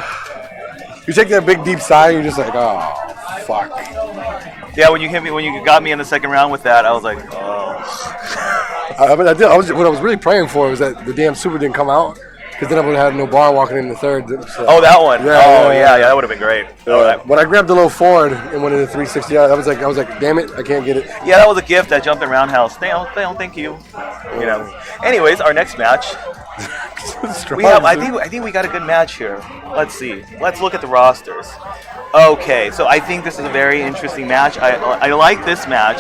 you take that big deep sigh, you're just like, oh, fuck. Yeah, when you got me in the second round with that, I was like, oh. What I was really praying for was that the damn super didn't come out, because then I would have had no bar walking in the third. So. Oh, that one. Yeah, that would have been great. When I grabbed the low forward and went into 360, I was like, damn it, I can't get it. Yeah, that was a gift. That jumping roundhouse. They don't thank you. You know. Anyways, our next match. I think we got a good match here. Let's see. Let's look at the rosters. Okay, so I think this is a very interesting match. I like this match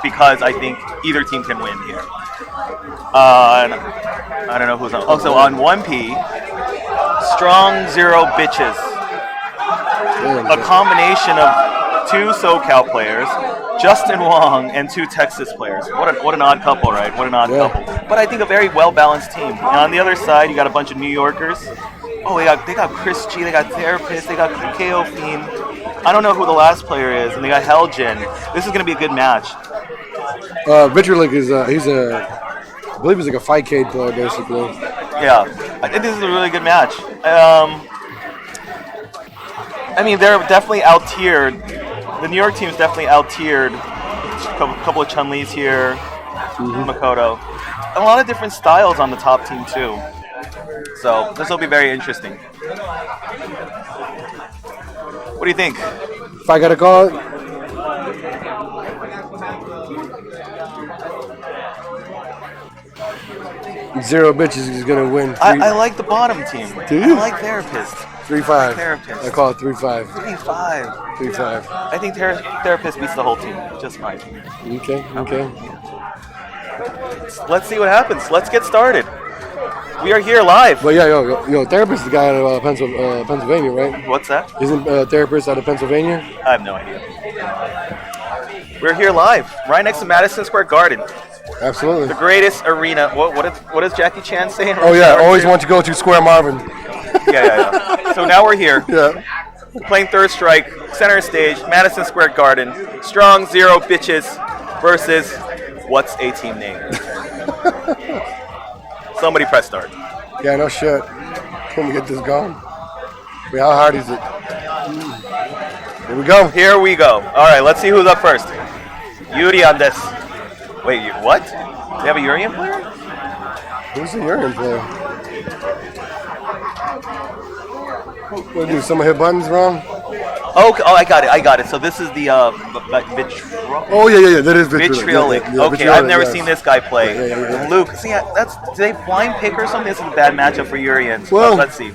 because I think either team can win here. I don't know who's on. Oh, so on 1P, Strong Zero Bitches. A combination of 2 SoCal players, Justin Wong, and 2 Texas players. What an odd couple, right? What an odd couple. But I think a very well-balanced team. And on the other side, you got a bunch of New Yorkers. Oh, they got Chris G, they got Therapist, they got KO Fiend. I don't know who the last player is, and they got Helgen. This is going to be a good match. Vitrolic is I believe he's like a 5K player, basically. Yeah, I think this is a really good match. I mean, they're definitely out-tiered. The New York team's definitely out-tiered. A couple of Chun-Li's here, Makoto. A lot of different styles on the top team, too. So, this will be very interesting. What do you think? If I got to call it? Zero Bitches is going to win. I like the bottom team. Do you? I like Therapist. 3-5. Therapist. I call it 3-5. 3-5. 3-5. I think Therapist beats the whole team. Just my opinion. Okay. Let's see what happens. Let's get started. We are here live. Well, yeah, yo, Therapist is the guy out of Pennsylvania, right? What's that? Isn't Therapist out of Pennsylvania? I have no idea. We're here live, right next to Madison Square Garden. Absolutely. The greatest arena. What does Jackie Chan say? Oh, yeah, always want to go to Square Marvin. Yeah. So now we're here. Yeah. Playing Third Strike, center stage, Madison Square Garden. Strong Zero Bitches versus what's a team name? Somebody press start. Yeah, no shit. Can we get this going? Wait, how hard is it? Here we go. Here we go. All right, let's see who's up first. Urien this. Wait, what? Do you have a Urien player? Who's the Urien player? What do? Someone hit buttons wrong? Oh, I got it. So this is the Vitriolic. Oh yeah, that is Vitriolic. Yeah, okay, Vitriolic, I've never yes. seen this guy play. Yeah. Luke, see, do they blind pick or something? This is a bad matchup for Urien. Well, let's see.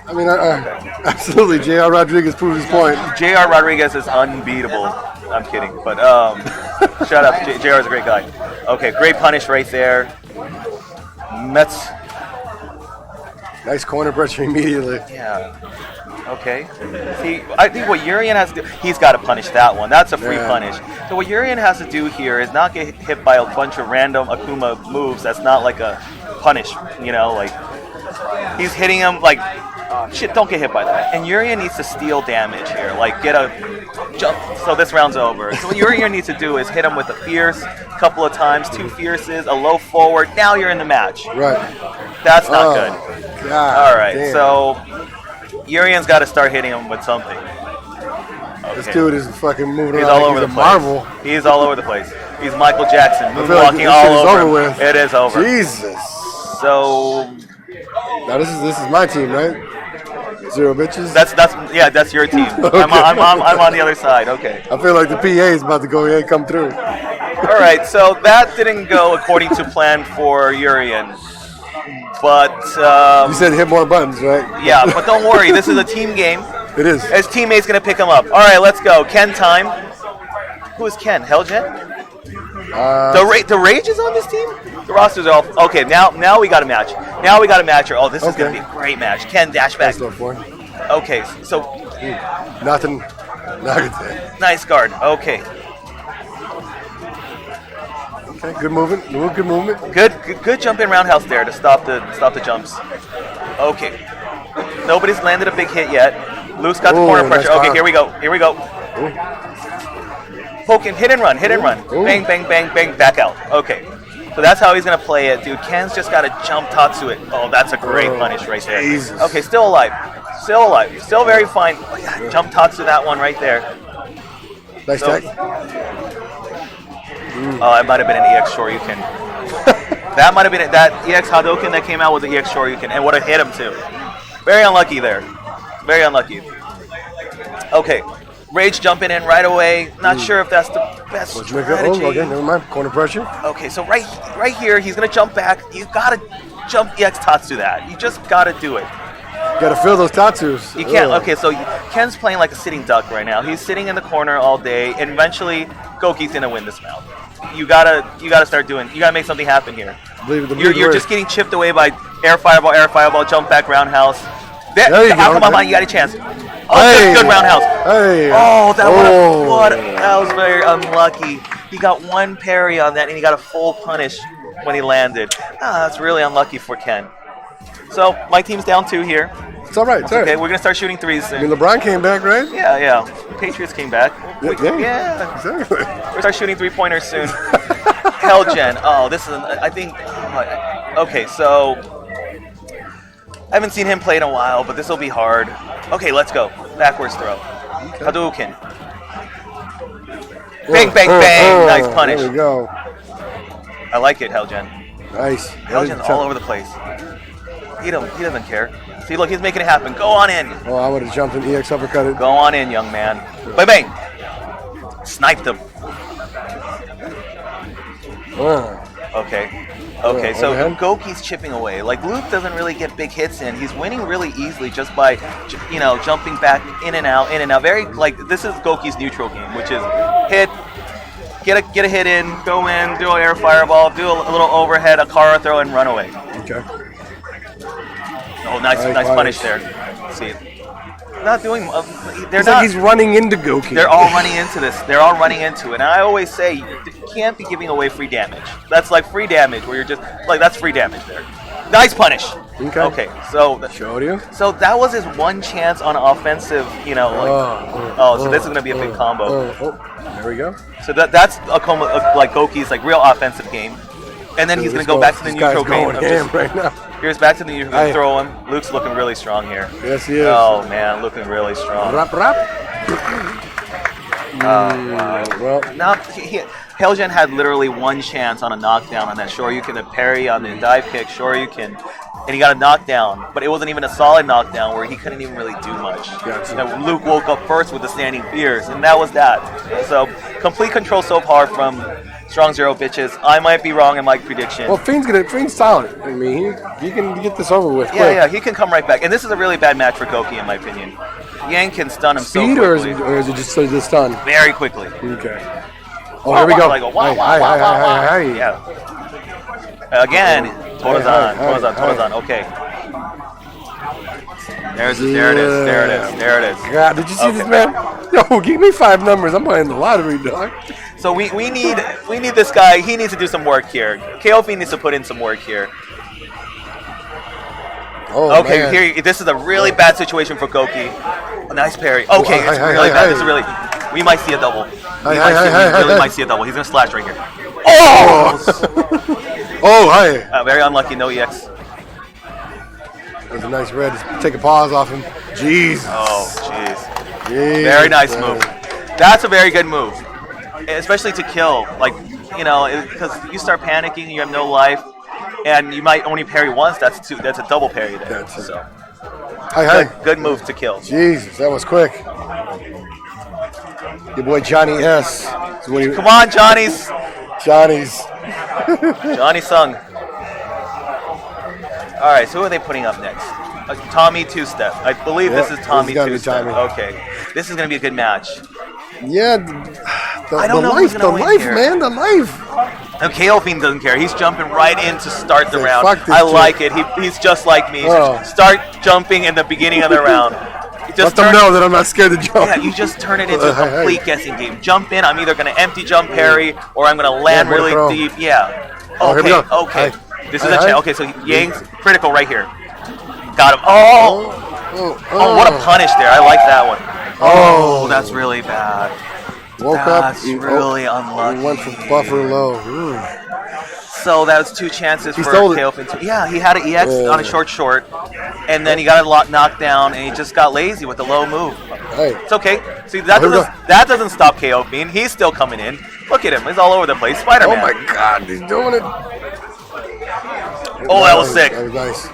I mean, absolutely, J.R. Rodriguez proved his point. J.R. Rodriguez is unbeatable. I'm kidding, but shut up. J.R. is a great guy. Okay, great punish right there. Mets. Nice corner pressure immediately. Yeah. Okay. See, I think what Urien has to do, he's got to punish that one. That's a free punish. So what Urien has to do here is not get hit by a bunch of random Akuma moves. That's not like a punish, like he's hitting him like, shit, don't get hit by that. And Urien needs to steal damage here, like get a jump. So this round's over. So what Urien needs to do is hit him with a fierce a couple of times, 2 fierces, a low forward. Now you're in the match. Right. That's not good. God, all right, damn. so Urien's got to start hitting him with something. This dude is fucking moving He's around all like over he's the a place. marvel. He's all over the place. He's Michael Jackson, I feel like moonwalking this all shit is over. over with. It is over. Jesus. So now this is my team, right? Zero bitches. That's your team. Okay. I'm on the other side. Okay. I feel like the PA is about to go ahead and come through. All right. So that didn't go according to plan for Urien, but you said hit more buttons, right? yeah. But don't worry. This is a team game. It is. His teammate's gonna pick him up. All right. Let's go. Ken time. Who is Ken? Hellgen? The Rage is on this team? The rosters are all okay. Now we got a match. Now we got a match. Oh, this is gonna be a great match. Ken dash back. Okay, so nothing. Not nice guard. Okay. Okay, good movement. Good movement. Good jump in roundhouse there to stop the jumps. Okay. Nobody's landed a big hit yet. Luke's got the corner pressure. Okay, here we go. Poking, hit and run. Bang, bang, bang, bang, back out. Okay. So that's how he's going to play it, dude. Ken's just got to jump Tatsu it. Oh, that's a great punish right there. Jesus. Okay, still alive. Still very fine. Oh, yeah, jump Tatsu that one right there. Nice tag. Oh, it might have been an EX Shoryuken. That might have been it. That EX Hadouken that came out was the EX Shoryuken and would have hit him too. Very unlucky there. Very unlucky. Okay. Rage jumping in right away. Not sure if that's the best strategy. Oh, okay, never mind. Corner pressure. Okay, so right here, he's gonna jump back. You gotta jump EX Tatsu that. You just gotta do it. You gotta feel those tattoos. You can't. Okay, so Ken's playing like a sitting duck right now. He's sitting in the corner all day, and eventually Goki's gonna win this round. You gotta start doing. You gotta make something happen here. You're just getting chipped away by air fireball, jump back roundhouse. There you go. Come on, you got a chance. Oh, good roundhouse. Hey. Oh, that was very unlucky. He got one parry on that, and he got a full punish when he landed. That's really unlucky for Ken. So my team's down 2 here. It's all right. It's okay. We're gonna start shooting threes soon. I mean, LeBron came back, right? Yeah. Patriots came back. Yeah. Exactly. We're start shooting 3-pointers soon. Hellgen. Oh, this is. I think. Okay, so I haven't seen him play in a while, but this will be hard. Okay, let's go. Backwards throw. Hadouken. Bang, bang, bang. Nice punish. There we go. I like it, Hellgen. Nice. Hellgen's all over the place. He doesn't care. See, look, he's making it happen. Go on in. Oh, I would have jumped in EX uppercutted. Go on in, young man. Bang, bang. Sniped him. Okay, so Goki's chipping away. Like, Luke doesn't really get big hits in. He's winning really easily just by, jumping back in and out. Very, like, this is Goki's neutral game, which is hit, get a hit in, go in, do an air fireball, do a little overhead, a Kara throw, and run away. Okay. Oh, nice punish there. See it. Not doing. They're it's not. Like he's running into Goki. They're all running into this. They're all running into it. And I always say you can't be giving away free damage. That's like free damage where you're just like that's free damage there. Nice punish. Okay. So showed you. So that was his one chance on offensive. So this is gonna be a big combo. There we go. So that's a combo like Goki's like real offensive game. And then he's going to go back to the neutral game. Right now. Here's back to the neutral. Throw him. Luke's looking really strong here. Yes, he is. Oh, man. Looking really strong. Rap. Oh, wow. Well, Hellgen had literally one chance on a knockdown on that Shoryuken, the parry on the dive kick, Shoryuken, and he got a knockdown. But it wasn't even a solid knockdown where he couldn't even really do much. Luke woke up first with the standing fears, and that was that. So, complete control so far from Strong Zero bitches. I might be wrong in my prediction. Well, Fiend's solid. I mean, he can get this over with. Yeah, he can come right back. And this is a really bad match for Goki, in my opinion. Yang can stun him so quickly. Or is it just the stun? Very quickly. Okay. Oh, here we go. Yeah. Again, Torazan. Okay. There it is. God, did you see this, man? Yo, give me 5 numbers. I'm playing the lottery, dog. So we need this guy. He needs to do some work here. KOF needs to put in some work here. Oh, okay, man. Here this is a really bad situation for Goki. A nice parry. Okay, it's really bad. This is really. We might see a double. We might see a double. He's gonna slash right here. Oh! Oh, hi. Very unlucky. No EX. That was a nice red. Take a pause off him. Jeez. Oh, jeez. Very nice move. That's a very good move, especially to kill. Like, because you start panicking, you have no life, and you might only parry once. That's two. That's a double parry there. That's it. So, Hi. good move to kill. Jesus, that was quick. Your boy Johnny S. Come on, Johnny's. Johnny Sung. All right, so who are they putting up next? Tommy Two-Step. I believe this is Tommy Two-Step. Okay, this is gonna be a good match. Yeah, I don't know who's the gonna win life, here. man, the life. No, KO Fiend doesn't care. He's jumping right in to start the round. fuck this I dude. like it. He's just like me. Oh. Start jumping in the beginning of the round. Let them know that I'm not scared to jump. Yeah, you just turn it into a complete guessing game. Jump in. I'm either going to empty jump parry or I'm going to land really deep. Yeah. Oh, here we go. Okay. Hi. This is Hi, a hi. chance. Okay, so Yang's critical right here. Got him. Oh, what a punish there. I like that one. Oh, that's really bad. Woke That's up. really unlucky. Went for buffer low. So that was two chances He for stole it. KO Fiend. Yeah, he had an EX on a short, and then he got a lot knocked down, and he just got lazy with the low move. Hey. It's okay. See, that doesn't stop KO Fiend. He's still coming in. Look at him. He's all over the place. Spider-Man. Oh my God, he's doing it. Oh, that was sick. That was nice.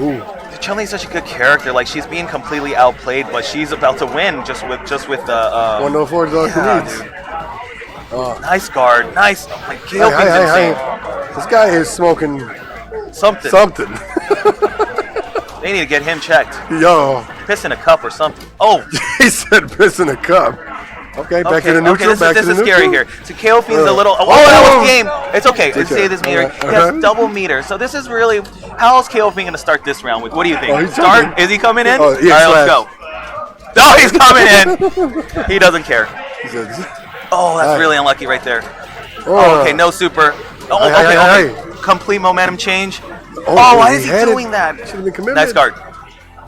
Ooh. Chun-Li's such a good character. Like, she's being completely outplayed, but she's about to win just with 104 is all she needs. Nice guard. Nice. Like, KO Fiend's insane. This guy is smoking something. They need to get him checked. Yo. Piss in a cup or something. Oh. He said piss in a cup. Okay, back to the neutral. Okay, this is scary here. So KO Fiend's a little. Oh, that was game. It's okay. Let's say this meter. He has double meter. So this is really. How is KO Fiend going to start this round with? What do you think? Start? Is he coming in? Oh, yeah, all right, let's go. No, he's coming in. He doesn't care. Oh, that's really unlucky right there. Oh, okay, no super. Oh, okay. Complete momentum change. Oh, why is he doing that? Should have been committed. Nice guard.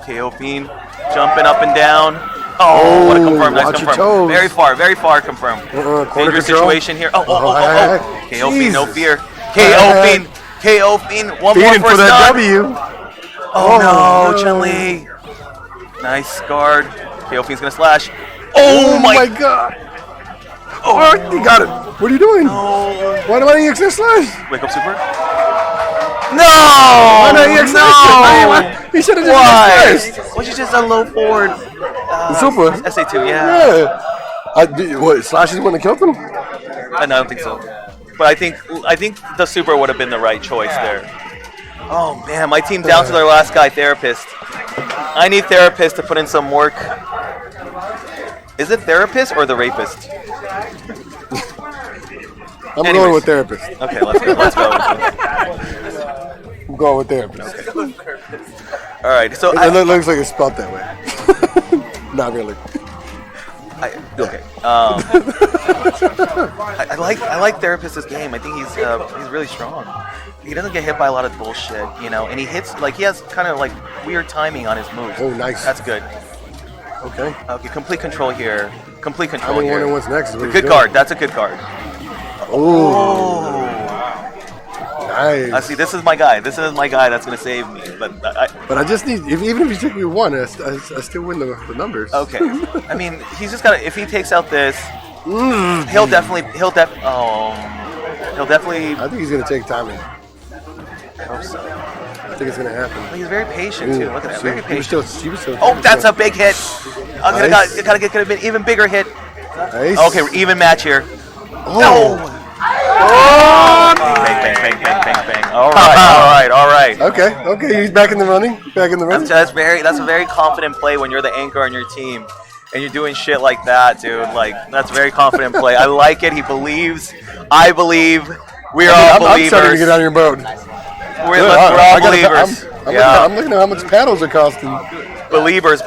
KO Fiend jumping up and down. Oh, what a confirm. Nice confirm. Very far confirmed. Dangerous situation here. Oh. KO Fiend, no fear. KO Fiend, one more for that stun. W. Oh no, Chun-Li. Nice guard. KO Fiend's gonna slash. Oh my God. Oh, you got it. What are you doing? No. Why do I EX slash? Wake up super. No! Why not EX slash? He should have just EX. Why you just a low forward? Super. SA2, yeah. What? Slash is the one that killed him? No, I don't think so. But I think the super would have been the right choice there. Oh man, my team down to their last guy, Therapist. I need Therapist to put in some work. Is it Therapist or the Rapist? I'm going with Therapist. Okay, let's go. I'm going with Therapist. Okay. All right, so it looks like it's spelled that way. Not really. Okay. I like Therapist's game. I think he's really strong. He doesn't get hit by a lot of bullshit, and he hits he has kind of like weird timing on his moves. Oh, nice. That's good. Okay. Okay, complete control here. I'm wondering what's next. Good card. That's a good card. Oh. Nice. I see. This is my guy. This is my guy that's gonna save me. But I just need. Even if you take me one, I still win the numbers. Okay. I mean, he's just gotta. If he takes out this, he'll definitely. I think he's gonna take Tommy. I hope so. I think it's gonna happen. He's very patient too. Look at that. Very patient. She was still, oh, that's a big hit. Could have been even bigger hit. Nice. Okay, even match here. Oh. No. Bang. All right. Okay. He's back in the running. That's a very confident play when you're the anchor on your team, and you're doing shit like that, dude. Like that's a very confident play. I like it. He believes. I believe. We're all believers. I'm starting to get on your boat. We're all believers. I'm looking at how much paddles are costing. Believers.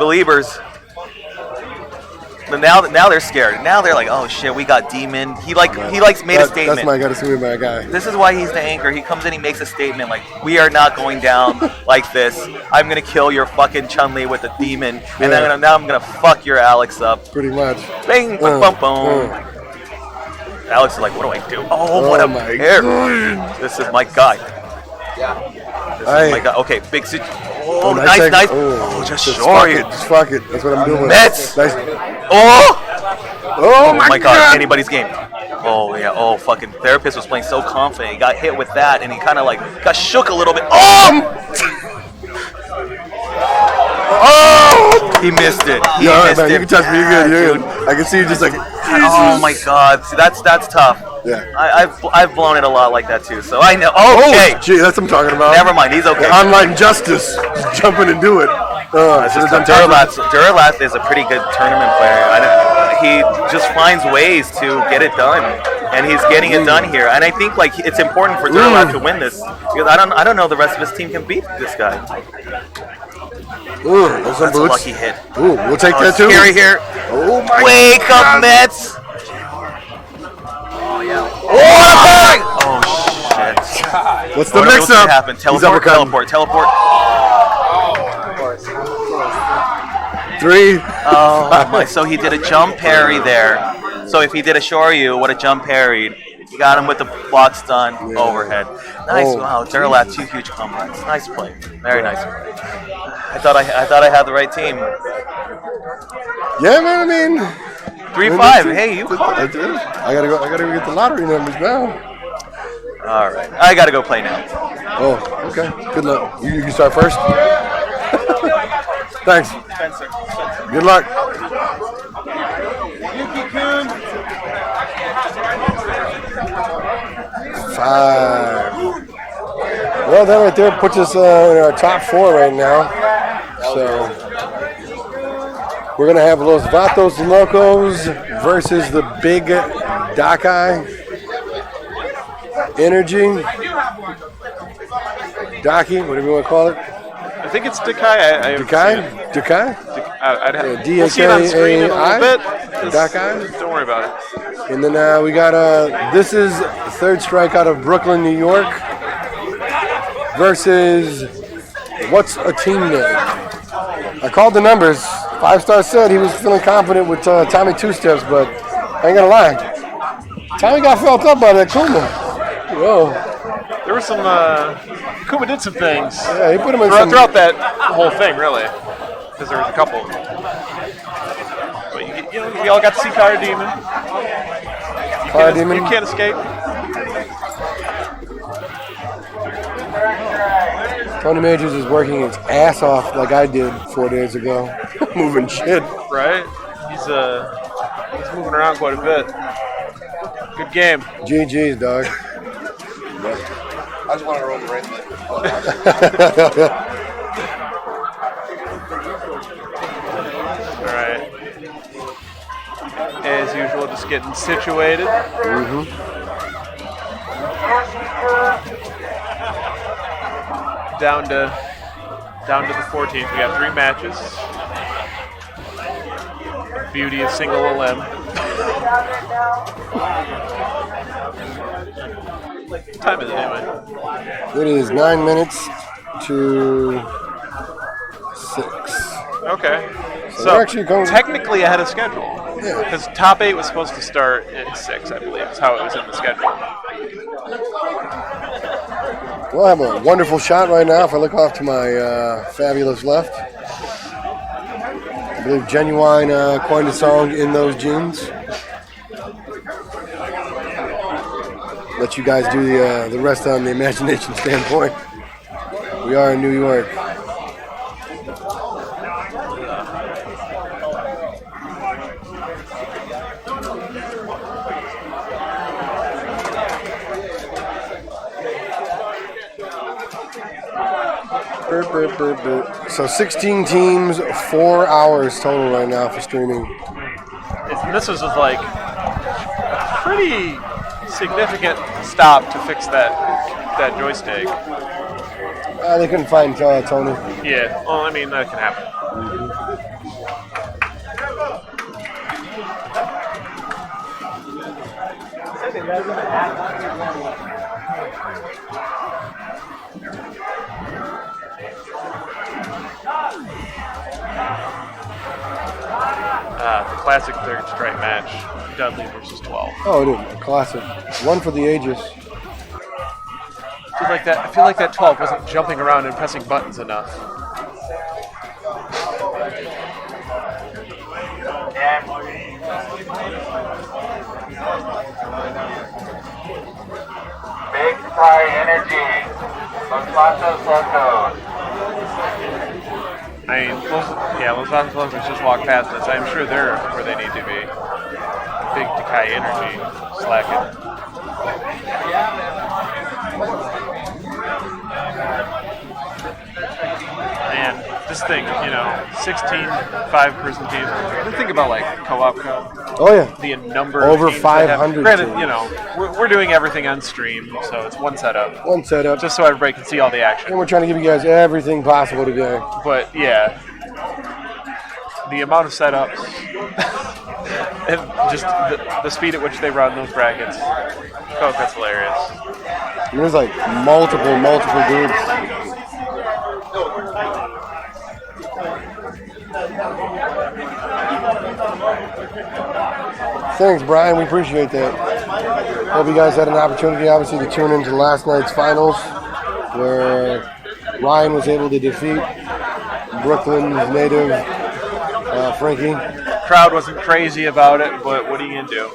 But now they're scared. Now they're like, oh shit, we got Demon. He made a statement. That's my guy. This is why he's the anchor. He comes in, he makes a statement like, we are not going down like this. I'm gonna kill your fucking Chun-Li with a demon, and now I'm gonna fuck your Alex up. Pretty much. Bang, boom. Alex is like, what do I do? Oh, what a pair. This is my guy. This is my guy. Okay, big situation. Oh, nice. Oh, just fuck Shoryu. it. Just fuck it. That's what I'm doing. Mets. Nice. Oh my God. Anybody's game. Oh, yeah. Oh, fucking Therapist was playing so confident. He got hit with that, and he kind of like got shook a little bit. Oh! He missed it. He missed man, it. you can touch me. You're good. I can see you just like. Oh my God. See, that's tough. Yeah. I've blown it a lot like that too. So I know. Okay. Oh, gee, that's what I'm talking about. Never mind. He's okay. Online justice. Just jump in and do it. Duralath is a pretty good tournament player. He just finds ways to get it done, and he's getting it done here. And I think like it's important for Duralath to win this because I don't know the rest of his team can beat this guy. Ooh, those That's boots. a lucky hit. Ooh, we'll take that too. Scary here. Oh my Wake God. up, Mets! Oh shit! What's the What's mix gonna up? happen? Teleport. 3. Oh my! So he did a jump parry there. So if he did a Shoryu, would have jump parried. He got him with the block stun overhead. Nice! Oh. Wow, Duralath 2 huge combats. Nice play. Very nice play. I thought I had the right team. Yeah, man. I mean, 3-5. Hey, you called I it. did. I gotta go get the lottery numbers now. All right, I gotta go play now. Oh, okay. Good luck. You can start first. Thanks. Spencer. Good luck. Five. Well, that right there puts us in our top 4 right now. So we're gonna have Los Vatos Locos versus the Big Dakai Energy. Daki, whatever you want to call it. I think it's Dakai. Dakai? I'd have, Yeah, we'll see it on screen in a little bit. Dakai? Don't worry about it. And then we got this is Third Strike out of Brooklyn, New York versus what's a team name? I called the numbers. 5-star said he was feeling confident with Tommy Two Steps, but I ain't gonna lie. Tommy got felt up by that Kuma. Whoa. There were some. Kuma did some things. Yeah, he put him in throughout that whole thing, really, because there was a couple. But you know, we all got to see Fire Demon. You can't escape. Tony Majors is working his ass off like I did 4 days ago, moving shit. Right? He's moving around quite a bit. Good game. GG's, dog. I just want to roll the race. All right. As usual, just getting situated. Down to the 14th. We got 3 matches. Beauty of single LM. What time is it anyway? It is 9 minutes to 6. Okay. So So we're actually going technically ahead of schedule. Yeah. Because top 8 was supposed to start at 6, I believe, is how it was in the schedule. Well, I have a wonderful shot right now if I look off to my fabulous left. I believe Genuine coined a song in those jeans. Let you guys do the rest on the imagination standpoint. We are in New York. So 16 teams, 4 hours total right now for streaming. This was like a pretty significant stop to fix that joystick. They couldn't find Tony. Yeah, well, I mean, that can happen. The classic third strike match, Dudley versus 12. Oh, it is a classic. One for the ages. I feel like that 12 wasn't jumping around and pressing buttons enough. High Energy. Los Patos Locos. I mean, Los Angeles Locals just walked past us. I'm sure they're where they need to be. Big Decay Energy slacking. Man, this thing, 16 5-person teams. Think about like Co-op Cup. Oh yeah. The number over of teams they have. 500. Granted, teams. we're doing everything on stream, so it's one setup. One setup. Just so everybody can see all the action. And we're trying to give you guys everything possible today. But yeah, the amount of setups and just the speed at which they run those brackets. Oh, that's hilarious. There's like multiple groups. Thanks, Brian. We appreciate that. Hope you guys had an opportunity, obviously, to tune into last night's finals, where Ryan was able to defeat Brooklyn's native Frankie. Crowd wasn't crazy about it, but what are you gonna do?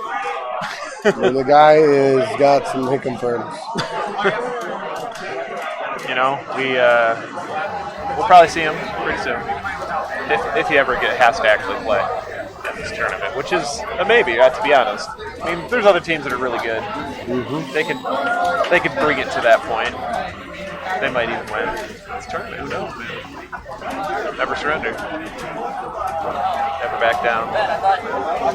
The guy has got some hickam ferns. We'll probably see him pretty soon, if he ever has to actually play in this tournament, which is a maybe, to be honest. I mean, there's other teams that are really good. Mm-hmm. They could bring it to that point. They might even win this tournament. Who knows, man? Never surrender. Never back down.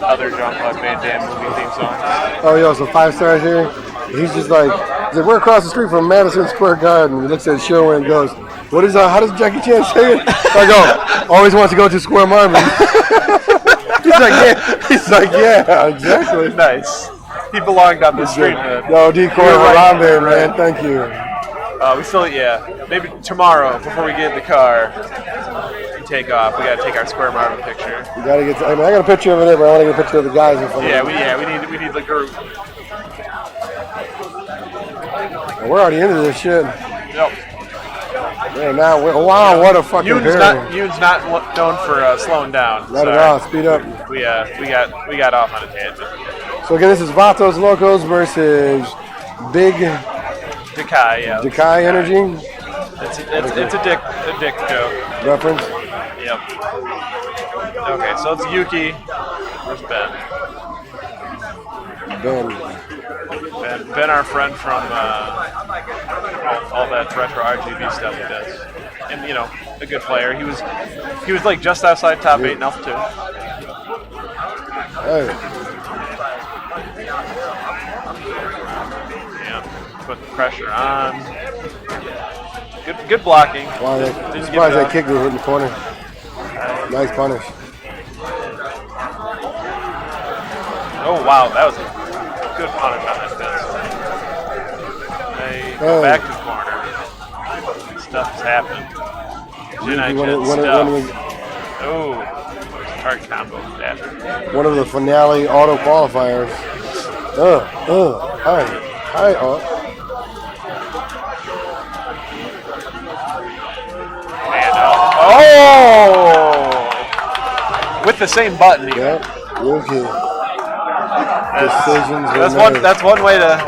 Other Jean-Claude Van Damme movie theme songs. Oh, yo, so 5 stars here. He's just like, we're across the street from Madison Square Garden. He looks at the show and goes, how does Jackie Chan say it? I go, always wants to go to Square Marvin. He's like, yeah, exactly. Nice. He belonged on the street, man. Yo, Decoy Harambe, man, thank you. We still, maybe tomorrow before we get in the car and take off, we gotta take our Square Marvin picture. You gotta get. I got a picture of it, but I want to get a picture of the guys in front of it. We need the group. We're already into this shit. Yep. Yeah, wow, what a fucking Yoon's not known for slowing down. Not at all. Speed up. We got off on a tangent. So again, this is Vatos Locos versus Big Decay Energy. It's a dick joke. Reference. Yep. Okay, so it's Yuki. Where's Ben? Ben, our friend from all that retro RGB stuff he does, and a good player. He was like just outside top 8 in Alpha 2. Hey. Yeah, put the pressure on. Good blocking. Wow, I'm surprised that kick was in the corner. Nice punish. Oh wow, that was a good punish on that fence. They go back to the corner. Stuff is happening. Oh, hard combo. One of the finale auto qualifiers. Hi. Oh! With the same button, even. Yep. Okay. Decisions. That's one way to.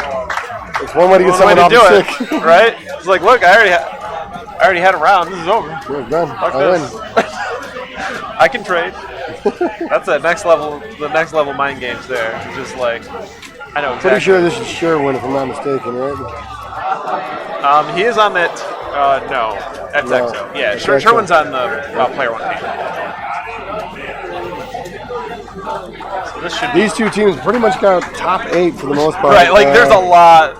It's one way to get someone off the stick, right? It's like, look, I already had a round. This is over. We're done. Fuck this. I can trade. That's the next level mind games there. It's just like, I know exactly. Pretty sure this is Sherwin, if I'm not mistaken, right? He is on that. No, that's EXO. Yeah, Sherwin's on the player 1 team. So these two teams pretty much got top 8 for the most part. Right, like there's a lot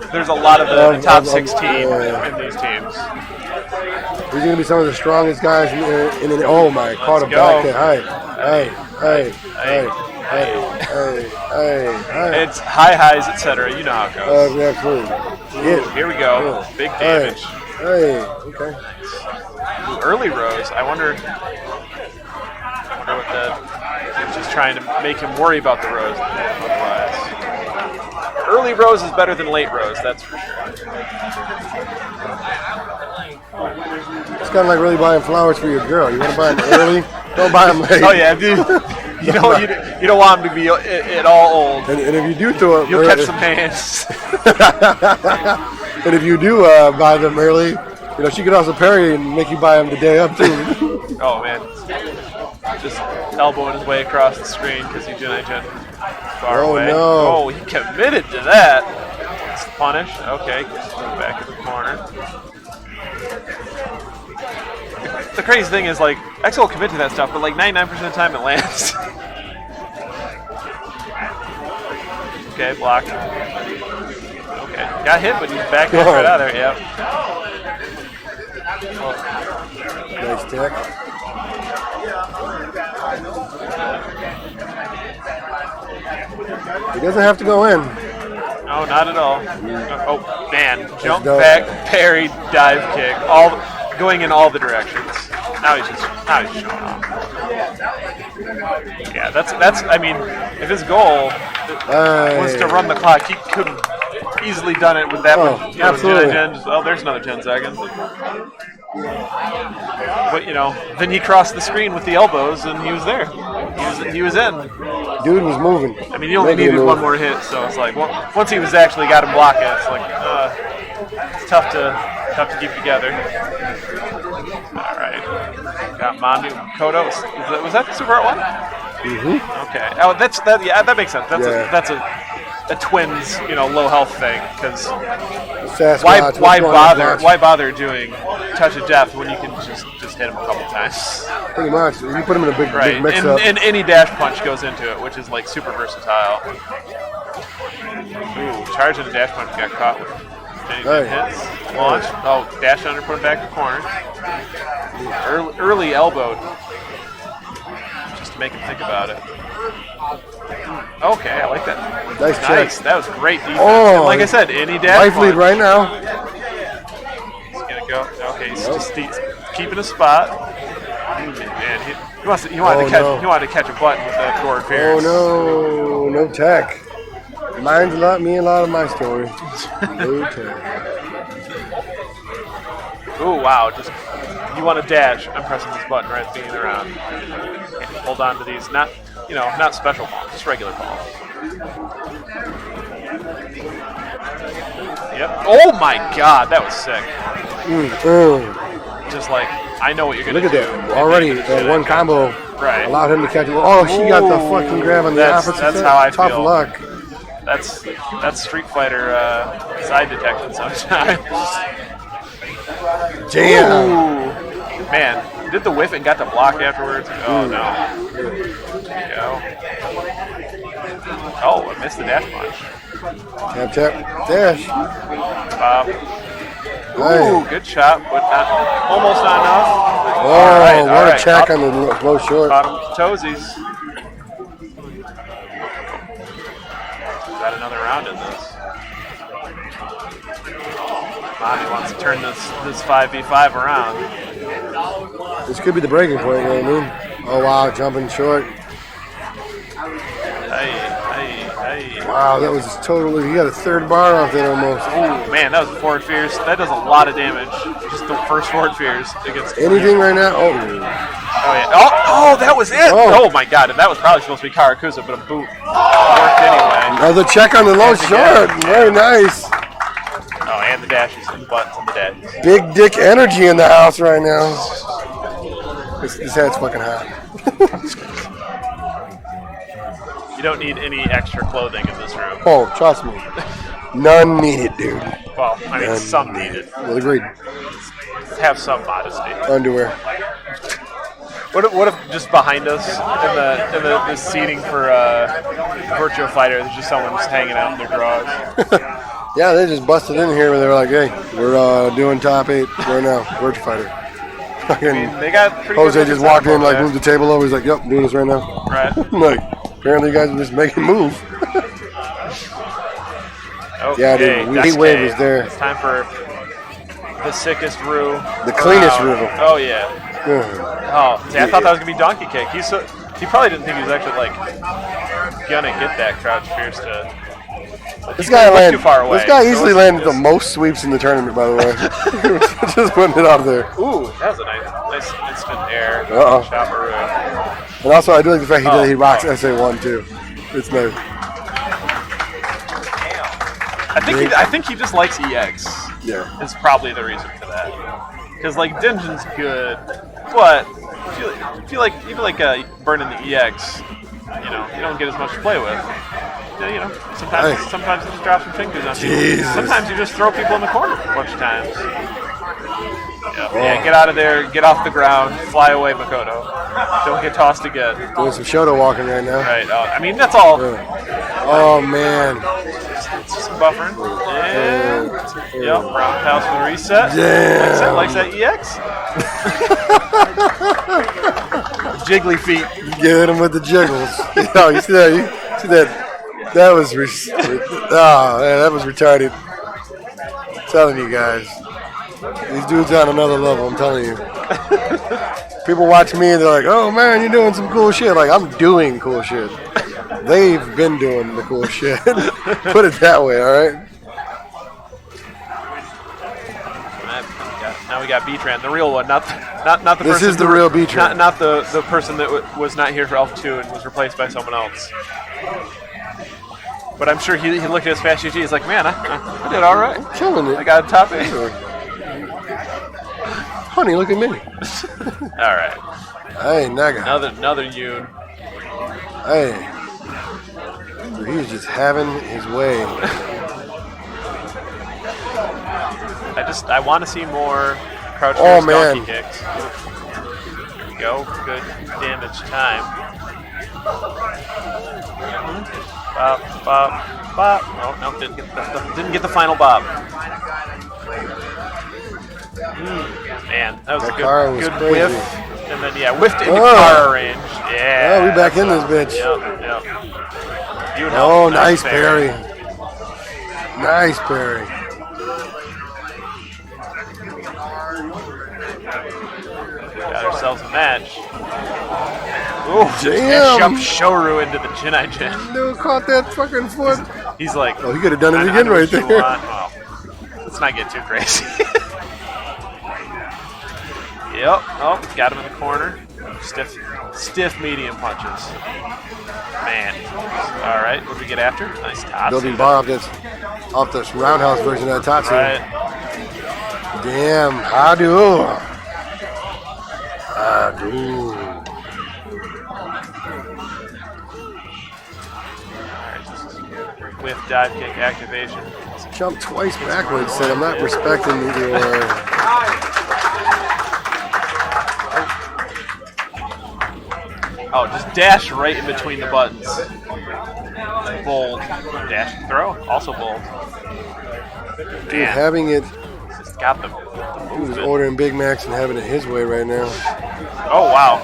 of the top 16 in these teams. These are gonna be some of the strongest guys in an. Oh my! Caught a back there. Hey. It's high highs, etc. You know how it goes. Absolutely. Ooh, here we go. Big damage. Okay. Ooh, early rose. I wonder what that. It's just trying to make him worry about the rose. Otherwise, early rose is better than late rose. That's for sure. It's kind of like really buying flowers for your girl. You want to buy them early, don't buy them late. Oh yeah, dude. You don't want them to be at all old. And if you do throw it, you'll catch some hands. And if you do buy them early, she could also parry and make you buy them the day up too. Oh man, just elbowing his way across the screen because Ejin far away. No. Oh, he committed to that. It's punish. Okay, back in the corner. The crazy thing is, like, X will commit to that stuff, but like 99% of the time it lands. Okay, blocked. Okay, got hit, but he's back right out of there. Yep. Nice tech. He doesn't have to go in. No, not at all. Oh, man. Jump back, parry, dive kick, going in all the directions. Now he's showing off. Yeah, that's. I mean, if his goal was to run the clock, he could have easily done it with that one. Absolutely. There's another 10 seconds. But then he crossed the screen with the elbows, and he was there. He was in. Dude was moving. I mean, he only needed one more hit, so it's like once he was actually got him blocking, it's like it's tough to keep together. All right, got Manu Kodo. Was that the Super Art one? Mm-hmm. Okay. Oh, yeah, that makes sense. That's a twins, low health thing, because why bother doing touch of death when you can just hit him a couple times? Pretty much. You put him in a big mix up. And any dash punch goes into it, which is like super versatile. Ooh, charge and a dash punch got caught with hits. Launch. Oh, dash under, put him back in the corner. Early elbowed. Just to make him think about it. Okay, I like that. Nice check. That was great defense. Oh, and like I said, any dash life lead right now. He's gonna go. Okay, he's just keeping a spot. Man, he wanted to catch a button with that forward fierce. Oh no tech. Mine's a lot of my story. No tech. Oh wow! Just you want to dash? I'm pressing this button right at the beginning of the round. Hold on to these, not special balls, just regular balls. Yep. Oh my God, that was sick. Just like I know what you're gonna do. Look at that! Already, that one combo allowed him to catch it. Oh, she got the fucking grab on the opposite side. That's how I feel. Tough luck. That's Street Fighter side detection sometimes. Damn. Ooh. Man, did the whiff and got the block afterwards? Oh no. There you go. Oh, I missed the dash punch. Tap, dash. Pop. Ooh, good shot, but almost not enough. Oh, what a check on the low short. Caught him with toesies. Got another round in this. He wants to turn this 5v5 around. This could be the breaking point, you know what I mean? Oh, wow, jumping short. Hey. Wow, that was totally, he got a third bar off there almost. Oh, man, that was a forward fierce. That does a lot of damage. Just the first forward fierce against anything right now? Oh, yeah. Oh, that was it. Oh, my God. And that was probably supposed to be Karakuza, but a boot worked anyway. Another check on the low short. Very nice. Oh, and the dashes and the buttons and the dashes. Big dick energy in the house right now. This head's fucking hot. You don't need any extra clothing in this room. Oh, trust me. None needed, dude. Well, I mean, some needed. Well, agreed. Have some modesty. Underwear. What if just behind us in the seating for Virtua Fighter, there's just someone just hanging out in their drawers? Yeah, they just busted in here and they were like, hey, we're doing top 8 right now, Virtua Fighter. I mean, they got pretty Jose just walked in, like, moved the table over. He's like, yep, doing this right now. Right. I'm like, apparently you guys are just making a move. Okay, yeah, dude, Heat Wave is there. It's time for the sickest Rue. The cleanest Rue. Oh, yeah. Oh, see, I thought that was going to be Donkey Kick. He probably didn't think he was actually, like, going to get that crouch fierce to... This guy landed. Too far away. This guy easily landed the most sweeps in the tournament, by the way. Just putting it out there. Ooh, that was a nice instant air. Chaparoo. And also, I do like the fact he rocks SA1 too. It's nice. I think he just likes EX. Yeah. is probably the reason for that. Because like Dungeon's good, but I feel like even like burning the EX, you don't get as much to play with. Sometimes it just drops your fingers on people. Sometimes you just throw people in the corner a bunch of times. Yeah, get out of there, get off the ground, fly away, Makoto. Don't get tossed again. Doing some Shoto walking right now. Right. I mean, that's all. Oh man. Some buffering. And roundhouse for the reset. Damn. Likes that EX. Jiggly feet. Get him with the jiggles. You see that? You see that? That was that was retarded. I'm telling you guys, these dudes on another level. I'm telling you. People watch me and they're like, "Oh man, you're doing some cool shit." Like I'm doing cool shit. They've been doing the cool shit. Put it that way, all right? Now we got B-Tran, the real one, not the person. This is the real B-Tran. Not the person that was not here for Alpha 2 and was replaced by someone else. But I'm sure he looked at his fast GG. He's like, man, I did all right. I'm killing it. I got a top 8. Honey, look at me. All right. Hey, Naga. Another Yoon. Hey. He's just having his way. I want to see more crouch donkey kicks. There we go. Good damage time. Bop, bop, bop. Oh no, didn't get the final bop. Man, that was a good whiff. And then whiffed into Kara range. Yeah. Oh, we back in this bitch. Yep. Oh, nice parry. Nice parry. Got ourselves a match. Ooh, damn. Jumped Shoru into the Jinai Jin. Dude caught that fucking foot. He's like, oh, he could have done it again right there. Well, let's not get too crazy. Yep. Oh, got him in the corner. Stiff medium punches. Man. All right, what do we get after? Nice Tatsu. Building bar off this roundhouse version of that Tatsu. Right. Damn, Hadu. Whiff dive kick activation. Jump twice backwards, said I'm not respecting your... Oh, just dash right in between the buttons. Bold. Dash and throw. Also bold. Dude, having it... Just got them. He was ordering Big Macs and having it his way right now. Oh, wow.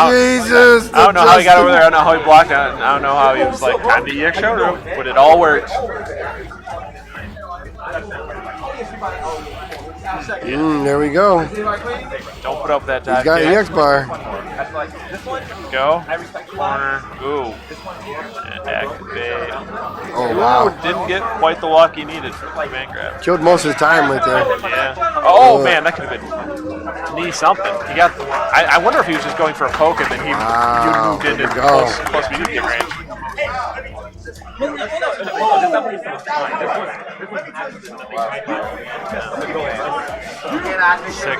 Jesus! I don't know how he got over there. I don't know how he blocked out. I don't know how he was like, time to EX Shoto. But it all worked. There we go. Don't put up that dive. He's got an EX bar. Go. Corner. Ooh. And activate. Oh, wow. Didn't get quite the walk he needed for the man grab. Killed most of his time right there. Yeah. Oh, man, that could have been knee something. He got. I wonder if he was just going for a poke and then he moved into close medium range. Sick.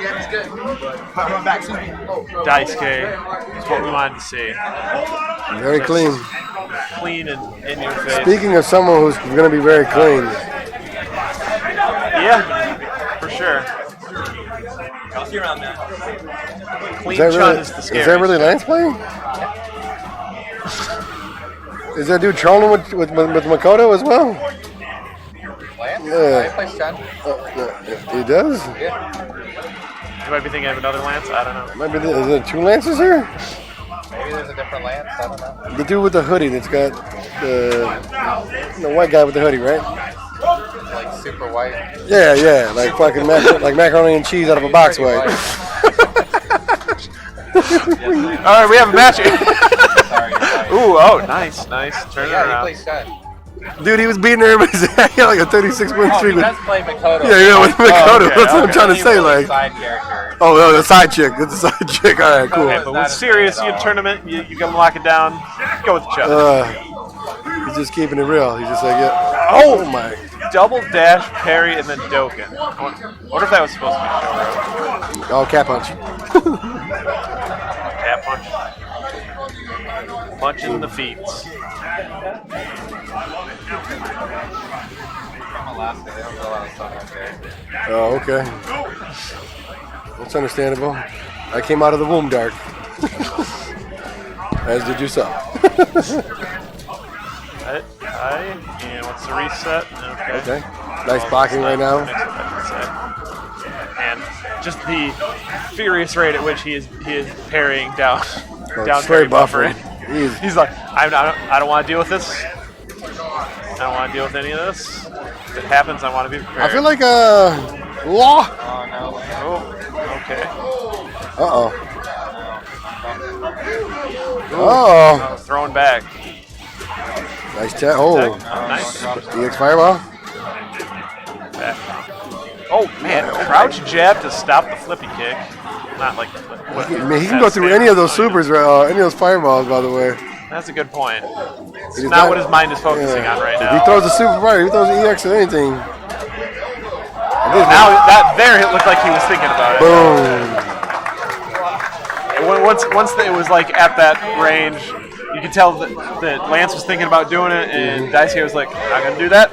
Dice K is what we wanted to see. Very clean. Clean and in your face. Speaking of someone who's going to be very clean. Yeah, for sure. Clean Chun is the scariest. Is that really Lance playing? Is that dude trolling with Makoto as well? Lance? Yeah. He plays Chun. He does? Yeah. You might be thinking of another Lance. I don't know. Is there 2 Lances here? Maybe there's a different Lance. I don't know. The dude with the hoodie that's got the white guy with the hoodie, right? Like super white. Yeah, like fucking like macaroni and cheese out of a box white. All right, we have a match here. Ooh, oh, nice. Turn it around. He plays Chun. Dude, he was beating everybody's ass. He had like a 36-win streak. He does play Makoto. Yeah, with Makoto. Okay, That's what I'm trying to say. Like, Side character. oh, the side chick. It's a side chick. All right, cool. Okay, but with serious tournament, you gotta lock it down. Go with the chest. He's just keeping it real. He's just like, yeah. Oh my double dash, parry, and then Doken. What if that was supposed to be Shoro? Oh, cat punch. Cat punch. Punching the feet. Oh, okay. That's understandable. I came out of the womb dark. As did you some. And what's the reset? Okay. Nice blocking right now. And just the furious rate at which he is parrying down straight parry buffering. He's like, I don't want to deal with this. I don't want to deal with any of this. If it happens, I want to be prepared. I feel like law. Oh no. Oh, okay. Uh-oh. Oh, throwing back. Nice tap. Oh, nice. EX fireball. Back. Oh man, crouch jab to stop the flippy kick. Not like the flip. He can go through any of those supers, any of those fireballs, by the way. That's a good point. It's not what his mind is focusing on right now. If he throws a super fire, he throws an EX or anything. Now that there, it looked like he was thinking about it. Boom. Once it was like at that range, you could tell that Lance was thinking about doing it, and Daisuke was like, "I'm not gonna do that."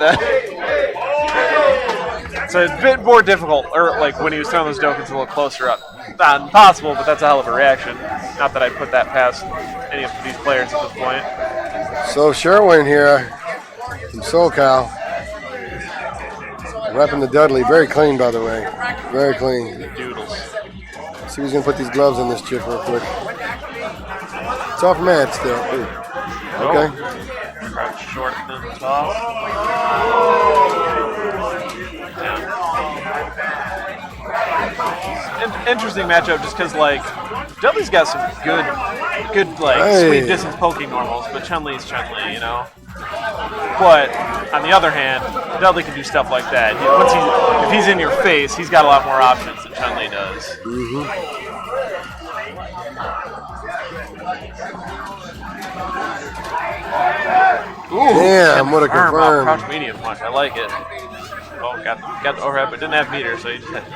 So it's a bit more difficult, or like when he was throwing those Dokens a little closer up. Not impossible, but that's a hell of a reaction. Not that I'd put that past any of these players at this point. So Sherwin here from SoCal, repping the Dudley. Very clean, by the way. Very clean. Doodles. See who's gonna put these gloves on this chick real quick. Tough match still. Ooh. Okay. Crouch short then toss. Interesting matchup just because, like, Dudley's got some good sweet distance poking normals, but Chun-Li's Chun-Li, you know? But, on the other hand, Dudley can do stuff like that. If he's in your face, he's got a lot more options than Chun-Li does. Ooh, damn, what a confirm. Crouch medium punch, I like it. Oh, got the overhead, but didn't have meter, so he just had to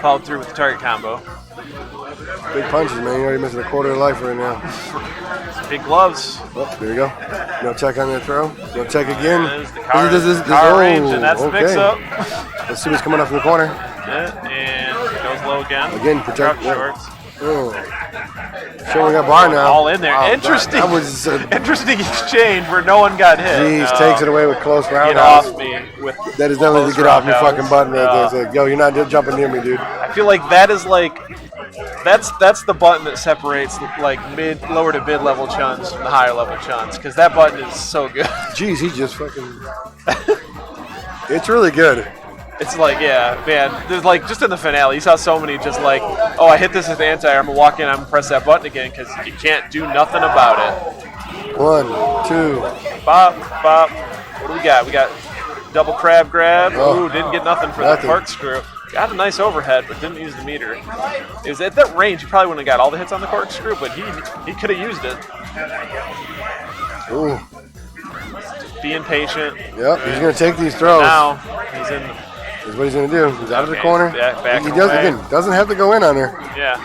followed through with the target combo. Big punches, man. You're already missing a quarter of life right now. Big gloves. Oh, there you go. No check on that throw. No check again. There's the car range, and that's the mix-up. Let's see what's coming up from the corner. And it goes low again. Again, protect. Shorts. Oh. Sherwin got bar now. All in there. Wow, interesting. That was interesting exchange where no one got hit. Jeez, takes it away with close roundhouse. Get off me with that is definitely to get off your fucking button right there. It's like, yo, you're not jumping near me, dude. I feel like that is like that's the button that separates like lower to mid level chuns from the higher level chuns, because that button is so good. Jeez, he just fucking. It's really good. It's like, yeah, man, there's like, just in the finale, you saw so many just like, oh, I hit this as the anti-air, I'm going to walk in, I'm going to press that button again, because you can't do nothing about it. 1, 2. Bop, bop. What do we got? We got double crab grab. Ooh, didn't get nothing for the corkscrew. Got a nice overhead, but didn't use the meter. It was at that range, you probably wouldn't have got all the hits on the corkscrew, but he could have used it. Ooh. Being patient. Yep, he's going to take these throws. Now, he's in. Is what he's going to do. He's out of the corner. Back he doesn't have to go in on her. Yeah.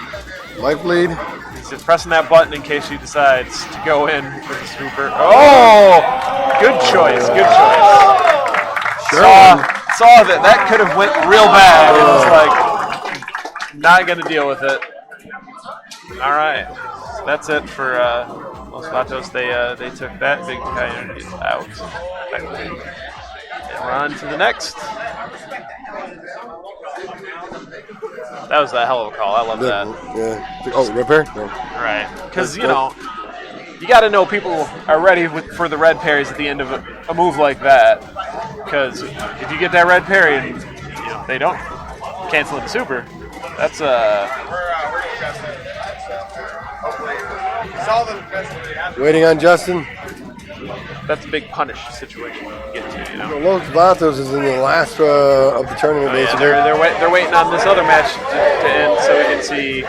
Life bleed. He's just pressing that button in case she decides to go in with the super. Oh! Good choice. Good choice. Saw that could have went real bad. It was like, not going to deal with it. All right. So that's it for Los Vatos. They took that. Big guy out. And we're on to the next. That was a hell of a call. I love that. Yeah. Oh, repair? No. Right. Because, you know, you got to know people are ready for the red parries at the end of a move like that. Because if you get that red parry and they don't cancel the super, that's waiting on Justin. That's a big punish situation you get to, you know. Los Vatos is in the last of the tournament, basically. Yeah, they're waiting on this other match to end so we can see.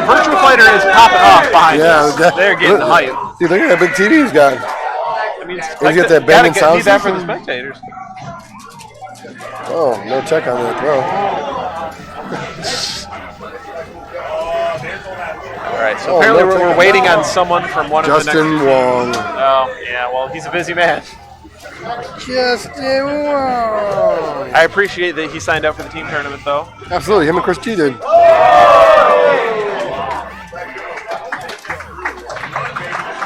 Virtual Fighter is popping off behind us. They're getting the hype. Dude, look at that big TD he's got. I mean, He's got that banging sound need that for the system. spectators. Oh, no check on that throw. All right, so apparently no we're check. waiting on someone from one of the Justin next. Wong. Oh, yeah. Well, he's a busy man. Justin Wong. I appreciate that he signed up for the team tournament, though. Absolutely, him and Chris G did.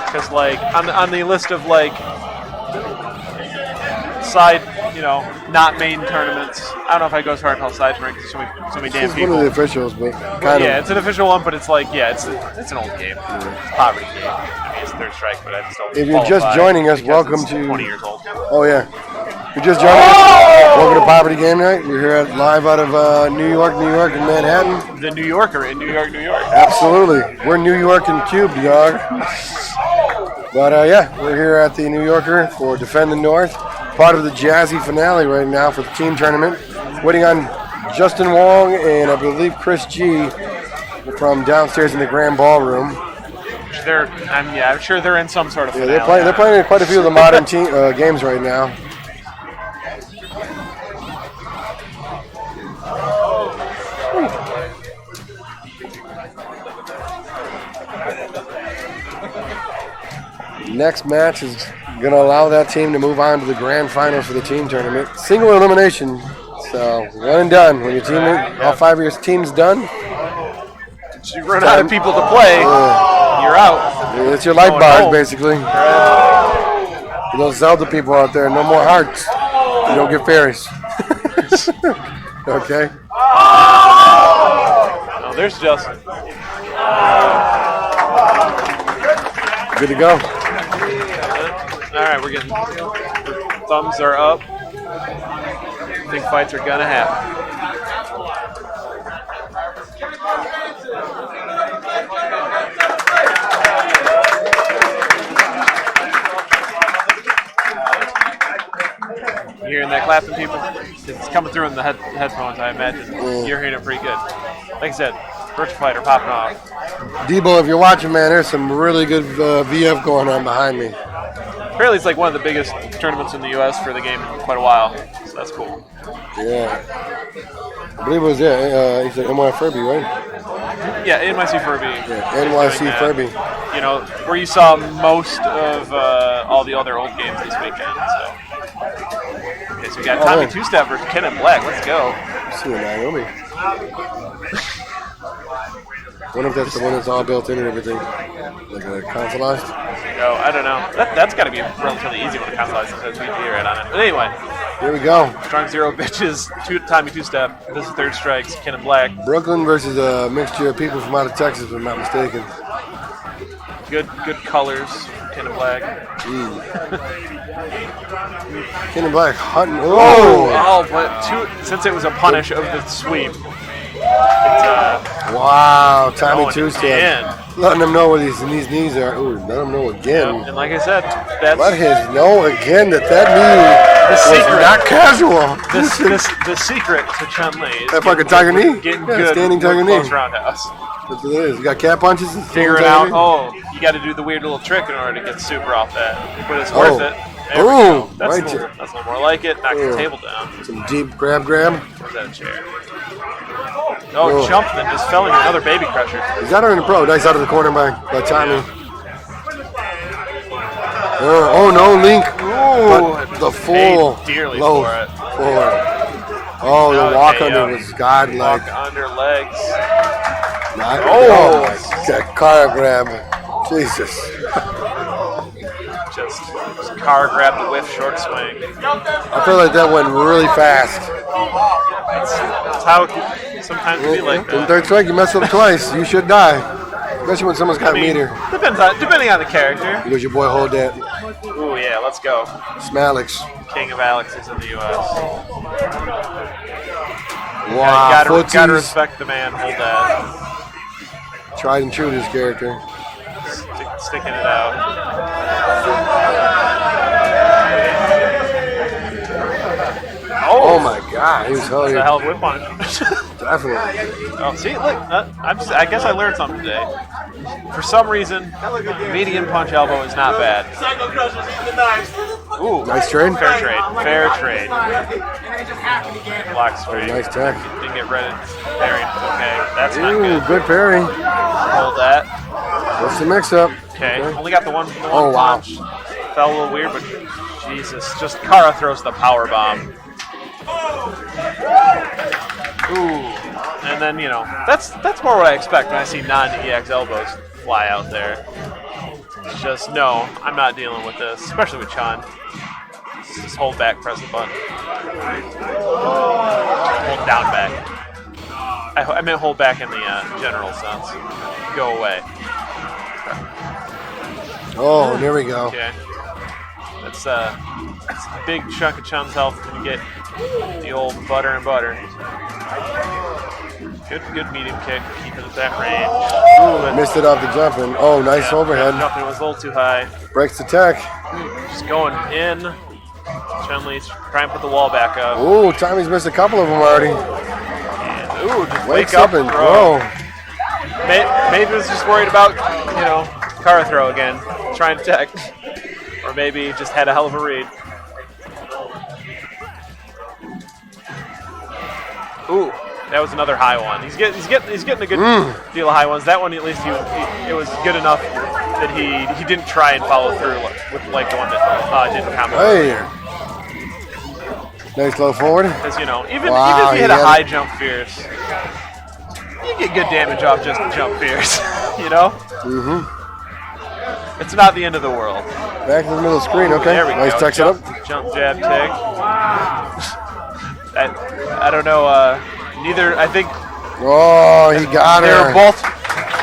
Because, like, on the list of, like, side, not main tournaments, I don't know if I go as far as call side tournaments. So many damn He's people. one of the officials, but Well, kind yeah, of. it's an official one, but it's like, it's an old game. It's a poverty game. I mean, it's third strike, but I just don't. If you're just qualify joining us, because welcome it's to. 20 years old. Oh yeah, you're just joining us. Welcome to Poverty Game Night. We're here live out of New York, in Manhattan. The New Yorker in New York, New York. Absolutely, we're New York and cubed, dog. But yeah, we're here at the New Yorker for Defend the North, part of the Jazzy finale right now for the team tournament. Waiting on Justin Wong and I believe Chris G from downstairs in the Grand Ballroom. I'm sure they're in some sort of finale. Yeah, they're playing quite a few of the modern games right now. Next match is going to allow that team to move on to the grand finals for the team tournament. Single elimination. So, one and done. When your team, all 5 of your team's done, you run out of people to play, you're out. It's your light bars, home. basically. Those Zelda people out there, no more hearts. You don't get fairies. Okay? No, there's Justin. Good to go. All right, we're getting thumbs are up. I think fights are gonna happen. You hearing that clapping, people? It's coming through in the headphones, I imagine. You're hearing it pretty good. Like I said, virtual fighter popping off. Debo, if you're watching, man, there's some really good VF going on behind me. Apparently, it's like one of the biggest tournaments in the U.S. for the game in quite a while, so that's cool. Yeah. I believe it was, he said NY Furby, right? Yeah, NYC Furby. Yeah, NYC Furby. You know, where you saw most of all the other old games this weekend. So. Okay, so we got Tommy Two-Step versus Ken and Black. Let's go. Let's see Naomi. I wonder if that's the one that's all built in and everything. Like a consoleized? Oh, I don't know. That's got to be a relatively easy one to consoleize since there's VG right on it. But anyway. Here we go. Strong Zero bitches. Tommy Two-Step. This is Third Strikes. Ken and Black. Brooklyn versus a mixture of people from out of Texas, if I'm not mistaken. Good colors. Ken and Black. Ken and Black hunting. But since it was a punish of the sweep. Wow, Tommy Two-Step. In. Letting them know where these knees are. Ooh, let them know again. Yep. And like I said, that's let his know again that knee was not casual. The secret to Chun-Li is that fucking tiger knee? Getting good standing tiger knee. Close roundhouse. That's what it is. You got cat punches? Figuring out, you got to do the weird little trick in order to get super off that. But it's worth it. There we go. That's a little more like it. Knock the table down. Some deep grab. Where's that chair? Oh, it jumped and just fell into another baby crusher. He's got her in the pro. Nice out of the corner by Tommy. No, Link. But the full dearly low for it. forward. Oh, the walk under was godlike. Walk under legs. That car grab. Jesus. Just car grab the whiff, short swing. I feel like that went really fast. That's how it can sometimes be like that. In third strike, you mess up twice, you should die. Especially when someone's got a meter. Depending on the character. Because your boy hold that. Ooh, yeah, let's go. Smalix. King of Alex's in the U.S. Wow, gotta respect the man. Hold that. Tried and true to his character. Sticking it out. Oh my God, he was That's a hell of a whip punch. Definitely. Oh, see, look, I guess I learned something today. For some reason, medium punch elbow is not bad. Ooh, Nice trade. fair trade. Fair trade. Block straight. Nice tech. Didn't get red parrying. Okay, that's not Ooh, good. good parry. Hold that. What's the mix-up? Okay, only got the one Oh, wow. punch. Felt a little weird, but Jesus, just Kara throws the power bomb. Ooh, and then that's more what I expect when I see non-EX elbows fly out there. It's just no, I'm not dealing with this, especially with Chun. Just hold back, press the button. Hold down back. I meant hold back in the general sense. Go away. Oh, there we go. Okay. That's a big chunk of Chun's health to get the old butter and butter. Good medium kick, keep it at that range. Ooh, Missed it off the jumping. Oh, nice overhead. Jumping was a little too high. Breaks the tech. Just going in. Chun-Li trying to put the wall back up. Ooh, Tommy's missed a couple of them already. And, ooh, just Wakes wake up and throw. throw. Maybe was just worried about, Kara throw again, trying to tech. Or maybe just had a hell of a read. Ooh, that was another high one. He's getting a good deal of high ones. That one, at least, it was good enough that he didn't try and follow through with like the one that didn't combo. Hey. Nice low forward. Because even Wow, if you hit a he had high it. jump fierce, you get good damage off just the jump fierce. Mm-hmm. It's not the end of the world. Back to the middle screen. Okay. There we Nice go. tucks it up. Jump jab tick. I don't know. Neither. I think Oh, he got her.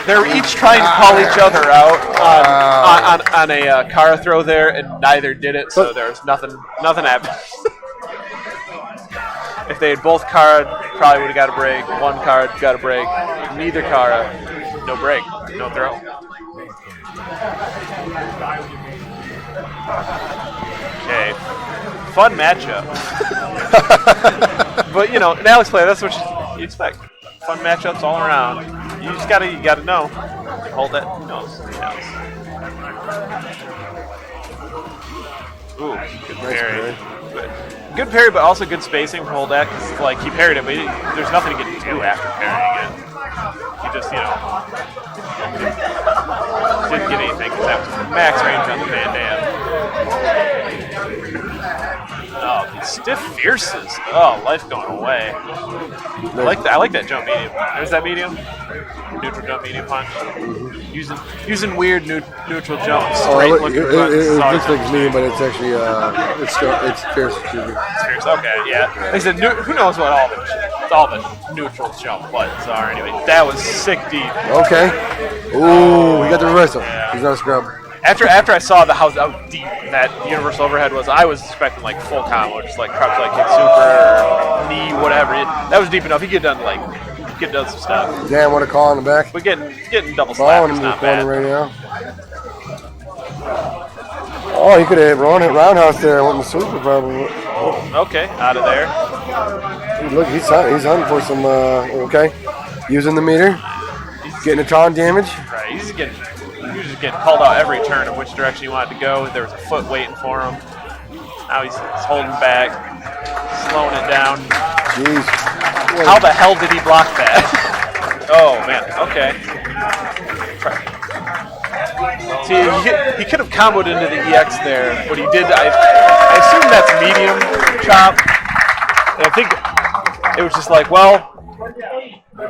They were each trying to call each other out on a Kara throw there, and neither did it. So there was nothing happened. If they had both Kara, probably would have got a break. One Kara got a break. Neither Kara, no break, no throw. Okay, fun matchup. But in Alex play, that's what you expect. Fun matchups all around. You just gotta know. Hold that. Who knows? Ooh, good parry. Good parry, but also good spacing for hold that. Cause he parried it, but there's nothing he can do after parrying it. He just didn't get anything because that was max range on the Van Dam. Oh, these stiff fierces. Oh, life going away. I like that jump medium. There's that medium. Neutral jump medium punch. Using weird neutral jumps. It looks like it's medium, but it's actually it's fierce. It's fierce. Okay, yeah. Like I said, who knows what all the neutral jump buttons are. Anyway, that was sick deep. Okay. Ooh, we got the reversal. He's not a scrub. After I saw how deep that universal overhead was, I was expecting full combo, just crouch kick super or knee, whatever. That was deep enough. He could have done some stuff. Damn, what a call in the back. But getting double Ball slap is in the not corner bad. right now. Oh, he could have hit roundhouse there. Went in the sweeper probably. Okay, out of there. Look, he's hunting for some. Okay, using the meter, getting a ton damage. Right, he was just getting called out every turn of which direction he wanted to go. There was a foot waiting for him. Now he's holding back, slowing it down. Jeez. How the hell did he block that? Oh man. Okay. See, he could have comboed into the EX there. What he did, I assume that's medium chop. And I think it was just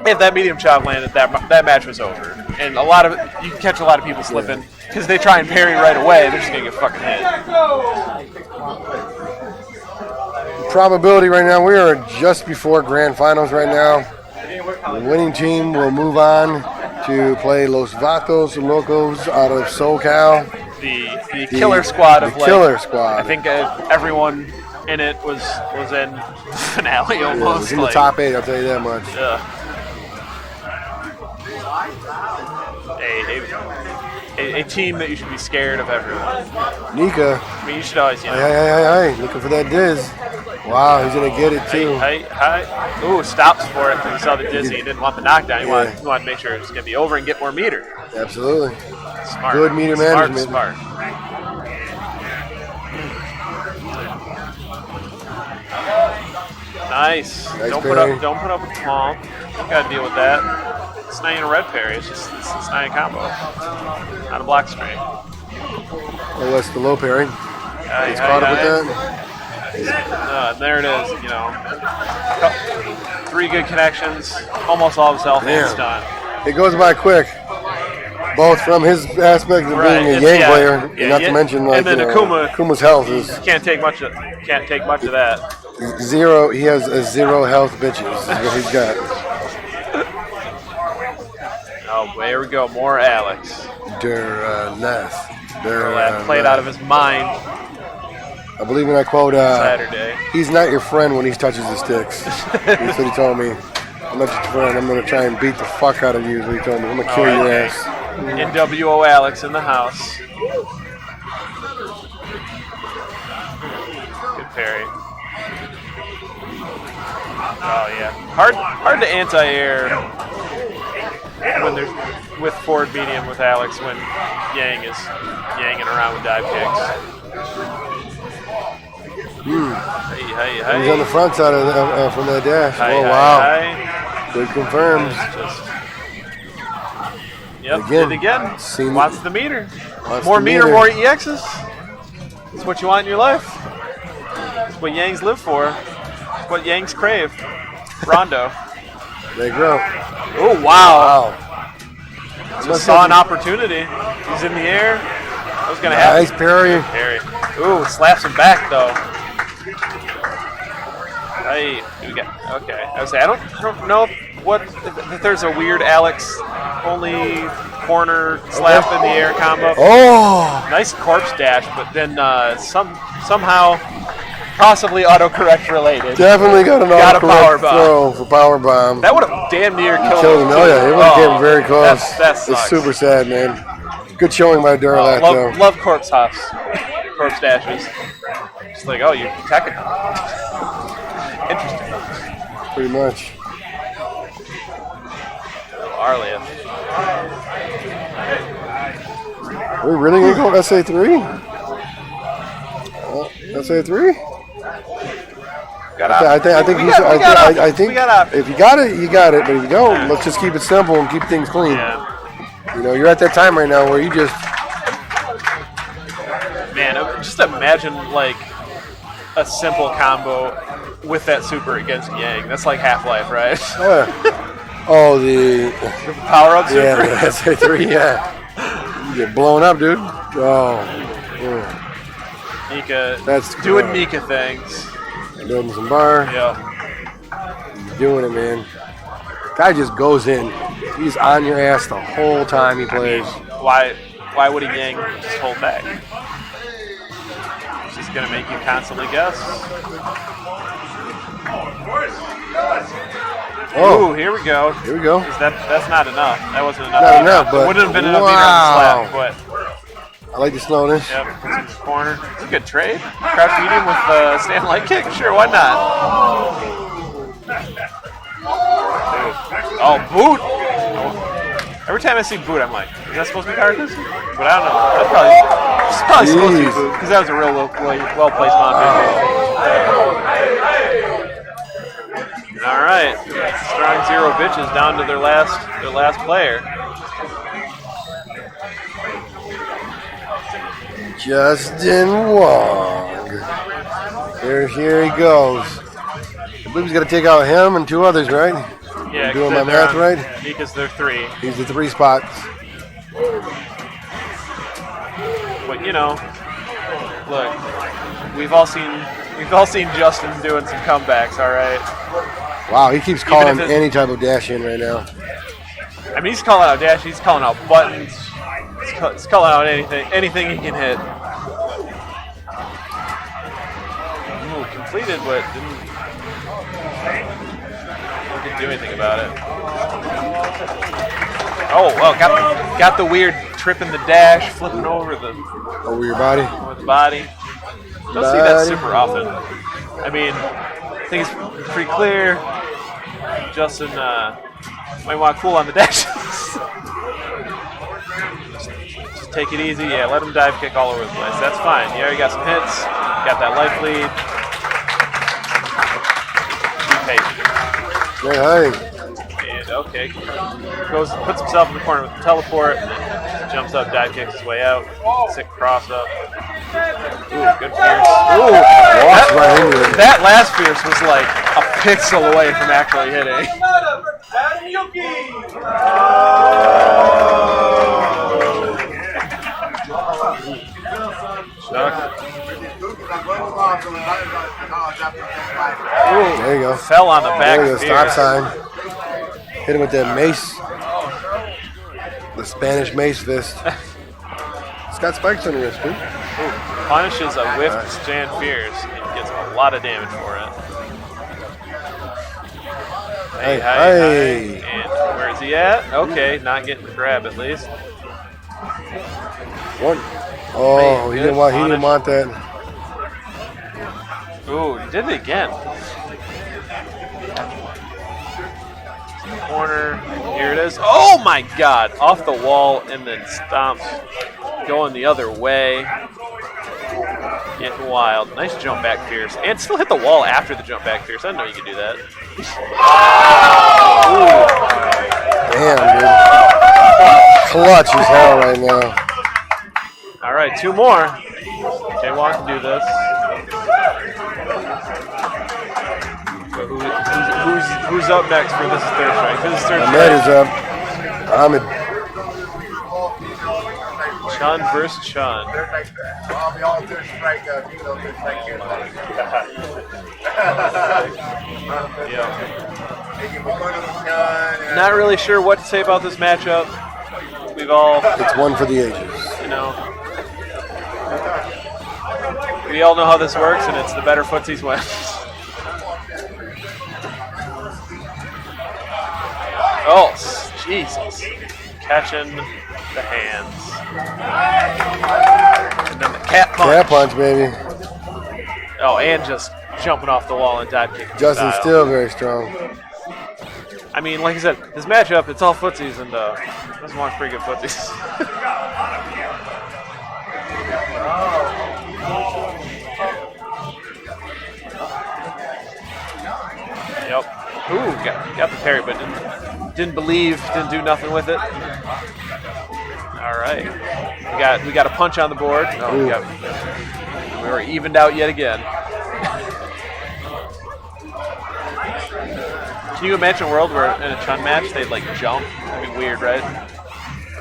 if that medium chop landed, that match was over. And you can catch a lot of people slipping because they try and parry right away. They're just gonna get fucking hit. Probability right now, we are just before grand finals right now. The winning team will move on to play Los Vatos Locos out of SoCal. The killer squad of killer squad. I think everyone in it was in the finale almost. It was in the top 8, I'll tell you that much. A team that you should be scared of everyone. Nika. I mean, you should always, Hey, looking for that Diz. Wow, he's going to get it, too. High. Ooh, stops for it. He saw the dizzy. He didn't want the knockdown. He wanted to make sure it was going to be over and get more meter. Absolutely. Smart. Good meter management. Smart. Nice. Don't put up with palm. You gotta deal with that. It's not even a red parry. It's not a combo. Not a block string. Oh, that's the low parry. He's caught up with that. There it is. You know, 3 good connections. Almost all of his health is done. It goes by quick. Both from his aspect of being a Yang player, not to mention like and then Akuma's health is can't take much of that. Zero. He has a 0 health bitches. Is what he's got. Oh, there we go. More Alex. Played out of his mind. I believe when I quote, Saturday. He's not your friend when he touches the sticks. That's what he told me. I'm not your friend. I'm going to try and beat the fuck out of you is what he told me. I'm going to kill your ass. NWO Alex in the house. Good parry. Oh yeah, hard to anti-air when there's with forward medium with Alex when Yang is yanging around with dive kicks. Hey. He's on the front side of from that dash. Wow. Good confirms. Yep, did it again. Wants the meter. More meter, more EXs. That's what you want in your life. That's what Yangs live for. That's what Yangs crave. Rondo. They grow. Oh, wow. Just saw an opportunity. He's in the air. That was going to happen. Nice parry. Ooh, slaps him back, though. Hey, okay. I was saying, I don't know if there's a weird Alex only corner slap in the air combo. Oh! Nice corpse dash, but then somehow possibly autocorrect related. Definitely got an autocorrect throw for power bomb. That would have damn near killed him. Oh yeah, it would have came very close. That sucks. It's super sad, man. Good showing by Durlat, though. Love corpse hops, corpse dashes. Just like, oh, you're technical. Interesting. Pretty much. Arlia. Are we really going to go SA3? SA3? I think if you got it, you got it. But if you don't, let's just keep it simple and keep things clean. Yeah. You know, you're at that time right now where you just... Man, just imagine, like, a simple combo with that super against Yang. That's like Half-Life, right? Oh, the power-up super? Yeah, the SA3, yeah. You get blown up, dude. Oh. Mika, that's doing Mika things. Building some bar. Yeah. He's doing it, man. Guy just goes in. He's on your ass the whole time he plays. Why would a Yang just hold back? It's just going to make you constantly guess. Oh, ooh, here we go. Here we go. That's not enough. That wasn't enough. Not enough, but it wouldn't have been enough either on the slap, but I like the slowness. Yep, puts him in the corner. It's a good trade. Crouch medium with stand light kick. Sure, why not? Oh, boot! Every time I see boot, I'm like, is that supposed to be Carcass? But I don't know. That's probably supposed to be boot because that was a real well placed mount. All right, strong zero bitches down to their last player. Justin Wong. Here he goes. I believe he's got to take out him and 2 others, right? Yeah, I'm doing my math right? Because they're 3. He's the 3 spots. But you know, look, we've all seen Justin doing some comebacks. All right. Wow, he keeps calling any type of dash in right now. I mean, he's calling out dash. He's calling out buttons. He's calling out anything he can hit. Ooh, completed, but didn't do anything about it. Oh, well, got the weird trip in the dash, flipping over your body. Over the body. Don't see that super often. I mean, I think it's pretty clear. Justin might want to cool on the dashes. just take it easy. Yeah, let him dive kick all over the place. That's fine. You already got some hits. Got that life lead. Be patient. Hey. And okay, puts himself in the corner with the teleport, and then jumps up, dive kicks his way out. Sick cross up. Ooh, good Fierce. Ooh, that last Fierce was like a pixel away from actually hitting. Ooh, there you go. Fell on the back. There you go. Stop sign. Hit him with that mace. The Spanish mace fist. It's got spikes on the wrist, dude. Ooh, punishes a whiffed Jan Fierce and gets a lot of damage for it. Hey. And where is he at? Okay, not getting the grab at least. One. Oh, he didn't want that. Ooh, he did it again. Corner. Here it is. Oh my God! Off the wall and then stomps. Going the other way. Getting wild. Nice jump back Fierce. And still hit the wall after the jump back Fierce. I didn't know you could do that. Damn, dude. Clutch as hell right now. All right, 2 more. J-Walk can do this. Who's up next for this is third strike? This is third Ahmed strike. is up. Ahmed. Chun versus Chun. Not really sure what to say about this matchup. We've all... It's one for the ages. You know. We all know how this works, and it's the better footsies win. Oh, Jesus. Catching the hands. And then the cat punch. Cat punch, baby. Oh, and just jumping off the wall and dive kicking. Justin's still very strong. I mean, like I said, this matchup, it's all footsies, and this one's pretty good footsies. Yep. Ooh, got the parry, but didn't believe, didn't do nothing with it. All right, we got a punch on the board. Oh, we were evened out yet again. Can you imagine a world where in a Chun match they'd like jump? That'd be weird, right?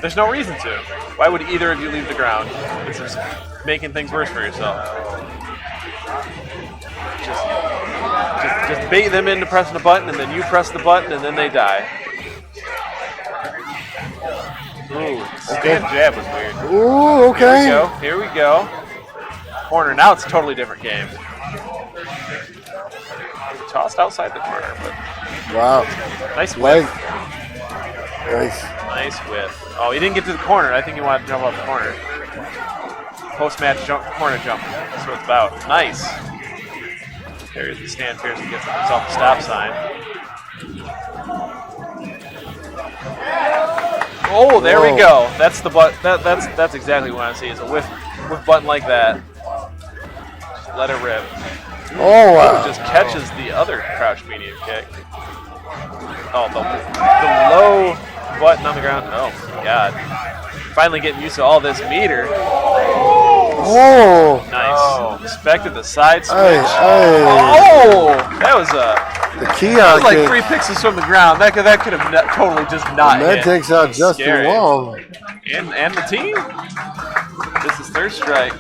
There's no reason to. Why would either of you leave the ground? It's just making things worse for yourself. Just bait them into pressing a button, and then you press the button, and then they die. Ooh, stand jab was weird. Ooh, okay. Here we go. Corner. Now it's a totally different game. Tossed outside the corner, but wow. Nice whiff. Nice whiff. Oh, he didn't get to the corner. I think he wanted to jump off the corner. Post-match corner jump. That's what it's about. Nice. There's the stand Fierce and gets himself a stop sign. Oh, there we go. That's the that's exactly what I want to see is a whiff button like that. Just let it rip. Oh wow! Just catches the other crouch medium kick. Oh, the low button on the ground. Oh my God! Finally getting used to all this meter. Oh! Nice. Oh. Expected the side switch. Oh! That was the Keon that was like kick. 3 pixels from the ground. That could have totally just not hit. That takes out Justin Scary. Wong. And the team. This is third strike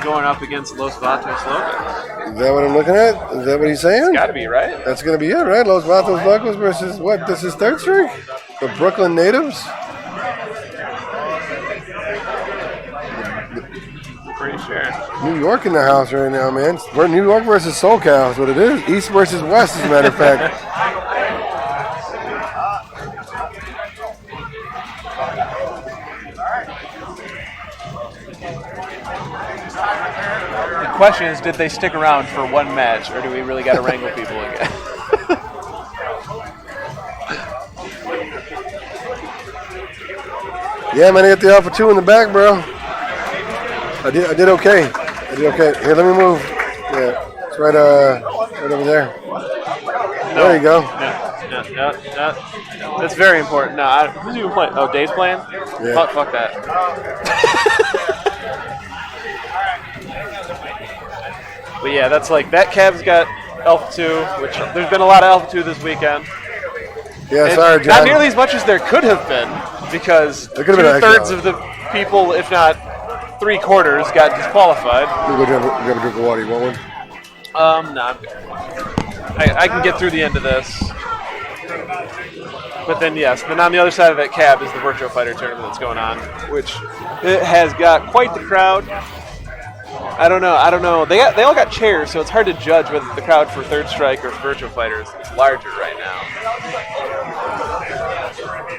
going up against Los Vatos Locos. Is that what I'm looking at? Is that what he's saying? It's got to be, right? That's going to be it, right? Los Vatos Locos versus what? This is third strike? The Brooklyn natives? Pretty sure. New York in the house right now, man. We're New York versus SoCal is what it is. East versus West, as a matter of fact. question is, did they stick around for one match, or do we really got to wrangle people again? Yeah, man, I got the Alpha 2 in the back, bro. I did okay. Here, let me move. Yeah, it's right over there. No. There you go. No. That's very important. No, who's even playing? Oh, Dave's playing? Yeah. Fuck that. But yeah, that's like, that cab's got Alpha 2, which there's been a lot of Alpha 2 this weekend. Yeah, And sorry, John. not nearly as much as there could have been, because There could have been two-thirds of the people, if not three-quarters, got disqualified. Let me go grab a drink of water. You want one? No, I'm good. I can get through the end of this. But then, yes, then on the other side of that cab is the Virtual Fighter tournament that's going on, which it has got quite the crowd. I don't know. They all got chairs, so it's hard to judge whether the crowd for Third Strike or Virtual Fighters is larger right now.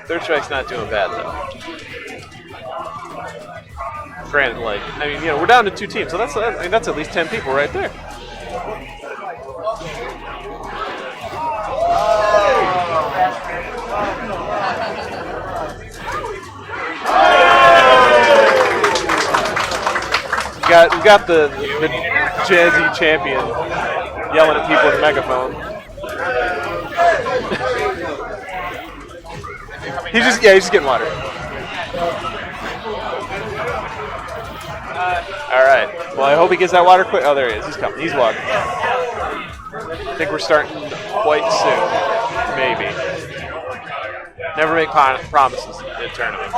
Third Strike's not doing bad, though. Granted, we're down to 2 teams, so that's at least 10 people right there. We got the Jazzy champion yelling at people with a megaphone. He's just getting water. All right. Well, I hope he gets that water quick. Oh, there he is. He's coming. He's walking. I think we're starting quite soon. Maybe. Never make promises in tournaments.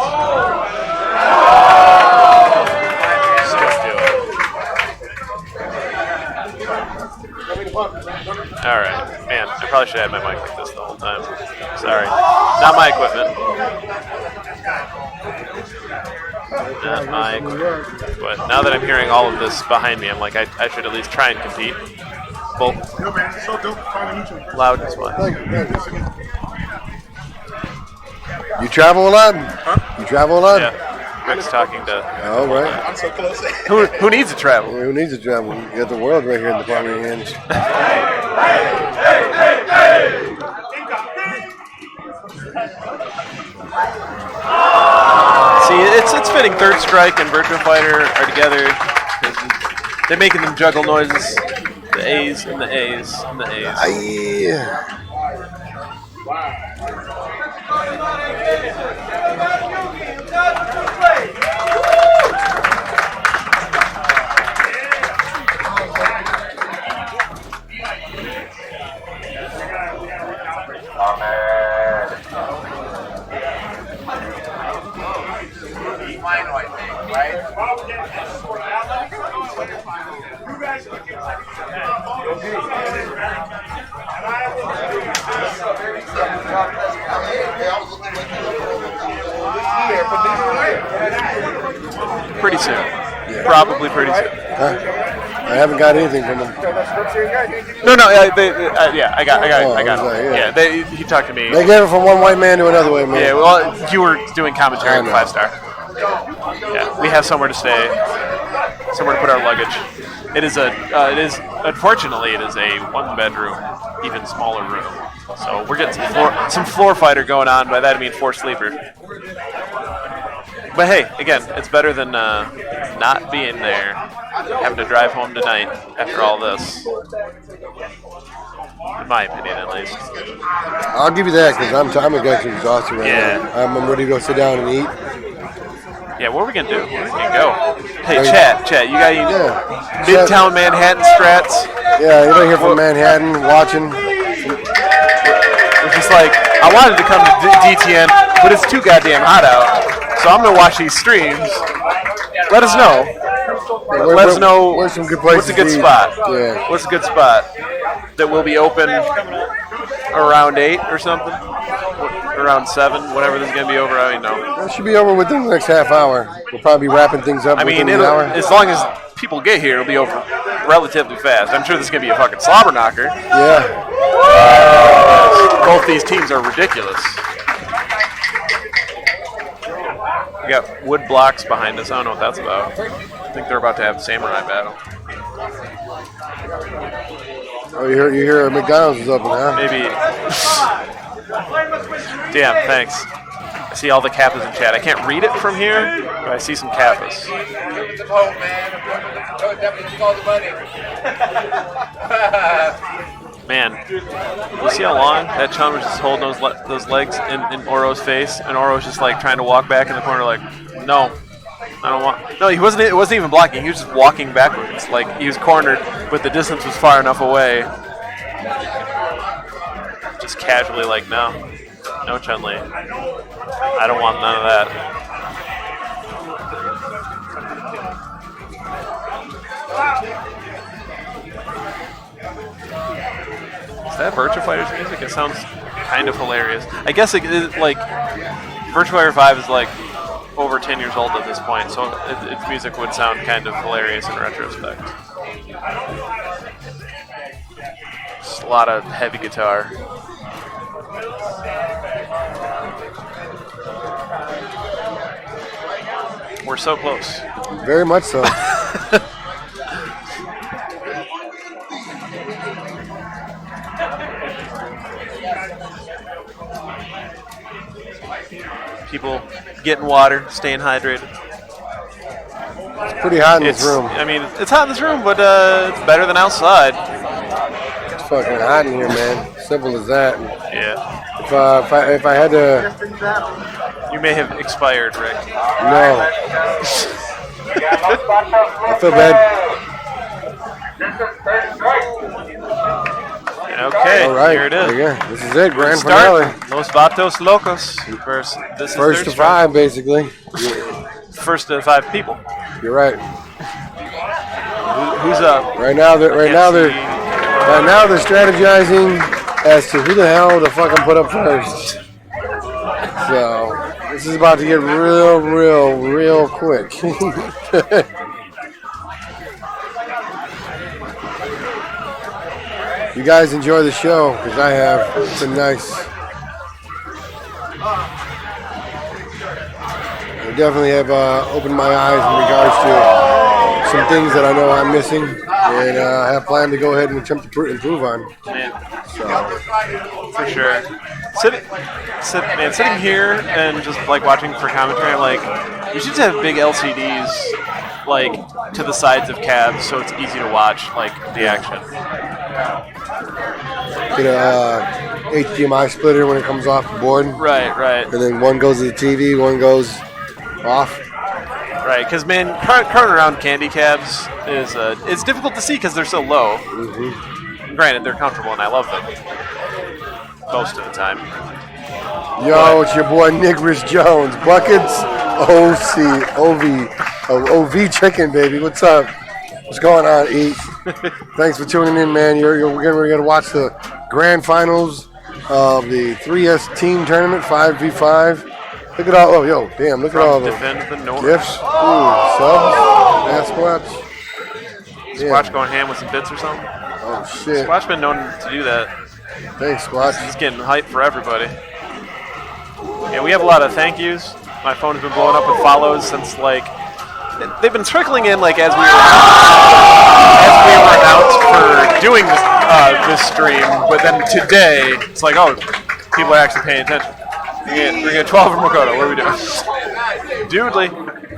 Just don't do it. All right. Man, I probably should have had my mic like this the whole time. Sorry. Not my equipment. Not my equipment. But now that I'm hearing all of this behind me, I'm like, I should at least try and compete. Both loud as well. You travel a lot? Huh? You travel a lot? Yeah. Rick's talking to... Oh, right. I'm so close. Who needs to travel? Who needs to travel? You got the world right here in the palm of your hands. See, it's fitting Third Strike and Virtual Fighter are together. They're making them juggle noises. The A's and the A's and the A's. Aye. Pretty soon. Yeah. Probably pretty soon. I haven't got anything from them. No. I got it. He talked to me. They gave it from one white man to another white man. Yeah, well, you were doing commentary on 5-star. Yeah, we have somewhere to stay, somewhere to put our luggage. Unfortunately, it is a 1-bedroom, even smaller room. So we're getting some floor fighter going on. By that I mean 4 sleepers. But hey, again, it's better than not being there, having to drive home tonight after all this. In my opinion, at least. I'll give you that because I'm actually exhausted right now. I'm ready to go sit down and eat. Yeah, what are we gonna do? Where are we gonna go? Hey, chat, you got any Midtown Manhattan strats? Yeah, anybody here from Manhattan watching? It's just like, I wanted to come to DTN, but it's too goddamn hot out. So I'm gonna watch these streams. Let us know. Let us know where's some good places what's a good to eat. spot. Yeah. What's a good spot that will be open around 8 or something? Around 7, whatever this is gonna be over. I don't know. It should be over within the next half hour. We'll probably be wrapping things up within the hour. As long as people get here, it'll be over relatively fast. I'm sure this is gonna be a fucking slobber knocker. Yeah. Both these teams are ridiculous. We got wood blocks behind us. I don't know what that's about. I think they're about to have a samurai battle. Oh, you hear McDonald's is open, huh? Maybe. Damn, thanks. I see all the Kappas in chat. I can't read it from here, but I see some Kappas. Man, you see how long that chum was just holding those legs in Oro's face, and Oro's just like trying to walk back in the corner, like, no, I don't want. No, he wasn't. It wasn't even blocking. He was just walking backwards, like he was cornered, but the distance was far enough away. Just casually, like, no, Chun-Li. I don't want none of that. Is that Virtua Fighter's music? It sounds kind of hilarious. I guess it like Virtua Fighter 5 is like over 10 years old at this point, so its music would sound kind of hilarious in retrospect. Just a lot of heavy guitar. We're so close. Very much so. People getting water, staying hydrated. It's pretty hot in this room. I mean, it's hot in this room, but it's better than outside. It's fucking hot in here, man. Simple as that. Yeah. If I had to... You may have expired, Rick. No. I feel bad. Okay, all right, here it is. There you go. This is it, grand finale. Los Vatos Locos. First to 5, basically. First to 5 people. You're right. Who's up? Right now they're strategizing as to who the hell to fucking put up first. So this is about to get real quick. You guys enjoy the show, because I have. It's been nice. I definitely have opened my eyes in regards to some things that I know I'm missing, and I have planned to go ahead and attempt to improve on. Man. So. For sure. Sitting here and just like watching for commentary, like we should have big LCDs like to the sides of cabs, so it's easy to watch like the action. Get a HDMI splitter when it comes off the board. Right. And then one goes to the TV, one goes off. Right, because man, current around candy cabs is it's difficult to see because they're so low. Mm-hmm. Granted, they're comfortable and I love them most of the time. Yo, it's your boy Nigris Jones, Buckets, OV chicken, baby. What's up? What's going on, Eat? Thanks for tuning in, man. We're gonna watch the grand finals of the 3S team tournament, 5v5. Look at all. Oh, yo, damn! Look at all the gifts. Ooh, subs. Squatch. Squatch going ham with some bits or something. Oh shit! Squatch been known to do that. Thanks, Squatch. He's getting hype for everybody. Yeah, we have a lot of thank yous. My phone has been blowing up with follows since like they've been trickling in like as we were announced for doing this stream, but then today it's like, oh, people are actually paying attention. We're getting 12 from Makoto. What are we doing? Dudley.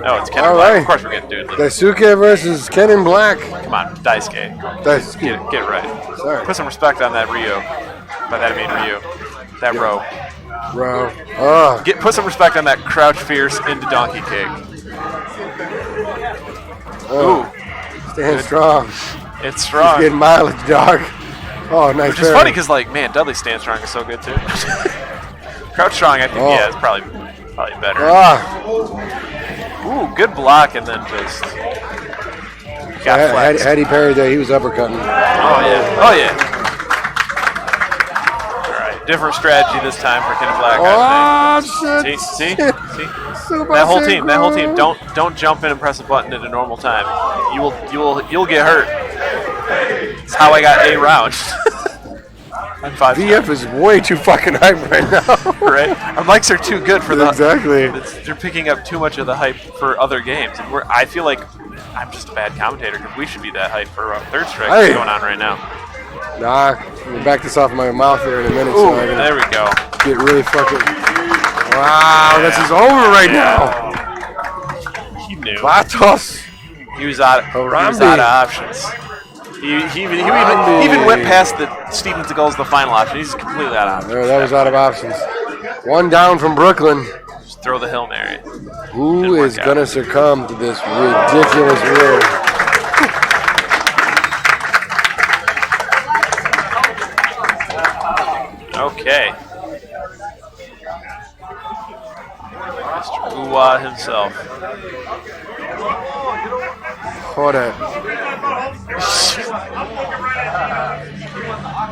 Oh, it's Ken and Black. Of course we're getting Dudley. Daisuke versus Ken and Black. Come on, Daisuke. Get it right. Sorry. Put some respect on that Ryo. By that I mean Ryu. That Ro. Put some respect on that Crouch Fierce into Donkey Cake. Ooh. Stand strong. It's strong. It's getting mileage, dog. Oh, nice. Which is funny because, like, man, Dudley Stand Strong is so good too. Crouch Strong, I think, yeah, is probably better. Ooh, good block, and then just got flexed. Had he parried there, he was uppercutting. Oh yeah. All right, different strategy this time for Ken and Black. Shit. See? That whole team. Don't jump in and press a button at a normal time. You'll get hurt. That's how I got 8 rounds. VF is way too fucking hype right now. Right? Our mics are too good for that. Exactly. They're picking up too much of the hype for other games. And I feel like I'm just a bad commentator because we should be that hyped for third strike Hey. going on right now. Nah, I'm gonna back this off my mouth there in a minute. Ooh, so I can there we go. get really fucking. Wow, this is over right now. He knew. Vatos. He was out of options. He even went past the Steven Seagal's the final option. He's completely out of options. That was out of options. One down from Brooklyn. Just throw the Hail Mary. Who is going to succumb to this ridiculous rule? Okay. Mr. Uwa himself. Hold on.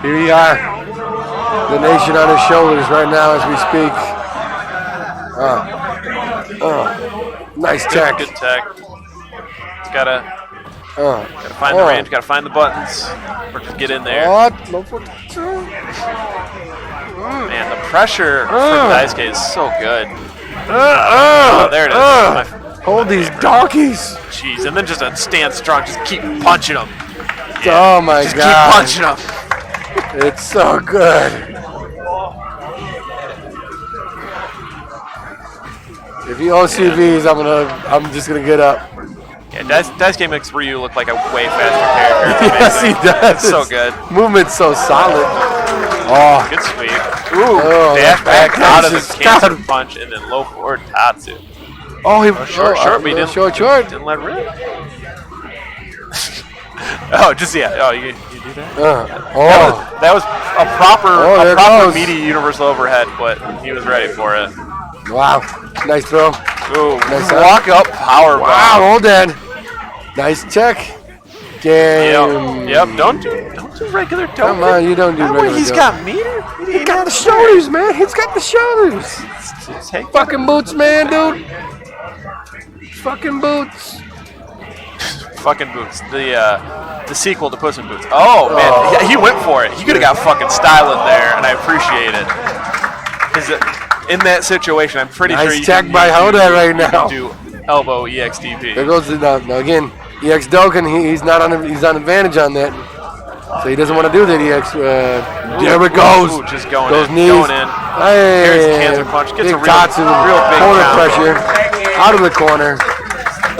Here we are. The nation on his shoulders right now as we speak. Nice tech. Good tech. It's gotta find the range, gotta find the buttons, or just get in there. What? Man, the pressure from Daisuke is so good. There it is. Hold these donkeys. Jeez, and then just stand strong, just keep punching them. Oh my just God. Keep punching them. It's so good. If he OCVs, I'm just gonna get up. Yeah, Daisuke makes Ryu look like a way faster character. It's Yes, he amazing. does. It's so good. Movement's so solid. Oh, Good sweep. Ooh, dash back out of the cancer punch and then low forward Tatsu. Oh, he Short, but he didn't. Short. Didn't let rip. Oh, just Oh, you do that? That was a proper meaty universal overhead, but he was ready for it. Wow, nice throw. Ooh, Nice walk up power bomb. Wow, hold on. Nice check. Game. Yep. Don't do regular dope. Come on, you don't do That regular way he's dope. got meter. He got the shoulders, man. He's got the shoulders. Take Fucking boots, man, dude. Fucking boots. Fucking boots. The sequel to Puss in Boots. Oh man, he went for it. He could have got fucking style in there, and I appreciate it. Because in that situation, I'm pretty sure you tech can by Hoda right now. do elbow EXTP. There goes the now again. EX Doken. He's not on. He's on advantage on that. So he doesn't want to do that. EX. There it goes. Ooh, just going Those in. knees. Going in. Hey. Here's the cancer punch. Gets big a real Tatsu. big corner count. pressure. Out of the corner.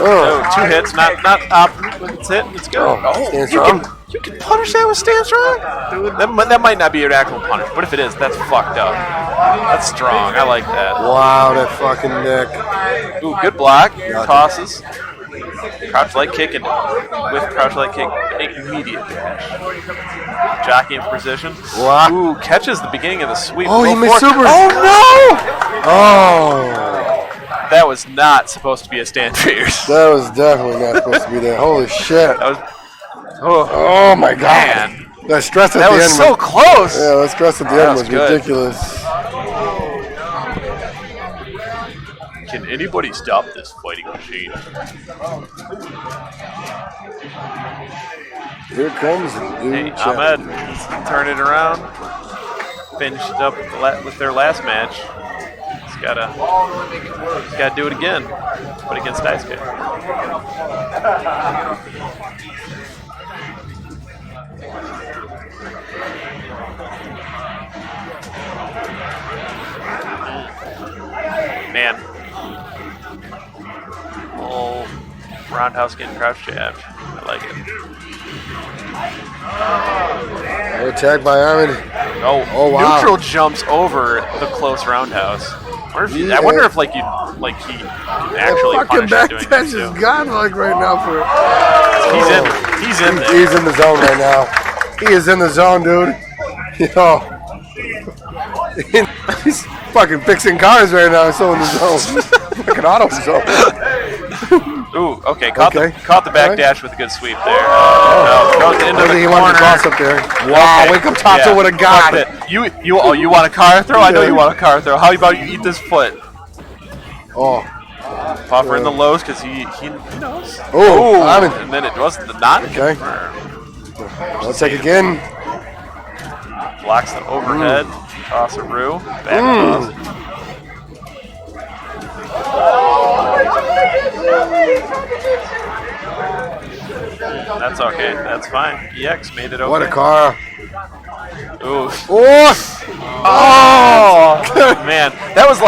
Oh, 2 hits, not up. It's hit. Let's go. Stand strong. You can punish that with stand strong? Dude, that might not be an actual punish, but if it is, that's fucked up. That's strong. I like that. Wow, that fucking neck. Ooh, good block. Tosses. Crouch leg kick and with crouch leg kick, immediate dash. Jockey in position. Wow. Ooh, catches the beginning of the sweep. Oh, he Low missed forward. super. Oh no! Oh. That was not supposed to be a stand fierce. That was definitely not supposed to be there. Holy shit. That was. Oh my God. Man. That stress at That the was end. so close. Yeah, that stress at the That end was was good. ridiculous. Can anybody stop this fighting machine? Here comes the new Hey, champ. Ahmed, turn it around. Finished up with their last match. He's gotta do it again, but against Daisuke. Man. Oh, roundhouse getting crouch jabbed. I like it. Attack by Ahmed. Oh, wow. Neutral jumps over the close roundhouse. I wonder if he can actually fucking punish back doing touch this too. is godlike right now for. He's in there. He's in the zone right now. He is in the zone, dude. Yo. He's fucking fixing cars right now. So in the zone. Fucking auto zone. Ooh, okay, caught the back dash with a good sweep there. Goes into the He corner. wanted to cross up there. Wow, wake up Tatsu with a god. You want a car throw? I know you want a car throw. How about you eat this foot? Oh. Pop her in the lows because he knows. Oh, and then it was the not. Okay. Let's take again. Blocks the overhead. Toss a Roo. Back toss. That's okay. That's fine. EX made it okay. What a car. Ooh. Oh! Man, that was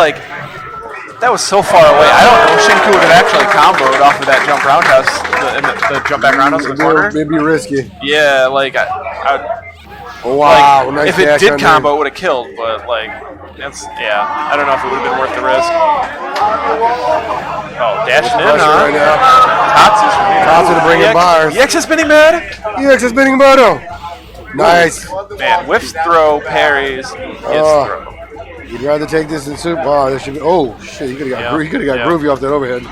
so far away. I don't know if Shinku would have actually comboed off of that jump roundhouse, the jump back roundhouse in the corner. Maybe risky. Yeah, like Oh, wow, like, nice if it dash did under. combo, it would have killed, but like, that's, yeah, I don't know if it would have been worth the risk. Oh, dashing in, huh? Right now. Tatsu's to bring in bars. EX is spinning mad. EX is spinning Bodo. Nice. Man, whiffs throw, parries, hits throw. You'd rather take this than soup. Oh, this should be. Oh shit! You could have got groovy off that overhead.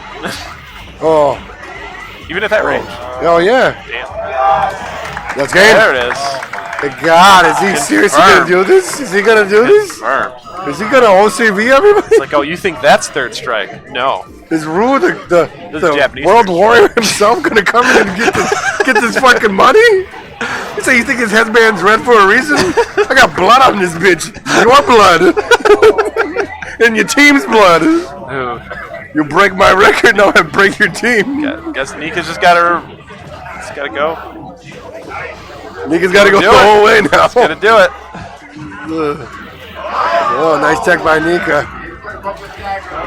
Oh. Even at that range. Oh yeah. Damn. That's game. There it is. God, is he seriously gonna do this? Is he gonna do this? Confirmed. Is he gonna OCV everybody? It's like, oh, you think that's third strike? No. Is Rue the Japanese world warrior himself gonna come in and get this fucking money? You say you think his headband's red for a reason? I got blood on this bitch. Your blood. And your team's blood. Ooh. You break my record, now I break your team. Guess Nika's just gotta go. Nika's gotta go the whole way now. He's gonna do it. Oh, nice tech by Nika.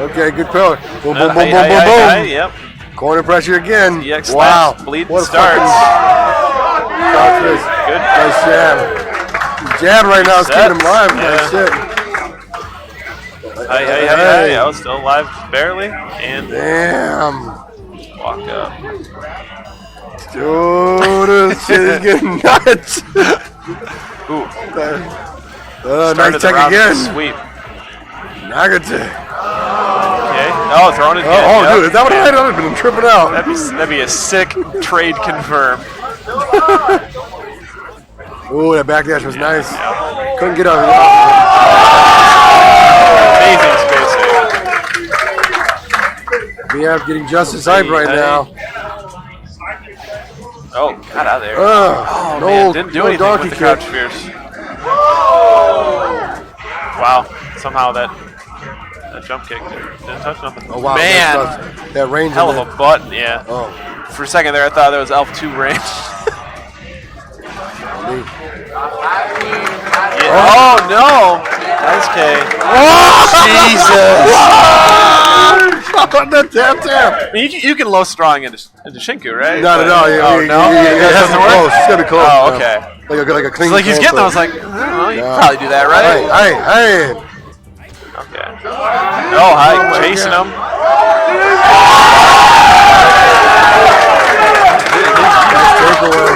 Okay, good pillar. Boom, boom, boom, boom, Hi, boom, boom. Yep. Corner pressure again. EX Wow. bleed What a starts. Good. Nice jab. Jab right now is keeping him live. Yeah. Nice shit. Hey. I was still alive barely. And damn. Walk up. Dude, this shit is getting nuts. Ooh. Nice tech again. Sweep. Nagate. Okay. Oh, throwing it again. Oh, dude, is that what I had? I've been tripping out. That'd be a sick trade confirm. Ooh, that backdash was nice. Yeah. Couldn't get out of Amazing spacing. BF getting just as hype right now. Oh, got out of there. No, man, didn't do anything donkey with the crouch kick. fierce. Wow, somehow that jump kick didn't touch nothing. Oh wow, man, that range. hell of a button, yeah. Oh. For a second there, I thought that was Elf 2 range. Oh no! Nice K. Oh, Jesus! the tap. I mean, you can low strong into Shinku, right? No. Oh, no? It doesn't work. Close. It's gonna be close. Oh, okay. Like a clean. It's like he's getting. I was like, I don't know, you can probably do that, right? Hey. Okay. Oh, hi, chasing him. Take away.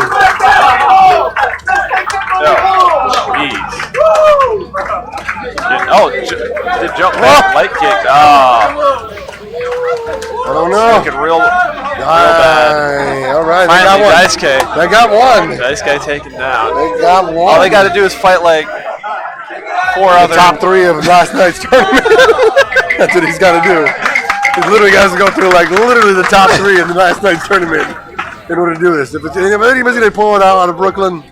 Oh, jeez. Did jump back, light kick. Oh. I don't know. Looking real bad. All right, Finally, they got one. Dice K. They got one. Dice K taken down. They got one. All they got to do is fight like 4 other top 3 of last night's tournament. That's what he's got to do. He literally has to go through like literally the top 3 of the last night's tournament in order to do this. If anybody's gonna pull it out of Brooklyn,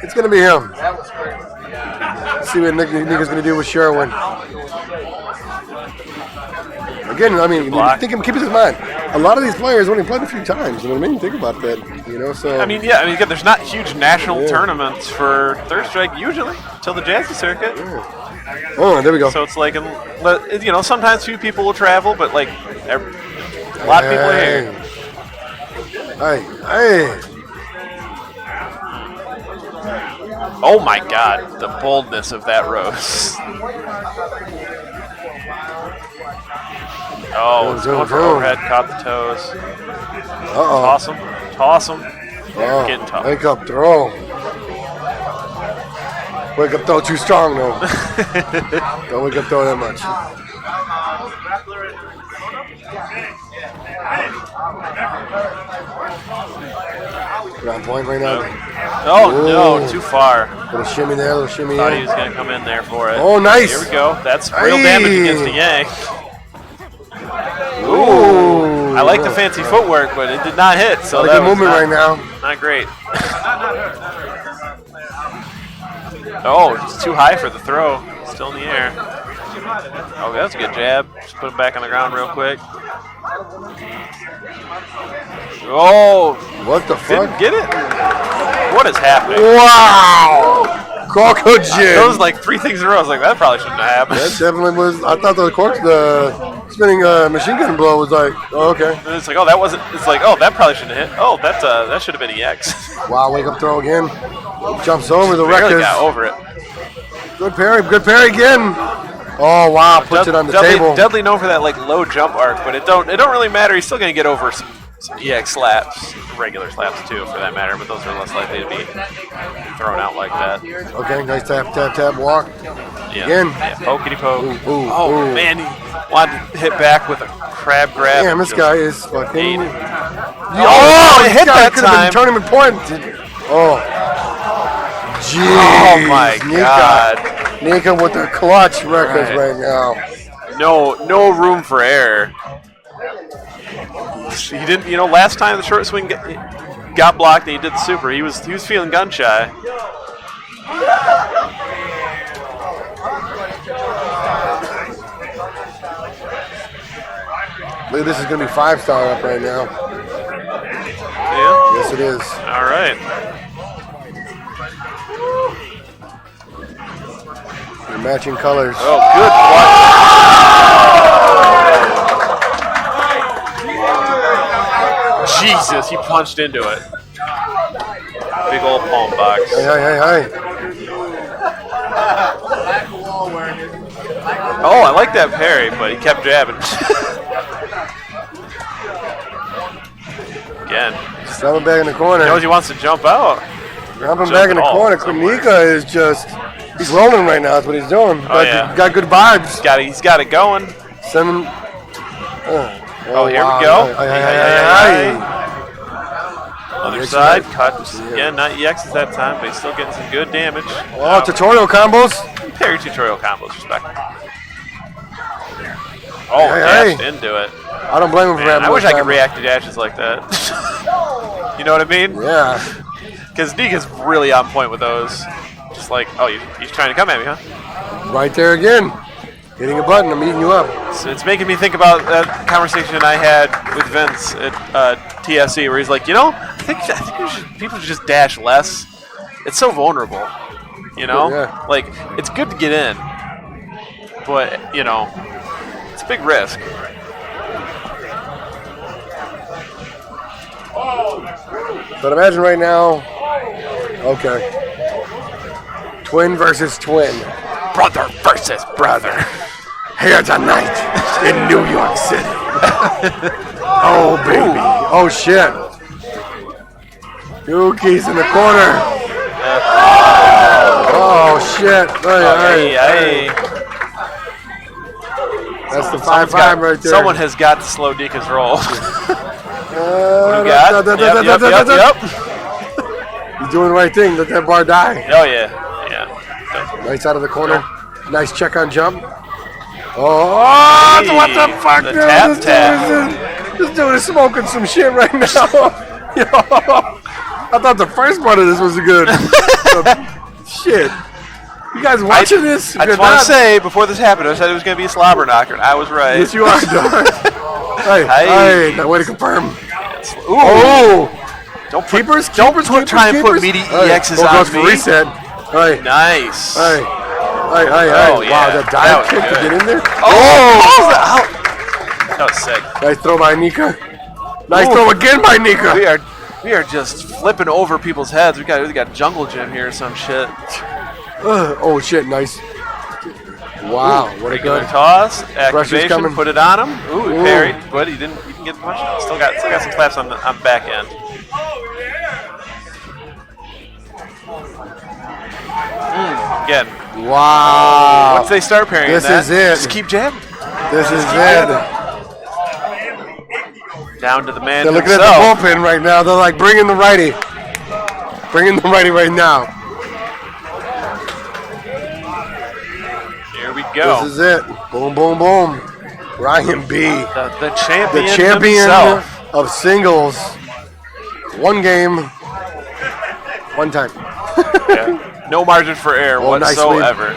it's gonna be him. Let's see what Nika's gonna do with Sherwin. Again, I mean, keep this in mind. A lot of these players only played a few times. You know what I mean? Think about that. You know, so. I mean, again, there's not huge national tournaments for Third Strike usually till the Jazzy circuit. Yeah. Oh, there we go. So it's like, sometimes few people will travel, but like a lot of people are here. Hey. Oh my God, the boldness of that roast. Oh, it's going for overhead, caught the toes. Toss him. Oh, getting tough. wake up throw. Wake up throw too strong though. Don't wake up throw that much. We're on point right now. Oh no, too far. Little shimmy there, little shimmy Thought there. he was going to come in there for it. Oh, nice. Here we go. That's real damage against the Yang. Ooh. I like the fancy footwork, but it did not hit. So that good movement right now. Not great. Oh, it's too high for the throw. Still in the air. Oh, that's a good jab. Just put him back on the ground real quick. Oh, What the didn't fuck? get it? What is happening? Wow! Croco Jig. Those like 3 things in a row. I was like, that probably shouldn't have happened. That definitely was. I thought the spinning machine gun blow was like, oh, okay. And it's like, oh, that wasn't. It's like, oh, that probably shouldn't have hit. Oh, that should have been EX. Wow, wake up throw again. Jumps over the Barely records. got over it. Good parry again. Oh wow, puts it on the table. Dudley known for that like low jump arc, but it don't really matter. He's still gonna get over some EX slaps, regular slaps too, for that matter. But those are less likely to be thrown out like that. Okay, nice tap, walk. Yeah. Again. Yeah, pokety poke. Ooh. Man, he wanted to hit back with a crab grab. Damn, this guy is fucking. Oh, it hit that could have time. been tournament point. Oh. Jeez. Oh my God. Nika with the clutch records right now. No room for error. He didn't, last time the short swing got blocked and he did the super, he was feeling gun shy. Look, this is going to be 5-star up right now. Yeah? Yes, it is. All right. They're matching colors. Oh, good punch. Jesus, he punched into it. Big old palm box. Hey. Oh, I like that parry, but he kept jabbing. Again. Drop him back in the corner. He knows he wants to jump out. Drop him back in the corner. Nika is just, he's rolling right now. That's what he's doing. Got good vibes. He's got it going. Send him. Oh, here we go. Other side, cut. Again, not EXs that time, but he's still getting some good damage. Oh, tutorial combos. Parry tutorial combos, respect. Oh, dashed into it. I don't blame him for that. I wish I could react to dashes like that. You know what I mean? Yeah. Because Nika's really on point with those. Just like, oh, he's trying to come at me, huh? Right there again. Hitting a button, I'm eating you up. So it's making me think about that conversation I had with Vince at TSC, where he's like, I think people should just dash less. It's so vulnerable, Yeah. Like, it's good to get in, but it's a big risk. But imagine right now, okay, twin versus twin. Brother versus brother. Here tonight in New York City. Oh, baby. Oh, shit. Yuki's in the corner. Oh, shit. Hey. That's the 5-5 right there. Someone has got to slow Nika's roll. What do we got? Yep. He's doing the right thing. Let that bar die. Oh, yeah. Nice out of the corner. Nice check on jump. Oh, what the fuck? The tap. This dude is smoking some shit right now. Yo, I thought the first part of this was good. Shit. You guys watching this? I just want to say, before this happened, I said it was going to be a slobber knocker, and I was right. Yes, you are, dog. Hey, that way to confirm. Ooh. Oh. Don't try and put meaty EXs on me. Reset. Hey. Nice. Hey. Oh, wow, yeah. that dive kick to get in there. That was sick. Nice throw by Nika. Nice throw again by Nika. We are just flipping over people's heads. We got jungle gym here or some shit. Oh shit! Nice. Wow, what a good toss. Activation. Put it on him. Ooh, he parried, but he didn't get much. Still got some slaps on the back end. Again. Wow. Once they start parrying this that, is it. Just keep jabbing. This is it. Down to the man They're looking himself. at the bullpen right now. They're like, bring in the righty. Bring in the righty right now. Here we go. This is it. Boom, boom, boom. Ryan B. The champion, the champion himself. of singles. One game, one time. Yeah. No margin for error whatsoever.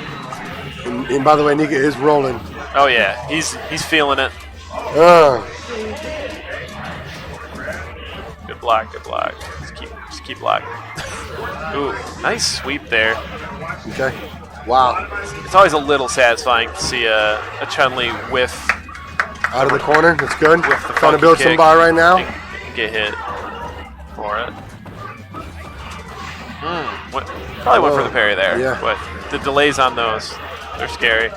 Nice And by the way, Nika is rolling. Oh yeah, he's feeling it. Good block, good block. Just keep blocking. Ooh, nice sweep there. Okay. Wow. It's always a little satisfying to see a Chun-Li whiff out of the corner. That's good. Trying to build some kick bar right now. and get hit for it. Probably went for the parry there. Yeah. But the delays on those, they're scary.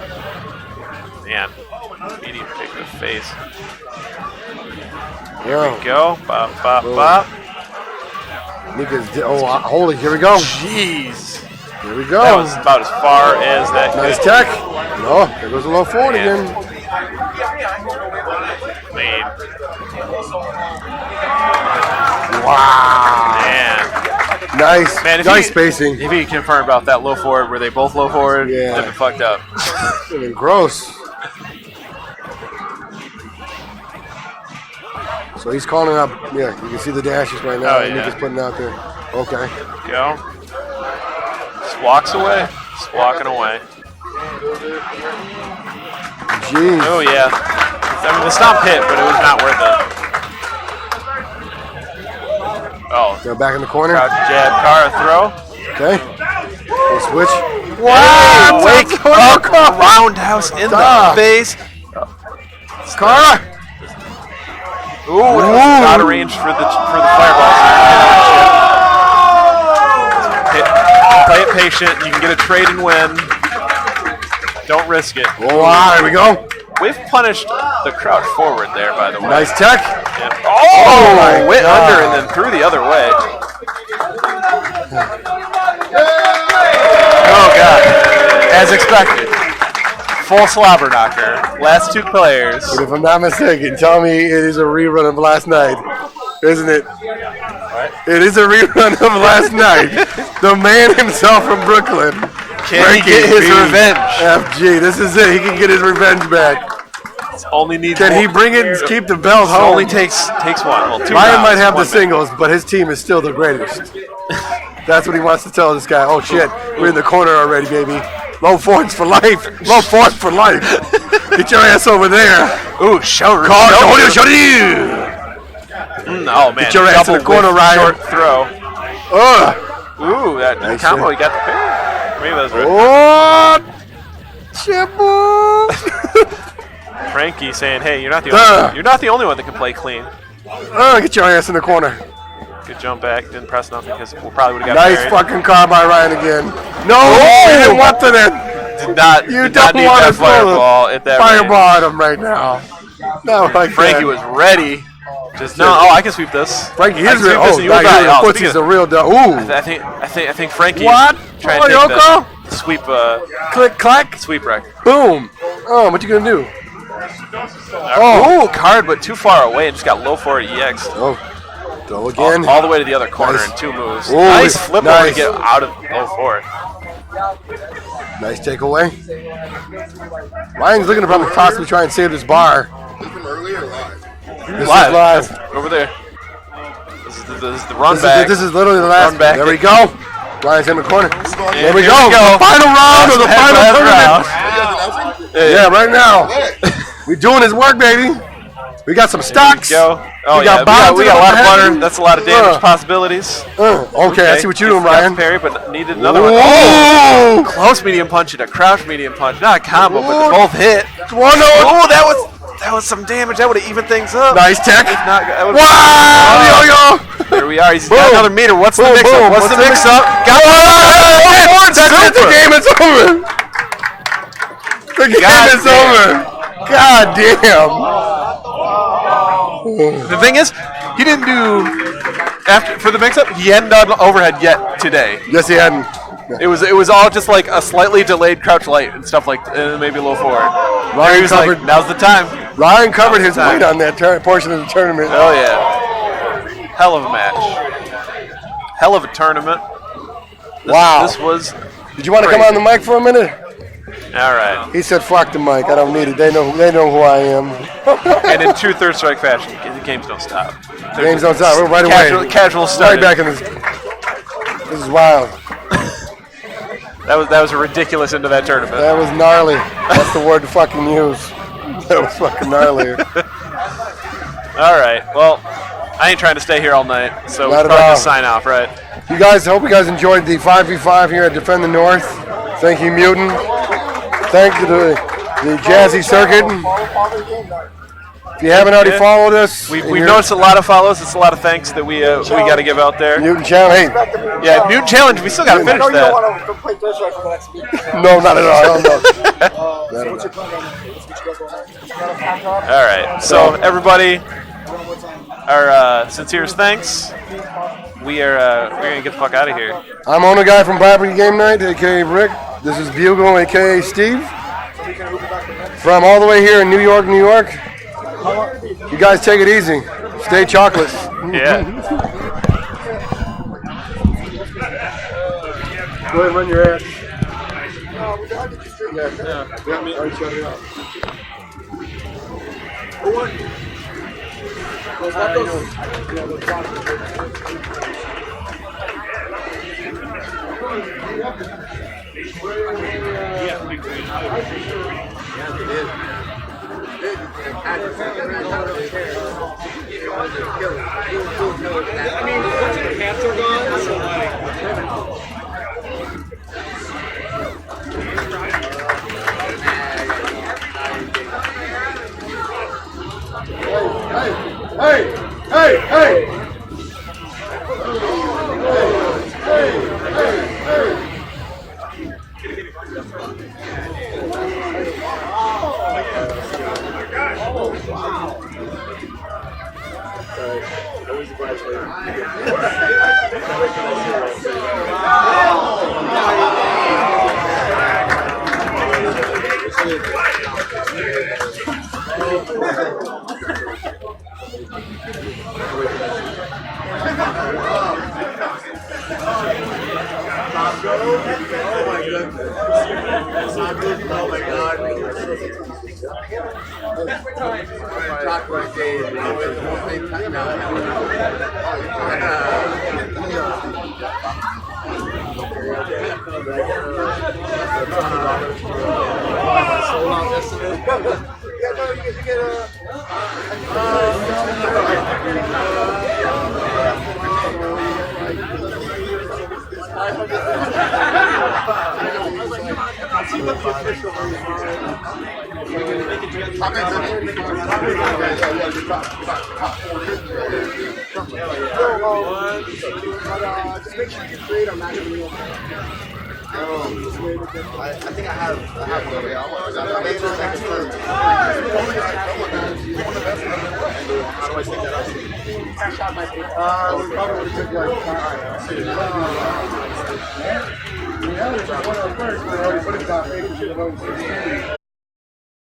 Man, medium kick to the face. Here we go. Bop, bop, bop. Nika's holy, here we go. Jeez. Here we go. That was about as far as that could. Nice tech. No, there goes a low forward again. Lead. Wow. Man. Nice. Man, nice spacing. If you can confirm about that low forward, were they both low forward? Yeah. They've been fucked up. It's been gross. So he's calling up. Yeah, you can see the dashes right now. Oh, yeah. Nika's putting out there. Okay. Go. Just walks away. Just walking away. Jeez. Oh, yeah. I mean, the stomp hit, but it was not worth it. Oh. They're back in the corner. Crouch jab, Kara throw. Okay. We'll switch. Wow! Wake up! Roundhouse in the face. Kara! Ooh, out of range for the fireball. Play it patient. You can get a trade and win. Don't risk it. Oh, wow, here we go. We've punished the crouch forward there, by the way. Nice tech. Yeah. Oh, my went God. under and then threw the other way. Oh, God. As expected. Full slobber knocker. Last two players. And if I'm not mistaken, tell me it is a rerun of last night, isn't it? What? It is a rerun of last night. The man himself from Brooklyn. Can he get his revenge? FG, this is it. He can get his revenge back. Only needs Can one. he bring it and keep the belt home? Only takes one. Well, two Ryan rounds, might have the 1 minute. singles, but his team is still the greatest. That's what he wants to tell this guy. Oh, shit. We're in the corner already, baby. Low forwards for life. Low forwards for life. Get your ass over there. Ooh, shoulder. Oh, man. Get your ass in the corner, Ryan. Short throw. Ooh, that Nice combo. hit. He got the parry. Maybe that was right. Oh, Chippo. Frankie saying, "Hey, you're not the only one. You're not the only one that can play clean." Get your ass in the corner. Good jump back. Didn't press nothing because we probably would have got Nice parried. fucking car by Ryan again. No, you didn't want to then. Did not. You did don't not need want that to throw fireball at that range. fireball at him right now. No, like Frankie that. was ready. Just no. Oh, I can sweep this. Frankie I is can real. sweep this Oh, and you will die. now Oh, puts he's a real dog. Ooh. I think Frankie. What? Trying Oh, to take Yoko? the sweep. Click, clack. Sweep record. Boom. Oh, what you gonna do? Oh, card, but too far away and just got low forward EX. Oh, throw again. All the way to the other corner Nice. in 2 moves. Ooh, Nice flip over to nice. get out of low forward. Nice takeaway. Ryan's looking to probably possibly try and save this bar. This is live. Over there. This is the run back. This is literally the last. Run back. There we go. Ryan's in the corner. There we Here go. we go. The final round of the Last final round. tournament. Yeah, right now. We doing his work, baby. We got some stocks. Go. Oh, We yeah. got bombs We got a in lot the of butter. head. That's a lot of damage possibilities. Okay, I see what you're doing, Got the Ryan. parry, but needed another one. Oh! Close medium punch and a crouch medium punch. Not a combo, but they both hit. One, Oh, that was some damage. That would have evened things up. Nice tech. If not, that would've- Wow! Yo-yo! Here we are. He's Boom. got another meter. What's the Boom, mix boom. up? What's the mix up? Got That's it. The game is over. The game is over. God damn. The thing is, he didn't do for the mix-up. He hadn't done overhead yet today. Yes, he hadn't. It was all just like a slightly delayed crouch light and stuff like maybe low forward. Ryan He was covered. like, "Now's the time." Ryan covered his weight on that portion of the tournament. Oh yeah, hell of a match, hell of a tournament. Wow. This was. Did you want to come on the mic for a minute? All right. He said, "Fuck the mic. I don't need it. They know who I am." And in true third strike fashion, the games don't stop. Games don't stop. We're right away. Casual Right started. back in this. This is wild. That was a ridiculous end of that tournament. That was gnarly. That's the word to fucking use. That was fucking gnarly. All right. Well, I ain't trying to stay here all night, so we'll Not at probably all. just sign off, right? You guys, hope you guys enjoyed the 5v5 here at Defend the North. Thank you, Mutant. Thank you to the Jazzy Circuit. If you haven't already followed us, We've noticed a lot of follows. It's a lot of thanks that we got to give out there. Mutant Challenge. Hey. Yeah, Mutant Challenge. We still got to finish that. No, not at all. All right. So everybody, our sincerest thanks. We're gonna get the fuck out of here. I'm Owner Guy from Property Game Night, aka Rick. This is Bugle, aka Steve. From all the way here in New York, New York. You guys take it easy. Stay chocolates. Yeah. Go ahead and run your ass.